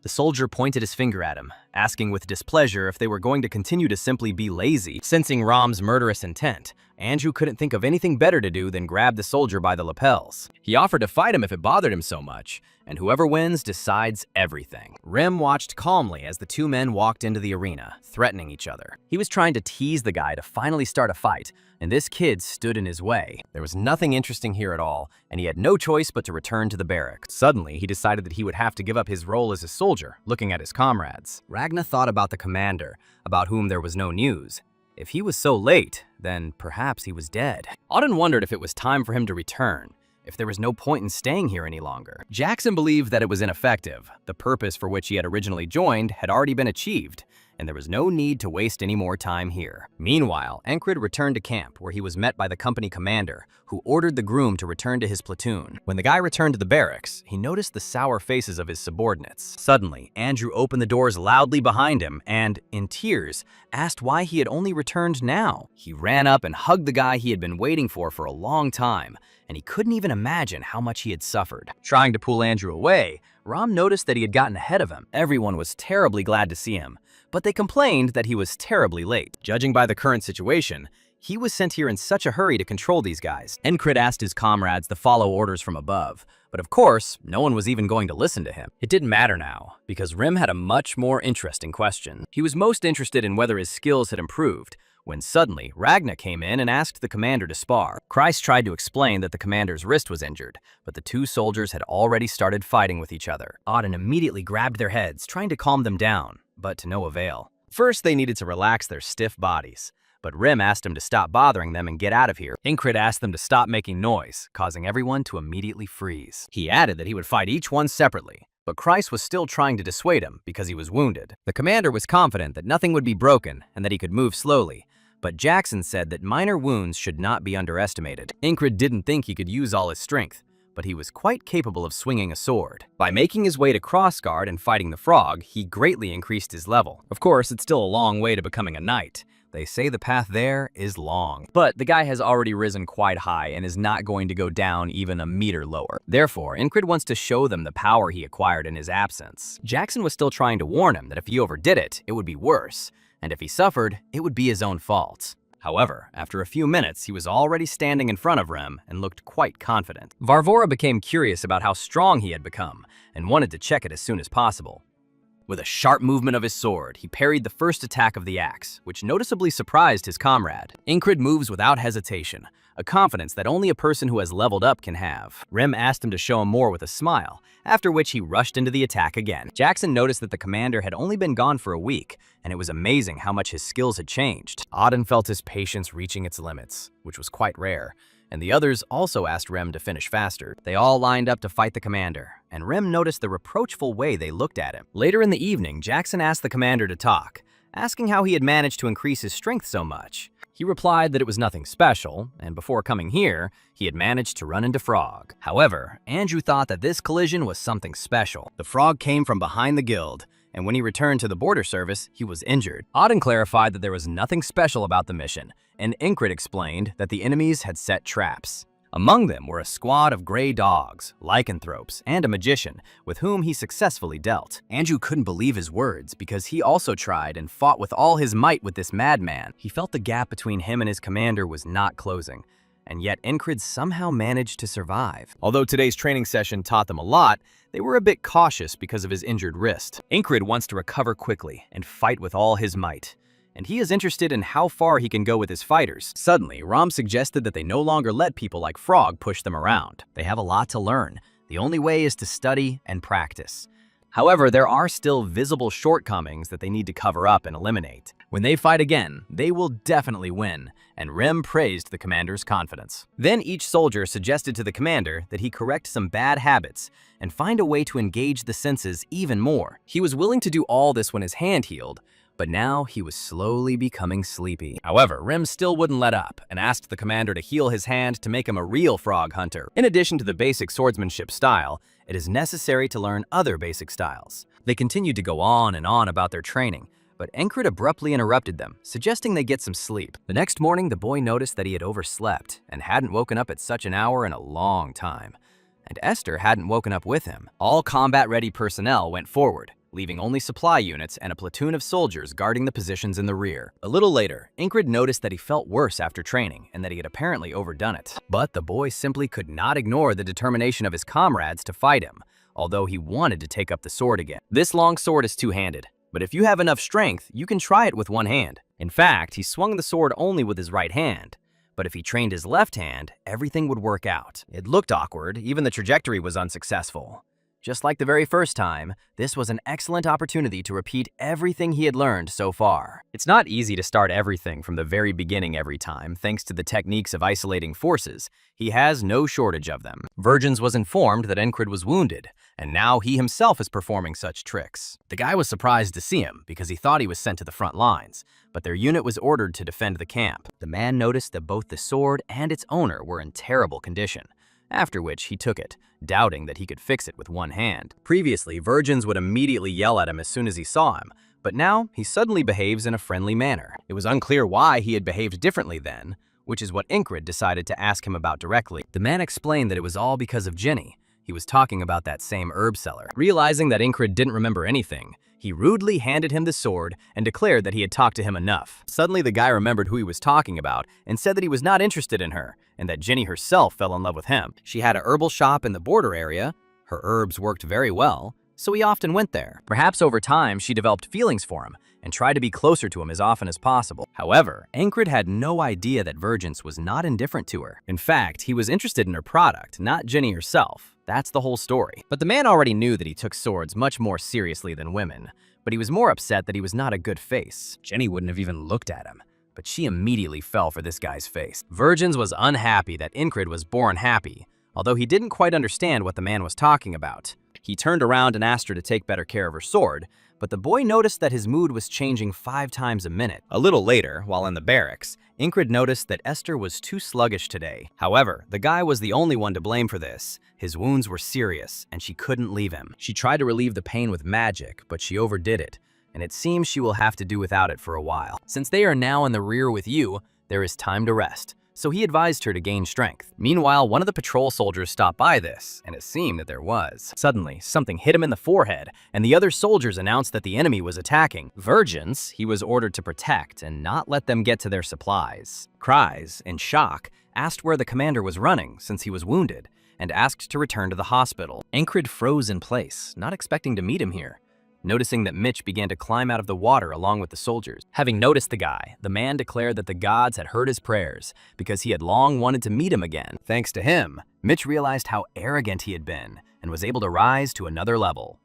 A: The soldier pointed his finger at him, asking with displeasure if they were going to continue to simply be lazy. Sensing Ram's murderous intent, Andrew couldn't think of anything better to do than grab the soldier by the lapels. He offered to fight him if it bothered him so much, and whoever wins decides everything. Rem watched calmly as the two men walked into the arena, threatening each other. He was trying to tease the guy to finally start a fight, and this kid stood in his way. There was nothing interesting here at all, and he had no choice but to return to the barracks. Suddenly, he decided that he would have to give up his role as a soldier, looking at his comrades. Ragnar thought about the commander, about whom there was no news. If he was so late, then perhaps he was dead. Auden wondered if it was time for him to return, if there was no point in staying here any longer. Jackson believed that it was ineffective. The purpose for which he had originally joined had already been achieved, and there was no need to waste any more time here. Meanwhile, Encrid returned to camp, where he was met by the company commander, who ordered the groom to return to his platoon. When the guy returned to the barracks, he noticed the sour faces of his subordinates. Suddenly, Andrew opened the doors loudly behind him and, in tears, asked why he had only returned now. He ran up and hugged the guy he had been waiting for a long time, and he couldn't even imagine how much he had suffered. Trying to pull Andrew away, Ram noticed that he had gotten ahead of him. Everyone was terribly glad to see him, but they complained that he was terribly late. Judging by the current situation, he was sent here in such a hurry to control these guys. Encrid asked his comrades to follow orders from above, but of course, no one was even going to listen to him. It didn't matter now, because Rim had a much more interesting question. He was most interested in whether his skills had improved, when suddenly Ragnar came in and asked the commander to spar. Christ tried to explain that the commander's wrist was injured, but the two soldiers had already started fighting with each other. Auden immediately grabbed their heads, trying to calm them down, but to no avail. First, they needed to relax their stiff bodies, but Rim asked him to stop bothering them and get out of here. Incrid asked them to stop making noise, causing everyone to immediately freeze. He added that he would fight each one separately, but Christ was still trying to dissuade him because he was wounded. The commander was confident that nothing would be broken and that he could move slowly, but Jackson said that minor wounds should not be underestimated. Incrid didn't think he could use all his strength, but he was quite capable of swinging a sword. By making his way to Crossguard and fighting the frog, he greatly increased his level. Of course, it's still a long way to becoming a knight. They say the path there is long. But the guy has already risen quite high and is not going to go down even a meter lower. Therefore, Incrid wants to show them the power he acquired in his absence. Jackson was still trying to warn him that if he overdid it, it would be worse, and if he suffered, it would be his own fault. However, after a few minutes, he was already standing in front of Rem and looked quite confident. Varvora became curious about how strong he had become and wanted to check it as soon as possible. With a sharp movement of his sword, he parried the first attack of the axe, which noticeably surprised his comrade. Incrid moves without hesitation, a confidence that only a person who has leveled up can have. Rem asked him to show him more with a smile, after which he rushed into the attack again. Jackson noticed that the commander had only been gone for a week, and it was amazing how much his skills had changed. Auden felt his patience reaching its limits, which was quite rare, and the others also asked Rem to finish faster. They all lined up to fight the commander, and Rem noticed the reproachful way they looked at him. Later in the evening, Jackson asked the commander to talk, asking how he had managed to increase his strength so much. He replied that it was nothing special, and before coming here, he had managed to run into Frog. However, Andrew thought that this collision was something special. The Frog came from behind the guild, and when he returned to the border service, he was injured. Auden clarified that there was nothing special about the mission, and Incred explained that the enemies had set traps. Among them were a squad of gray dogs, lycanthropes, and a magician, with whom he successfully dealt. Andrew couldn't believe his words because he also tried and fought with all his might with this madman. He felt the gap between him and his commander was not closing, and yet Incred somehow managed to survive. Although today's training session taught them a lot, they were a bit cautious because of his injured wrist. Incred wants to recover quickly and fight with all his might, and he is interested in how far he can go with his fighters. Suddenly, Rom suggested that they no longer let people like Frog push them around. They have a lot to learn. The only way is to study and practice. However, there are still visible shortcomings that they need to cover up and eliminate. When they fight again, they will definitely win, and Rem praised the commander's confidence. Then each soldier suggested to the commander that he correct some bad habits and find a way to engage the senses even more. He was willing to do all this when his hand healed, but now he was slowly becoming sleepy. However, Rem still wouldn't let up and asked the commander to heal his hand to make him a real frog hunter. In addition to the basic swordsmanship style, it is necessary to learn other basic styles. They continued to go on and on about their training, but Encred abruptly interrupted them, suggesting they get some sleep. The next morning, the boy noticed that he had overslept and hadn't woken up at such an hour in a long time. And Esther hadn't woken up with him. All combat-ready personnel went forward, leaving only supply units and a platoon of soldiers guarding the positions in the rear. A little later, Incred noticed that he felt worse after training and that he had apparently overdone it. But the boy simply could not ignore the determination of his comrades to fight him, although he wanted to take up the sword again. This long sword is two-handed, but if you have enough strength, you can try it with one hand. In fact, he swung the sword only with his right hand, but if he trained his left hand, everything would work out. It looked awkward, even the trajectory was unsuccessful. Just like the very first time, this was an excellent opportunity to repeat everything he had learned so far. It's not easy to start everything from the very beginning every time, thanks to the techniques of isolating forces. He has no shortage of them. Virgins was informed that Encred was wounded, and now he himself is performing such tricks. The guy was surprised to see him because he thought he was sent to the front lines, but their unit was ordered to defend the camp. The man noticed that both the sword and its owner were in terrible condition, after which he took it, doubting that he could fix it with one hand. Previously, Virgins would immediately yell at him as soon as he saw him, but now he suddenly behaves in a friendly manner. It was unclear why he had behaved differently then, which is what Incred decided to ask him about directly. The man explained that it was all because of Ginny. He was talking about that same herb seller. Realizing that Incred didn't remember anything, he rudely handed him the sword and declared that he had talked to him enough. Suddenly, the guy remembered who he was talking about and said that he was not interested in her and that Ginny herself fell in love with him. She had a herbal shop in the border area. Her herbs worked very well, so he often went there. Perhaps over time, she developed feelings for him and tried to be closer to him as often as possible. However, Encred had no idea that Virgins was not indifferent to her. In fact, he was interested in her product, not Ginny herself. That's the whole story. But the man already knew that he took swords much more seriously than women, but he was more upset that he was not a good face. Ginny wouldn't have even looked at him, but she immediately fell for this guy's face. Virgins was unhappy that Encred was born happy, although he didn't quite understand what the man was talking about. He turned around and asked her to take better care of her sword, but the boy noticed that his mood was changing 5 times a minute. A little later, while in the barracks, Encred noticed that Esther was too sluggish today. However, the guy was the only one to blame for this. His wounds were serious, and she couldn't leave him. She tried to relieve the pain with magic, but she overdid it, and it seems she will have to do without it for a while. Since they are now in the rear with you, there is time to rest, so he advised her to gain strength. Meanwhile, one of the patrol soldiers stopped by this, and it seemed that there was. Suddenly, something hit him in the forehead, and the other soldiers announced that the enemy was attacking. Virgins, he was ordered to protect and not let them get to their supplies. Cries, in shock, asked where the commander was running since he was wounded, and asked to return to the hospital. Encred froze in place, not expecting to meet him here, noticing that Mitch began to climb out of the water along with the soldiers. Having noticed the guy, the man declared that the gods had heard his prayers because he had long wanted to meet him again. Thanks to him, Mitch realized how arrogant he had been and was able to rise to another level.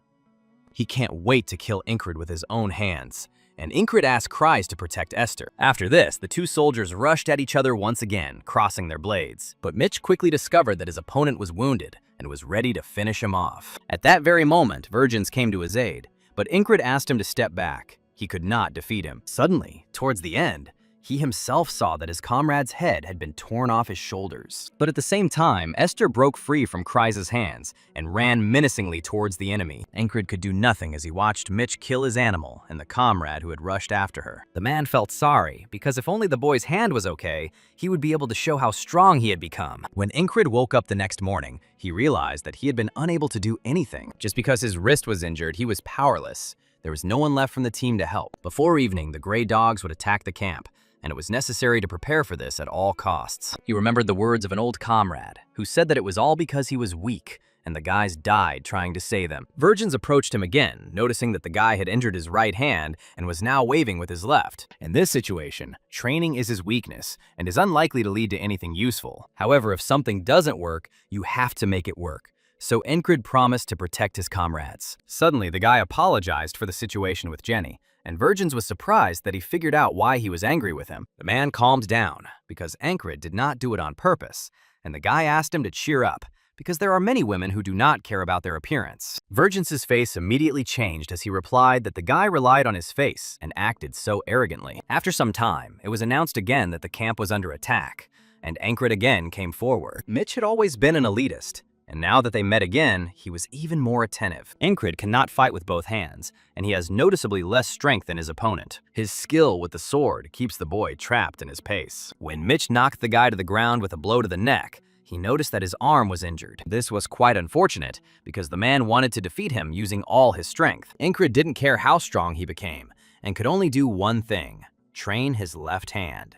A: He can't wait to kill Encred with his own hands, and Encred asked Cries to protect Esther. After this, the two soldiers rushed at each other once again, crossing their blades. But Mitch quickly discovered that his opponent was wounded and was ready to finish him off. At that very moment, Virgins came to his aid, but Encred asked him to step back. He could not defeat him. Suddenly, towards the end, He himself saw that his comrade's head had been torn off his shoulders. But at the same time, Esther broke free from Kreis's hands and ran menacingly towards the enemy. Encred could do nothing as he watched Mitch kill his animal and the comrade who had rushed after her. The man felt sorry, because if only the boy's hand was okay, he would be able to show how strong he had become. When Encred woke up the next morning, he realized that he had been unable to do anything. Just because his wrist was injured, he was powerless. There was no one left from the team to help. Before evening, the gray dogs would attack the camp, and it was necessary to prepare for this at all costs. He remembered the words of an old comrade, who said that it was all because he was weak, and the guys died trying to save them. Virgins approached him again, noticing that the guy had injured his right hand and was now waving with his left. In this situation, training is his weakness, and is unlikely to lead to anything useful. However, if something doesn't work, you have to make it work. So Encred promised to protect his comrades. Suddenly, the guy apologized for the situation with Jenny, and Virgins was surprised that he figured out why he was angry with him. The man calmed down, because Encred did not do it on purpose, and the guy asked him to cheer up, because there are many women who do not care about their appearance. Virgins' face immediately changed as he replied that the guy relied on his face and acted so arrogantly. After some time, it was announced again that the camp was under attack, and Encred again came forward. Mitch had always been an elitist, and now that they met again, he was even more attentive. Encred cannot fight with both hands, and he has noticeably less strength than his opponent. His skill with the sword keeps the boy trapped in his pace. When Mitch knocked the guy to the ground with a blow to the neck, he noticed that his arm was injured. This was quite unfortunate, because the man wanted to defeat him using all his strength. Encred didn't care how strong he became, and could only do one thing: train his left hand.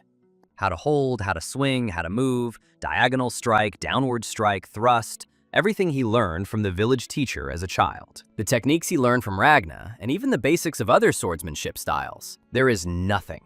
A: How to hold, how to swing, how to move, diagonal strike, downward strike, thrust, everything he learned from the village teacher as a child. The techniques he learned from Ragna, and even the basics of other swordsmanship styles. There is nothing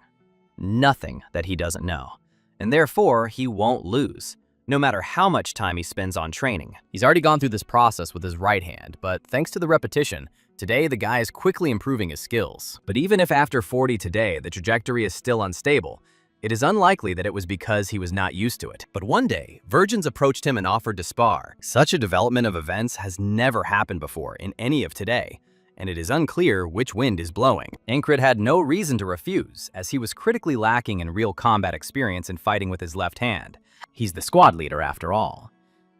A: that he doesn't know, and therefore he won't lose, no matter how much time he spends on training. He's already gone through this process with his right hand, but thanks to the repetition, today the guy is quickly improving his skills. But even if after 40 today the trajectory is still unstable, it is unlikely that it was because he was not used to it. But one day, Virgins approached him and offered to spar. Such a development of events has never happened before in any of today, and it is unclear which wind is blowing. Encred had no reason to refuse, as he was critically lacking in real combat experience in fighting with his left hand. He's the squad leader after all.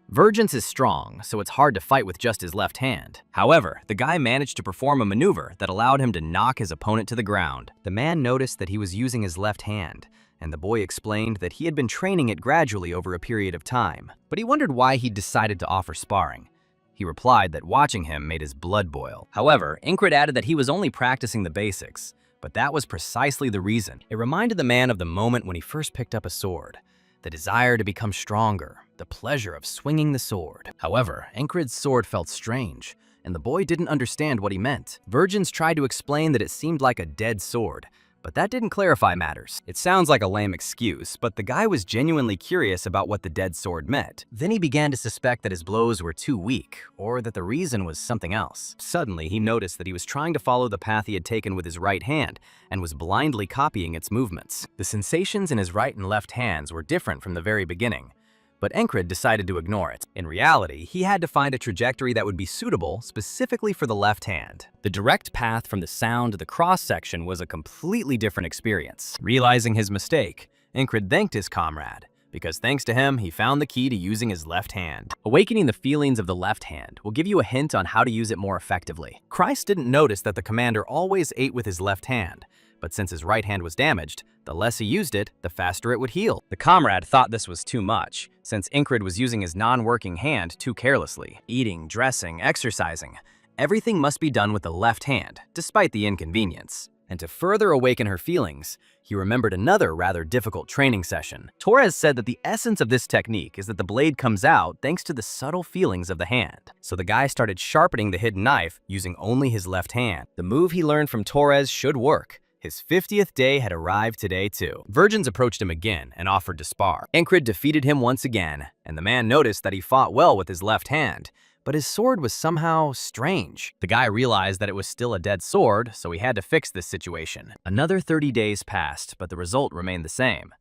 A: Virgins is strong, so it's hard to fight with just his left hand. However, the guy managed to perform a maneuver that allowed him to knock his opponent to the ground. The man noticed that he was using his left hand, and the boy explained that he had been training it gradually over a period of time. But he wondered why he decided to offer sparring. He replied that watching him made his blood boil. However, Encred added that he was only practicing the basics, but that was precisely the reason. It reminded the man of the moment when he first picked up a sword, the desire to become stronger, the pleasure of swinging the sword. However, Encred's sword felt strange, and the boy didn't understand what he meant. Virgins tried to explain that it seemed like a dead sword, but that didn't clarify matters. It sounds like a lame excuse, but the guy was genuinely curious about what the dead sword meant. Then he began to suspect that his blows were too weak, or that the reason was something else. Suddenly, he noticed that he was trying to follow the path he had taken with his right hand, and was blindly copying its movements. The sensations in his right and left hands were different from the very beginning, but Encred decided to ignore it. In reality, he had to find a trajectory that would be suitable specifically for the left hand. The direct path from the sound to the cross-section was a completely different experience. Realizing his mistake, Encred thanked his comrade, because thanks to him, he found the key to using his left hand. Awakening the feelings of the left hand will give you a hint on how to use it more effectively. Christ didn't notice that the commander always ate with his left hand, but since his right hand was damaged, the less he used it, the faster it would heal. The comrade thought this was too much, since Encred was using his non-working hand too carelessly. Eating, dressing, exercising, everything must be done with the left hand, despite the inconvenience. And to further awaken her feelings, he remembered another rather difficult training session. Torres said that the essence of this technique is that the blade comes out thanks to the subtle feelings of the hand. So the guy started sharpening the hidden knife using only his left hand. The move he learned from Torres should work. His 50th day had arrived today too. Virgins approached him again and offered to spar. Encred defeated him once again, and the man noticed that he fought well with his left hand, but his sword was somehow strange. The guy realized that it was still a dead sword, so he had to fix this situation. Another 30 days passed, but the result remained the same.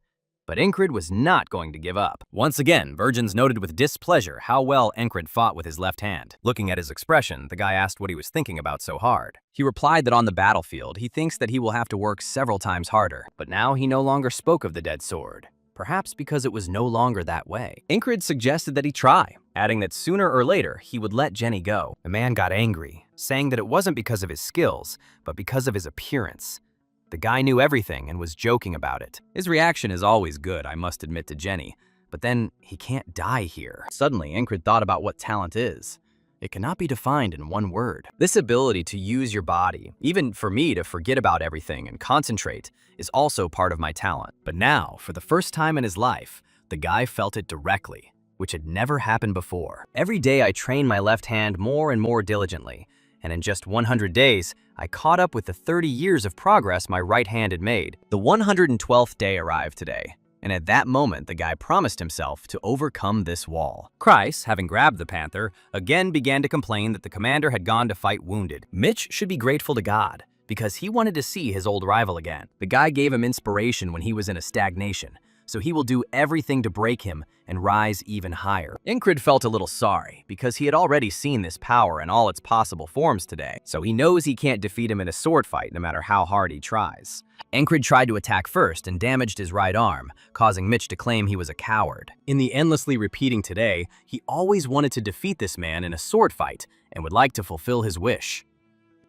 A: But Encrid was not going to give up. Once again, virgins noted with displeasure how well Encrid fought with his left hand. Looking at his expression, the guy asked what he was thinking about so hard. He replied that on the battlefield, he thinks that he will have to work several times harder. But now he no longer spoke of the dead sword. Perhaps because it was no longer that way. Encrid suggested that he try, adding that sooner or later he would let Jenny go. The man got angry, saying that it wasn't because of his skills, but because of his appearance. The guy knew everything and was joking about it. His reaction is always good, I must admit to Jenny, but then he can't die here. Suddenly, Encrid thought about what talent is. It cannot be defined in one word. This ability to use your body, even for me to forget about everything and concentrate, is also part of my talent. But now, for the first time in his life, the guy felt it directly, which had never happened before. Every day I trained my left hand more and more diligently, and in just 100 days, I caught up with the 30 years of progress my right hand had made. The 112th day arrived today, and at that moment, the guy promised himself to overcome this wall. Kreis, having grabbed the panther, again began to complain that the commander had gone to fight wounded. Mitch should be grateful to God, because he wanted to see his old rival again. The guy gave him inspiration when he was in a stagnation, so he will do everything to break him and rise even higher. Encrid felt a little sorry, because he had already seen this power in all its possible forms today, so he knows he can't defeat him in a sword fight no matter how hard he tries. Encrid tried to attack first and damaged his right arm, causing Mitch to claim he was a coward. In the endlessly repeating today, he always wanted to defeat this man in a sword fight and would like to fulfill his wish.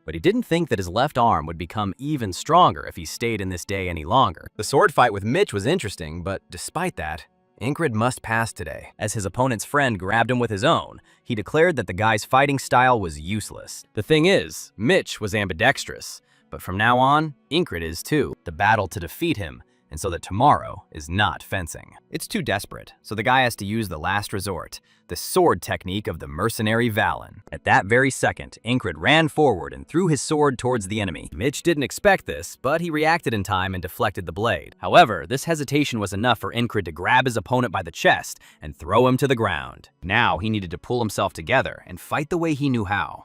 A: But he didn't think that his left arm would become even stronger if he stayed in this day any longer. The sword fight with Mitch was interesting, but despite that, Encrid must pass today. As his opponent's friend grabbed him with his own, he declared that the guy's fighting style was useless. The thing is, Mitch was ambidextrous, but from now on, Encrid is too. The battle to defeat him, and so that tomorrow is not fencing. It's too desperate, so the guy has to use the last resort, the sword technique of the mercenary Valen. At that very second, Encrid ran forward and threw his sword towards the enemy. Mitch didn't expect this, but he reacted in time and deflected the blade. However, this hesitation was enough for Encrid to grab his opponent by the chest and throw him to the ground. Now he needed to pull himself together and fight the way he knew how.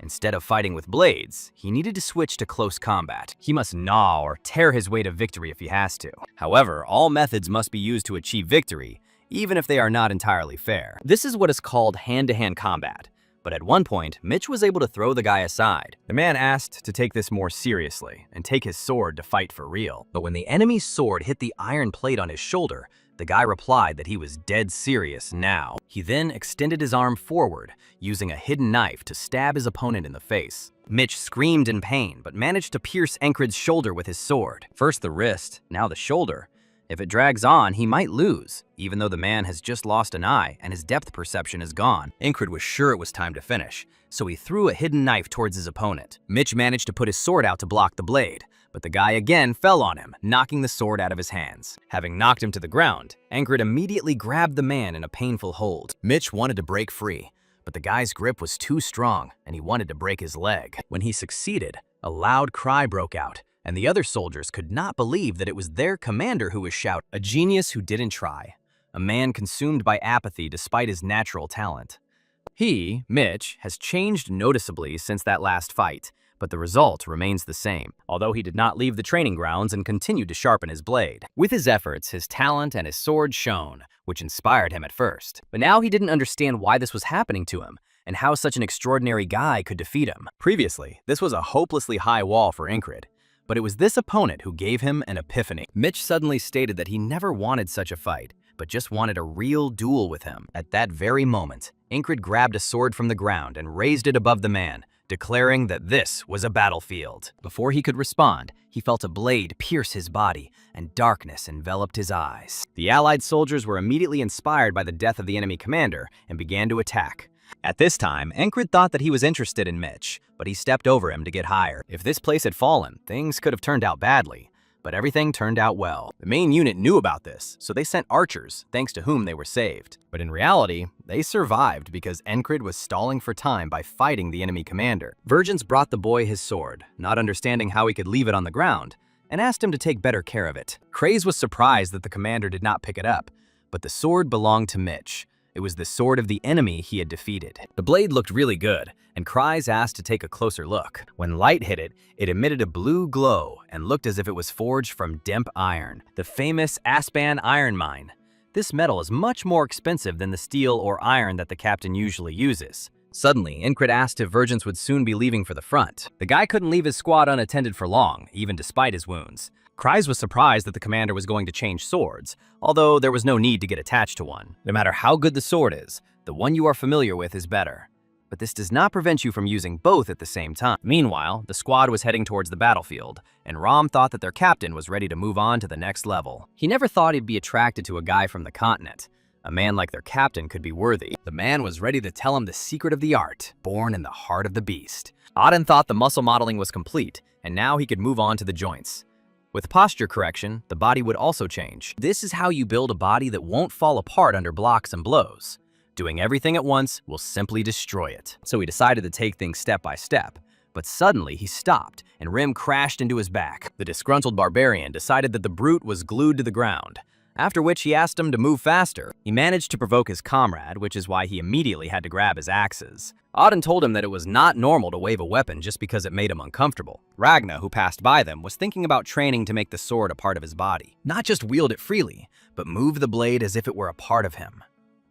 A: Instead of fighting with blades, he needed to switch to close combat. He must gnaw or tear his way to victory if he has to. However, all methods must be used to achieve victory, even if they are not entirely fair. This is what is called hand-to-hand combat. But at one point, Mitch was able to throw the guy aside. The man asked to take this more seriously and take his sword to fight for real. But when the enemy's sword hit the iron plate on his shoulder, the guy replied that he was dead serious now. He then extended his arm forward, using a hidden knife to stab his opponent in the face. Mitch screamed in pain, but managed to pierce Encrid's shoulder with his sword. First the wrist, now the shoulder. If it drags on, he might lose, even though the man has just lost an eye and his depth perception is gone. Encrid was sure it was time to finish, so he threw a hidden knife towards his opponent. Mitch managed to put his sword out to block the blade, but the guy again fell on him, knocking the sword out of his hands. Having knocked him to the ground, Encrid immediately grabbed the man in a painful hold. Mitch wanted to break free, but the guy's grip was too strong and he wanted to break his leg. When he succeeded, a loud cry broke out, and the other soldiers could not believe that it was their commander who was shouting. A genius who didn't try. A man consumed by apathy despite his natural talent. He, Mitch, has changed noticeably since that last fight, but the result remains the same, although he did not leave the training grounds and continued to sharpen his blade. With his efforts, his talent and his sword shone, which inspired him at first. But now he didn't understand why this was happening to him, and how such an extraordinary guy could defeat him. Previously, this was a hopelessly high wall for Encrid, but it was this opponent who gave him an epiphany. Mitch suddenly stated that he never wanted such a fight, but just wanted a real duel with him. At that very moment, Encrid grabbed a sword from the ground and raised it above the man, declaring that this was a battlefield. Before he could respond, he felt a blade pierce his body, and darkness enveloped his eyes. The Allied soldiers were immediately inspired by the death of the enemy commander and began to attack. At this time, Encrid thought that he was interested in Mitch, but he stepped over him to get higher. If this place had fallen, things could have turned out badly, but everything turned out well. The main unit knew about this, so they sent archers, thanks to whom they were saved. But in reality, they survived because Encrid was stalling for time by fighting the enemy commander. Virgins brought the boy his sword, not understanding how he could leave it on the ground, and asked him to take better care of it. Kreis was surprised that the commander did not pick it up, but the sword belonged to Mitch. It was the sword of the enemy he had defeated. The blade looked really good, and Kryze asked to take a closer look. When light hit it, it emitted a blue glow and looked as if it was forged from Demp iron, the famous Aspan iron mine. This metal is much more expensive than the steel or iron that the captain usually uses. Suddenly, Incred asked if Virgins would soon be leaving for the front. The guy couldn't leave his squad unattended for long, even despite his wounds. Kryze was surprised that the commander was going to change swords, although there was no need to get attached to one. No matter how good the sword is, the one you are familiar with is better. But this does not prevent you from using both at the same time. Meanwhile, the squad was heading towards the battlefield, and Rom thought that their captain was ready to move on to the next level. He never thought he'd be attracted to a guy from the continent. A man like their captain could be worthy. The man was ready to tell him the secret of the art, born in the heart of the beast. Auden thought the muscle modeling was complete, and now he could move on to the joints. With posture correction, the body would also change. This is how you build a body that won't fall apart under blocks and blows. Doing everything at once will simply destroy it. So he decided to take things step by step. But suddenly he stopped, and Rim crashed into his back. The disgruntled barbarian decided that the brute was glued to the ground, after which he asked him to move faster. He managed to provoke his comrade, which is why he immediately had to grab his axes. Auden told him that it was not normal to wave a weapon just because it made him uncomfortable. Ragna, who passed by them, was thinking about training to make the sword a part of his body. Not just wield it freely, but move the blade as if it were a part of him.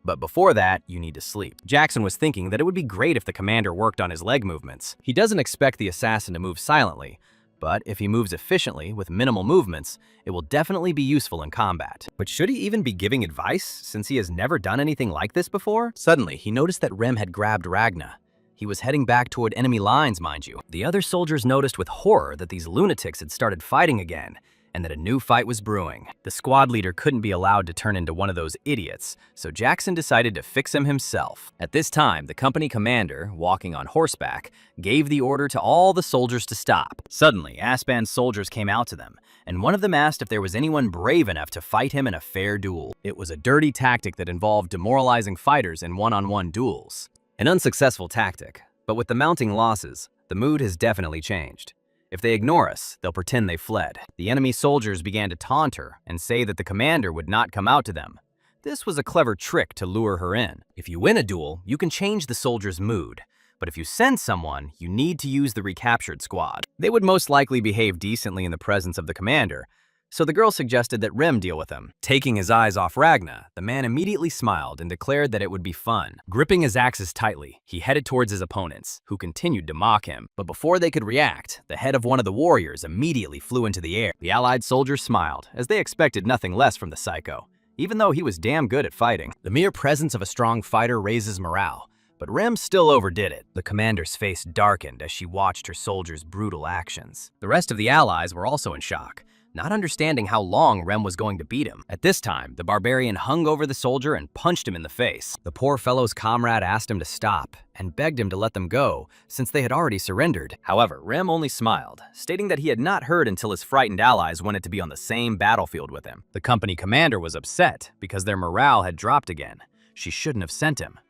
A: But before that, you need to sleep. Jackson was thinking that it would be great if the commander worked on his leg movements. He doesn't expect the assassin to move silently, but if he moves efficiently with minimal movements, it will definitely be useful in combat. But should he even be giving advice, since he has never done anything like this before? Suddenly, he noticed that Rem had grabbed Ragna. He was heading back toward enemy lines, mind you. The other soldiers noticed with horror that these lunatics had started fighting again, and that a new fight was brewing. The squad leader couldn't be allowed to turn into one of those idiots, so Jackson decided to fix him himself. At this time, the company commander, walking on horseback, gave the order to all the soldiers to stop. Suddenly, Aspan's soldiers came out to them, and one of them asked if there was anyone brave enough to fight him in a fair duel. It was a dirty tactic that involved demoralizing fighters in one-on-one duels. An unsuccessful tactic, but with the mounting losses, the mood has definitely changed. If they ignore us, they'll pretend they fled. The enemy soldiers began to taunt her and say that the commander would not come out to them. This was a clever trick to lure her in. If you win a duel, you can change the soldier's mood. But if you send someone, you need to use the recaptured squad. They would most likely behave decently in the presence of the commander, so the girl suggested that Rem deal with him. Taking his eyes off Ragna, the man immediately smiled and declared that it would be fun. Gripping his axes tightly, he headed towards his opponents, who continued to mock him. But before they could react, the head of one of the warriors immediately flew into the air. The allied soldiers smiled, as they expected nothing less from the psycho, even though he was damn good at fighting. The mere presence of a strong fighter raises morale, but Rem still overdid it. The commander's face darkened as she watched her soldiers' brutal actions. The rest of the allies were also in shock, not understanding how long Rem was going to beat him. At this time, the barbarian hung over the soldier and punched him in the face. The poor fellow's comrade asked him to stop and begged him to let them go, since they had already surrendered. However, Rem only smiled, stating that he had not heard until his frightened allies wanted to be on the same battlefield with him. The company commander was upset because their morale had dropped again. She shouldn't have sent him.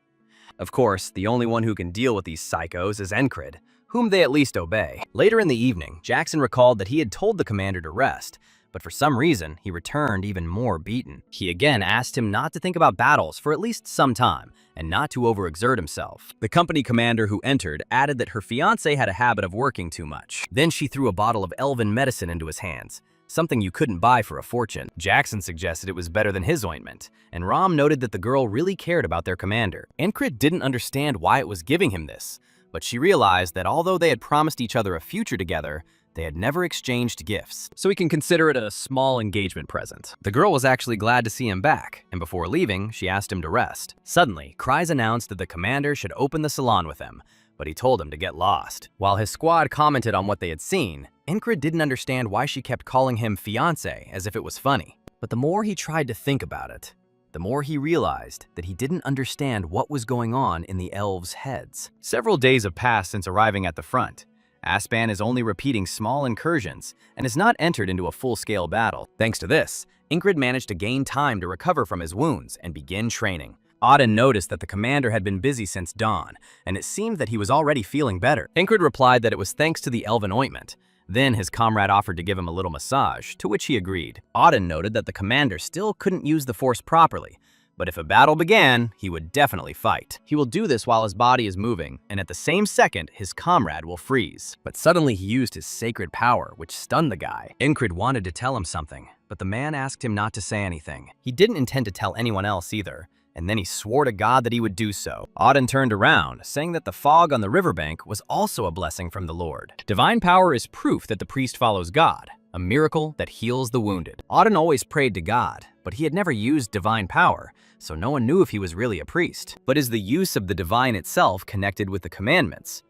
A: Of course, the only one who can deal with these psychos is Incred, whom they at least obey. Later in the evening, Jackson recalled that he had told the commander to rest, but for some reason, he returned even more beaten. He again asked him not to think about battles for at least some time, and not to overexert himself. The company commander who entered added that her fiancé had a habit of working too much. Then she threw a bottle of elven medicine into his hands, something you couldn't buy for a fortune. Jackson suggested it was better than his ointment, and Rom noted that the girl really cared about their commander. Incred didn't understand why it was giving him this, but she realized that although they had promised each other a future together, they had never exchanged gifts, so he can consider it a small engagement present. The girl was actually glad to see him back, and before leaving, she asked him to rest. Suddenly, Kryze announced that the commander should open the salon with him, but he told him to get lost. While his squad commented on what they had seen, Incred didn't understand why she kept calling him fiancé as if it was funny. But the more he tried to think about it, the more he realized that he didn't understand what was going on in the elves' heads. Several days have passed since arriving at the front. Aspan is only repeating small incursions and has not entered into a full-scale battle. Thanks to this, Incred managed to gain time to recover from his wounds and begin training. Auden noticed that the commander had been busy since dawn, and it seemed that he was already feeling better. Incred replied that it was thanks to the elven ointment. Then his comrade offered to give him a little massage, to which he agreed. Auden noted that the commander still couldn't use the force properly, But if a battle began, he would definitely fight. He will do this while his body is moving, and at the same second, his comrade will freeze. But suddenly he used his sacred power, which stunned the guy. Incred wanted to tell him something, but the man asked him not to say anything. He didn't intend to tell anyone else either, and then he swore to God that he would do so. Auden turned around, saying that the fog on the riverbank was also a blessing from the Lord. Divine power is proof that the priest follows God, a miracle that heals the wounded. Auden always prayed to God, but he had never used divine power, so no one knew if he was really a priest. But is the use of the divine itself connected with the commandments?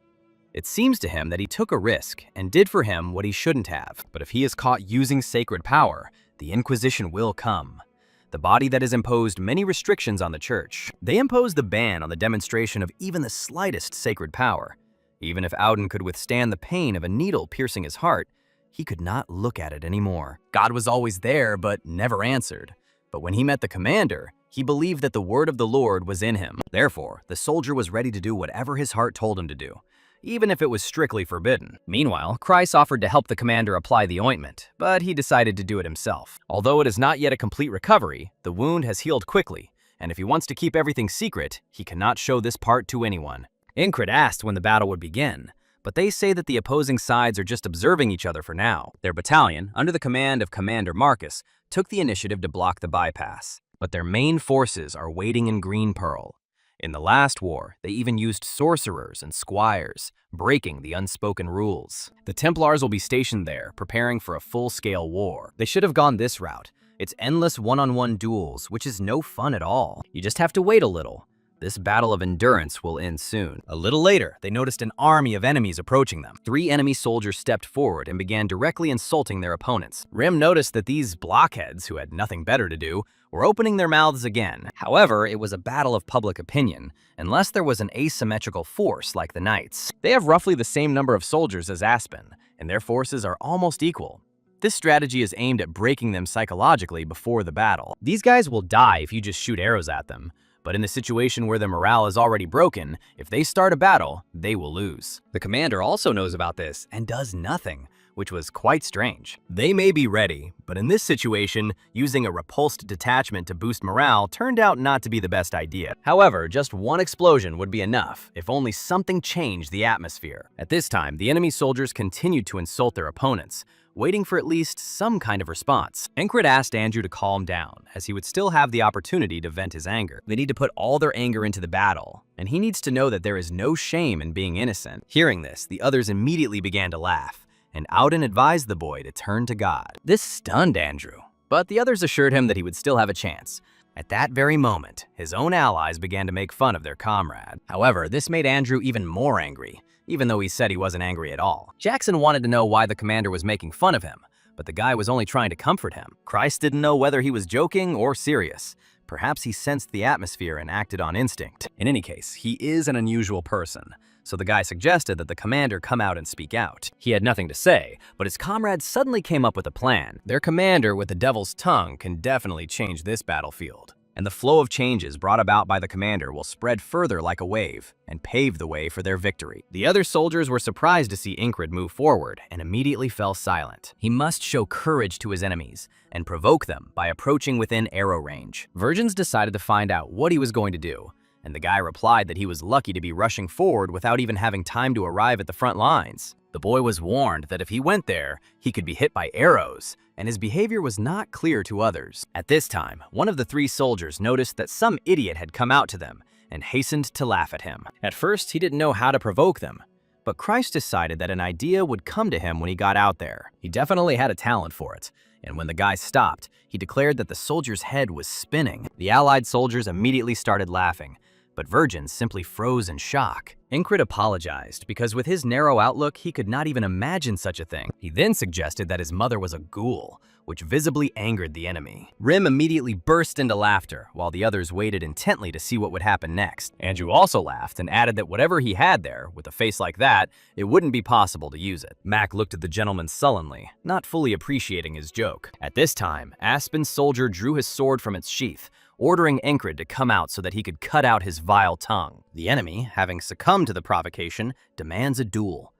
A: It seems to him that he took a risk and did for him what he shouldn't have. But if he is caught using sacred power, the Inquisition will come. The body that has imposed many restrictions on the church. They imposed the ban on the demonstration of even the slightest sacred power. Even if Auden could withstand the pain of a needle piercing his heart, he could not look at it anymore. God was always there, but never answered. But when he met the commander, he believed that the word of the Lord was in him. Therefore, the soldier was ready to do whatever his heart told him to do, even if it was strictly forbidden. Meanwhile, Christ offered to help the commander apply the ointment, but he decided to do it himself. Although it is not yet a complete recovery, the wound has healed quickly, and if he wants to keep everything secret, he cannot show this part to anyone. Incred asked when the battle would begin, but they say that the opposing sides are just observing each other for now. Their battalion, under the command of Commander Marcus, took the initiative to block the bypass, but their main forces are waiting in Green Pearl. In the last war, they even used sorcerers and squires, breaking the unspoken rules. The Templars will be stationed there, preparing for a full-scale war. They should have gone this route. It's endless one-on-one duels, which is no fun at all. You just have to wait a little. This battle of endurance will end soon. A little later, they noticed an army of enemies approaching them. 3 enemy soldiers stepped forward and began directly insulting their opponents. Rim noticed that these blockheads, who had nothing better to do, were opening their mouths again. However, it was a battle of public opinion, unless there was an asymmetrical force like the Knights. They have roughly the same number of soldiers as Aspen, and their forces are almost equal. This strategy is aimed at breaking them psychologically before the battle. These guys will die if you just shoot arrows at them. But in the situation where their morale is already broken, if they start a battle, they will lose. The commander also knows about this and does nothing, which was quite strange. They may be ready, but in this situation, using a repulsed detachment to boost morale turned out not to be the best idea. However, just one explosion would be enough, if only something changed the atmosphere. At this time, the enemy soldiers continued to insult their opponents, waiting for at least some kind of response. Incred asked Andrew to calm down, as he would still have the opportunity to vent his anger. They need to put all their anger into the battle, and he needs to know that there is no shame in being innocent. Hearing this, the others immediately began to laugh, and Auden advised the boy to turn to God. This stunned Andrew, but the others assured him that he would still have a chance. At that very moment, his own allies began to make fun of their comrade. However, this made Andrew even more angry, even though he said he wasn't angry at all. Jackson wanted to know why the commander was making fun of him, but the guy was only trying to comfort him. Christ didn't know whether he was joking or serious. Perhaps he sensed the atmosphere and acted on instinct. In any case, he is an unusual person, so the guy suggested that the commander come out and speak out. He had nothing to say, but his comrades suddenly came up with a plan. Their commander with the devil's tongue can definitely change this battlefield, and the flow of changes brought about by the commander will spread further like a wave and pave the way for their victory. The other soldiers were surprised to see Incred move forward and immediately fell silent. He must show courage to his enemies and provoke them by approaching within arrow range. Virgins decided to find out what he was going to do, and the guy replied that he was lucky to be rushing forward without even having time to arrive at the front lines. The boy was warned that if he went there, he could be hit by arrows, and his behavior was not clear to others. At this time, one of the 3 soldiers noticed that some idiot had come out to them and hastened to laugh at him. At first, he didn't know how to provoke them, but Christ decided that an idea would come to him when he got out there. He definitely had a talent for it, and when the guy stopped, he declared that the soldier's head was spinning. The allied soldiers immediately started laughing, but Virgins simply froze in shock. Incred apologized because with his narrow outlook, he could not even imagine such a thing. He then suggested that his mother was a ghoul, which visibly angered the enemy. Rim immediately burst into laughter, while the others waited intently to see what would happen next. Andrew also laughed and added that whatever he had there, with a face like that, it wouldn't be possible to use it. Mac looked at the gentleman sullenly, not fully appreciating his joke. At this time, Aspen's soldier drew his sword from its sheath, ordering Incred to come out so that he could cut out his vile tongue. The enemy, having succumbed to the provocation, demands a duel.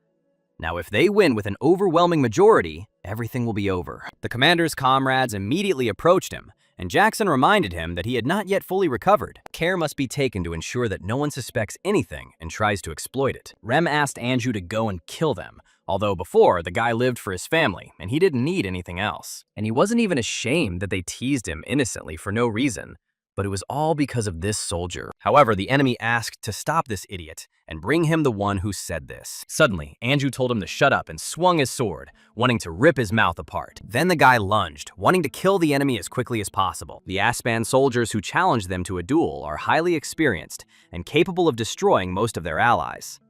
A: Now, if they win with an overwhelming majority, everything will be over. The commander's comrades immediately approached him, and Jackson reminded him that he had not yet fully recovered. Care must be taken to ensure that no one suspects anything and tries to exploit it. Rem asked Andrew to go and kill them, although before, the guy lived for his family, and he didn't need anything else. And he wasn't even ashamed that they teased him innocently for no reason, but it was all because of this soldier. However, the enemy asked to stop this idiot and bring him the one who said this. Suddenly, Andrew told him to shut up and swung his sword, wanting to rip his mouth apart. Then the guy lunged, wanting to kill the enemy as quickly as possible. The Aspan soldiers who challenged them to a duel are highly experienced and capable of destroying most of their allies.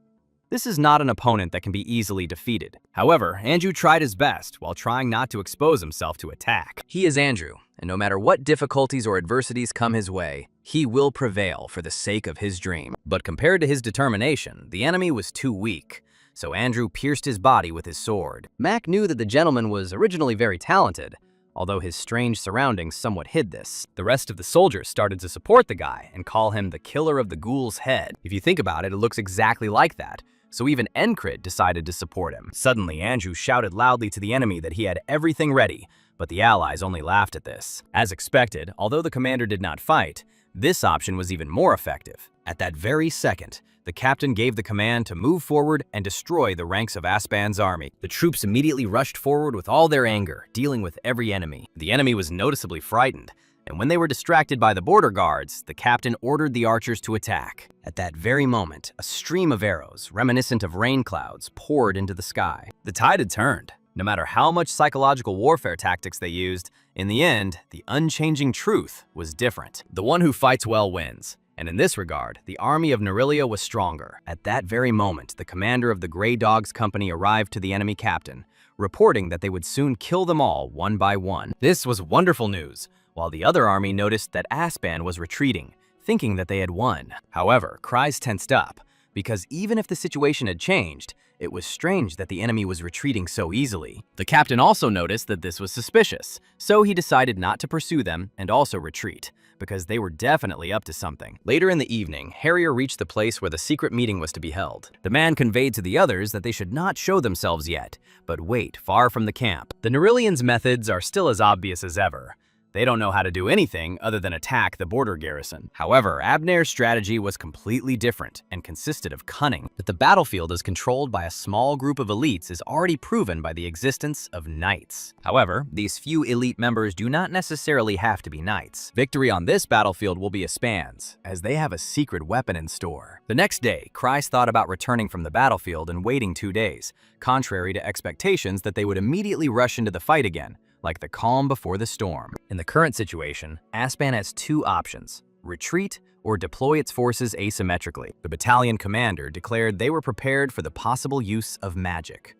A: This is not an opponent that can be easily defeated. However, Andrew tried his best while trying not to expose himself to attack. He is Andrew, and no matter what difficulties or adversities come his way, he will prevail for the sake of his dream. But compared to his determination, the enemy was too weak, so Andrew pierced his body with his sword. Mac knew that the gentleman was originally very talented, although his strange surroundings somewhat hid this. The rest of the soldiers started to support the guy and call him the killer of the ghoul's head. If you think about it, it looks exactly like that. So even Encrid decided to support him. Suddenly, Andrew shouted loudly to the enemy that he had everything ready, but the allies only laughed at this. As expected, although the commander did not fight, this option was even more effective. At that very second, the captain gave the command to move forward and destroy the ranks of Aspan's army. The troops immediately rushed forward with all their anger, dealing with every enemy. The enemy was noticeably frightened, and when they were distracted by the border guards, the captain ordered the archers to attack. At that very moment, a stream of arrows, reminiscent of rain clouds, poured into the sky. The tide had turned. No matter how much psychological warfare tactics they used, in the end, the unchanging truth was different. The one who fights well wins. And in this regard, the army of Nerelia was stronger. At that very moment, the commander of the Grey Dogs Company arrived to the enemy captain, reporting that they would soon kill them all one by one. This was wonderful news, while the other army noticed that Aspan was retreating, thinking that they had won. However, cries tensed up, because even if the situation had changed, it was strange that the enemy was retreating so easily. The captain also noticed that this was suspicious, so he decided not to pursue them and also retreat, because they were definitely up to something. Later in the evening, Harrier reached the place where the secret meeting was to be held. The man conveyed to the others that they should not show themselves yet, but wait far from the camp. The Nerilians' methods are still as obvious as ever. They don't know how to do anything other than attack the border garrison. However, Abner's strategy was completely different and consisted of cunning. That the battlefield is controlled by a small group of elites is already proven by the existence of knights. However, these few elite members do not necessarily have to be knights. Victory on this battlefield will be Aspan's, as they have a secret weapon in store. The next day, Kreis thought about returning from the battlefield and waiting 2 days, contrary to expectations that they would immediately rush into the fight again, like the calm before the storm. In the current situation, Aspan has 2 options: retreat or deploy its forces asymmetrically. The battalion commander declared they were prepared for the possible use of magic.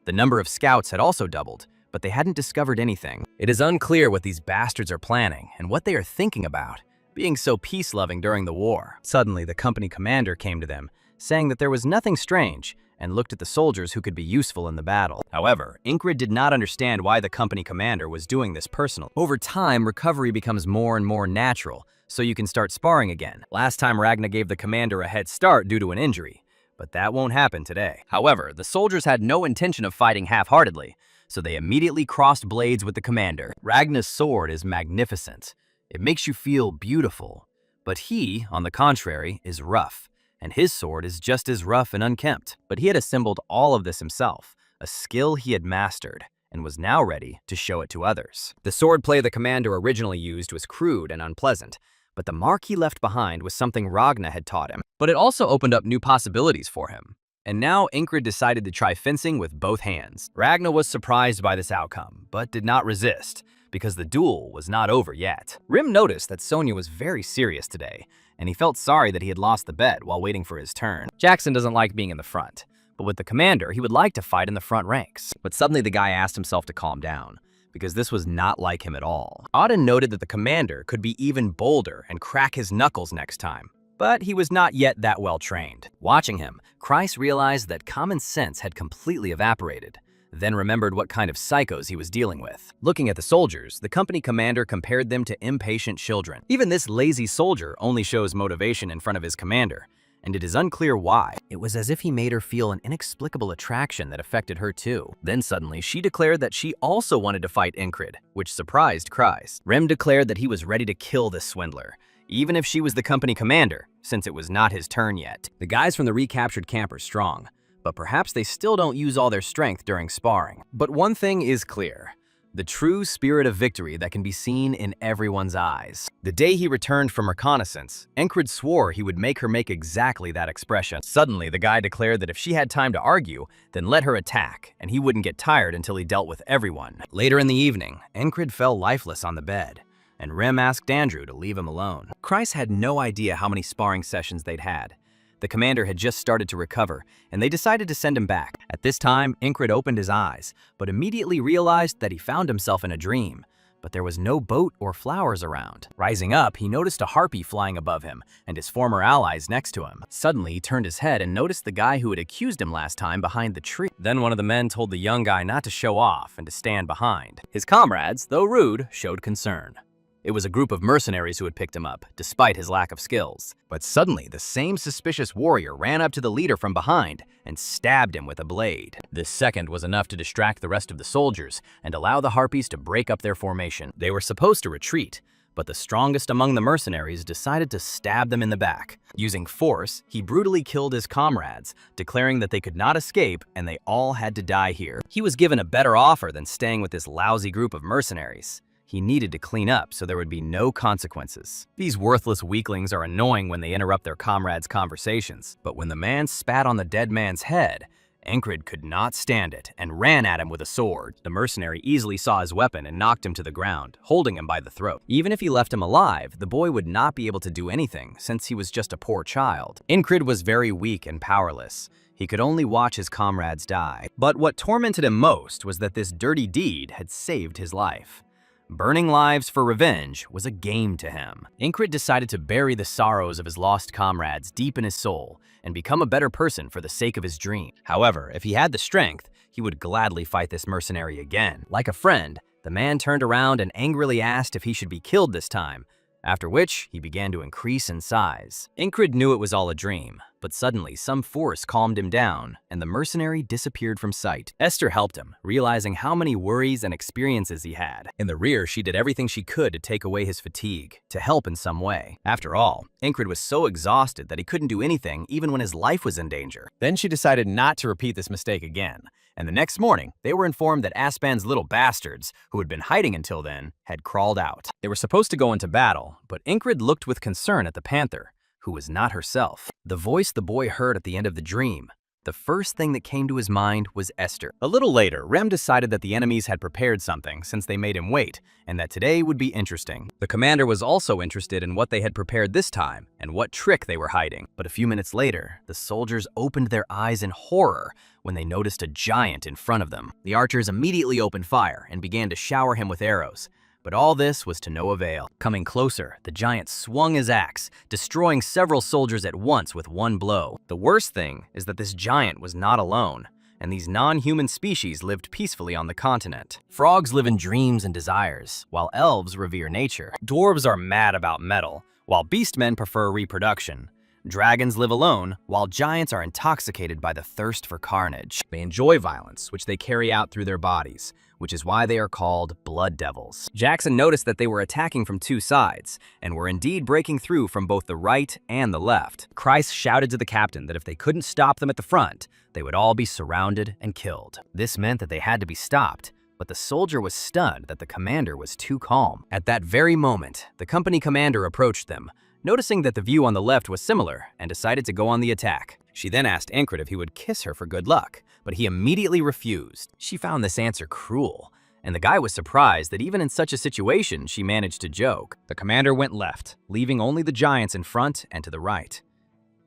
A: The number of scouts had also doubled, but they hadn't discovered anything. It is unclear what these bastards are planning and what they are thinking about, being so peace-loving during the war. Suddenly, the company commander came to them, saying that there was nothing strange, and looked at the soldiers who could be useful in the battle. However, Ingrid did not understand why the company commander was doing this personally. Over time, recovery becomes more and more natural, so you can start sparring again. Last time Ragna gave the commander a head start due to an injury, but that won't happen today. However, the soldiers had no intention of fighting half-heartedly, so they immediately crossed blades with the commander. Ragna's sword is magnificent. It makes you feel beautiful, but he, on the contrary, is rough, and his sword is just as rough and unkempt. But he had assembled all of this himself, a skill he had mastered, and was now ready to show it to others. The swordplay the commander originally used was crude and unpleasant, but the mark he left behind was something Ragna had taught him. But it also opened up new possibilities for him. And now Ingrid decided to try fencing with both hands. Ragna was surprised by this outcome, but did not resist, because the duel was not over yet. Rim noticed that Sonya was very serious today, and he felt sorry that he had lost the bet while waiting for his turn. Jackson doesn't like being in the front, but with the commander, he would like to fight in the front ranks. But suddenly the guy asked himself to calm down, because this was not like him at all. Auden noted that the commander could be even bolder and crack his knuckles next time, but he was not yet that well trained. Watching him, Kreis realized that common sense had completely evaporated, then remembered what kind of psychos he was dealing with. Looking at the soldiers, the company commander compared them to impatient children. Even this lazy soldier only shows motivation in front of his commander, and it is unclear why. It was as if he made her feel an inexplicable attraction that affected her too. Then suddenly, she declared that she also wanted to fight Incred, which surprised Kreis. Rem declared that he was ready to kill this swindler, even if she was the company commander, since it was not his turn yet. The guys from the recaptured camp are strong, but perhaps they still don't use all their strength during sparring. But one thing is clear: the true spirit of victory that can be seen in everyone's eyes. The day he returned from reconnaissance, Incred swore he would make her make exactly that expression. Suddenly, the guy declared that if she had time to argue, then let her attack, and he wouldn't get tired until he dealt with everyone. Later in the evening, Incred fell lifeless on the bed, and Rem asked Andrew to leave him alone. Kreis had no idea how many sparring sessions they'd had. The commander had just started to recover, and they decided to send him back. At this time, Incred opened his eyes, but immediately realized that he found himself in a dream. But there was no boat or flowers around. Rising up, he noticed a harpy flying above him, and his former allies next to him. Suddenly, he turned his head and noticed the guy who had accused him last time behind the tree. Then one of the men told the young guy not to show off and to stand behind. His comrades, though rude, showed concern. It was a group of mercenaries who had picked him up, despite his lack of skills. But suddenly, the same suspicious warrior ran up to the leader from behind and stabbed him with a blade. This second was enough to distract the rest of the soldiers and allow the harpies to break up their formation. They were supposed to retreat, but the strongest among the mercenaries decided to stab them in the back. Using force, he brutally killed his comrades, declaring that they could not escape and they all had to die here. He was given a better offer than staying with this lousy group of mercenaries. He needed to clean up so there would be no consequences. These worthless weaklings are annoying when they interrupt their comrades' conversations, but when the man spat on the dead man's head, Incred could not stand it and ran at him with a sword. The mercenary easily saw his weapon and knocked him to the ground, holding him by the throat. Even if he left him alive, the boy would not be able to do anything since he was just a poor child. Incred was very weak and powerless. He could only watch his comrades die. But what tormented him most was that this dirty deed had saved his life. Burning lives for revenge was a game to him. Incred decided to bury the sorrows of his lost comrades deep in his soul and become a better person for the sake of his dream. However, if he had the strength, he would gladly fight this mercenary again. Like a friend, the man turned around and angrily asked if he should be killed this time, after which he began to increase in size. Incred knew it was all a dream, but suddenly some force calmed him down, and the mercenary disappeared from sight. Esther helped him, realizing how many worries and experiences he had. In the rear, she did everything she could to take away his fatigue, to help in some way. After all, Incred was so exhausted that he couldn't do anything even when his life was in danger. Then she decided not to repeat this mistake again, and the next morning, they were informed that Aspan's little bastards, who had been hiding until then, had crawled out. They were supposed to go into battle, but Incred looked with concern at the panther, who was not herself. The voice the boy heard at the end of the dream, the first thing that came to his mind was Esther. A little later, Rem decided that the enemies had prepared something since they made him wait, and that today would be interesting. The commander was also interested in what they had prepared this time and what trick they were hiding. But a few minutes later, the soldiers opened their eyes in horror when they noticed a giant in front of them. The archers immediately opened fire and began to shower him with arrows. But all this was to no avail. Coming closer, the giant swung his axe, destroying several soldiers at once with one blow. The worst thing is that this giant was not alone, and these non-human species lived peacefully on the continent. Frogs live in dreams and desires, while elves revere nature. Dwarves are mad about metal, while beastmen prefer reproduction. Dragons live alone, while giants are intoxicated by the thirst for carnage. They enjoy violence, which they carry out through their bodies, which is why they are called blood devils. Jackson noticed that they were attacking from two sides, and were indeed breaking through from both the right and the left. Kreis shouted to the captain that if they couldn't stop them at the front, they would all be surrounded and killed. This meant that they had to be stopped, but the soldier was stunned that the commander was too calm. At that very moment, the company commander approached them, noticing that the view on the left was similar, and decided to go on the attack. She then asked Incred if he would kiss her for good luck, but he immediately refused. She found this answer cruel, and the guy was surprised that even in such a situation, she managed to joke. The commander went left, leaving only the giants in front and to the right.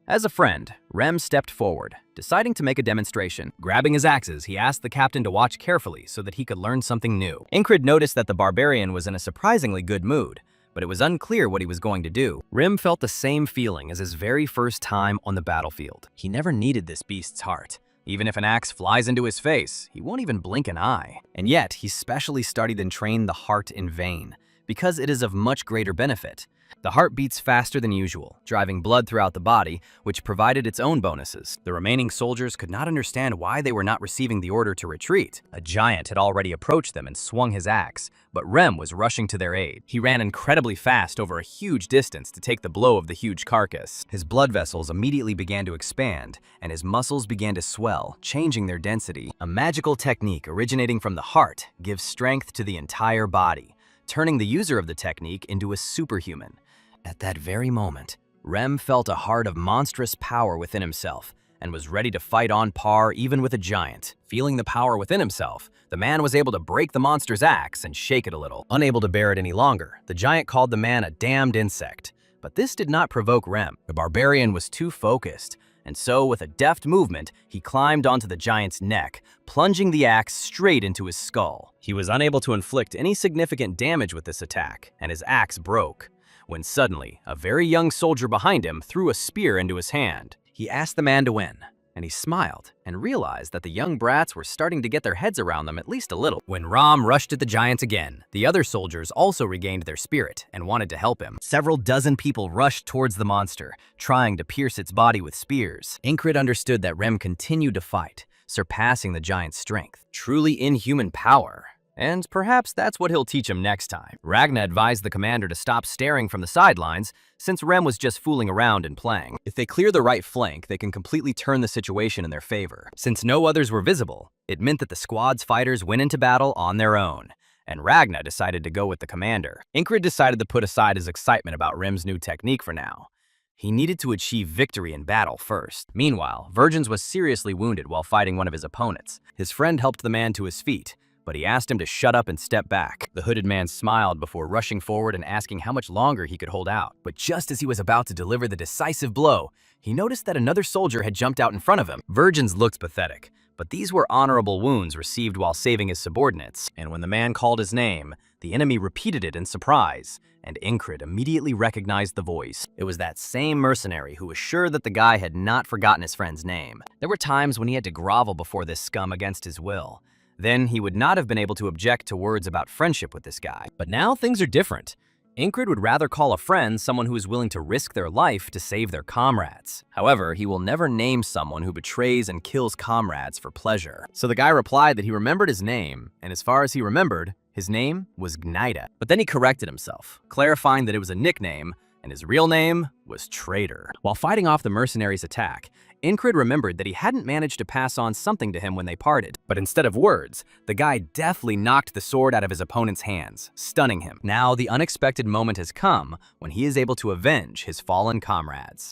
A: As a friend, Rem stepped forward, deciding to make a demonstration. Grabbing his axes, he asked the captain to watch carefully so that he could learn something new. Incred noticed that the barbarian was in a surprisingly good mood, but it was unclear what he was going to do. Rem felt the same feeling as his very first time on the battlefield. He never needed this beast's heart. Even if an axe flies into his face, he won't even blink an eye. And yet, he specially studied and trained the heart in vain, because it is of much greater benefit. The heart beats faster than usual, driving blood throughout the body, which provided its own bonuses. The remaining soldiers could not understand why they were not receiving the order to retreat. A giant had already approached them and swung his axe, but Rem was rushing to their aid. He ran incredibly fast over a huge distance to take the blow of the huge carcass. His blood vessels immediately began to expand, and his muscles began to swell, changing their density. A magical technique originating from the heart gives strength to the entire body, turning the user of the technique into a superhuman. At that very moment, Rem felt a heart of monstrous power within himself and was ready to fight on par even with a giant. Feeling the power within himself, the man was able to break the monster's axe and shake it a little. Unable to bear it any longer, the giant called the man a damned insect. But this did not provoke Rem. The barbarian was too focused, and so with a deft movement, he climbed onto the giant's neck, plunging the axe straight into his skull. He was unable to inflict any significant damage with this attack, and his axe broke, when suddenly, a very young soldier behind him threw a spear into his hand. He asked the man to win, and he smiled and realized that the young brats were starting to get their heads around them at least a little. When Ram rushed at the giant again, the other soldiers also regained their spirit and wanted to help him. Several dozen people rushed towards the monster, trying to pierce its body with spears. Ingrid understood that Rem continued to fight, surpassing the giant's strength. Truly inhuman power. And perhaps that's what he'll teach him next time. Ragna advised the commander to stop staring from the sidelines, since Rem was just fooling around and playing. If they clear the right flank, they can completely turn the situation in their favor. Since no others were visible, it meant that the squad's fighters went into battle on their own, and Ragna decided to go with the commander. Ingrid decided to put aside his excitement about Rem's new technique for now. He needed to achieve victory in battle first. Meanwhile, Virgins was seriously wounded while fighting one of his opponents. His friend helped the man to his feet, but he asked him to shut up and step back. The hooded man smiled before rushing forward and asking how much longer he could hold out. But just as he was about to deliver the decisive blow, he noticed that another soldier had jumped out in front of him. Virgins looked pathetic, but these were honorable wounds received while saving his subordinates. And when the man called his name, the enemy repeated it in surprise, and Ingrid immediately recognized the voice. It was that same mercenary who was sure that the guy had not forgotten his friend's name. There were times when he had to grovel before this scum against his will. Then he would not have been able to object to words about friendship with this guy. But now things are different. Ingrid would rather call a friend someone who is willing to risk their life to save their comrades. However, he will never name someone who betrays and kills comrades for pleasure. So the guy replied that he remembered his name, and as far as he remembered, his name was Gnaida. But then he corrected himself, clarifying that it was a nickname, and his real name was Traitor. While fighting off the mercenary's attack, Ingrid remembered that he hadn't managed to pass on something to him when they parted. But instead of words, the guy deftly knocked the sword out of his opponent's hands, stunning him. Now the unexpected moment has come when he is able to avenge his fallen comrades.